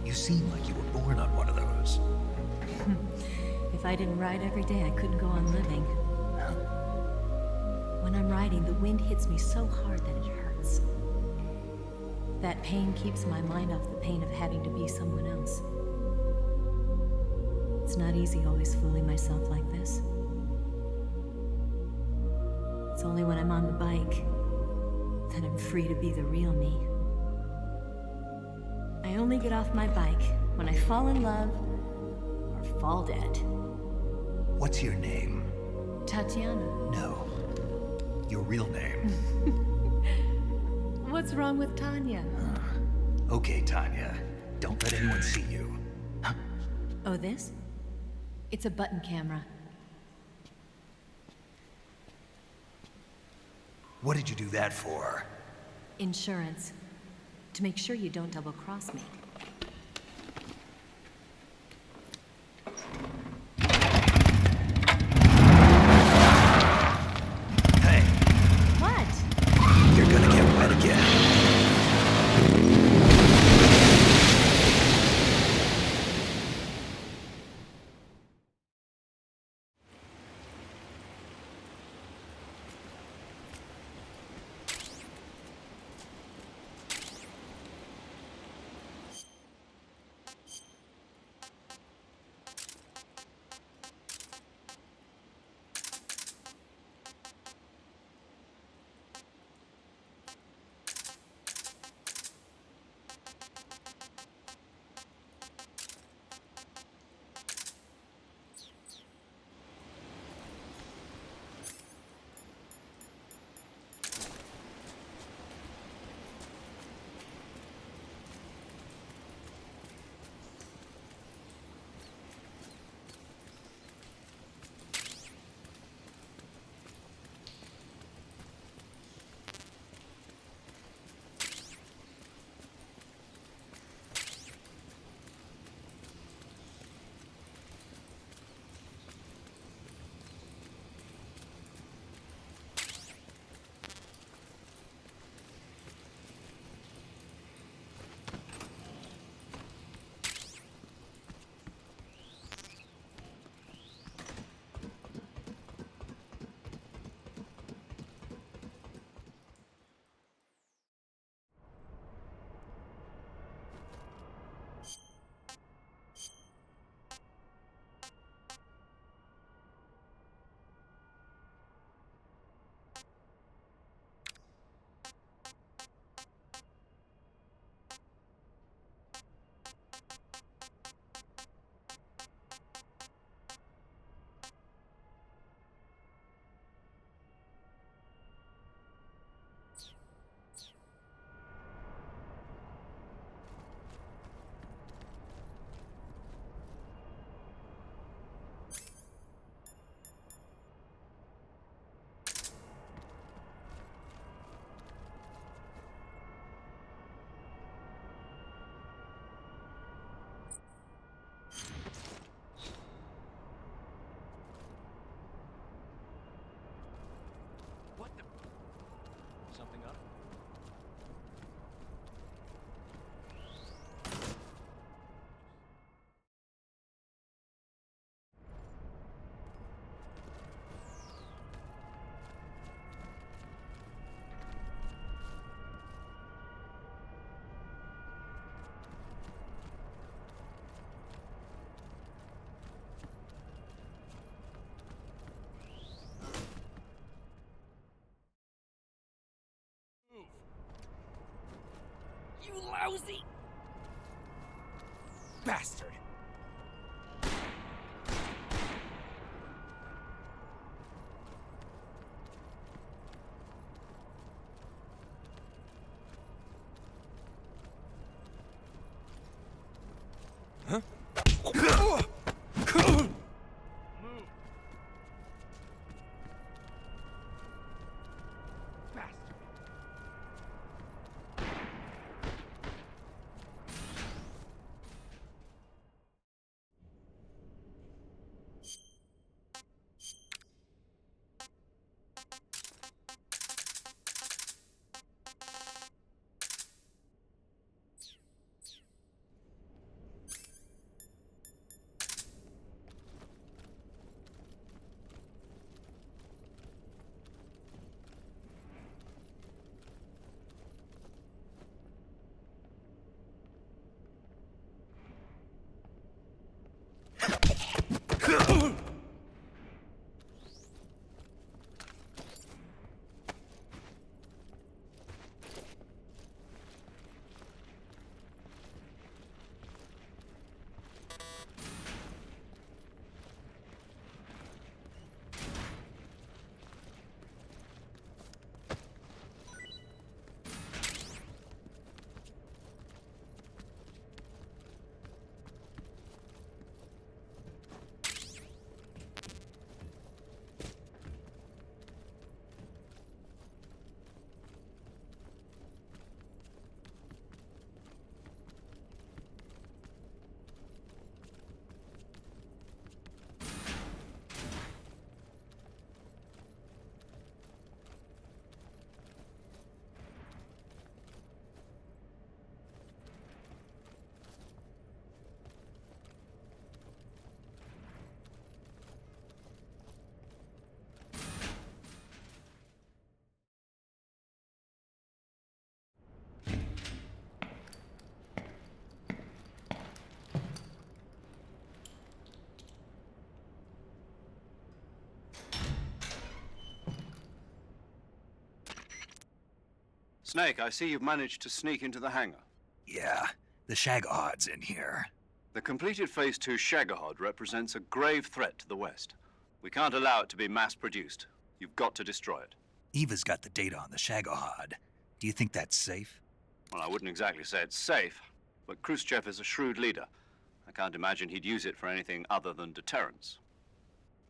Speaker 1: You seem like you were born on one of those.
Speaker 15: If I didn't ride every day, I couldn't go on living. When I'm riding, the wind hits me so hard that it hurts. That pain keeps my mind off the pain of having to be someone else. It's not easy always fooling myself like this. It's only when I'm on the bike that I'm free to be the real me. I only get off my bike when I fall in love or fall dead.
Speaker 1: What's your name?
Speaker 15: Tatiana.
Speaker 1: No. Your real name.
Speaker 15: What's wrong with Tanya?
Speaker 1: Okay, Tanya. Don't let anyone see you.
Speaker 15: Oh, this? It's a button camera.
Speaker 1: What did you do that for?
Speaker 15: Insurance. To make sure you don't double-cross me.
Speaker 1: Hey.
Speaker 15: What?
Speaker 1: You're gonna get wet again.
Speaker 18: he? Bastard.
Speaker 20: Huh?
Speaker 2: Snake, I see you've managed to sneak into the hangar.
Speaker 1: Yeah, the Shagohod's in here.
Speaker 2: The completed Phase 2 Shagohod represents a grave threat to the West. We can't allow it to be mass-produced. You've got to destroy it.
Speaker 1: Eva's got the data on the Shagohod. Do you think that's safe?
Speaker 2: Well, I wouldn't exactly say it's safe, but Khrushchev is a shrewd leader. I can't imagine he'd use it for anything other than deterrence.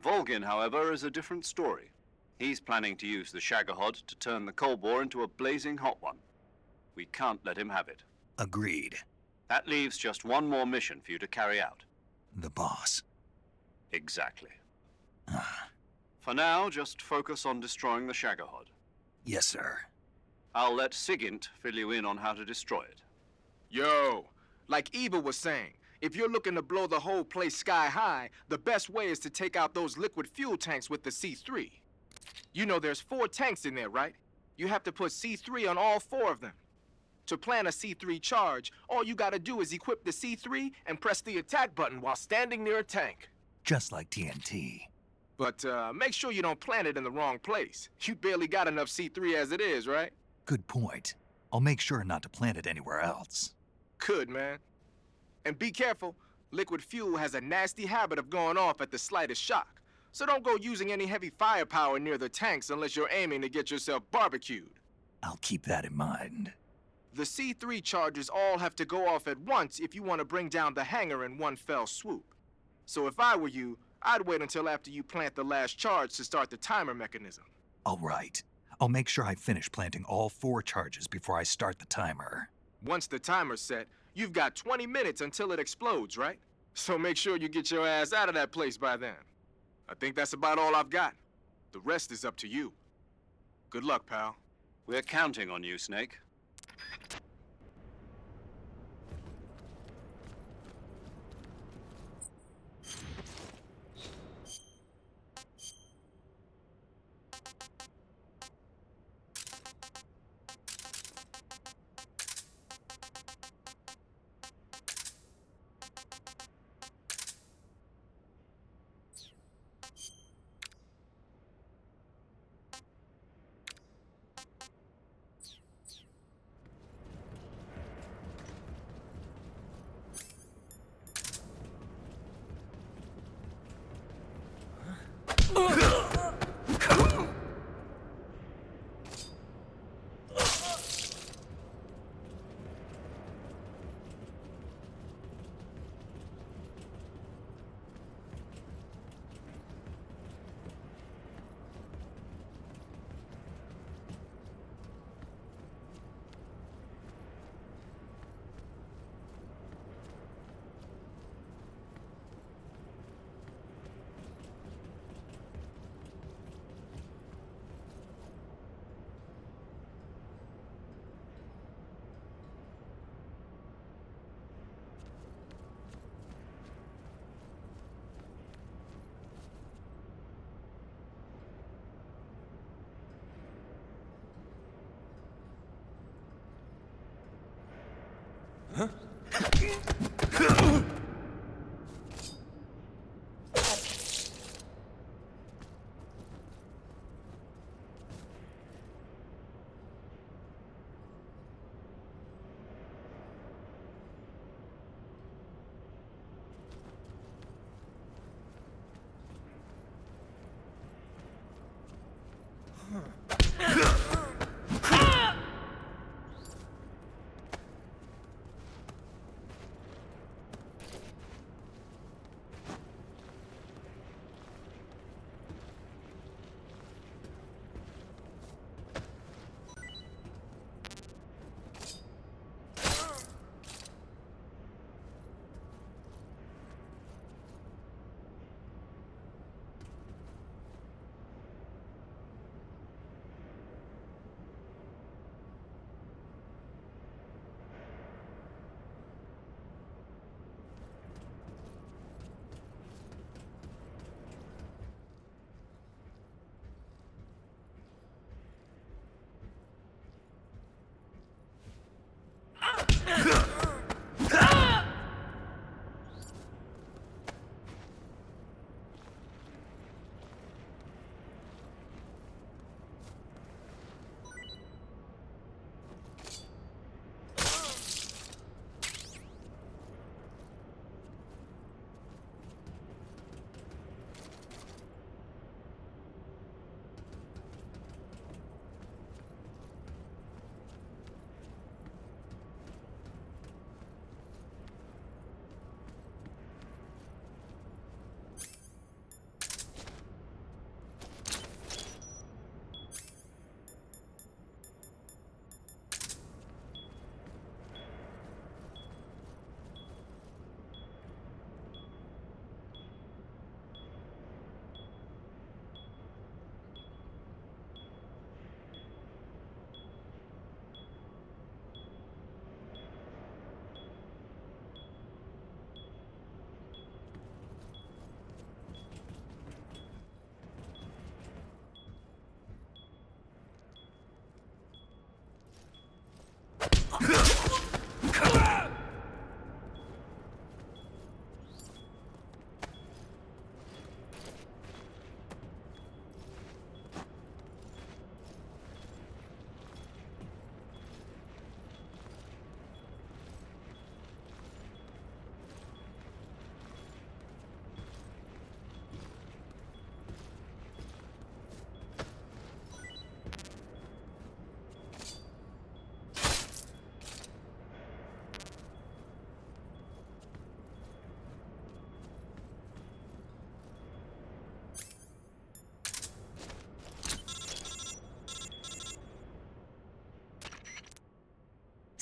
Speaker 2: Volgin, however, is a different story. He's planning to use the Shagohod to turn the Cold War into a blazing hot one. We can't let him have it.
Speaker 1: Agreed.
Speaker 2: That leaves just one more mission for you to carry out.
Speaker 1: The boss.
Speaker 2: Exactly. For now, just focus on destroying the Shagohod.
Speaker 1: Yes, sir.
Speaker 2: I'll let Sigint fill you in on how to destroy it.
Speaker 20: Yo, like Eva was saying, if you're looking to blow the whole place sky high, the best way is to take out those liquid fuel tanks with the C3. You know there's 4 tanks in there, right? You have to put C3 on all 4 of them. To plan a C3 charge, all you gotta do is equip the C3 and press the attack button while standing near a tank.
Speaker 1: Just like TNT.
Speaker 20: But make sure you don't plant it in the wrong place. You barely got enough C3 as it is, right?
Speaker 1: Good point. I'll make sure not to plant it anywhere else.
Speaker 20: Good, man. And be careful. Liquid fuel has a nasty habit of going off at the slightest shock. So don't go using any heavy firepower near the tanks unless you're aiming to get yourself barbecued.
Speaker 1: I'll keep that in mind.
Speaker 20: The C3 charges all have to go off at once if you want to bring down the hangar in one fell swoop. So if I were you, I'd wait until after you plant the last charge to start the timer mechanism.
Speaker 1: All right. I'll make sure I finish planting all 4 charges before I start the timer.
Speaker 20: Once the timer's set, you've got 20 minutes until it explodes, right? So make sure you get your ass out of that place by then. I think that's about all I've got. The rest is up to you. Good luck, pal.
Speaker 2: We're counting on you, Snake.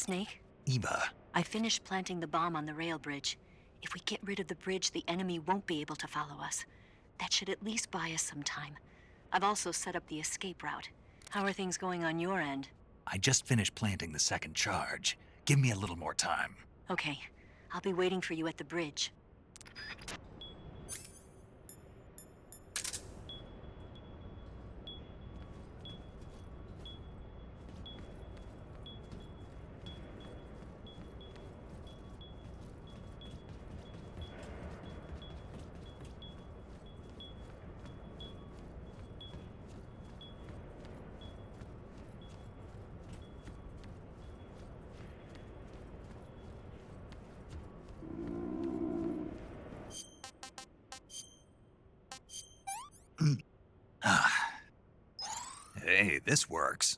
Speaker 15: Snake?
Speaker 1: Eva.
Speaker 15: I finished planting the bomb on the rail bridge. If we get rid of the bridge, the enemy won't be able to follow us. That should at least buy us some time. I've also set up the escape route. How are things going on your end?
Speaker 1: I just finished planting the second charge. Give me a little more time.
Speaker 15: Okay. I'll be waiting for you at the bridge.
Speaker 1: Hey, this works.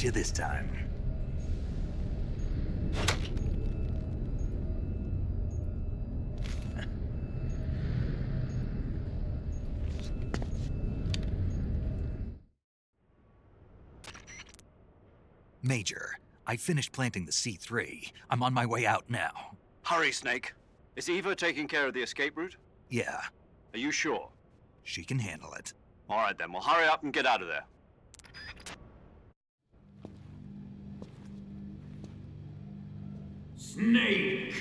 Speaker 1: you this time. Major, I finished planting the C3. I'm on my way out now.
Speaker 2: Hurry, Snake. Is Eva taking care of the escape route?
Speaker 1: Yeah,
Speaker 2: Are you sure?
Speaker 1: she can handle it.
Speaker 2: All right then, well hurry up and get out of there.
Speaker 19: Snake!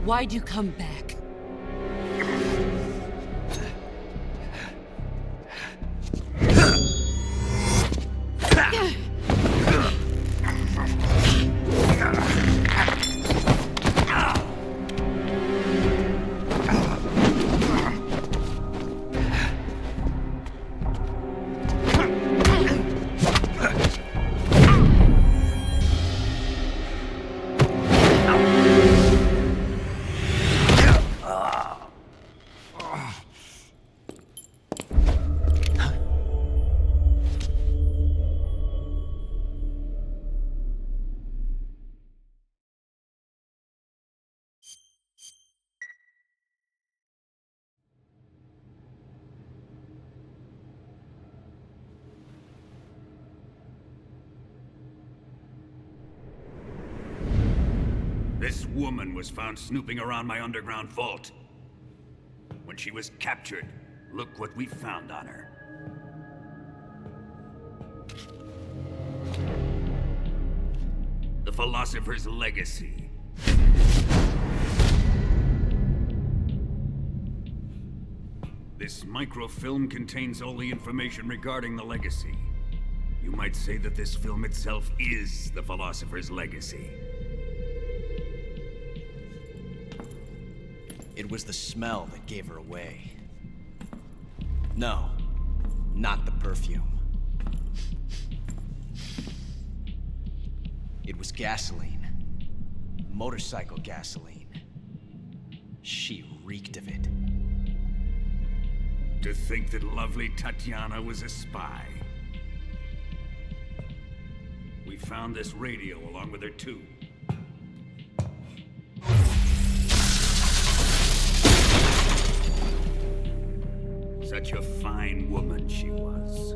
Speaker 6: Why'd you come back? This woman was found snooping around my underground vault. When she was captured, look what we found on her. The Philosopher's Legacy. This microfilm contains all the information regarding the Legacy. You might say that this film itself is the Philosopher's Legacy.
Speaker 9: It was the smell that gave her away. No, not the perfume. It was gasoline. Motorcycle gasoline. She reeked of it.
Speaker 19: To think that lovely Tatiana was a spy. We found this radio along with her too. Such a fine woman she was.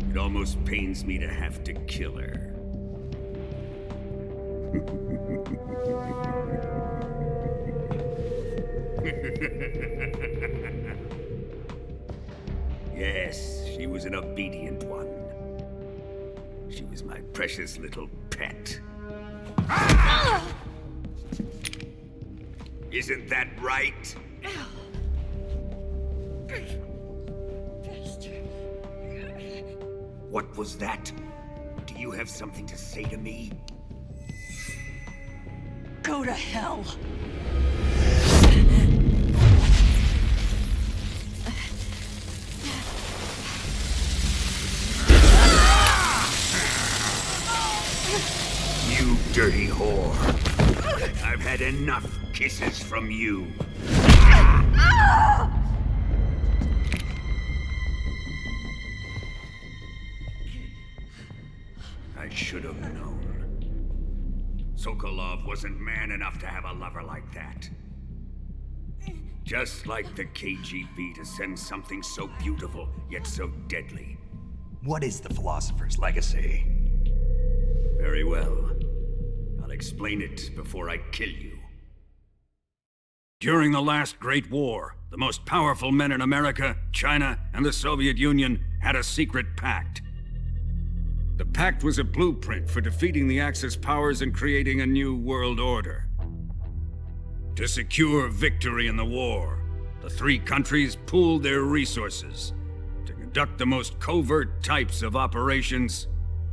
Speaker 19: It almost pains me to have to kill her. Yes, she was an obedient one. She was my precious little pet. Isn't that right? What was that? Do you have something to say to me?
Speaker 6: Go to hell!
Speaker 19: You dirty whore. I've had enough kisses from you. I should have known. Sokolov wasn't man enough to have a lover like that. Just like the KGB to send something so beautiful, yet so deadly.
Speaker 1: What is the Philosopher's Legacy?
Speaker 19: Very well. I'll explain it before I kill you. During the last Great War, the most powerful men in America, China, and the Soviet Union had a secret pact. The pact was a blueprint for defeating the Axis powers and creating a new world order. To secure victory in the war, the three countries pooled their resources to conduct the most covert types of operations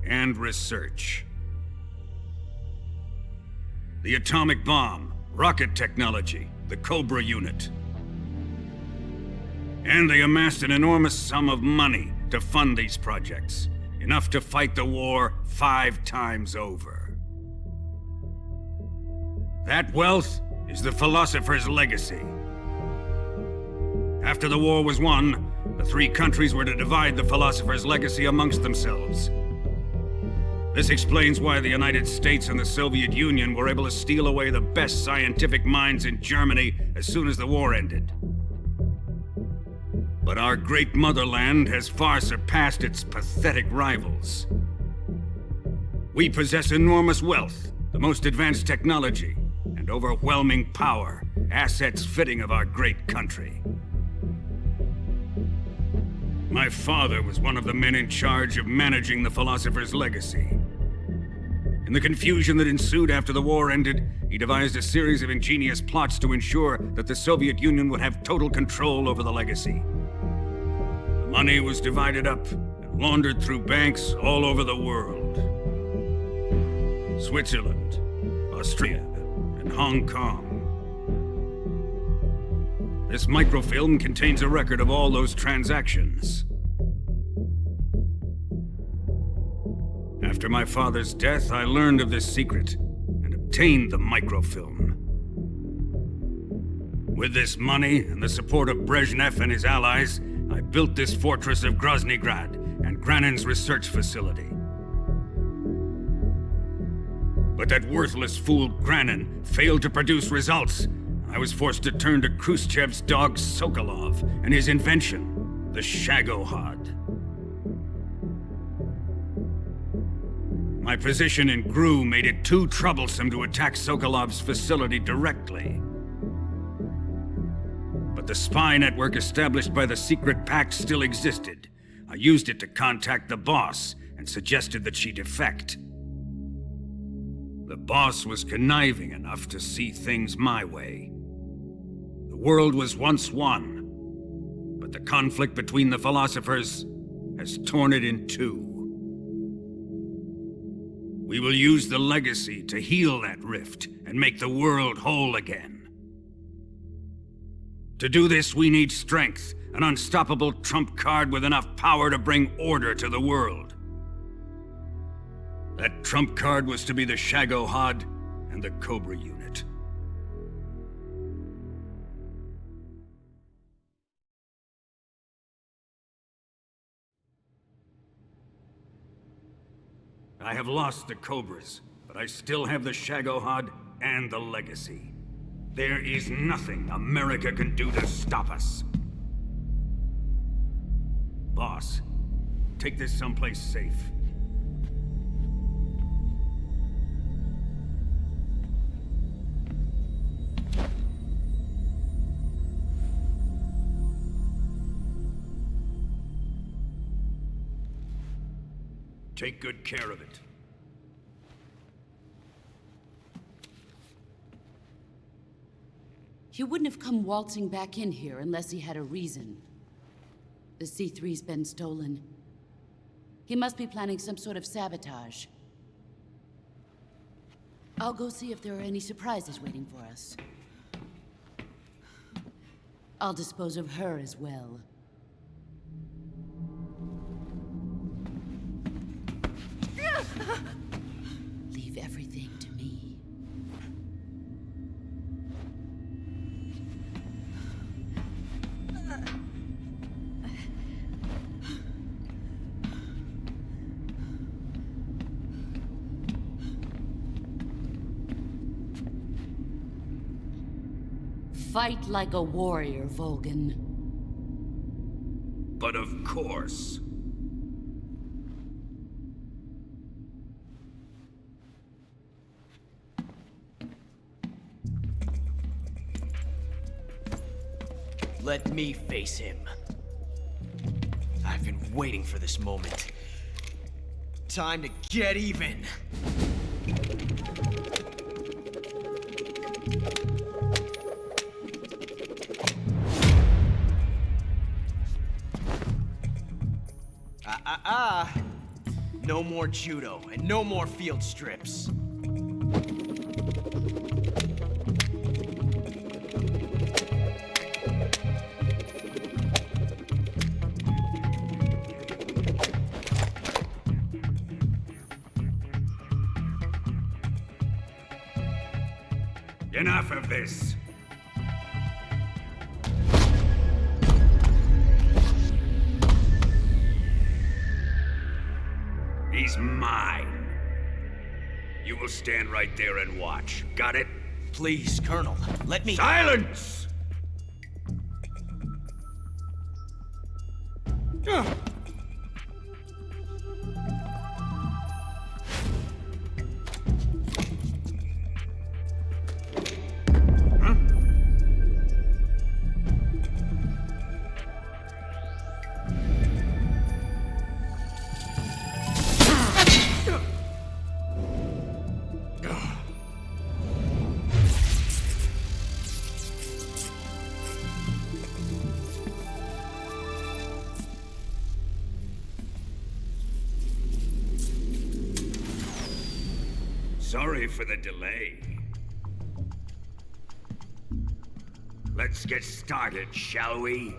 Speaker 19: and research. The atomic bomb rocket technology, the Cobra unit. And they amassed an enormous sum of money to fund these projects, enough to fight the war 5 times over. That wealth is the philosopher's legacy. After the war was won, the 3 countries were to divide the philosopher's legacy amongst themselves. This explains why the United States and the Soviet Union were able to steal away the best scientific minds in Germany as soon as the war ended. But our great motherland has far surpassed its pathetic rivals. We possess enormous wealth, the most advanced technology, and overwhelming power, assets fitting of our great country. My father was one of the men in charge of managing the philosopher's legacy. In the confusion that ensued after the war ended, he devised a series of ingenious plots to ensure that the Soviet Union would have total control over the legacy. The money was divided up and laundered through banks all over the world. Switzerland, Austria, and Hong Kong. This microfilm contains a record of all those transactions. After my father's death, I learned of this secret and obtained the microfilm. With this money and the support of Brezhnev and his allies, I built this fortress of Groznygrad and Granin's research facility. But that worthless fool Granin failed to produce results. I was forced to turn to Khrushchev's dog Sokolov and his invention, the Shagohod. My position in GRU made it too troublesome to attack Sokolov's facility directly. But the spy network established by the secret pact still existed. I used it to contact the boss and suggested that she defect. The boss was conniving enough to see things my way. The world was once one, but the conflict between the philosophers has torn it in 2. We will use the legacy to heal that rift and make the world whole again. To do this, we need strength, an unstoppable trump card with enough power to bring order to the world. That trump card was to be the Shagohod and the Cobra unit. I have lost the Cobras, but I still have the Shagohod and the legacy. There is nothing America can do to stop us. Boss, take this someplace safe. Take good care of it.
Speaker 6: He wouldn't have come waltzing back in here unless he had a reason. The C3's been stolen. He must be planning some sort of sabotage. I'll go see if there are any surprises waiting for us. I'll dispose of her as well. Leave everything to me. Fight like a warrior, Volgin.
Speaker 19: But of course.
Speaker 9: Let me face him. I've been waiting for this moment. Time to get even. No more judo and no more field strips.
Speaker 19: Enough of this. He's mine. You will stand right there and watch. Got it?
Speaker 9: Please, Colonel, let me...
Speaker 19: Silence! Sorry for the delay. Let's get started, shall we?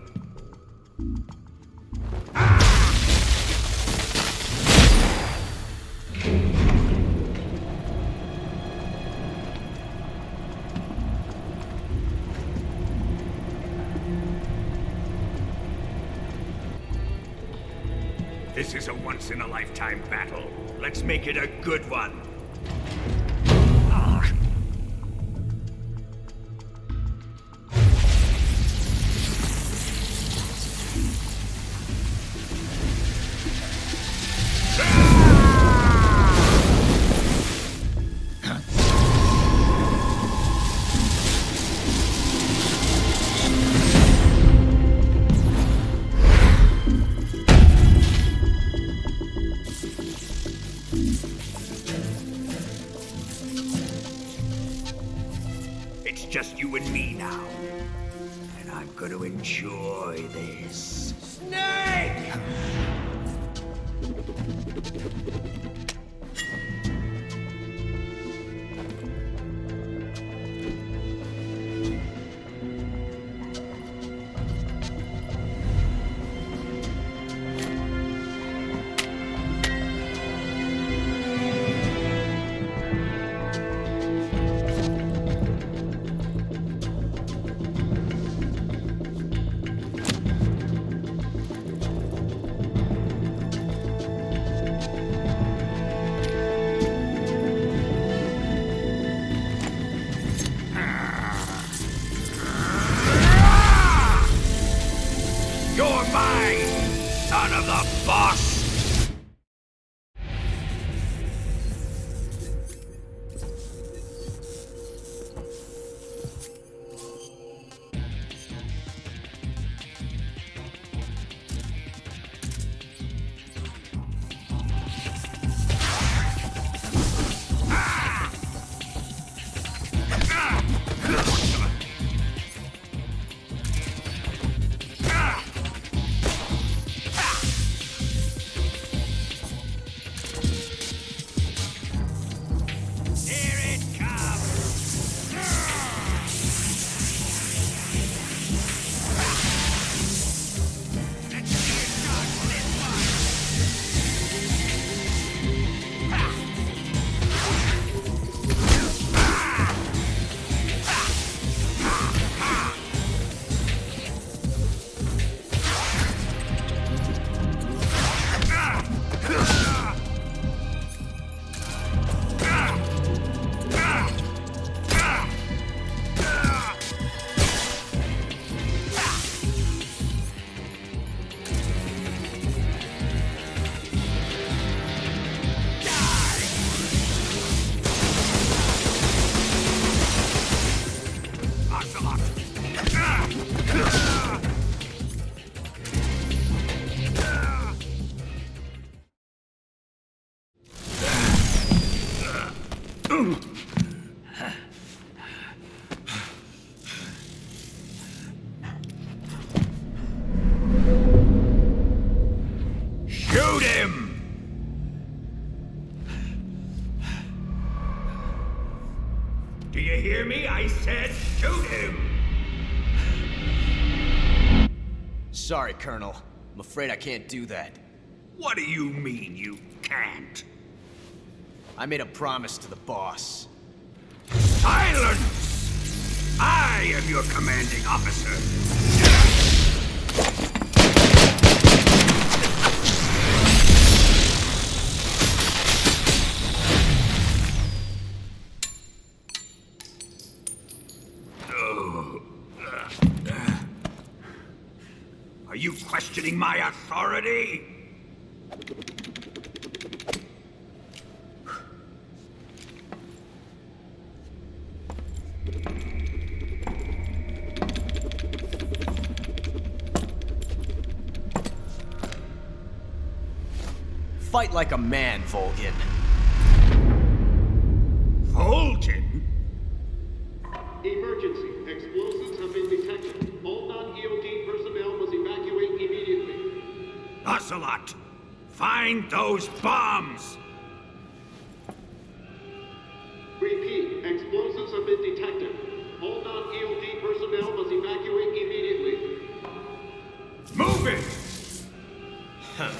Speaker 19: This is a once-in-a-lifetime battle. Let's make it a good one. It's just you and me now. And I'm gonna enjoy this. Snake! You're mine, son of the boss! Shoot him! Do you hear me? I said shoot him!
Speaker 9: Sorry, Colonel. I'm afraid I can't do that.
Speaker 19: What do you mean you can't?
Speaker 9: I made a promise to the boss.
Speaker 19: Silence!
Speaker 21: I am your commanding officer. Are you questioning my authority?
Speaker 9: Fight like a man, Volgin.
Speaker 21: Volgin?
Speaker 22: Emergency. Explosives have been detected. All non-EOD personnel must evacuate immediately.
Speaker 21: Ocelat, find those bombs!
Speaker 22: Repeat. Explosives have been detected. All non-EOD personnel must evacuate immediately.
Speaker 21: Move it!
Speaker 9: Huh.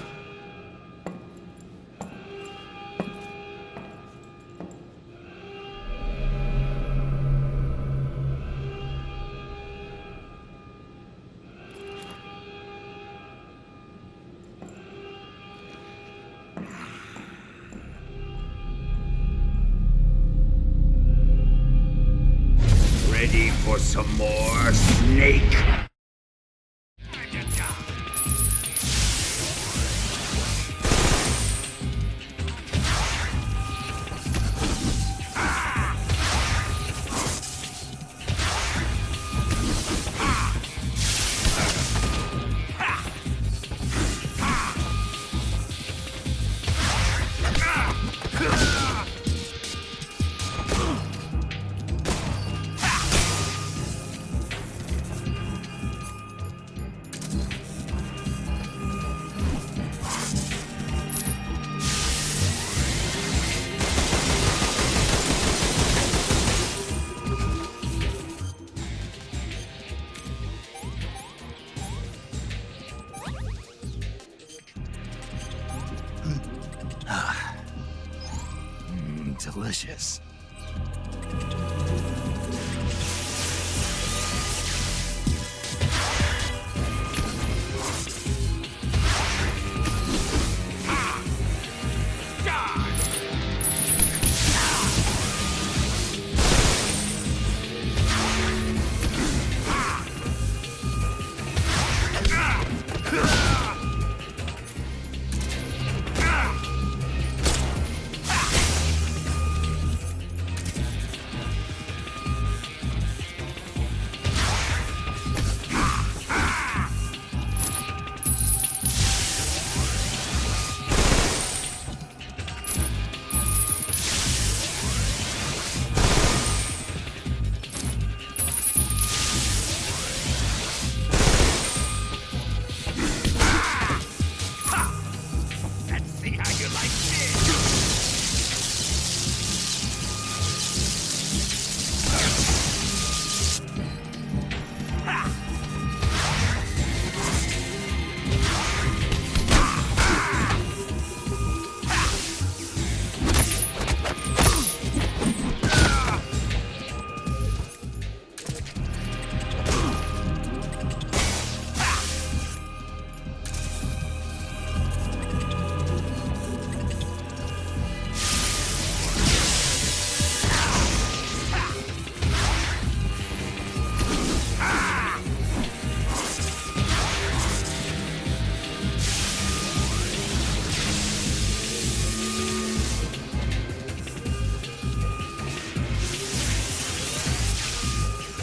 Speaker 21: Ready for some more, Snake?
Speaker 1: Delicious.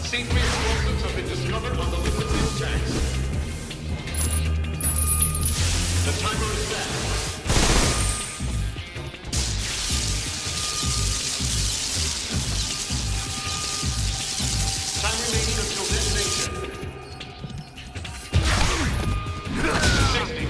Speaker 22: C3 explosives have been discovered on the liquid fuel tanks. The timer is set. Time remaining until detonation. 60.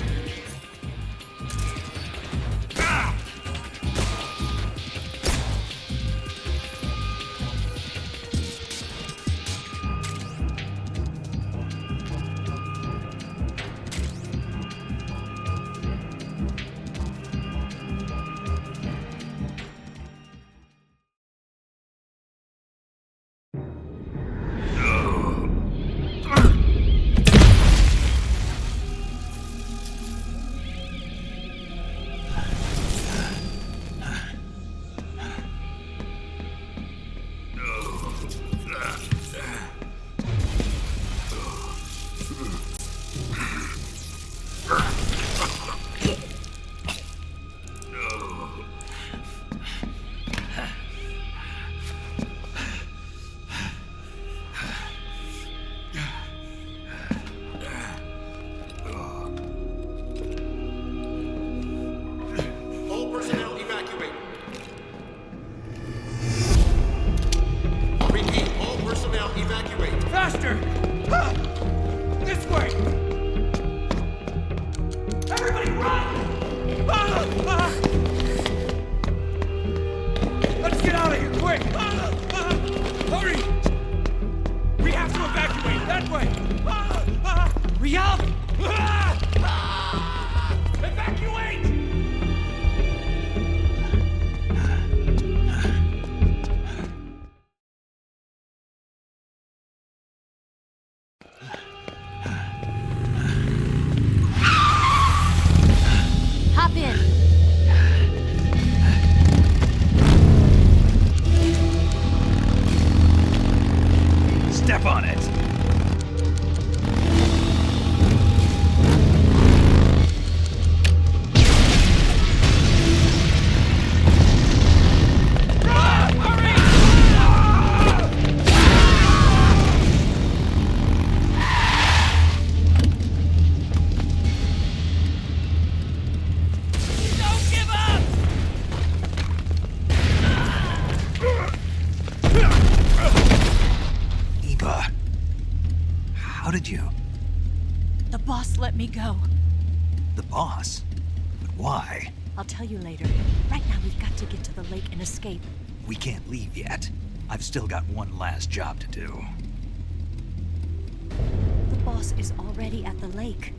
Speaker 1: did you?
Speaker 15: The boss let me go.
Speaker 1: The boss? But why?
Speaker 15: I'll tell you later. Right now, we've got to get to the lake and escape.
Speaker 1: We can't leave yet. I've still got one last job to do.
Speaker 15: The boss is already at the lake.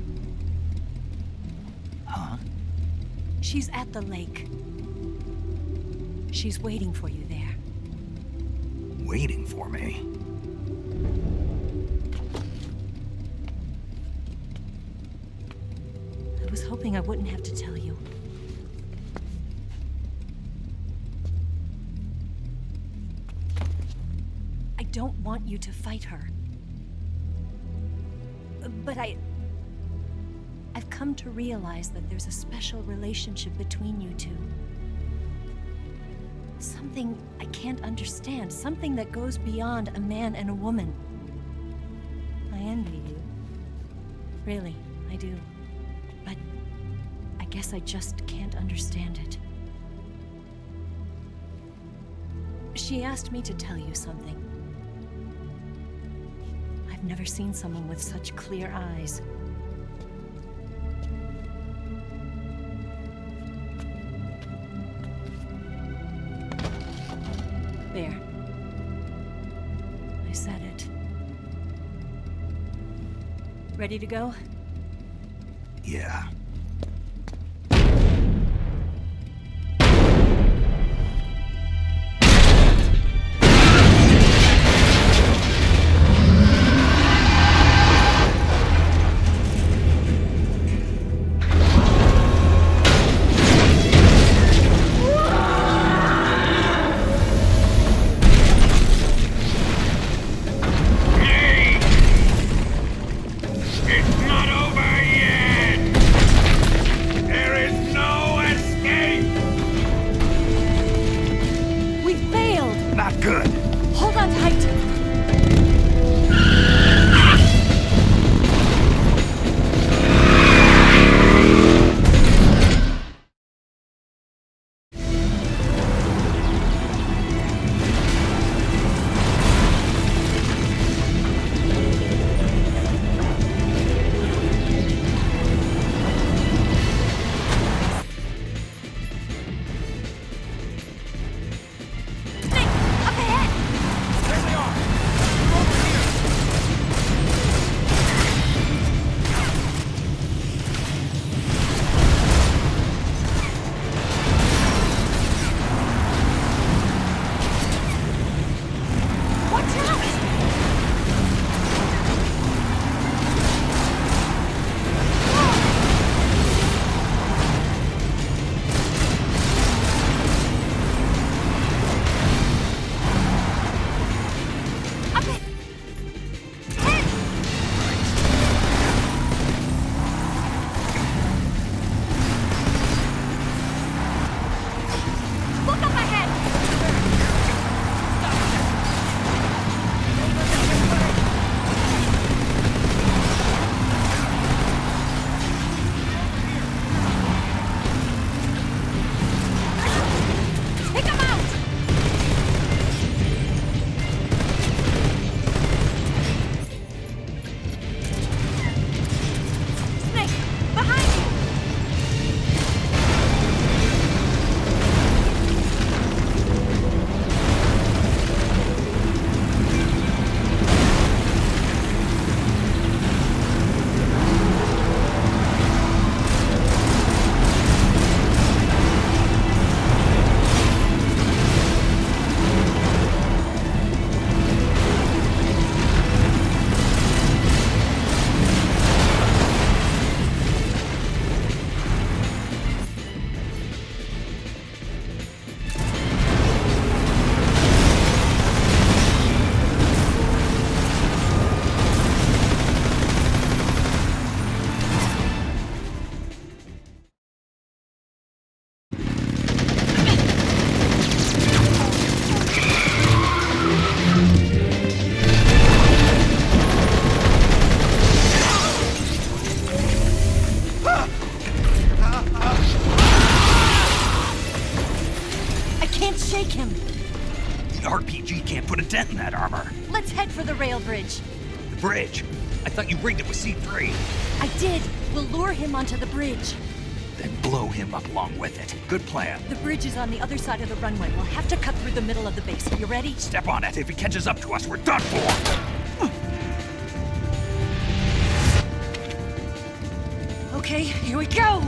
Speaker 1: Huh?
Speaker 15: She's at the lake. She's waiting for you there.
Speaker 1: Waiting for me?
Speaker 15: I was hoping I wouldn't have to tell you. I don't want you to fight her. But I've come to realize that there's a special relationship between you two. Something I can't understand. Something that goes beyond a man and a woman. I envy you. Really, I do. But I guess I just can't understand it. She asked me to tell you something. I've never seen someone with such clear eyes. There. I said it. Ready to go?
Speaker 1: Yeah. RPG can't put a dent in that armor.
Speaker 15: Let's head for the rail bridge.
Speaker 1: The bridge? I thought you rigged it with C3.
Speaker 15: I did. We'll lure him onto the bridge.
Speaker 1: Then blow him up along with it. Good plan.
Speaker 15: The bridge is on the other side of the runway. We'll have to cut through the middle of the base. You ready?
Speaker 1: Step on it. If he catches up to us, we're done for.
Speaker 15: Okay, here we go!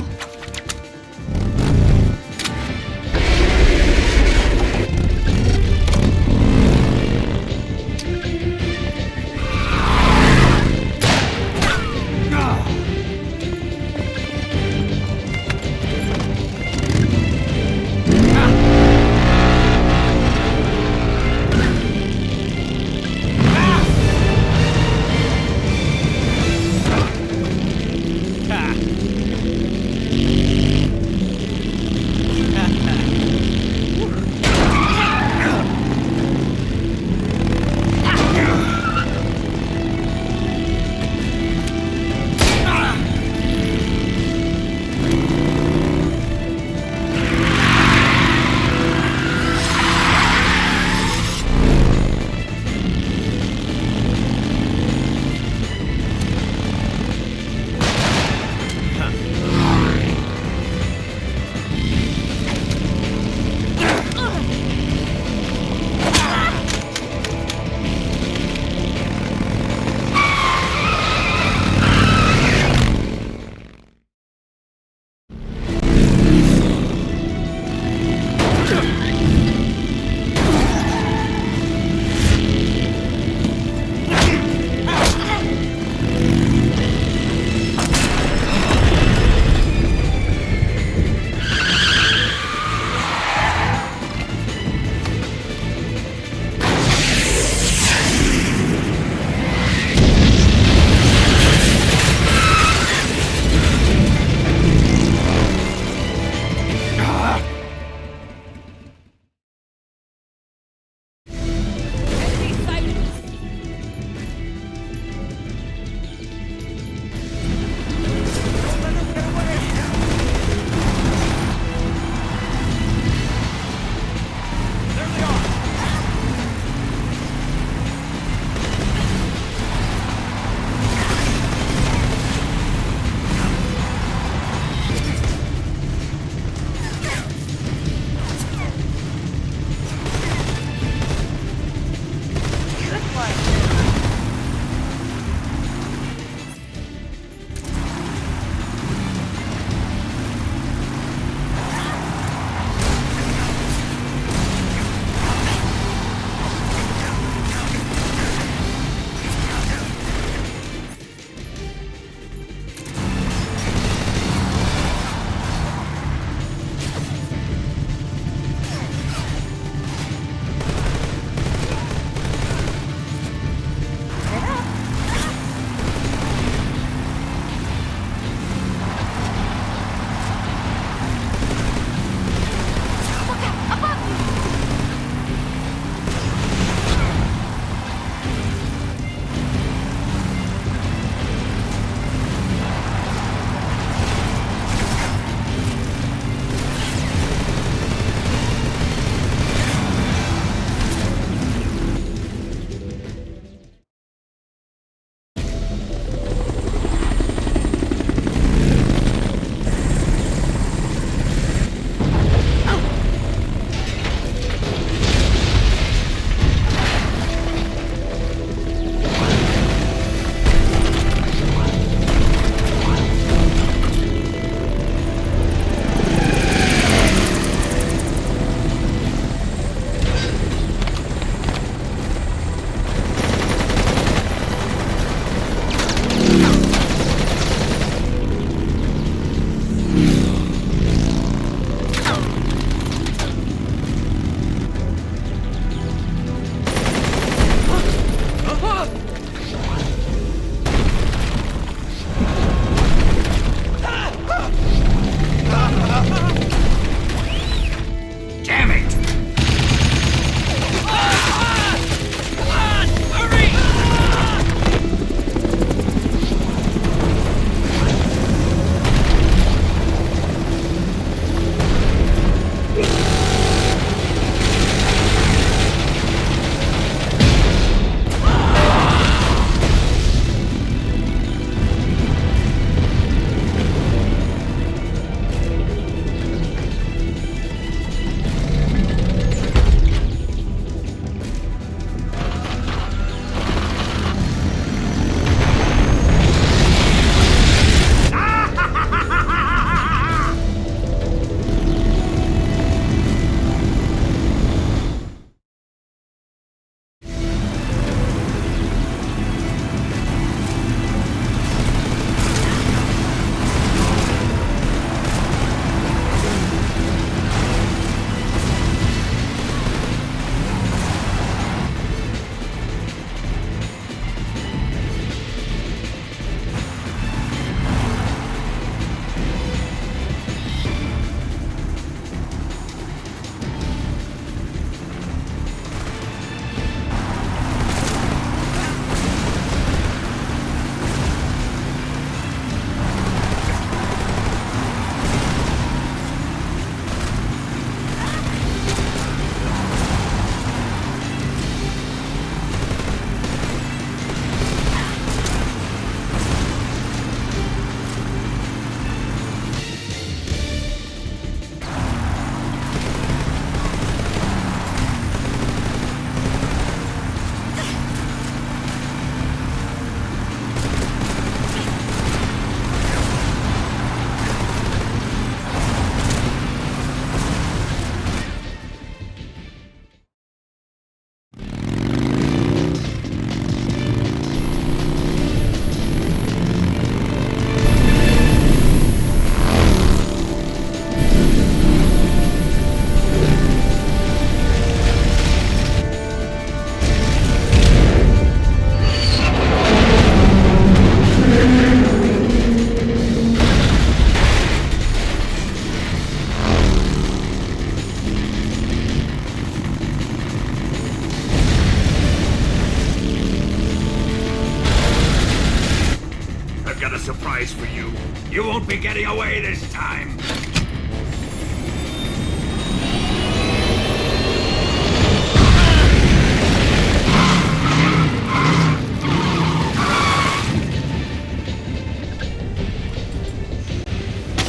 Speaker 21: You won't be getting away this time!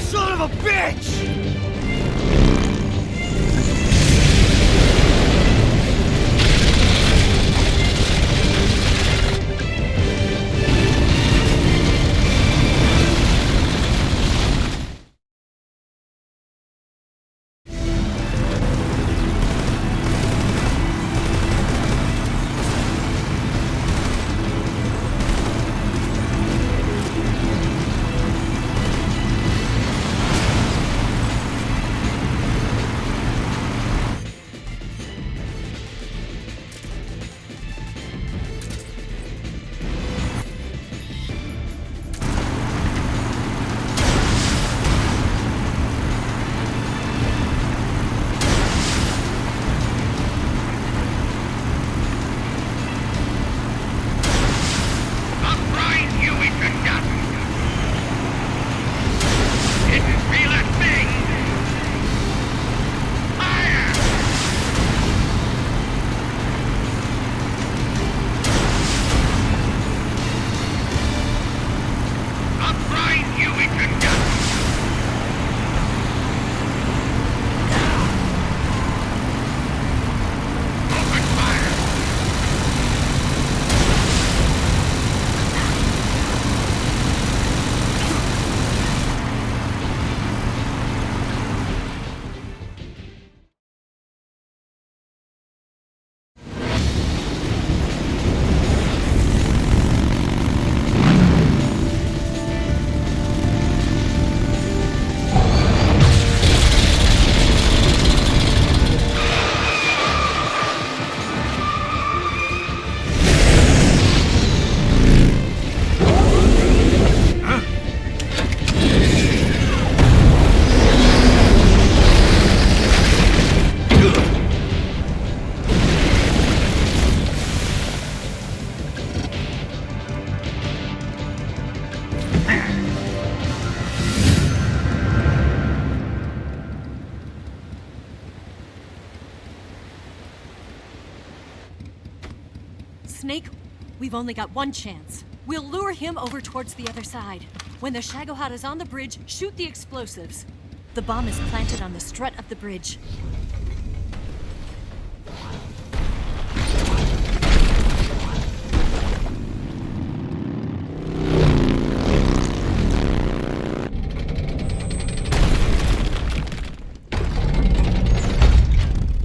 Speaker 9: Son of a bitch!
Speaker 15: Snake, we've only got one chance. We'll lure him over towards the other side. When the Shagohod is on the bridge, shoot the explosives. The bomb is planted on the strut of the bridge.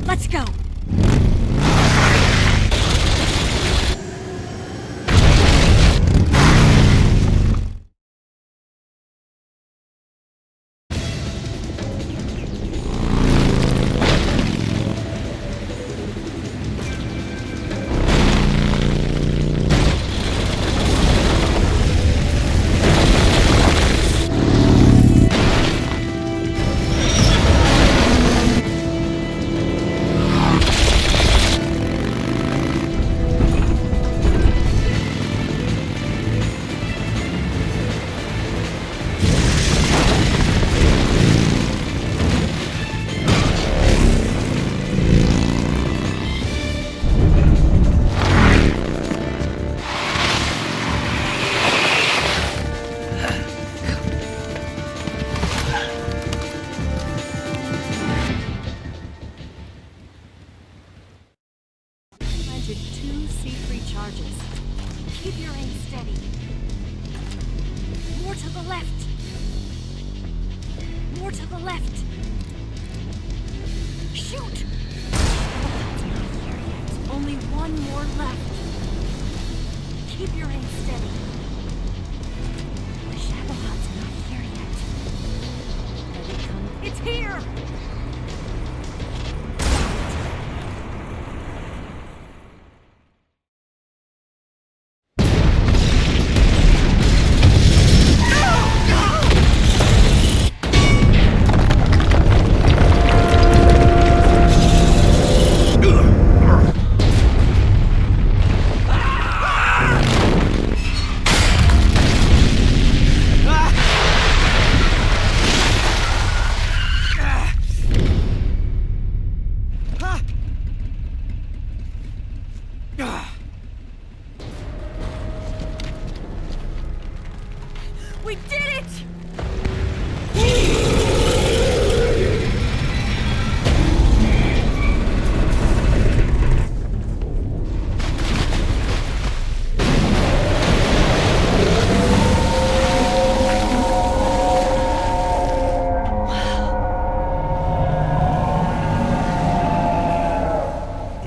Speaker 15: Let's go! Keep your aim steady. More to the left. More to the left. Shoot! Only one more left. Keep your aim steady. The Shagohod's not here yet. Let it come. It's here!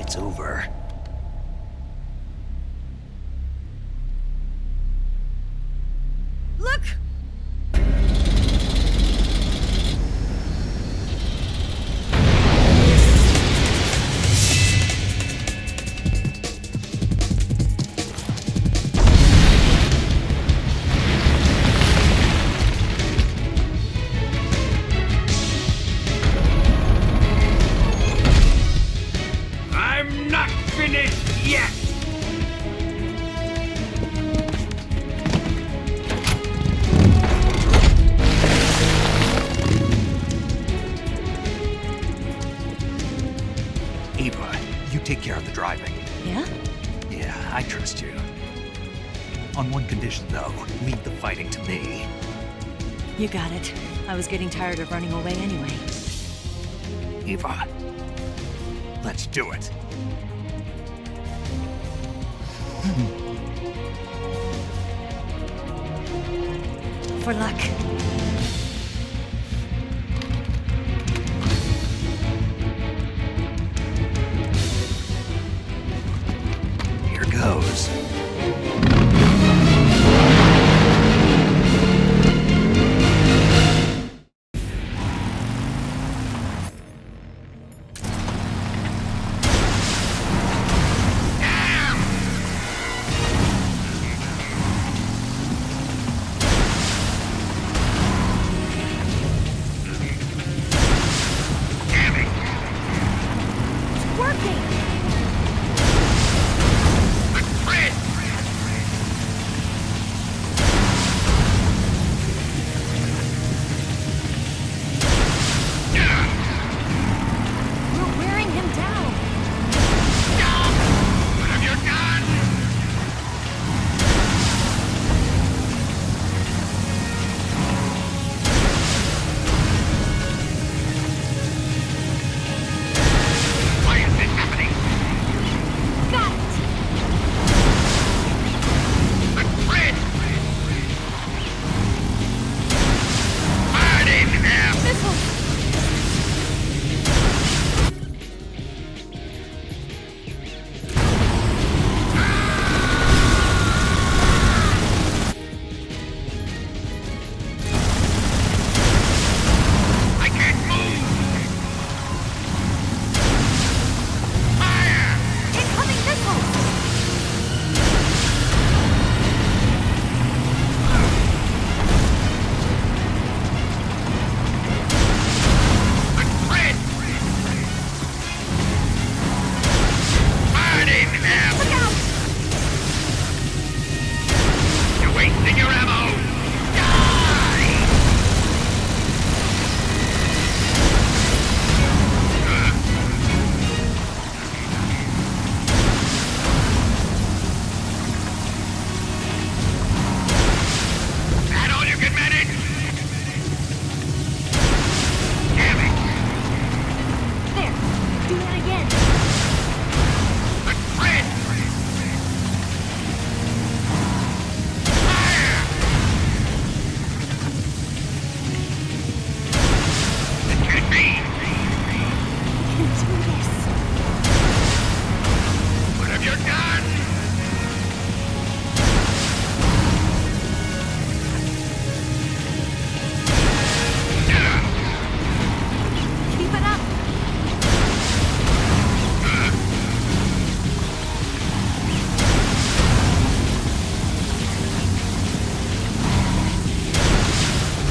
Speaker 1: it's over.
Speaker 18: Look!
Speaker 16: I'm not finished yet!
Speaker 1: Eva, you take care of the driving.
Speaker 15: Yeah?
Speaker 1: Yeah, I trust you. On one condition, though, leave the fighting to me.
Speaker 15: You got it. I was getting tired of running away anyway.
Speaker 1: Eva, let's do it.
Speaker 15: For luck.
Speaker 1: Here goes.
Speaker 18: We're wearing him down.
Speaker 16: Why is this happening?
Speaker 18: Got it!
Speaker 16: Fred! Fired him now! I can't move! Fire!
Speaker 18: Incoming missiles!
Speaker 16: Fred! Fired him now!
Speaker 18: Look out!
Speaker 16: You're wasting your ammo! Die! That all you can manage? Damn it!
Speaker 18: There! Do it again!
Speaker 16: Fred! Fire! It can't be!
Speaker 18: You do this!
Speaker 16: What have you done?
Speaker 18: Keep it up!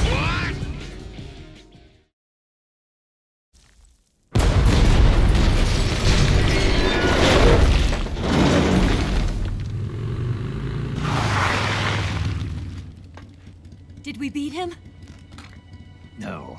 Speaker 16: What?
Speaker 15: Did we beat him?
Speaker 1: No.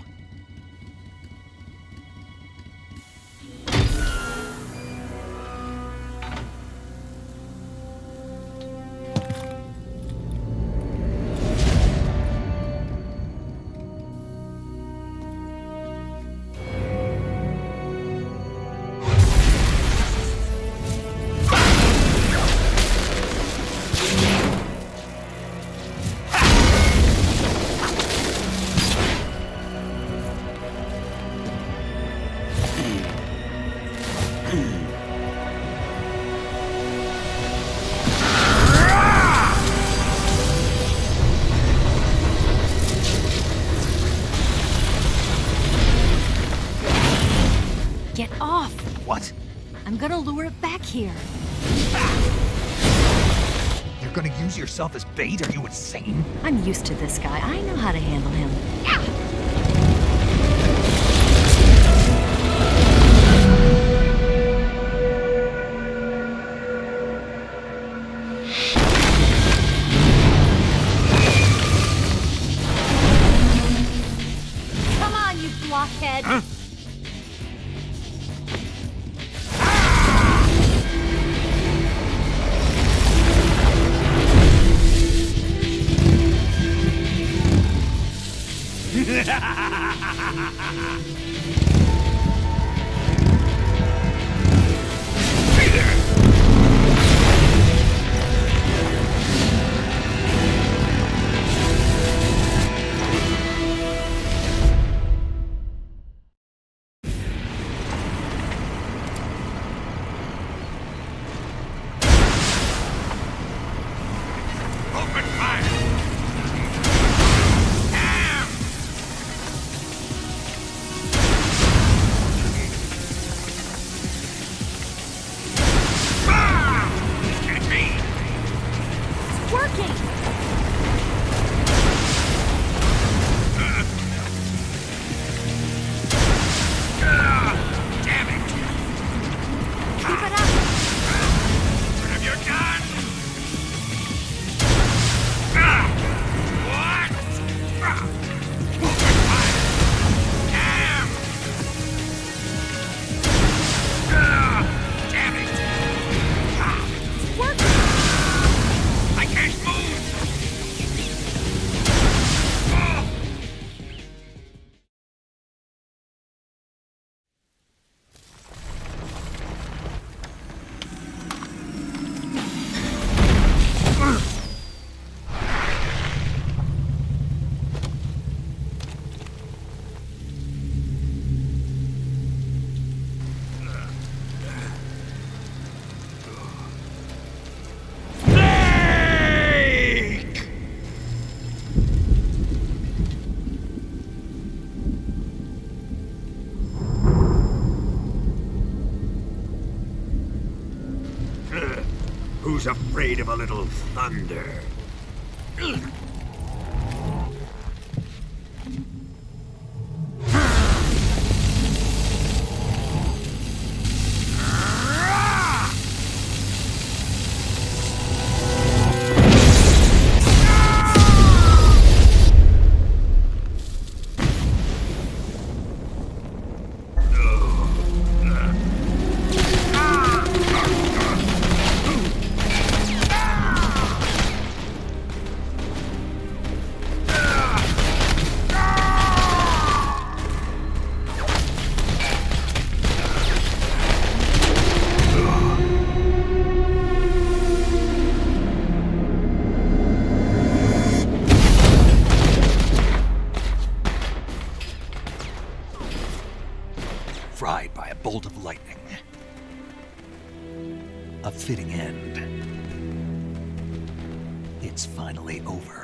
Speaker 15: I'm gonna lure it back here.
Speaker 1: You're gonna use yourself as bait? Are you insane?
Speaker 15: I'm used to this guy. I know how to handle him.
Speaker 18: Come on, you blockhead!
Speaker 11: Huh?
Speaker 16: Who's afraid of a little thunder?
Speaker 1: Fried by a bolt of lightning. A fitting end. It's finally over.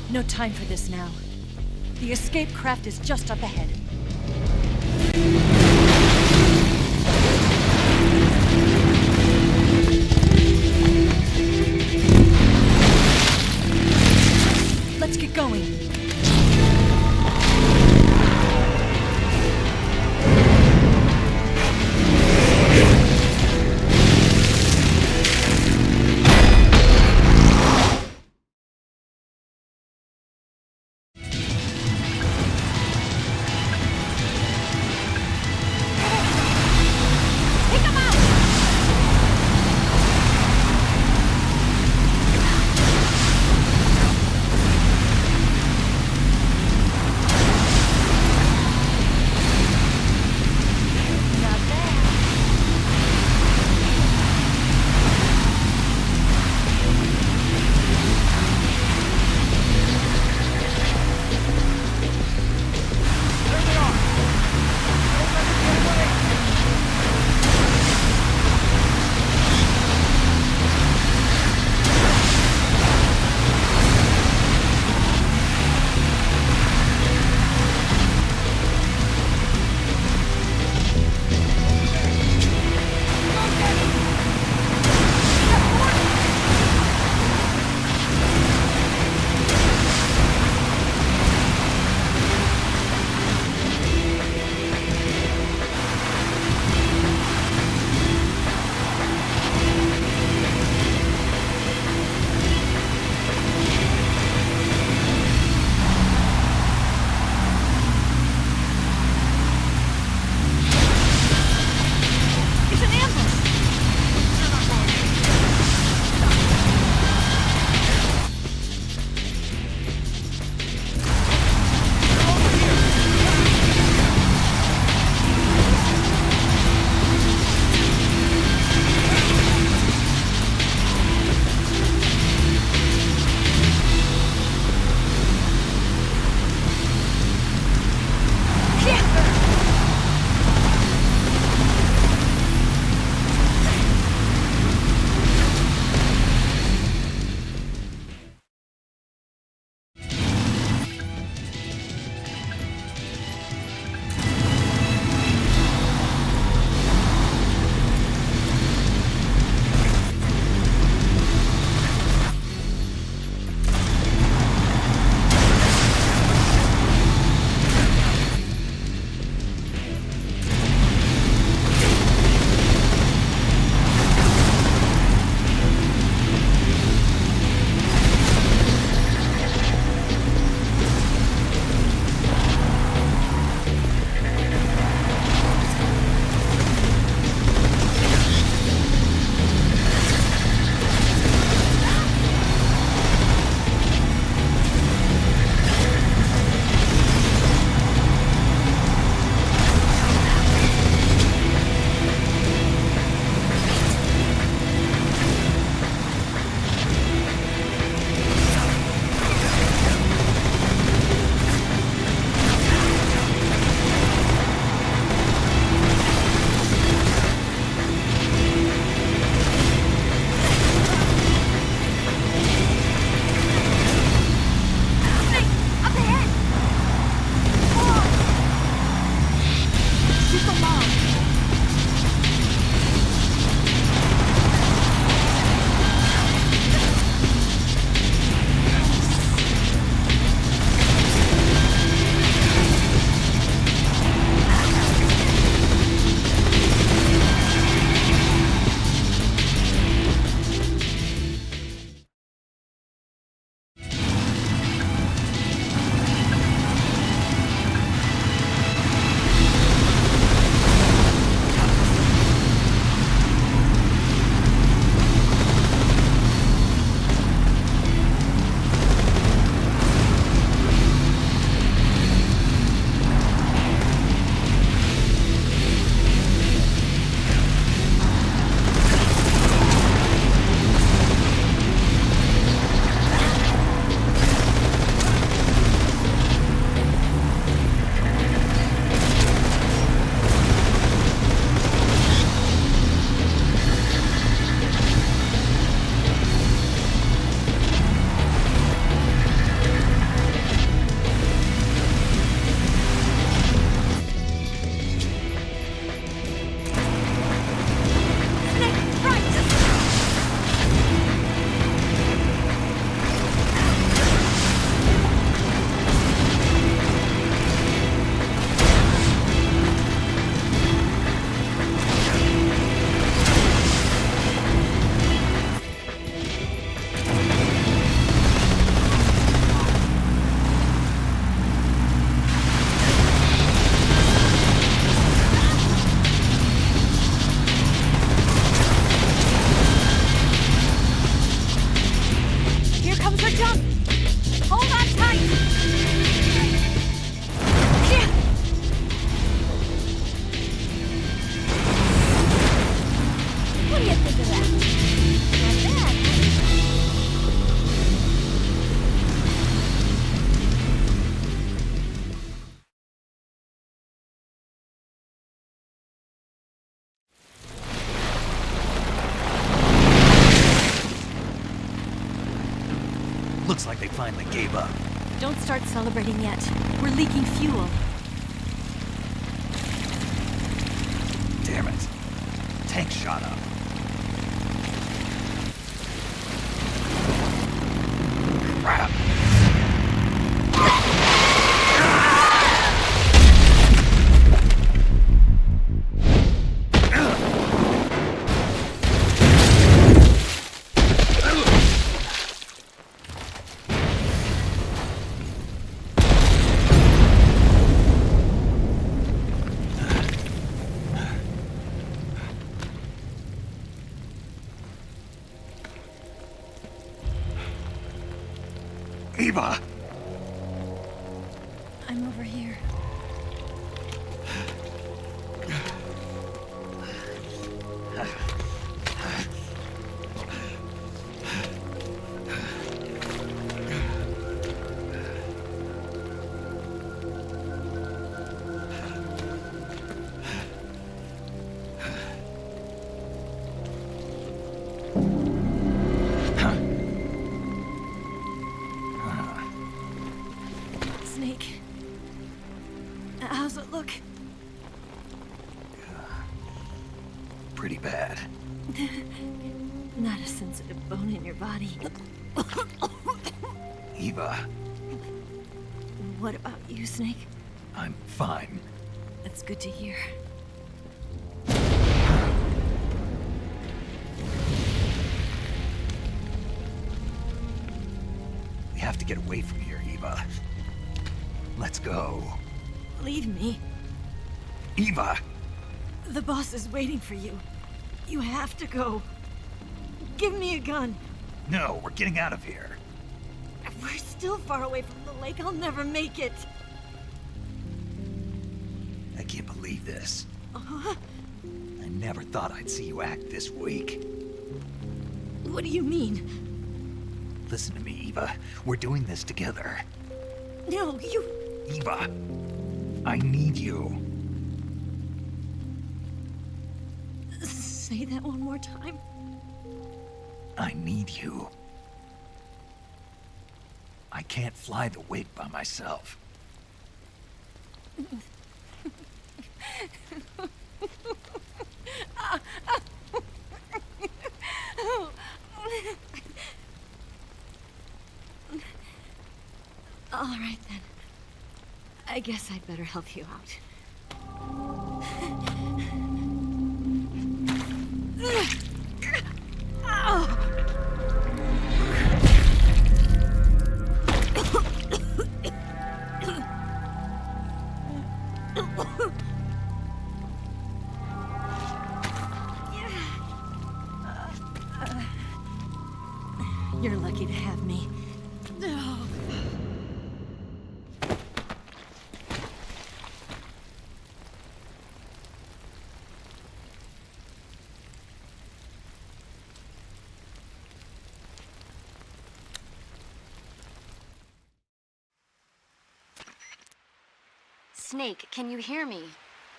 Speaker 15: No time for this now. The escape craft is just up ahead. Let's get going.
Speaker 18: Shoot the log.
Speaker 1: Looks like they finally gave up.
Speaker 15: Don't start celebrating yet. We're leaking fuel.
Speaker 1: Damn it. Tank shot up. Crap. Eva!
Speaker 15: I'm over here. Snake. How's it look?
Speaker 1: Pretty bad.
Speaker 15: Not a sensitive bone in your body.
Speaker 1: Eva,
Speaker 15: What about you, Snake?
Speaker 1: I'm fine.
Speaker 15: That's good to hear.
Speaker 1: We have to get away from here, Eva. Let's go.
Speaker 15: Leave me.
Speaker 1: Eva!
Speaker 15: The boss is waiting for you. You have to go. Give me a gun.
Speaker 1: No, we're getting out of here.
Speaker 15: We're still far away from the lake. I'll never make it.
Speaker 1: I can't believe this.
Speaker 15: Uh-huh.
Speaker 1: I never thought I'd see you act this weak.
Speaker 15: What do you mean?
Speaker 1: Listen to me, Eva. We're doing this together.
Speaker 15: No, you...
Speaker 1: Eva, I need you.
Speaker 15: Say that one more time.
Speaker 1: I need you. I can't fly the wig by myself.
Speaker 15: I guess I'd better help you out. You're lucky to have me.
Speaker 5: Snake, can you hear me?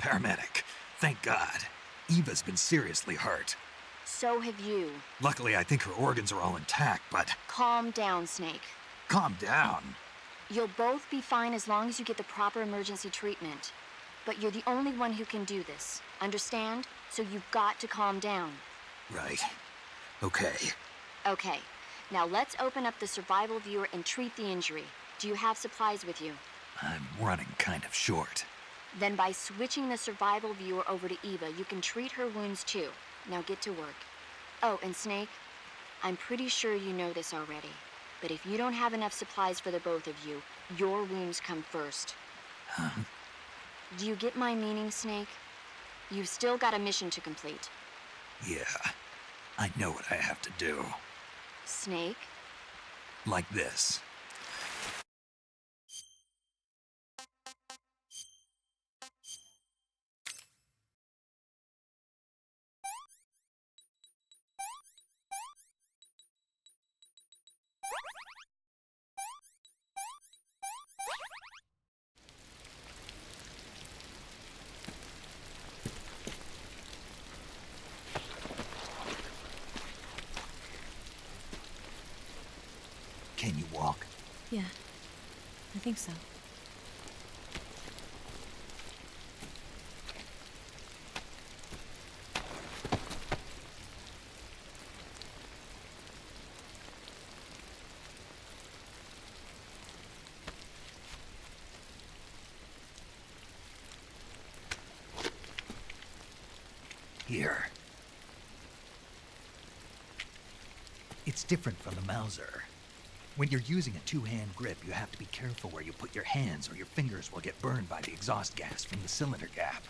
Speaker 1: Paramedic. Thank God. Eva's been seriously hurt.
Speaker 5: So have you.
Speaker 1: Luckily, I think her organs are all intact, but...
Speaker 5: Calm down, Snake.
Speaker 1: Calm down.
Speaker 5: You'll both be fine as long as you get the proper emergency treatment. But you're the only one who can do this. Understand? So you've got to calm down.
Speaker 1: Right. Okay.
Speaker 5: Okay. Now let's open up the survival viewer and treat the injury. Do you have supplies with you?
Speaker 1: I'm running kind of short.
Speaker 5: Then by switching the survival viewer over to Eva, you can treat her wounds too. Now get to work. Oh, and Snake, I'm pretty sure you know this already, but if you don't have enough supplies for the both of you, your wounds come first. Do you get my meaning, Snake? You've still got a mission to complete.
Speaker 1: Yeah, I know what I have to do.
Speaker 5: Snake?
Speaker 1: Like this. Can you walk?
Speaker 15: Yeah, I think so.
Speaker 1: Here. It's different from the Mauser. When you're using a two-hand grip, you have to be careful where you put your hands or your fingers will get burned by the exhaust gas from the cylinder gap.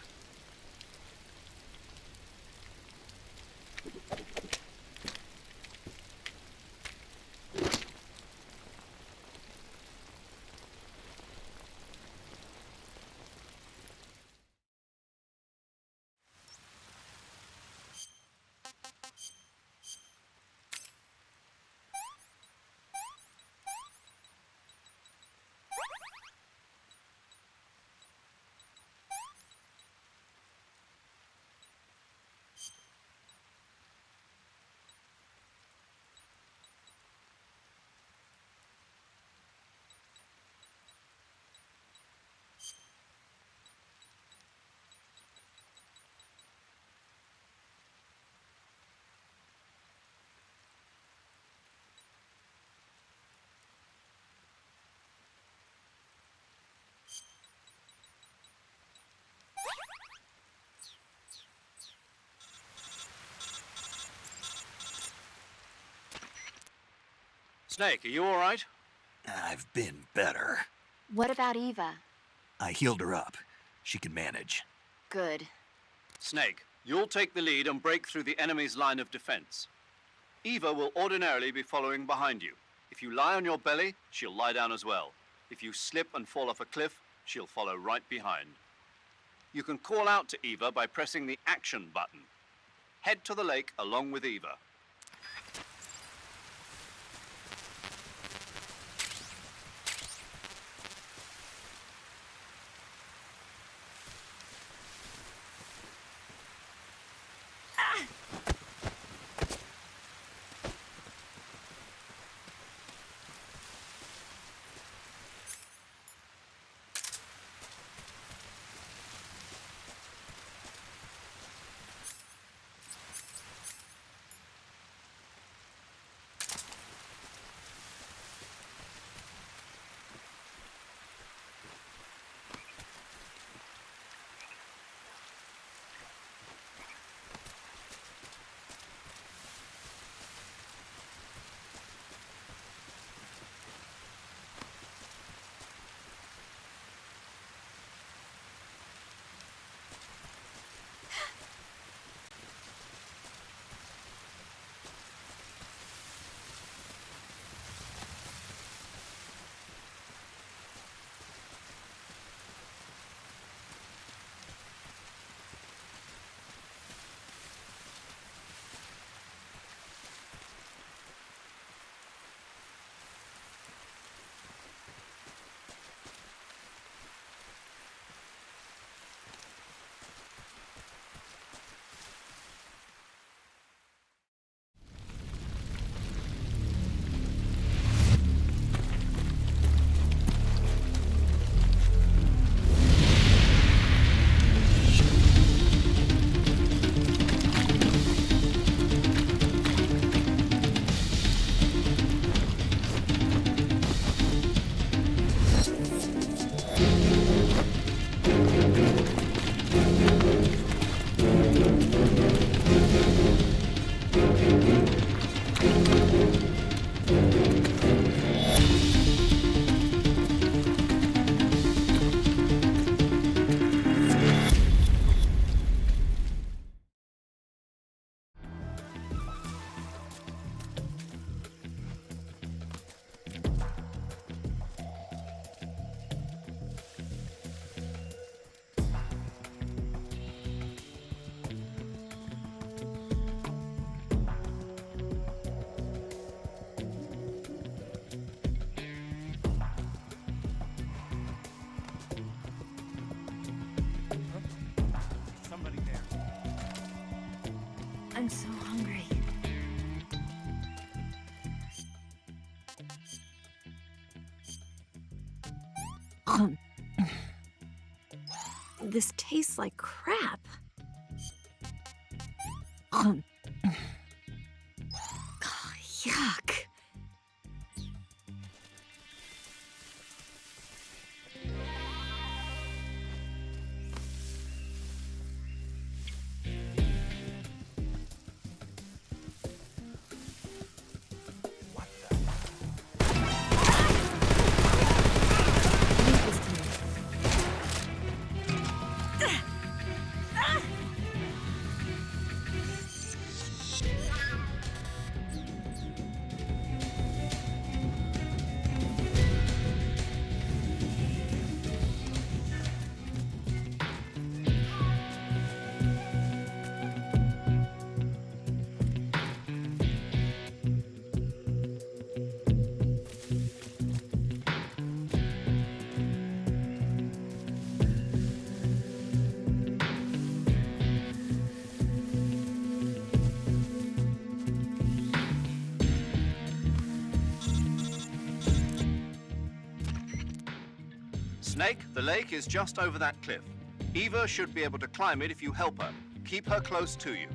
Speaker 2: Snake, are you all right?
Speaker 1: I've been better.
Speaker 5: What about Eva?
Speaker 1: I healed her up. She can manage.
Speaker 5: Good.
Speaker 2: Snake, you'll take the lead and break through the enemy's line of defense. Eva will ordinarily be following behind you. If you lie on your belly, she'll lie down as well. If you slip and fall off a cliff, she'll follow right behind. You can call out to Eva by pressing the action button. Head to the lake along with Eva.
Speaker 15: I'm so hungry. This tastes like crap. Yuck.
Speaker 2: Snake, the lake is just over that cliff. Eva should be able to climb it if you help her. Keep her close to you.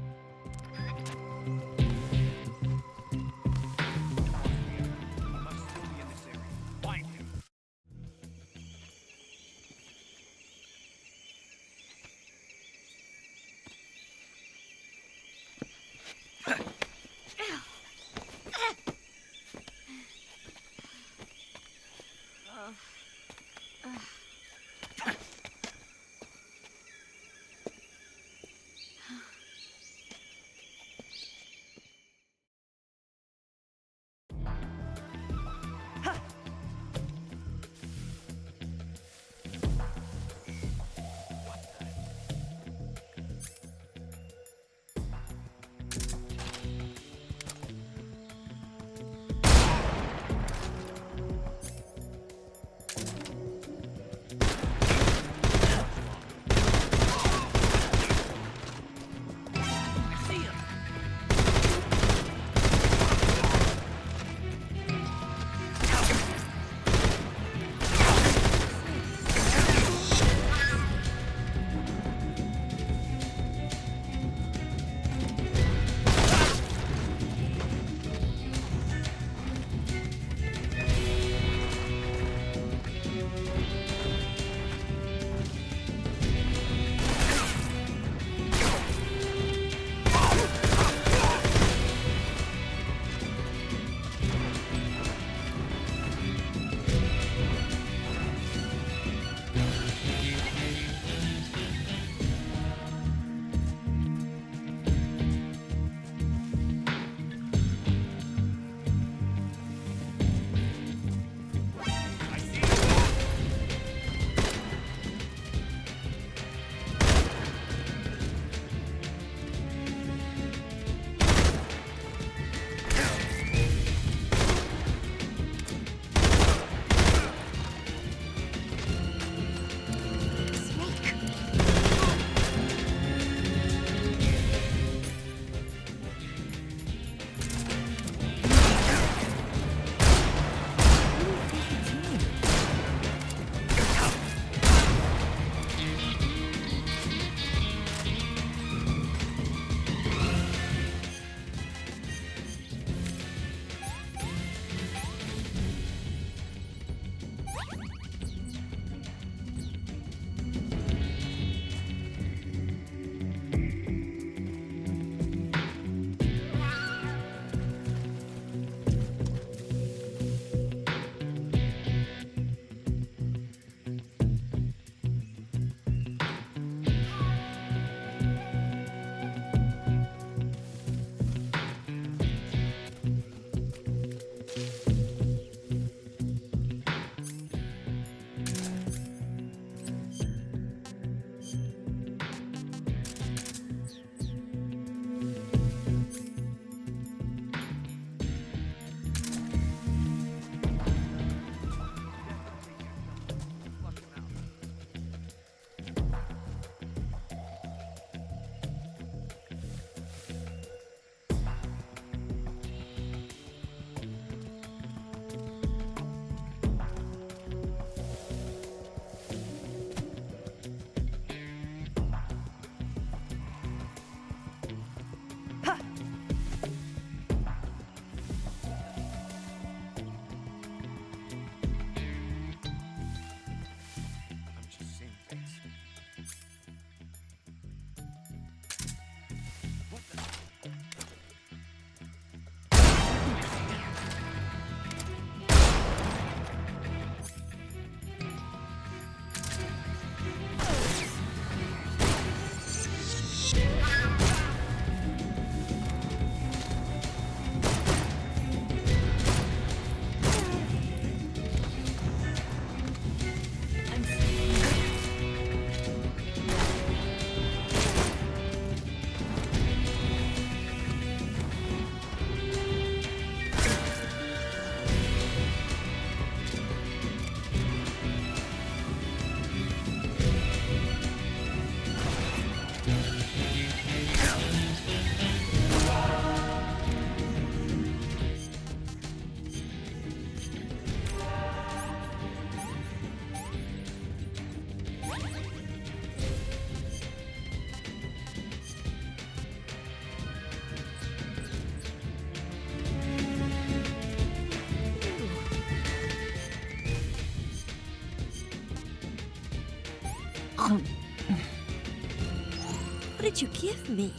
Speaker 18: What did you give me?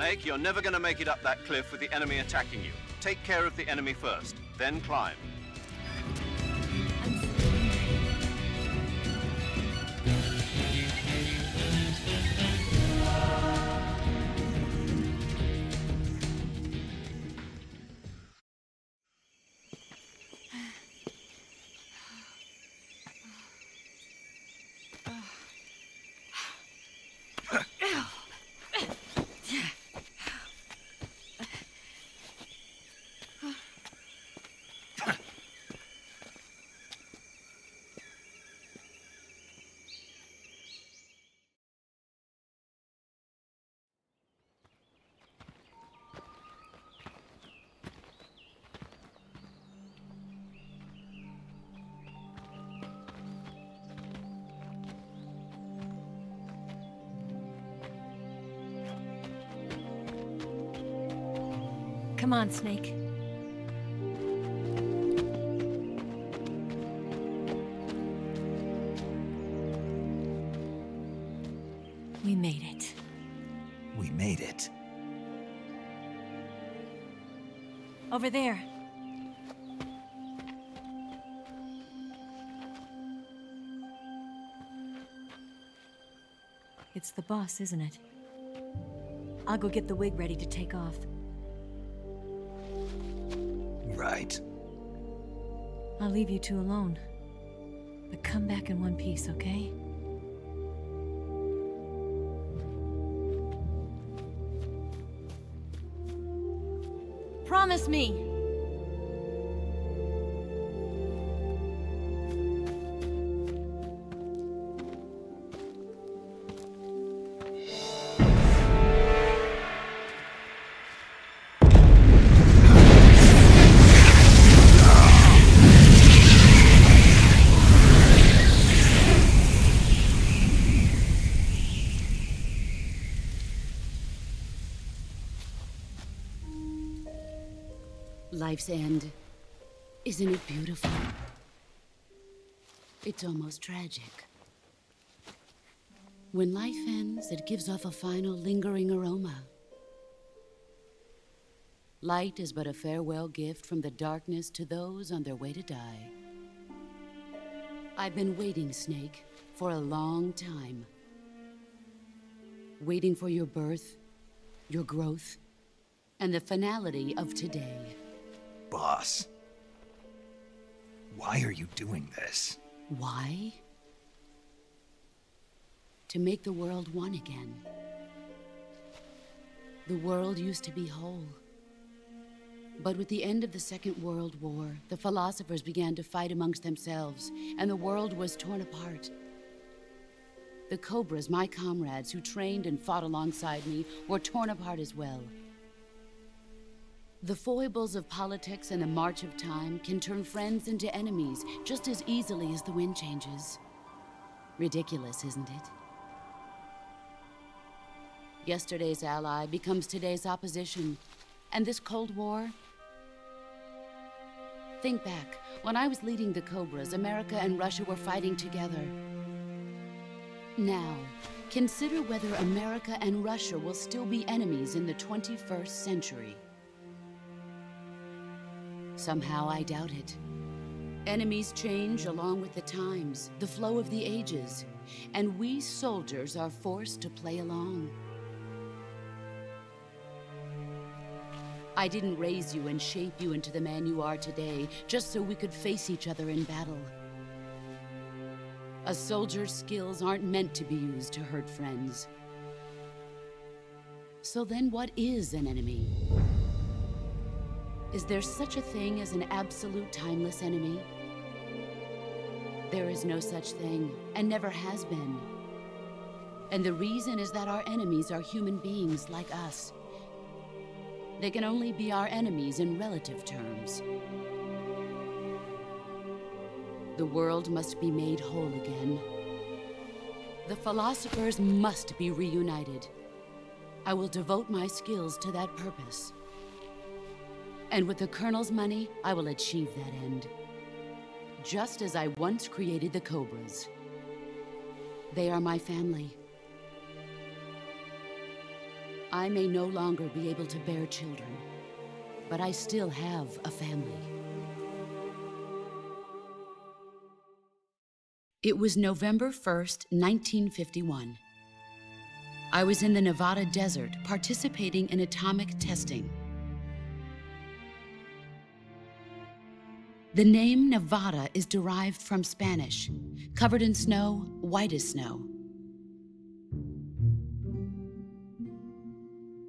Speaker 2: Snake, you're never going to make it up that cliff with the enemy attacking you. Take care of the enemy first, then climb.
Speaker 15: Come on, Snake. We made it.
Speaker 1: We made it.
Speaker 15: Over there. It's the boss, isn't it? I'll go get the wig ready to take off.
Speaker 1: Right.
Speaker 15: I'll leave you two alone. But come back in one piece, okay? Promise me!
Speaker 6: Life's end. Isn't it beautiful? It's almost tragic. When life ends, it gives off a final lingering aroma. Light is but a farewell gift from the darkness to those on their way to die. I've been waiting, Snake, for a long time. Waiting for your birth, your growth, and the finality of today.
Speaker 1: Boss. Why are you doing this?
Speaker 6: Why? To make the world one again. The world used to be whole. But with the end of the Second World War, the philosophers began to fight amongst themselves, and the world was torn apart. The Cobras, my comrades who trained and fought alongside me, were torn apart as well. The foibles of politics and the march of time can turn friends into enemies just as easily as the wind changes. Ridiculous, isn't it? Yesterday's ally becomes today's opposition. And this Cold War? Think back. When I was leading the Cobras, America and Russia were fighting together. Now, consider whether America and Russia will still be enemies in the 21st century. Somehow I doubt it. Enemies change along with the times, the flow of the ages, and we soldiers are forced to play along. I didn't raise you and shape you into the man you are today just so we could face each other in battle. A soldier's skills aren't meant to be used to hurt friends. So then what is an enemy? Is there such a thing as an absolute timeless enemy? There is no such thing, and never has been. And the reason is that our enemies are human beings like us. They can only be our enemies in relative terms. The world must be made whole again. The philosophers must be reunited. I will devote my skills to that purpose. And with the Colonel's money, I will achieve that end. Just as I once created the Cobras. They are my family. I may no longer be able to bear children, but I still have a family. It was November 1st, 1951. I was in the Nevada desert participating in atomic testing. The name Nevada is derived from Spanish, covered in snow, white as snow.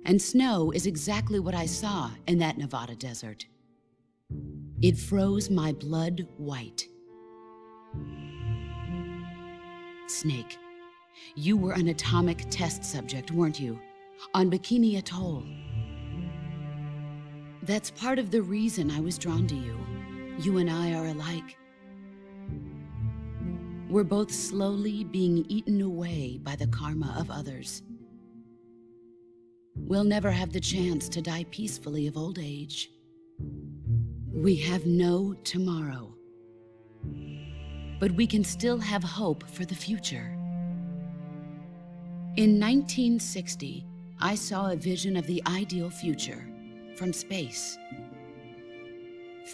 Speaker 6: And snow is exactly what I saw in that Nevada desert. It froze my blood white. Snake, you were an atomic test subject, weren't you? On Bikini Atoll. That's part of the reason I was drawn to you. You and I are alike. We're both slowly being eaten away by the karma of others. We'll never have the chance to die peacefully of old age. We have no tomorrow. But we can still have hope for the future. In 1960, I saw a vision of the ideal future from space.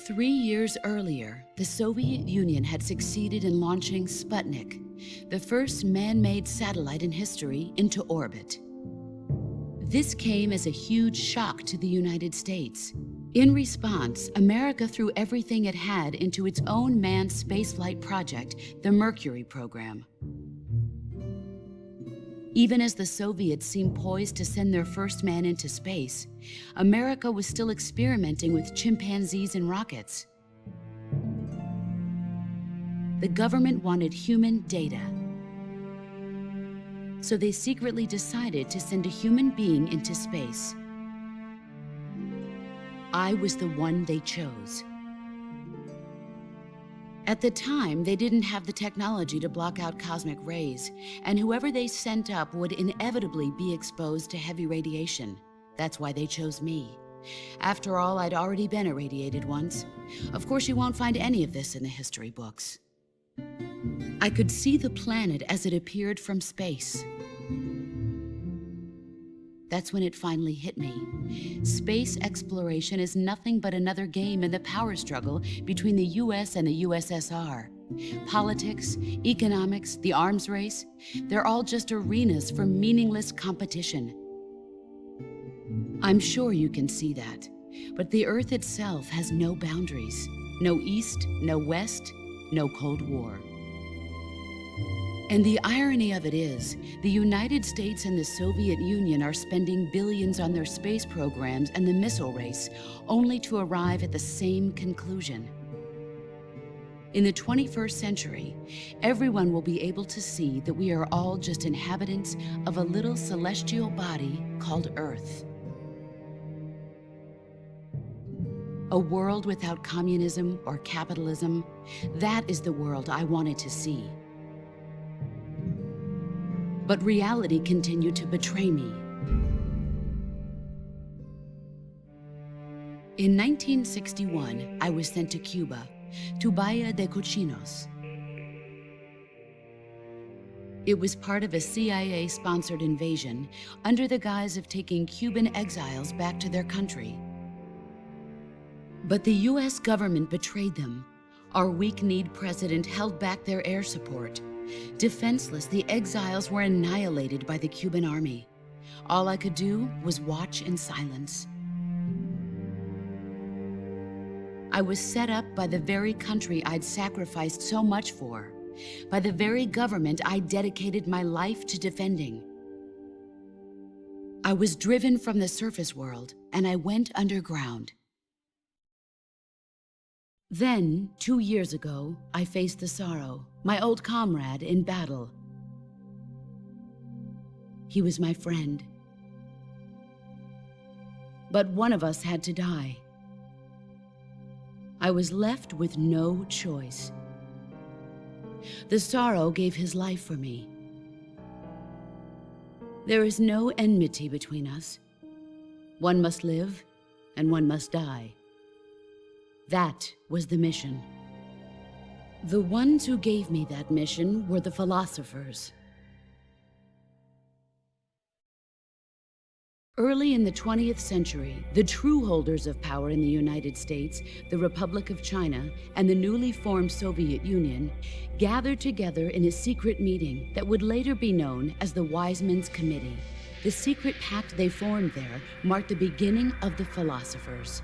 Speaker 6: 3 years earlier, the Soviet Union had succeeded in launching Sputnik, the first man-made satellite in history, into orbit. This came as a huge shock to the United States. In response, America threw everything it had into its own manned spaceflight project, the Mercury program. Even as the Soviets seemed poised to send their first man into space, America was still experimenting with chimpanzees and rockets. The government wanted human data. So they secretly decided to send a human being into space. I was the one they chose. At the time, they didn't have the technology to block out cosmic rays, and whoever they sent up would inevitably be exposed to heavy radiation. That's why they chose me. After all, I'd already been irradiated once. Of course, you won't find any of this in the history books. I could see the planet as it appeared from space. That's when it finally hit me. Space exploration is nothing but another game in the power struggle between the US and the USSR. Politics, economics, the arms race, they're all just arenas for meaningless competition. I'm sure you can see that, but the Earth itself has no boundaries. No East, no West, no Cold War. And the irony of it is, the United States and the Soviet Union are spending billions on their space programs and the missile race, only to arrive at the same conclusion. In the 21st century, everyone will be able to see that we are all just inhabitants of a little celestial body called Earth. A world without communism or capitalism, that is the world I wanted to see. But reality continued to betray me. In 1961, I was sent to Cuba, to Bahia de Cochinos. It was part of a CIA-sponsored invasion under the guise of taking Cuban exiles back to their country. But the US government betrayed them. Our weak-kneed president held back their air support. Defenseless, the exiles were annihilated by the Cuban army. All I could do was watch in silence. I was set up by the very country I'd sacrificed so much for, by the very government I dedicated my life to defending. I was driven from the surface world, and I went underground. Then, 2 years ago, I faced the Sorrow, my old comrade in battle. He was my friend. But one of us had to die. I was left with no choice. The Sorrow gave his life for me. There is no enmity between us. One must live, and one must die. That was the mission. The ones who gave me that mission were the philosophers. Early in the 20th century, the true holders of power in the United States, the Republic of China, and the newly formed Soviet Union gathered together in a secret meeting that would later be known as the Wise Men's Committee. The secret pact they formed there marked the beginning of the philosophers.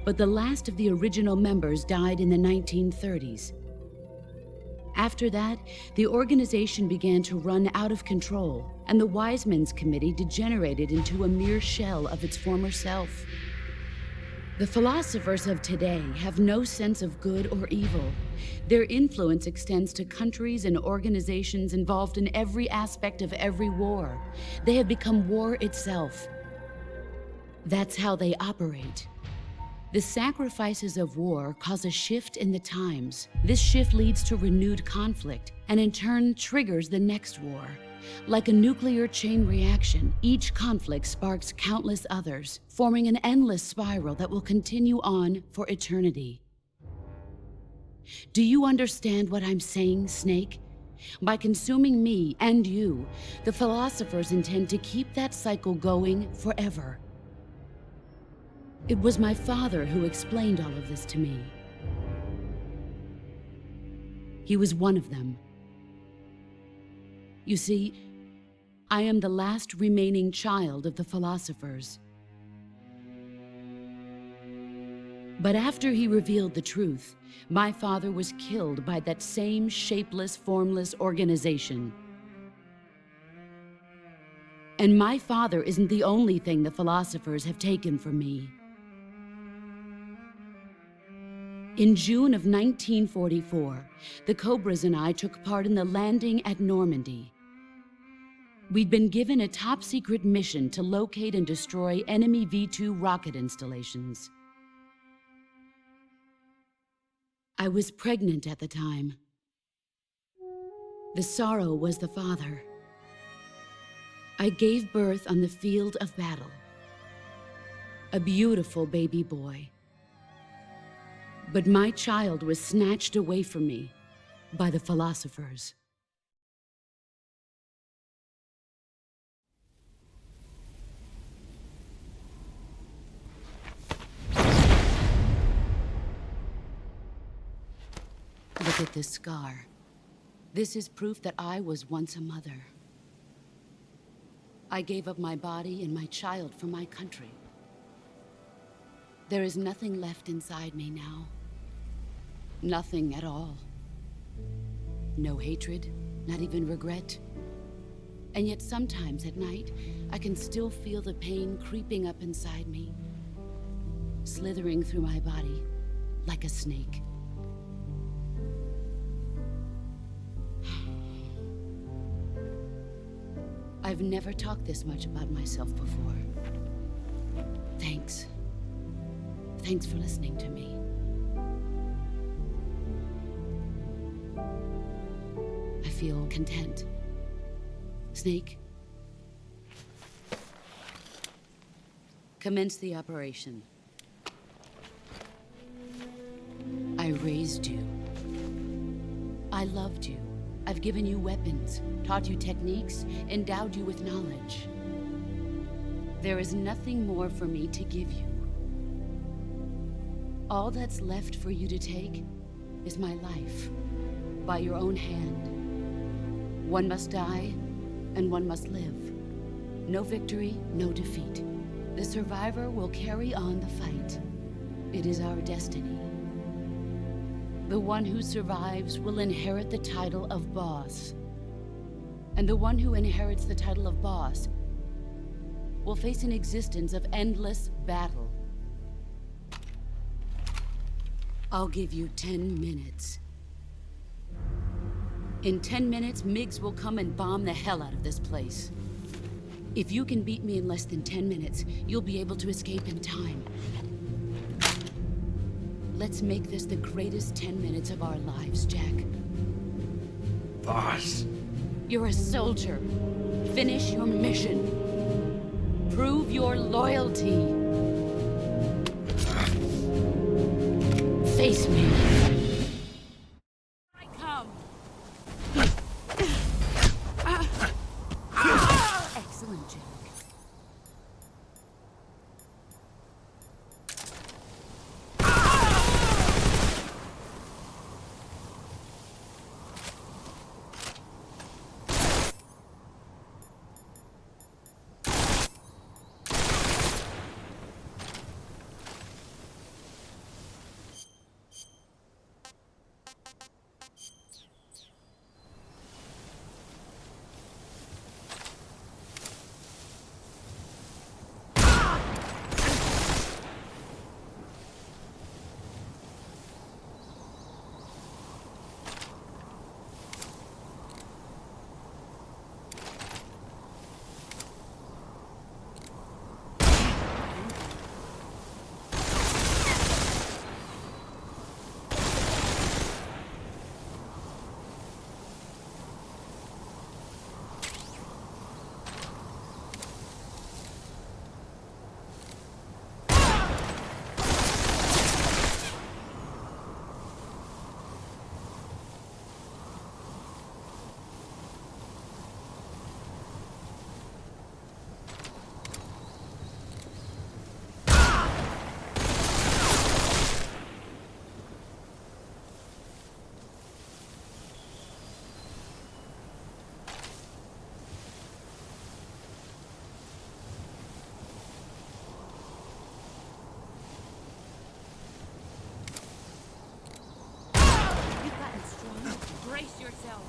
Speaker 6: But the last of the original members died in the 1930s. After that, the organization began to run out of control, and the Wise Men's Committee degenerated into a mere shell of its former self. The philosophers of today have no sense of good or evil. Their influence extends to countries and organizations involved in every aspect of every war. They have become war itself. That's how they operate. The sacrifices of war cause a shift in the times. This shift leads to renewed conflict, and in turn triggers the next war. Like a nuclear chain reaction, each conflict sparks countless others, forming an endless spiral that will continue on for eternity. Do you understand what I'm saying, Snake? By consuming me and you, the philosophers intend to keep that cycle going forever. It was my father who explained all of this to me. He was one of them. You see, I am the last remaining child of the philosophers. But after he revealed the truth, my father was killed by that same shapeless, formless organization. And my father isn't the only thing the philosophers have taken from me. In June of 1944, the Cobras and I took part in the landing at Normandy. We'd been given a top-secret mission to locate and destroy enemy V-2 rocket installations. I was pregnant at the time. The Sorrow was the father. I gave birth on the field of battle. A beautiful baby boy. But my child was snatched away from me by the philosophers. Look at this scar. This is proof that I was once a mother. I gave up my body and my child for my country. There is nothing left inside me now. Nothing at all. No hatred, not even regret. And yet sometimes at night, I can still feel the pain creeping up inside me, slithering through my body like a snake. I've never talked this much about myself before. Thanks. Thanks for listening to me. I feel content. Snake? Commence the operation. I raised you. I loved you. I've given you weapons, taught you techniques, endowed you with knowledge. There is nothing more for me to give you. All that's left for you to take is my life, by your own hand. One must die, and one must live. No victory, no defeat. The survivor will carry on the fight. It is our destiny. The one who survives will inherit the title of boss. And the one who inherits the title of boss will face an existence of endless battle. I'll give you 10 minutes. In 10 minutes, Miggs will come and bomb the hell out of this place. If you can beat me in less than 10 minutes, you'll be able to escape in time. Let's make this the greatest 10 minutes of our lives, Jack.
Speaker 16: Boss.
Speaker 6: You're a soldier. Finish your mission. Prove your loyalty. Face me. I come. Excellent, Jack. Brace yourself.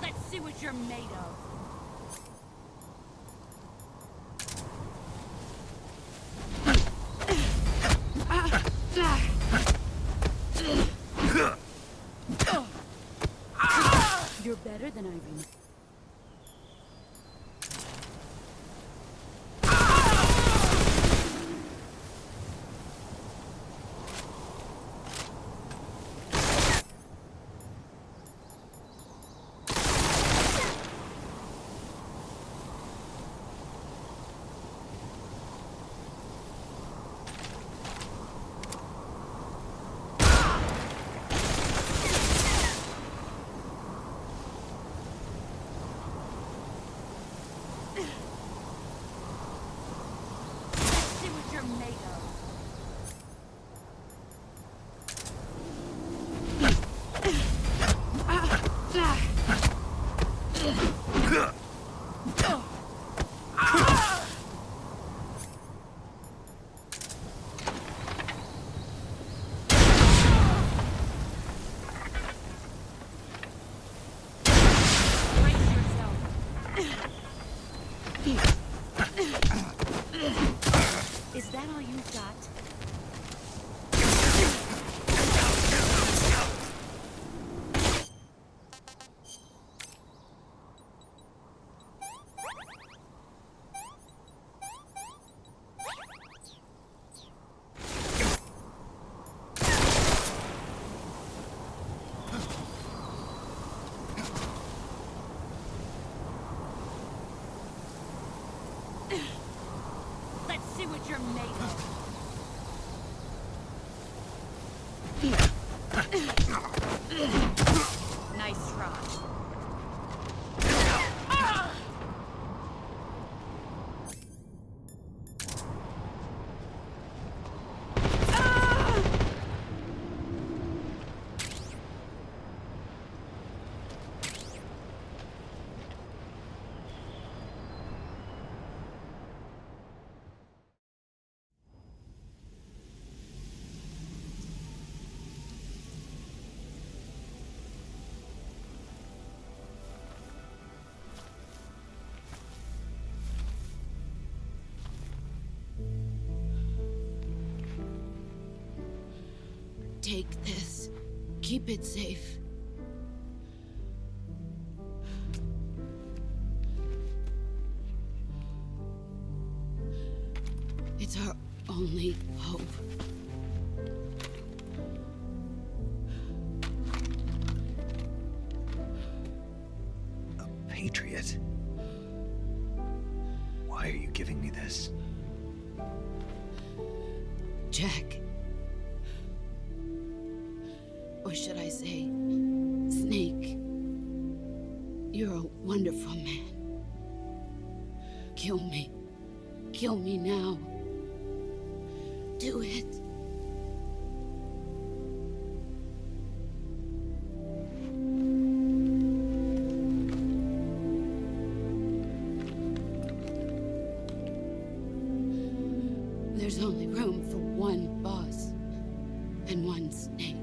Speaker 6: Let's see what you're made of. You're better than I remember. Is that all you've got? Let's see what you're made of. Take this. Keep it safe. It's our only hope.
Speaker 1: A patriot? Why are you giving me this?
Speaker 6: Jack. Or should I say, Snake. You're a wonderful man. Kill me. Kill me now. Do it. There's only room for one boss and one snake.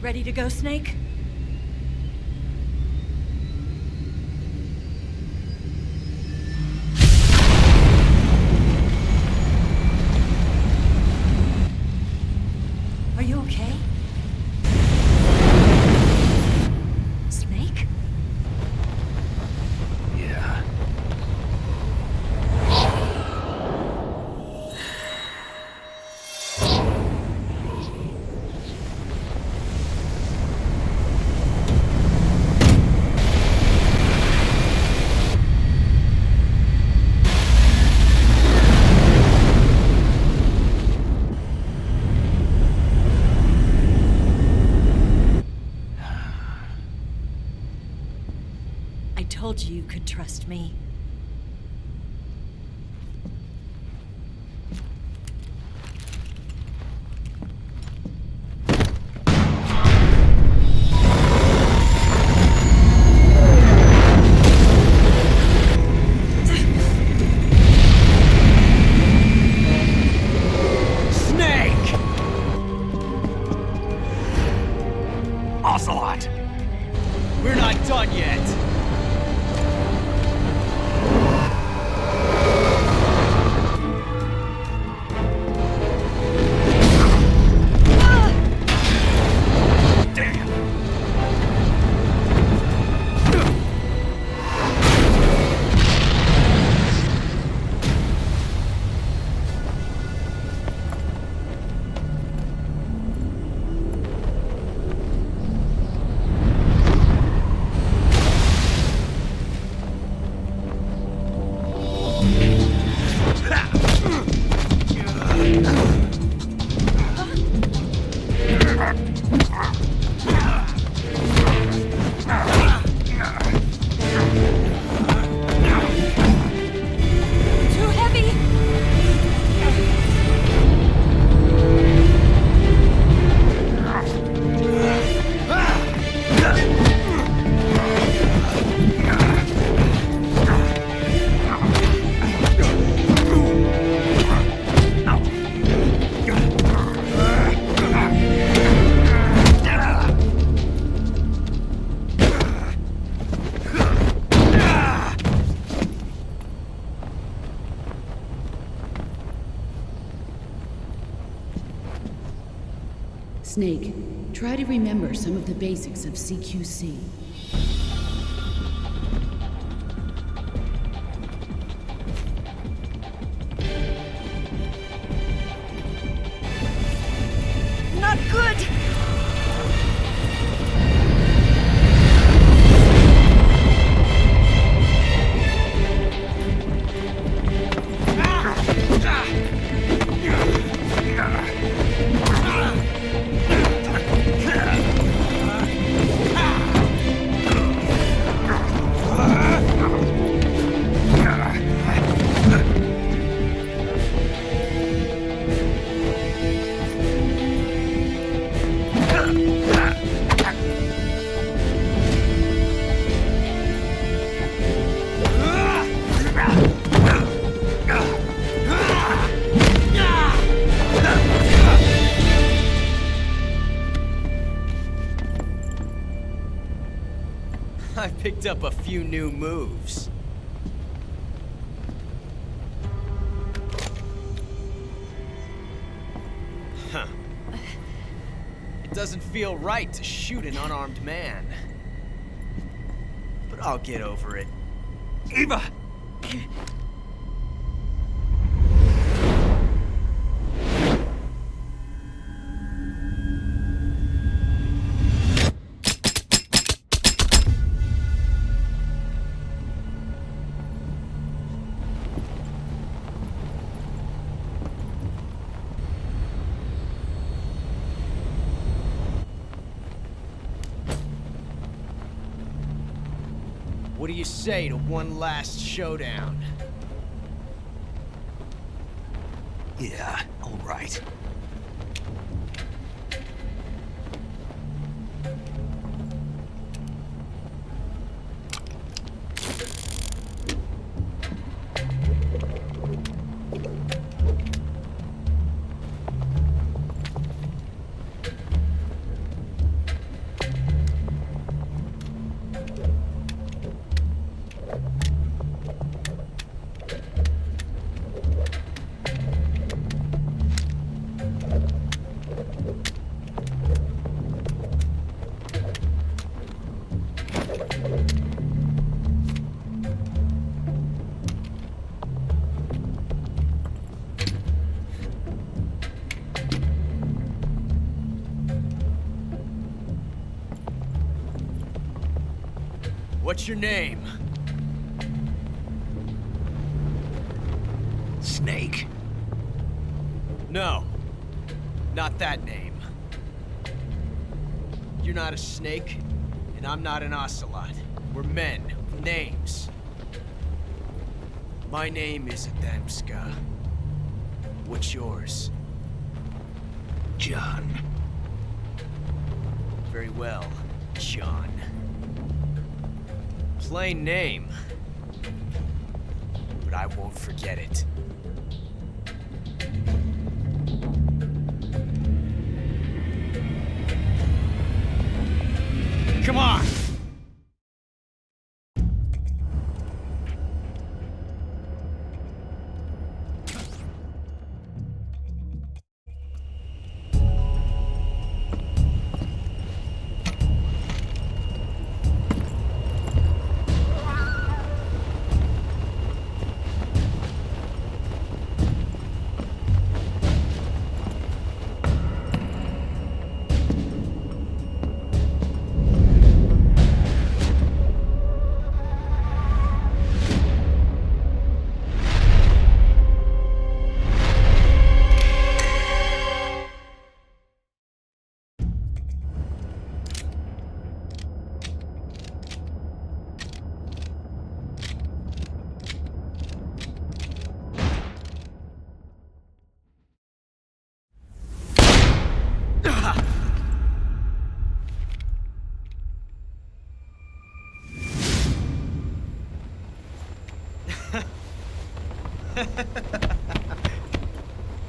Speaker 15: Ready to go, Snake? Are you okay? Snake?
Speaker 1: Yeah.
Speaker 15: I told you you could trust me.
Speaker 1: Snake! Ocelot! We're not done yet!
Speaker 6: Snake, try to remember some of the basics of CQC.
Speaker 18: Not good!
Speaker 9: I picked up a few new moves. Huh. It doesn't feel right to shoot an unarmed man. But I'll get over it.
Speaker 16: Eva!
Speaker 9: What do you say to one last showdown?
Speaker 1: Yeah, all right.
Speaker 9: What's your name?
Speaker 1: Snake.
Speaker 9: No, not that name. You're not a snake, and I'm not an ocelot. We're men with names. My name is Adamska. What's yours?
Speaker 1: John.
Speaker 9: Very well, John. Plain name. But I won't forget it. Come on!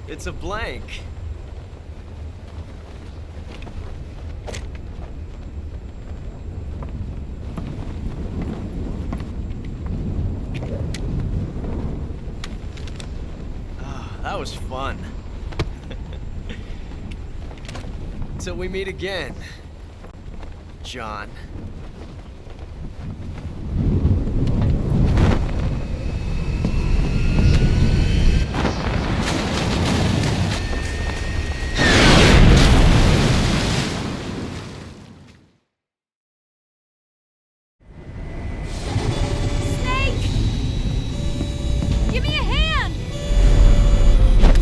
Speaker 9: It's a blank. Oh, that was fun. Till we meet again, John.
Speaker 18: Give me a hand!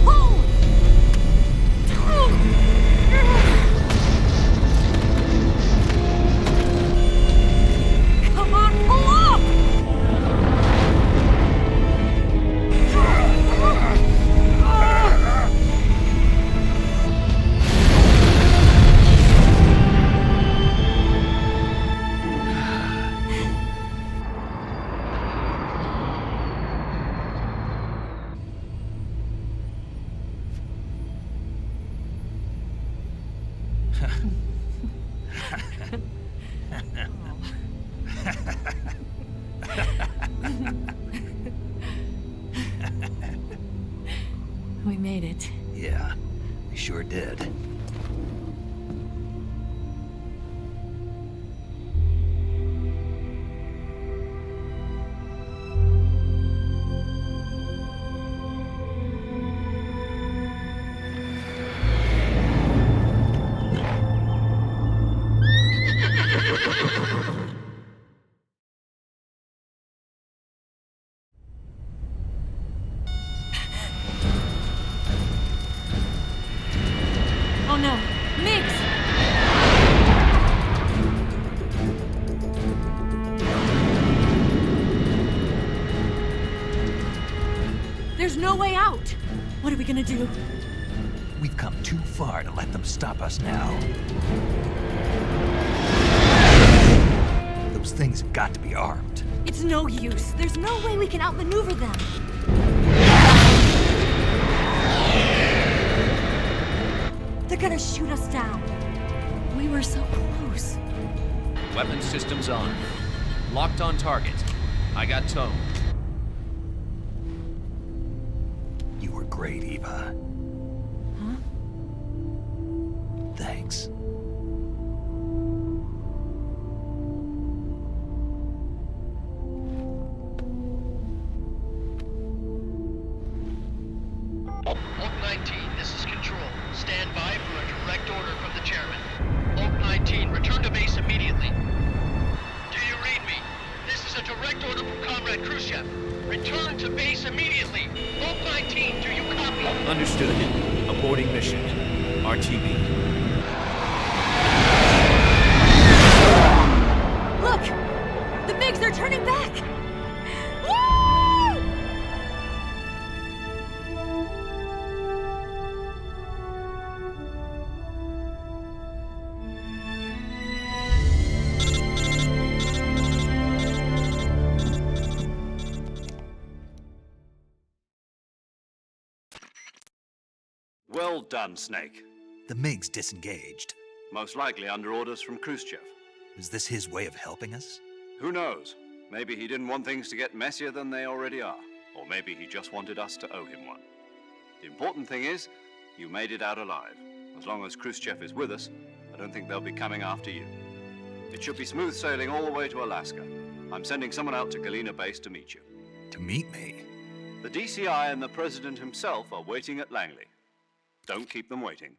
Speaker 18: Pull! Come on, pull up!
Speaker 15: We made it.
Speaker 1: Yeah, we sure did.
Speaker 15: Oh no, Mix! There's no way out! What are we gonna do?
Speaker 1: We've come too far to let them stop us now. Those things have got to be armed.
Speaker 15: It's no use. There's no way we can outmaneuver them. They're gonna shoot us down. We were so close.
Speaker 4: Weapon systems on. Locked on target. I got towed.
Speaker 1: You were great, Eva.
Speaker 15: Huh?
Speaker 1: Thanks.
Speaker 3: Oak 19, this is Control. Stand by for a direct order from the chairman. Oak 19, return to base immediately. Do you read me? This is a direct order from Comrade Khrushchev. Return to base immediately. Oak 19, do you copy?
Speaker 4: Understood. Aborting mission. RTB.
Speaker 15: Look! The MiGs are turning back! Woo!
Speaker 2: Well done, Snake.
Speaker 1: The MiGs disengaged.
Speaker 2: Most likely under orders from Khrushchev.
Speaker 1: Is this his way of helping us?
Speaker 2: Who knows? Maybe he didn't want things to get messier than they already are. Or maybe he just wanted us to owe him one. The important thing is, you made it out alive. As long as Khrushchev is with us, I don't think they'll be coming after you. It should be smooth sailing all the way to Alaska. I'm sending someone out to Galena Base to meet you.
Speaker 1: To meet me?
Speaker 2: The DCI and the President himself are waiting at Langley. Don't keep them waiting.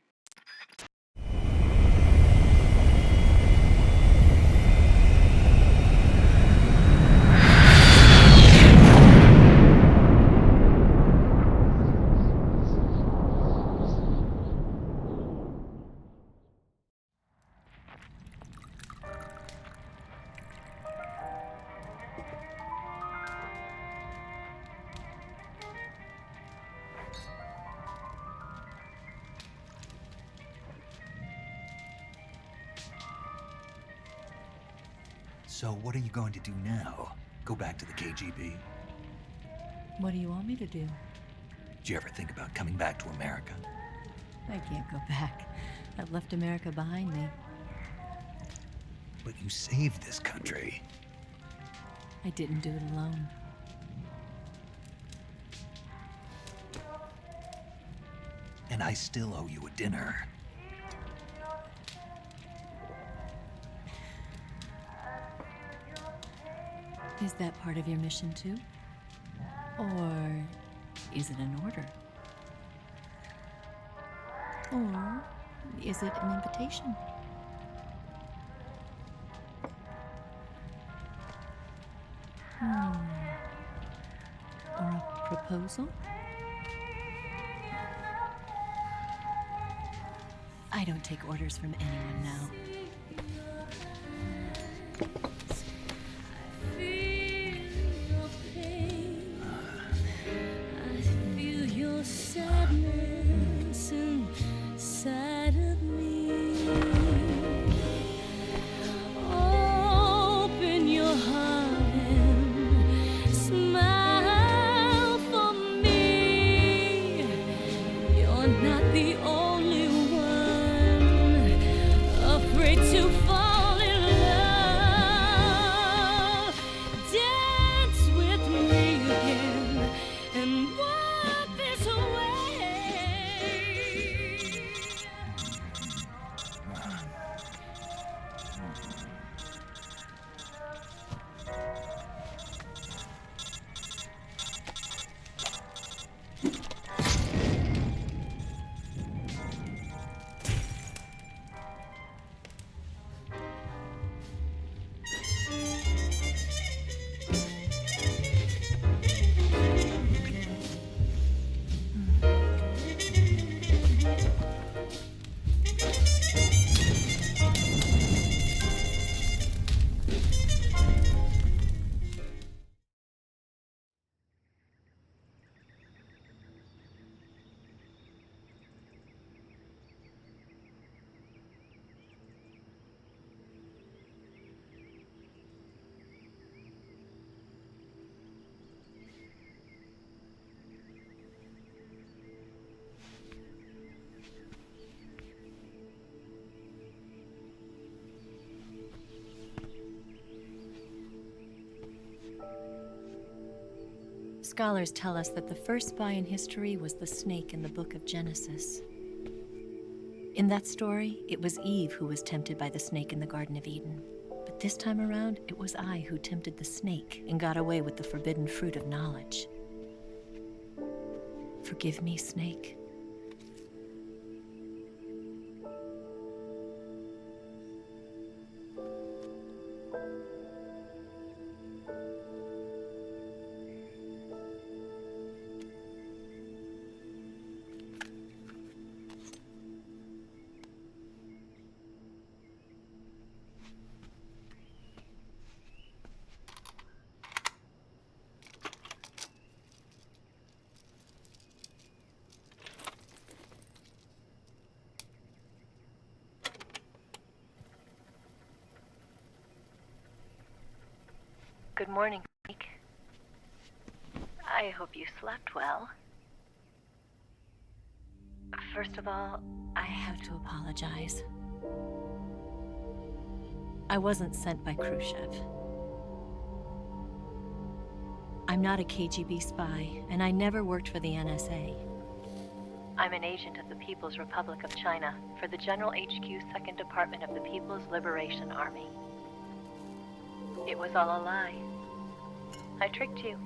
Speaker 1: So what are you going to do now? Go back to the KGB?
Speaker 15: What do you want me to do?
Speaker 1: Did you ever think about coming back to America?
Speaker 15: I can't go back. I've left America behind me.
Speaker 1: But you saved this country.
Speaker 15: I didn't do it alone.
Speaker 1: And I still owe you a dinner.
Speaker 15: Is that part of your mission too? Or is it an order? Or is it an invitation? Or a proposal? I don't take orders from anyone now.
Speaker 18: Sadness inside of me. Open your heart and smile for me. You're not the only one afraid to fall in love. Dance with me again and wipe this away.
Speaker 15: Scholars tell us that the first spy in history was the snake in the book of Genesis. In that story, it was Eve who was tempted by the snake in the Garden of Eden. But this time around, it was I who tempted the snake and got away with the forbidden fruit of knowledge. Forgive me, snake.
Speaker 7: Good morning, Nick. I hope you slept well. First of all,
Speaker 15: I have to apologize. I wasn't sent by Khrushchev. I'm not a KGB spy, and I never worked for the NSA.
Speaker 7: I'm an agent of the People's Republic of China for the General HQ 2nd Department of the People's Liberation Army. It was all a lie. I tricked you.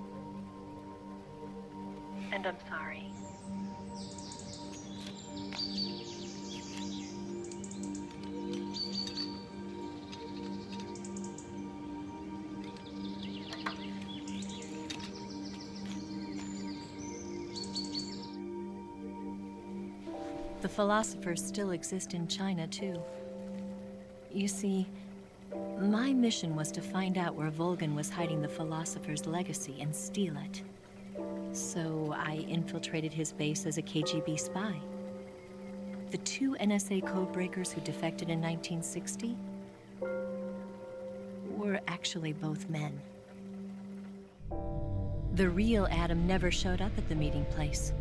Speaker 7: And I'm sorry.
Speaker 15: The philosophers still exist in China, too. You see, my mission was to find out where Volgin was hiding the philosopher's legacy and steal it. So I infiltrated his base as a KGB spy. The two NSA codebreakers who defected in 1960 were actually both men. The real Adam never showed up at the meeting place,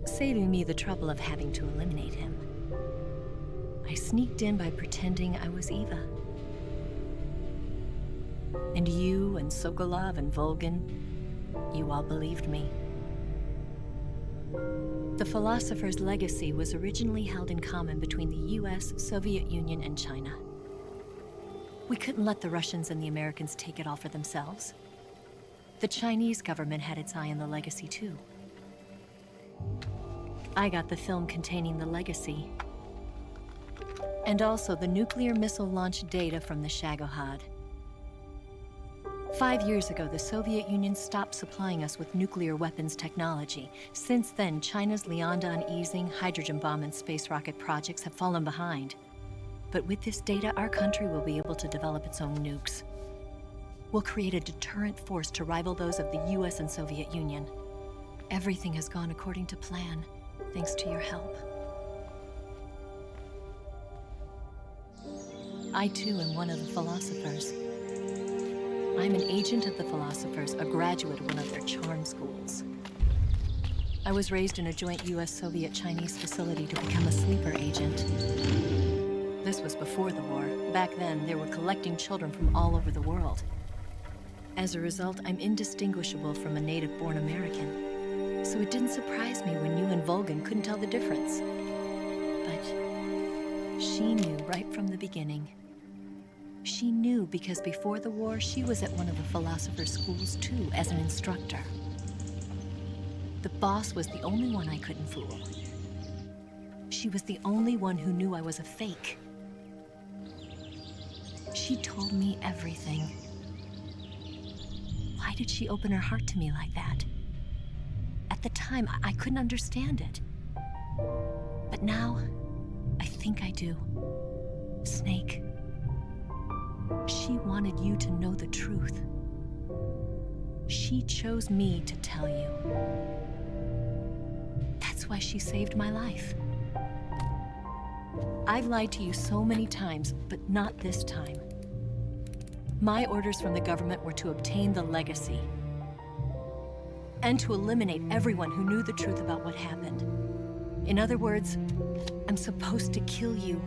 Speaker 15: saving me the trouble of having to eliminate him. I sneaked in by pretending I was Eva. And you and Sokolov and Volgin, you all believed me. The philosopher's legacy was originally held in common between the US, Soviet Union, and China. We couldn't let the Russians and the Americans take it all for themselves. The Chinese government had its eye on the legacy, too. I got the film containing the legacy. And also the nuclear missile launch data from the Shagohod. 5 years ago, the Soviet Union stopped supplying us with nuclear weapons technology. Since then, China's Liaodong easing, hydrogen bomb, and space rocket projects have fallen behind. But with this data, our country will be able to develop its own nukes. We'll create a deterrent force to rival those of the US and Soviet Union. Everything has gone according to plan, thanks to your help. I, too, am one of the philosophers. I'm an agent of the philosophers, a graduate of one of their charm schools. I was raised in a joint US-Soviet-Chinese facility to become a sleeper agent. This was before the war. Back then, they were collecting children from all over the world. As a result, I'm indistinguishable from a native-born American. So it didn't surprise me when you and Volgin couldn't tell the difference. But she knew right from the beginning. She knew because before the war, she was at one of the philosopher's schools too, as an instructor. The boss was the only one I couldn't fool. She was the only one who knew I was a fake. She told me everything. Why did she open her heart to me like that? At the time, I couldn't understand it. But now, I think I do. Snake. She wanted you to know the truth. She chose me to tell you. That's why she saved my life. I've lied to you so many times, but not this time. My orders from the government were to obtain the legacy and to eliminate everyone who knew the truth about what happened. In other words, I'm supposed to kill you.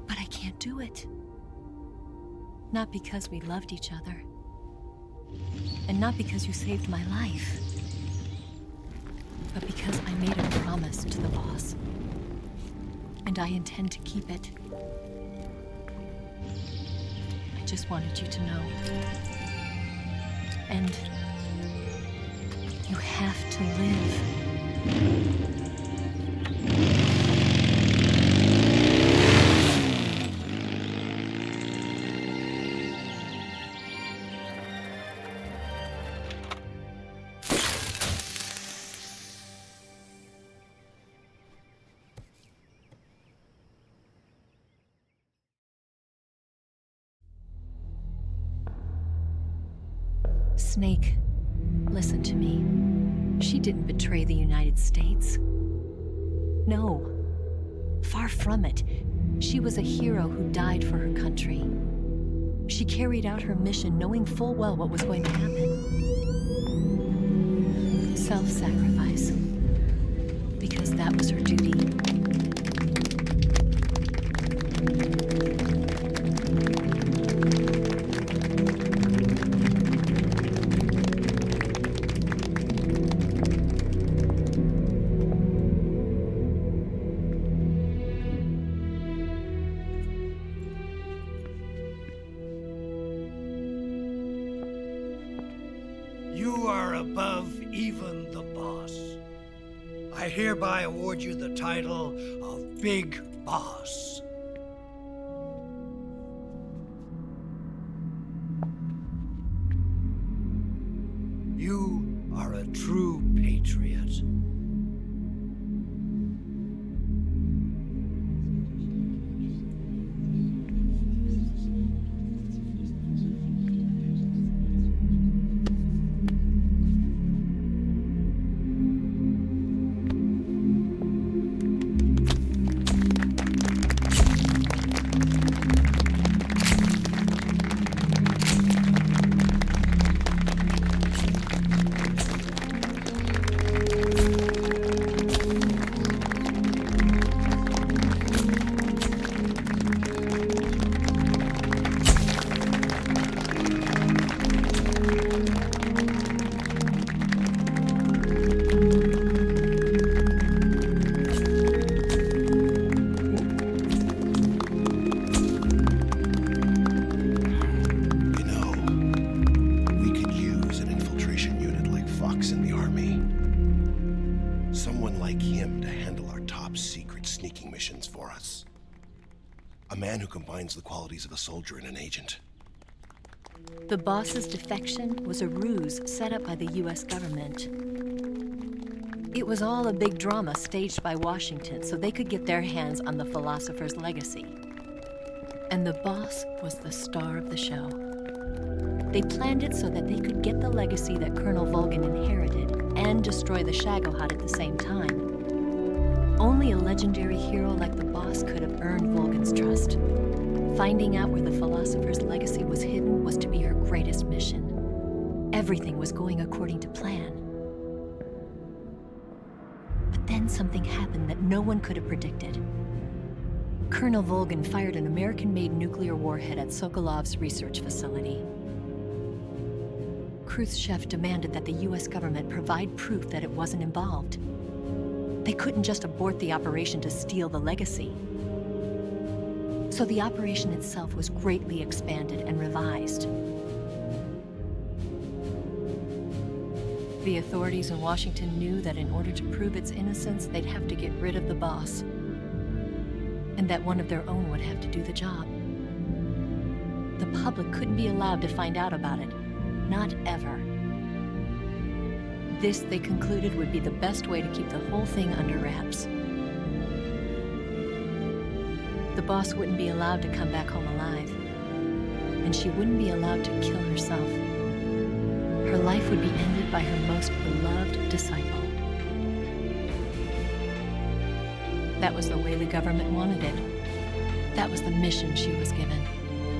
Speaker 15: But I can't do it. Not because we loved each other. And not because you saved my life. But because I made a promise to the boss. And I intend to keep it. I just wanted you to know. And you have to live. Snake, listen to me. She didn't betray the United States. No. Far from it. She was a hero who died for her country. She carried out her mission knowing full well what was going to happen. Self-sacrifice. Because that was her duty.
Speaker 16: You are above even the boss. I hereby award you the title of Big Boss. You are a true patriot.
Speaker 10: You know, we could use an infiltration unit like Fox in the Army. Someone like him to handle our top secret sneaking missions for us. A man who combines the qualities of a soldier and an agent.
Speaker 15: The boss's defection was a ruse set up by the US government. It was all a big drama staged by Washington so they could get their hands on the philosopher's legacy. And the boss was the star of the show. They planned it so that they could get the legacy that Colonel Volgin inherited and destroy the Shagohod at the same time. Only a legendary hero like the boss could have earned Volgin's trust. Finding out where the philosopher's legacy was hidden was to be her greatest mission. Everything was going according to plan. But then something happened that no one could have predicted. Colonel Volgin fired an American-made nuclear warhead at Sokolov's research facility. Khrushchev demanded that the US government provide proof that it wasn't involved. They couldn't just abort the operation to steal the legacy. So the operation itself was greatly expanded and revised. The authorities in Washington knew that in order to prove its innocence, they'd have to get rid of the boss, and that one of their own would have to do the job. The public couldn't be allowed to find out about it, not ever. This, they concluded, would be the best way to keep the whole thing under wraps. The boss wouldn't be allowed to come back home alive, and she wouldn't be allowed to kill herself. Her life would be ended by her most beloved disciple. That was the way the government wanted it. That was the mission she was given,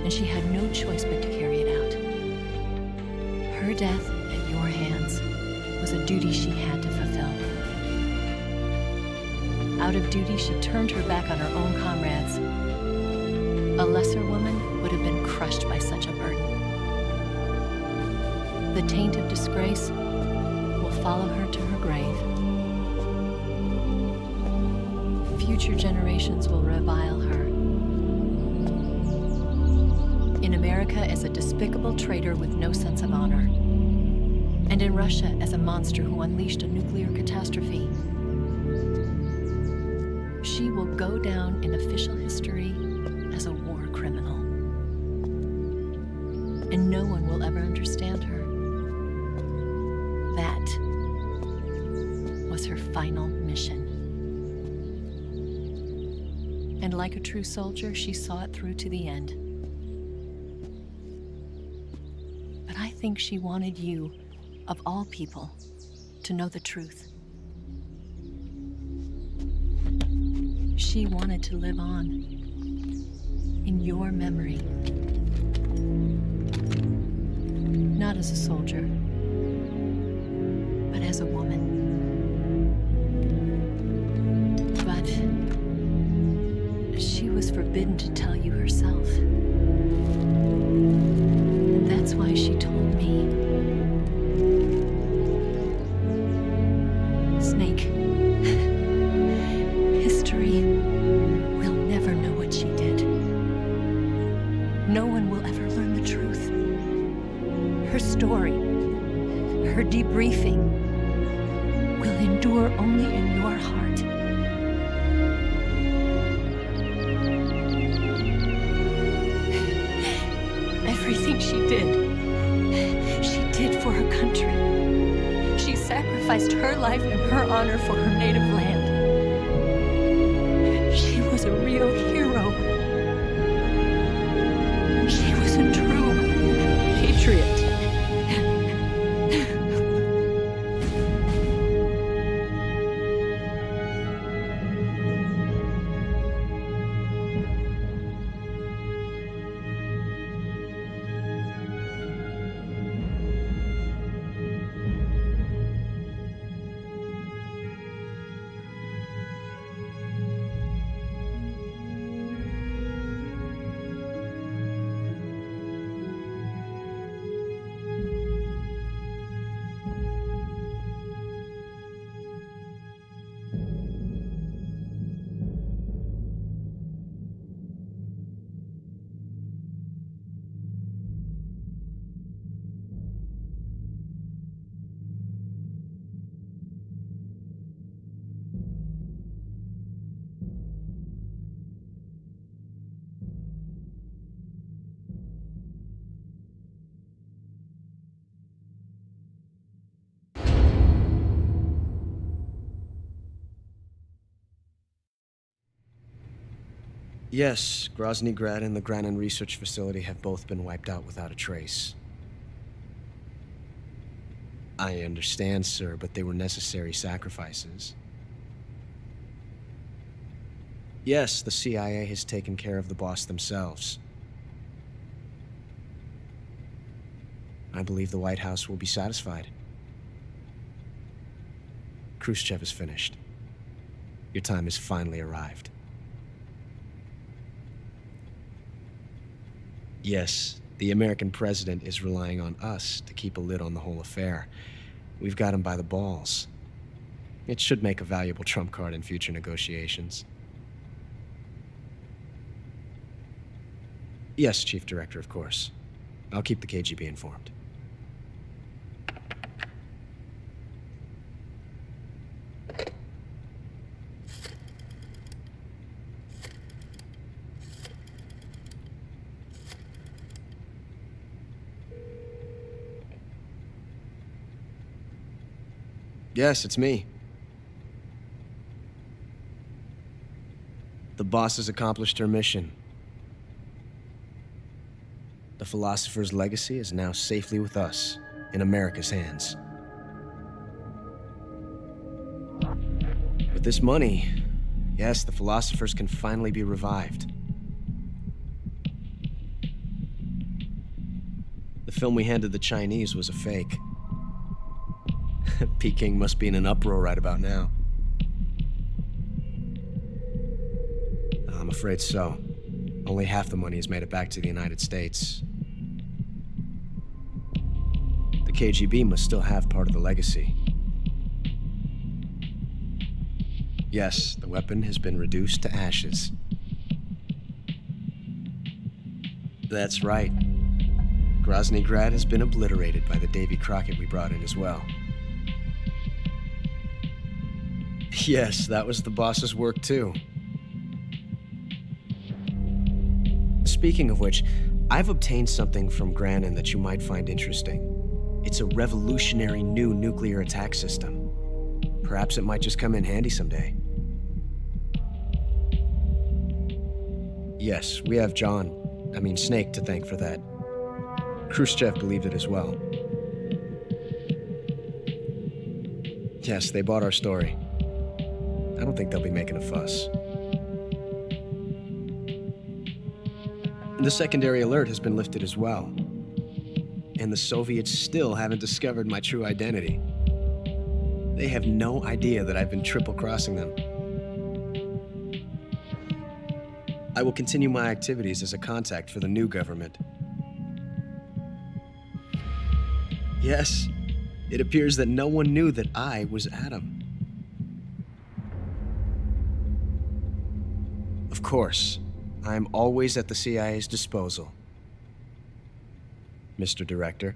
Speaker 15: and she had no choice but to carry it out. Her death at your hands was a duty she had to fulfill. Out of duty, she turned her back on her own comrades. A lesser woman would have been crushed by such a burden. The taint of disgrace will follow her to her grave. Future generations will revile her. In America as a despicable traitor with no sense of honor. And in Russia as a monster who unleashed a nuclear catastrophe. She will go down in official history as a war criminal. And no one will ever understand her. That was her final mission. And like a true soldier, she saw it through to the end. But I think she wanted you, of all people, to know the truth. She wanted to live on in your memory. Not as a soldier, but as a woman. But she was forbidden to tell you herself. And that's why she told me. Snake, history will never know what she did. No one will ever learn the truth. Her story, her debriefing, will endure only in your heart. Everything she did for her country. She sacrificed her life and her honor for her native land. She was a real hero. She was a true patriot.
Speaker 9: Yes, Grozny Grad and the Granin Research Facility have both been wiped out without a trace. I understand, sir, but they were necessary sacrifices. Yes, the CIA has taken care of the boss themselves. I believe the White House will be satisfied. Khrushchev is finished. Your time has finally arrived. Yes, the American president is relying on us to keep a lid on the whole affair. We've got him by the balls. It should make a valuable trump card in future negotiations. Yes, Chief Director, of course. I'll keep the KGB informed. Yes, it's me. The boss has accomplished her mission. The philosopher's legacy is now safely with us, in America's hands. With this money, yes, the philosophers can finally be revived. The film we handed the Chinese was a fake. Peking must be in an uproar right about now. I'm afraid so. Only half the money has made it back to the United States. The KGB must still have part of the legacy. Yes, the weapon has been reduced to ashes. That's right. Grozny Grad has been obliterated by the Davy Crockett we brought in as well. Yes, that was the boss's work too. Speaking of which, I've obtained something from Granin that you might find interesting. It's a revolutionary new nuclear attack system. Perhaps it might just come in handy someday. Yes, we have Snake to thank for that. Khrushchev believed it as well. Yes, they bought our story. I don't think they'll be making a fuss. The secondary alert has been lifted as well. And the Soviets still haven't discovered my true identity. They have no idea that I've been triple-crossing them. I will continue my activities as a contact for the new government. Yes, it appears that no one knew that I was Adam. Of course, I'm always at the CIA's disposal, Mr. Director.